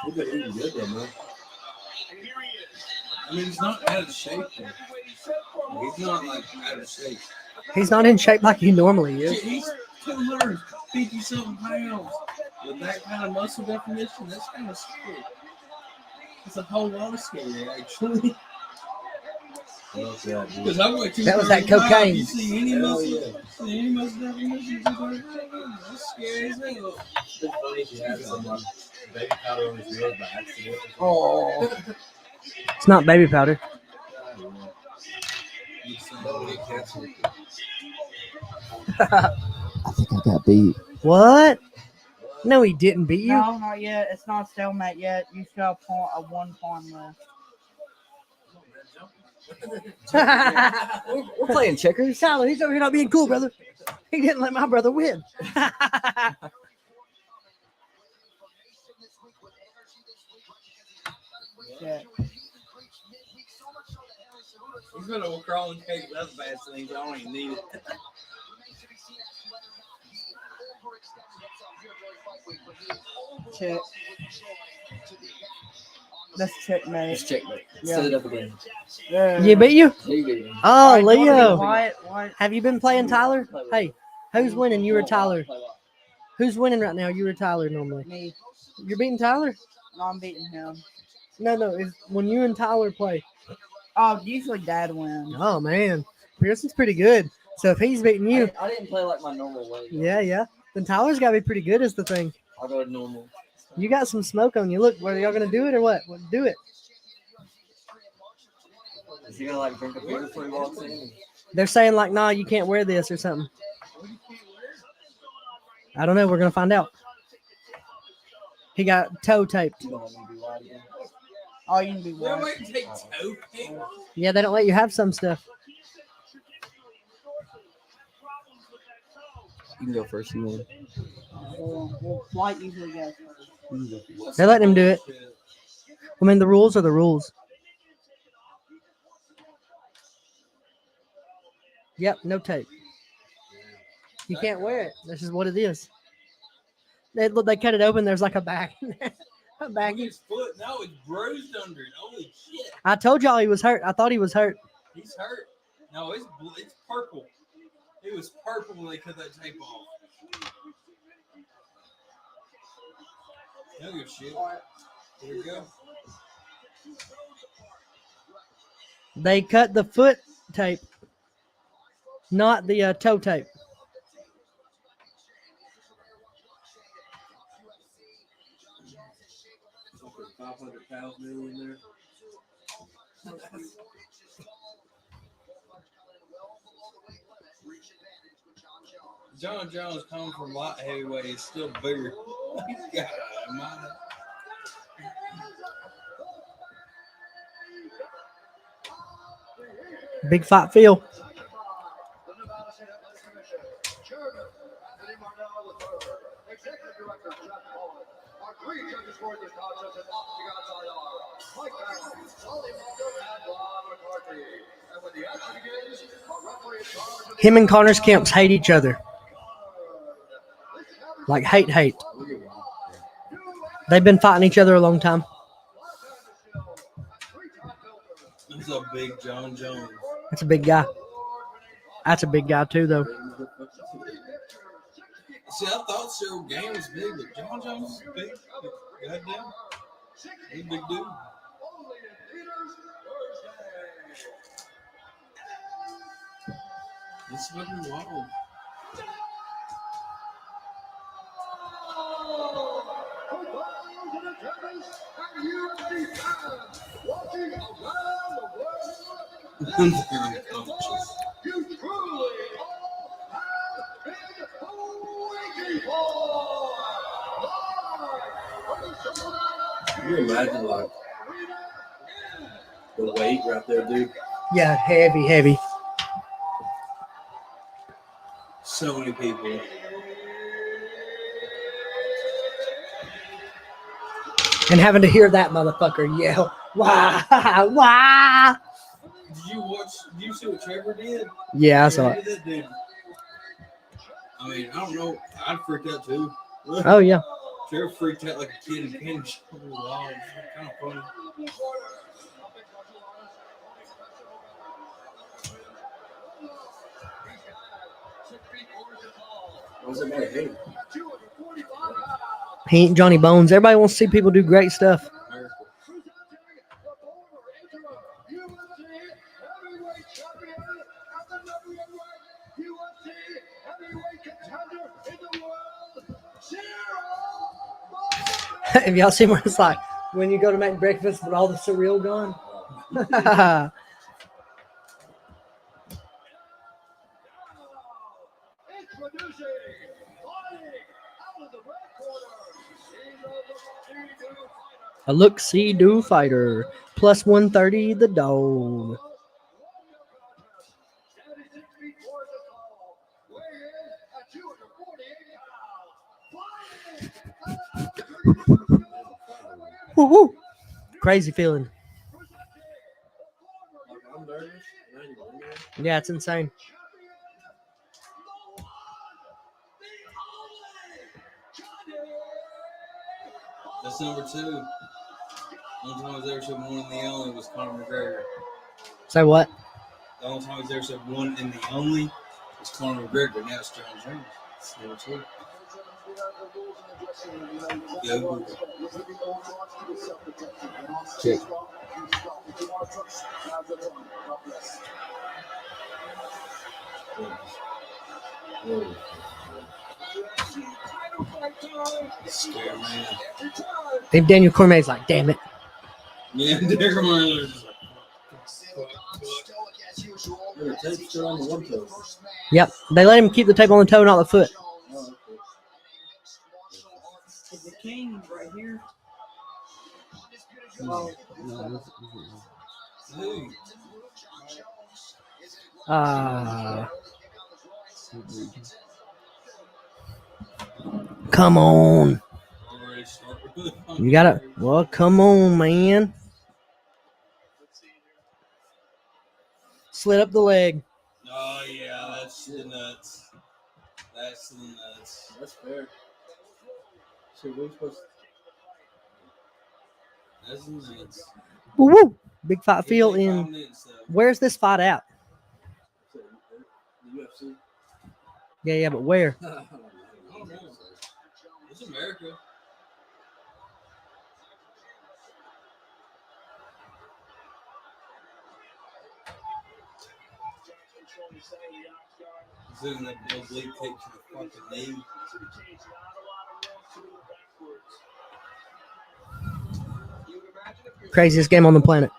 We've been eating good though, man. I mean, he's not out of shape. He's not like out of shape. He's not in shape like he normally is. He's 250-something pounds. With that kind of muscle definition, that's kind of scary. It's a whole lot of scary, actually. Because I'm like that was that cocaine. You see any muscle, definition? That's scary as hell. It's funny if you have some baby powder on his nails by accident. Oh. It's not baby powder. I think I got beat. What? No, he didn't beat you. no, not yet. It's not stalemate yet. You still have a 1 pawn left. We're playing checkers. Tyler, he's over here not being cool, brother. He didn't let my brother win. Yeah. He's gonna go crawl and take those bad things. I don't even need it. Check. That's checkmate. It's checkmate. Yeah. Set it up again. You beat you? Yeah, you beat me. Oh, Leo. What? Have you been playing Tyler? Hey, who's winning? You or Tyler? Who's winning right now? You or Tyler normally? Me. You're beating Tyler? No, I'm beating him. No. It's when you and Tyler play. Oh, usually Dad wins. Oh, man. Pearson's pretty good. So if he's beating you. I didn't play like my normal way. Yeah. Then Tyler's got to be pretty good is the thing. I'll go normal. You got some smoke on you. Look, are y'all going to do it or what? Do it. Is he going to like drink a beer before he walks in? They're saying like, nah, you can't wear this or something. I don't know. We're going to find out. He got toe taped. Oh, you can be They're white. waiting to take toe tape. Yeah, they don't let you have some stuff. You can go first. You win. Well, white usually goes first. They're letting him do it. I mean, the rules are the rules. Yep, no tape. You can't wear it. This is what it is. They cut it open. There's like a bag. A bag. His foot, no, it's bruised under it. Holy shit. I told y'all he was hurt. I thought he was hurt. He's hurt. No, it's purple. It was purple when they cut that tape off. No good shit. Here we go. They cut the foot tape. Not the toe tape. Something 500 pounds nearly in there. John Jones coming from light heavyweight is still bigger. God, my. Big fight Phil. Him and Connors Kemps hate each other. Like hate. They've been fighting each other a long time. That's a big John Jones. That's a big guy. That's a big guy too, though. See, I thought Cyril Game was big, but John Jones is big. Goddamn. He's a big dude. It's fucking wild. Can you imagine like the weight right there, dude? Yeah, heavy. So many people. And having to hear that motherfucker yell, "Wah, wah!" Did you see what Trevor did? Yeah, I saw it. That dude. I mean, I don't know. I'd freak out too. Oh yeah. Trevor freaked out like a kid in candy shop. Wow, it's kind of funny. What's it about him? He ain't Johnny Bones. Everybody wants to see people do great stuff. Have y'all seen where it's like when you go to make breakfast but all the cereal gone? A look-see-do fighter. Plus 130, the dog. Woo-hoo. Crazy feeling. Yeah, it's insane. That's number 2. The only time I was ever said one and the only was Conor McGregor. Say what? The only time I was ever said one and the only was Conor McGregor. Now it's John Jones. It's number 2. Go. Check. Scare man. And Daniel Cormier's like, damn it. Yeah, Derek Marler. The tape's still on the one toe. Yep. They let him keep the tape on the toe, not the foot. Is the king right here? No. Come on. You gotta. Well, come on, man. Slid up the leg. Oh, yeah, that's the nuts. That's the nuts. That's fair. So we're supposed to. That's the nuts. Woo woo. Big fight field in. Where's this fight at? The UFC. Yeah, but where? I don't know. It's America. Doing that oblique kick to the fucking knee. Craziest game on the planet.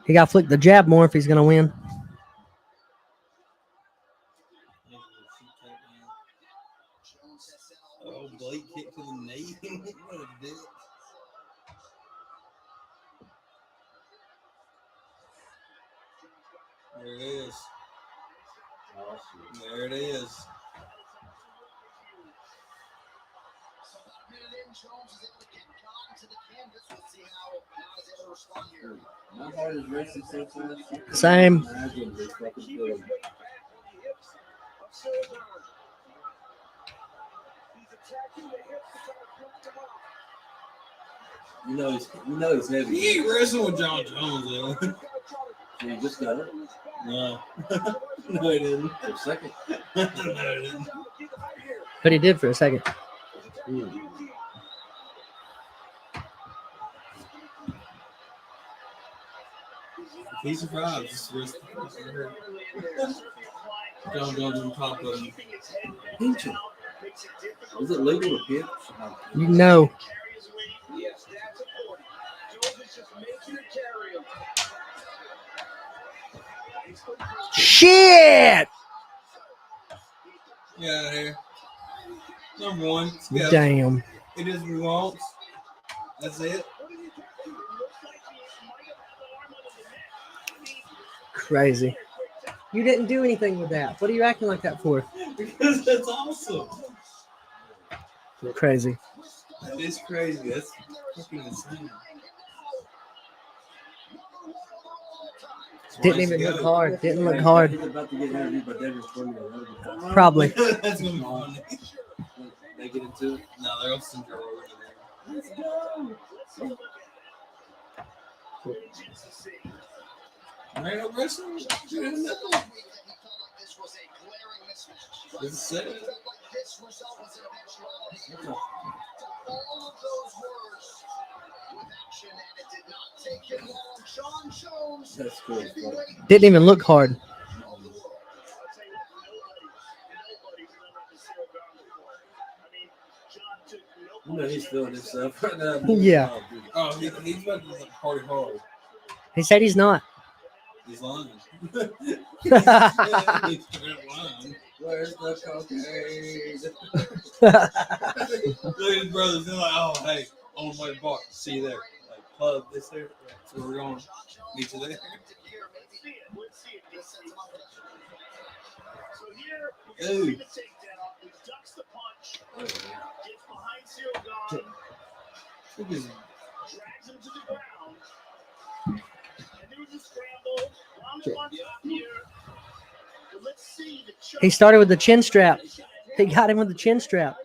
He got to flick the jab more if he's going to win. Oblique kick to the knee. What a dick. There it is. There it is. Same. You know he's heavy. He ain't wrestling with John Jones, though. He just got it. No. No, he didn't. For a second. No, he didn't. But he did for a second. If he survives, it's the rest of the hurt. John Jones on top of him. Pinching. Is it legal to pinch? You know. Shit! Get out of here. Number one. Yeah. Damn. It is what he wants. That's it. Crazy. You didn't do anything with that. What are you acting like that for? Because that's awesome. Crazy. That is crazy. That's fucking insane. Didn't even look hard. Didn't look hard. He's about to get interviewed by David Spurgeon. Probably. That's gonna be funny. They get into it. No, they're all some girl over there. Let's go. There ain't no wrestling. This is sick. That's cool. Didn't even look hard. You know he's feeling himself right now. Yeah. Oh, he's about to party hard. He said he's not. He's lying. He's lying. Where's the cocaine? Look at his brothers. They're like, oh, hey, on the way to bar. See you there. Like, club, this there. So we're going to meet you there. Ooh. Look at him. He started with the chin strap. He got him with the chin strap.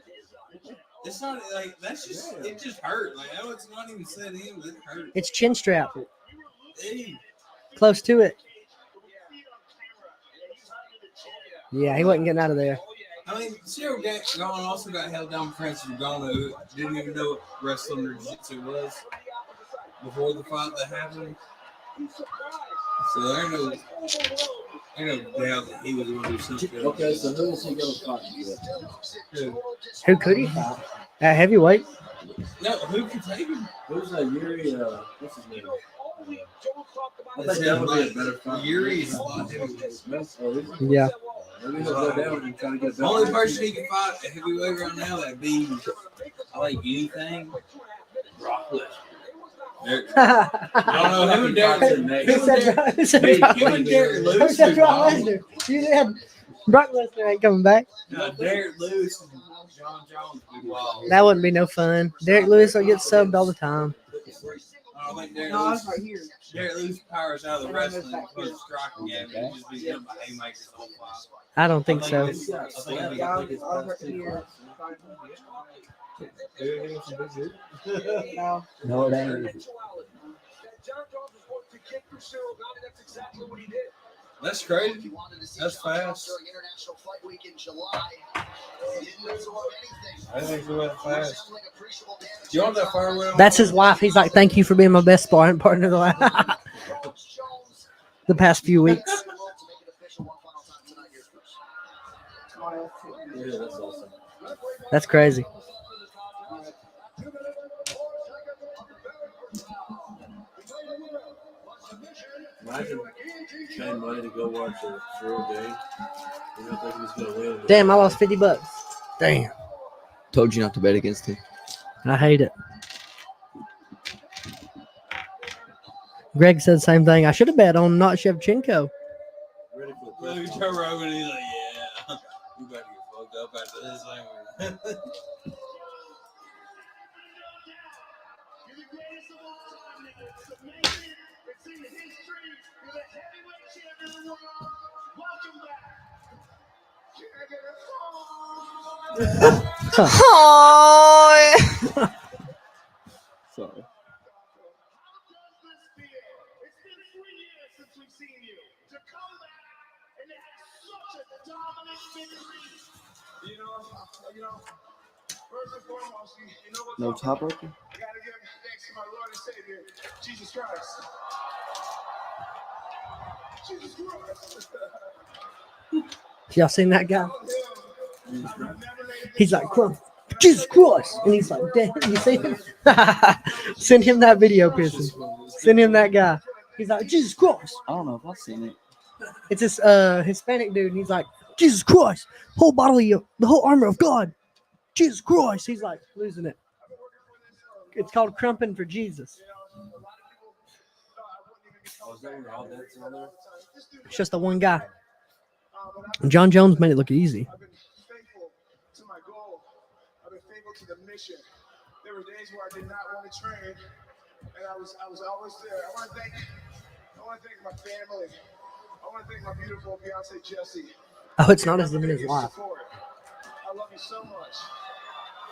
It's not like that's just it just hurt. Like oh, it's not even set in, but it hurt. It's chin strap. Hey. Close to it. Yeah, he wasn't getting out of there. I mean, Cyril Gone also got held down by Francis Ngannou, who didn't even know what wrestling or jiu-jitsu was before the fight that happened. So there ain't no doubt that he was going to do something. Okay, so who is he going to fight with? Who could he fight? At heavyweight? No, who could take him? Who's Yuri? What's his name? I That's think that would be a better fight. Yuri is a lot heavyweight. Yeah. Maybe he'll go down and try to get The only person he can fight at heavyweight right now that'd be like anything. Brock Lesnar. I don't know him and Derek. Who said Brock Lesnar? You said Brock Lesnar ain't coming back. No, Derek Lewis and John Jones would be wild. That wouldn't be no fun. Derek Lewis will get subbed all the time. I think Derek No, I Lewis, was right here. Derek Lewis powers out of the wrestling for the striking game. He'd just be him by haymakers the whole fight. I don't think so. I think it'd be Yeah, I was right here. No. No, it ain't. That's crazy. That's fast. International Fight Week in July. Didn't absorb anything. I think we went fast. You want that firework? That's his wife. He's like, thank you for being my best sparring partner the past few weeks. Yeah, that's awesome. That's crazy. Imagine paying money to go watch a real game. You know, thinking he's gonna win. Damn, I lost $50. Damn. Told you not to bet against him. I hate it. Greg said the same thing. I should have bet on not Shevchenko. Ready for the Look at Joe Rogan. He's like, yeah, you better get fucked up after this language. Sorry. No top rope? I gotta give thanks to my Lord and Savior, Jesus Christ. Jesus Christ. Y'all seen that guy? He's like, Jesus Christ. And he's like, damn, you see him? Send him that video, Pearson. Send him that guy. He's like, Jesus Christ. I don't know if I've seen it. It's this Hispanic dude, and he's like, Jesus Christ, whole body of the whole armor of God. Jesus Christ. He's like losing it. It's called Crumping for Jesus. It's just the one guy. John Jones made it look easy. I've been faithful to my goal. I've been faithful to the mission. There were days where I did not want to train, and I was always there. I want to thank my family. I want to thank my beautiful fiance Jessie. Oh, it's not as him and his wife. I love you so much.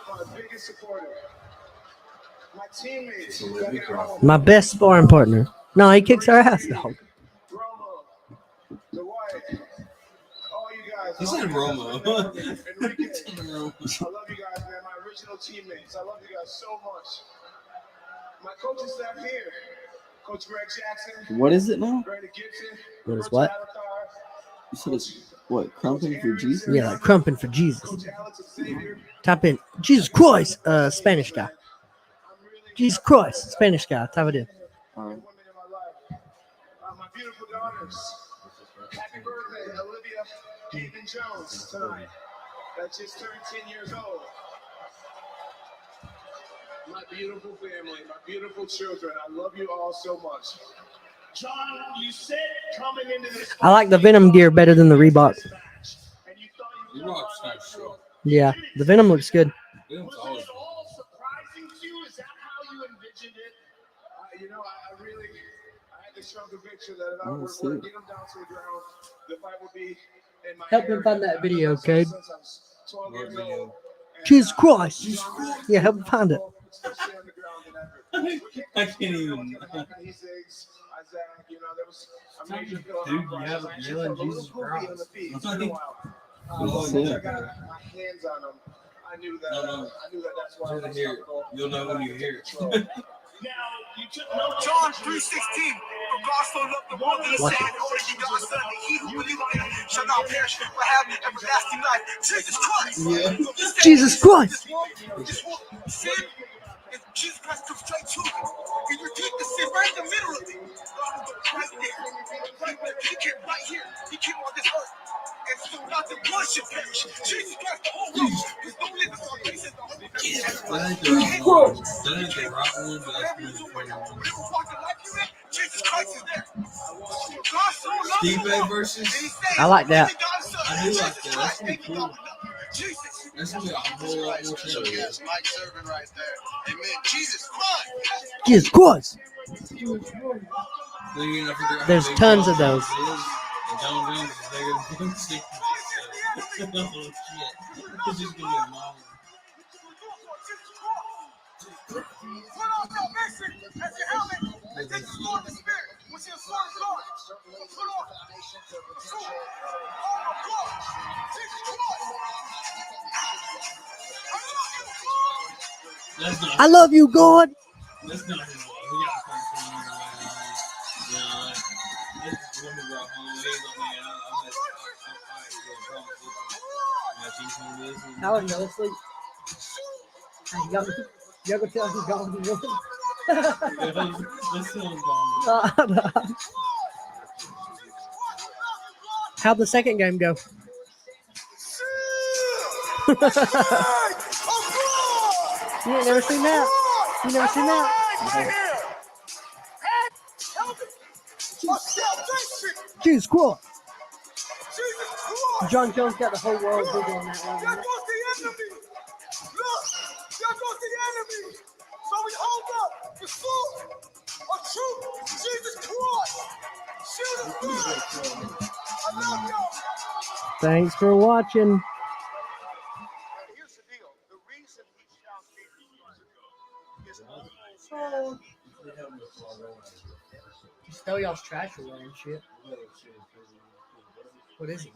My biggest supporter. My teammates. My best sparring partner. No, he kicks our ass, dog. He said Romo. Enrique, I love you guys, man. My original teammates. I love you guys so much. My coaching staff here. Coach Greg Jackson. What is it now? Brandon Gibson. What is what? You said it's what? Crumping for Jesus? Yeah, like Crumping for Jesus. Type in Jesus Christ, Spanish guy. Jesus Christ, Spanish guy. Type it in. My beautiful daughters. Happy birthday, Olivia Peyton Jones tonight. That just turned 10 years old. My beautiful family, my beautiful children. I love you all so much. John, you said coming into this. I like the Venom gear better than the Reebok. Reebok's kind of short. Yeah, the Venom looks good. Venom's always good. Surprising to you? Is that how you envisioned it? You know, I had this strong conviction that if I were to get him down to the ground, the fight would be in my Help him find that video, okay? Since I was 12 years old. Jesus Christ. Yeah, help him find it. I can't even. Isaac, you know, there was a major Dude, you have a yelling Jesus Christ. Once I got my hands on him, I knew that. No. I knew that that's why I was Hear it. You'll know when you hear it. John 3:16. For God so loved the world that he sent his only begotten Son, that he who believes on him shall not perish but have everlasting life. Jesus Christ. Yeah. Jesus Christ. This world, sin, and Jesus Christ comes straight to you. And you take the sin right in the middle of it. God will go right there. Right there. He came right here. He came on this earth. And so not the one should perish. Jesus Christ, the whole world. There's no limit on Jesus. Jesus Christ is there. God so loved the world. Versus. I like that. I do like that. That's pretty cool. That's gonna be a whole lot more fun. Yes, Mike serving right there. Amen. Jesus Christ. Jesus Christ. Then you're gonna figure out There's how big tons John of those. Jones is, and John Jones is bigger than 60. Oh shit. It's just gonna be a mom. Put on salvation as your helmet, and take the sword of the Spirit, which is the sword of God. That's not. I love you, God. That's not his love. He got a 13-year man. Let me go home. He's like, man, I'm How would you go to sleep? You ever tell he's gone to Let's still gone. How'd the second game go? You ain't never seen that. You never seen that. Jesus squad. John Jones got the whole world big on that one. There goes the enemy. Look, there goes the enemy. So we hold up the sword of truth, Jesus Christ. Shoot us down. I love y'all. Thanks for watching. Here's the deal. The reason he shouts Jesus Christ is Just throw y'all's trash away and shit. What is it?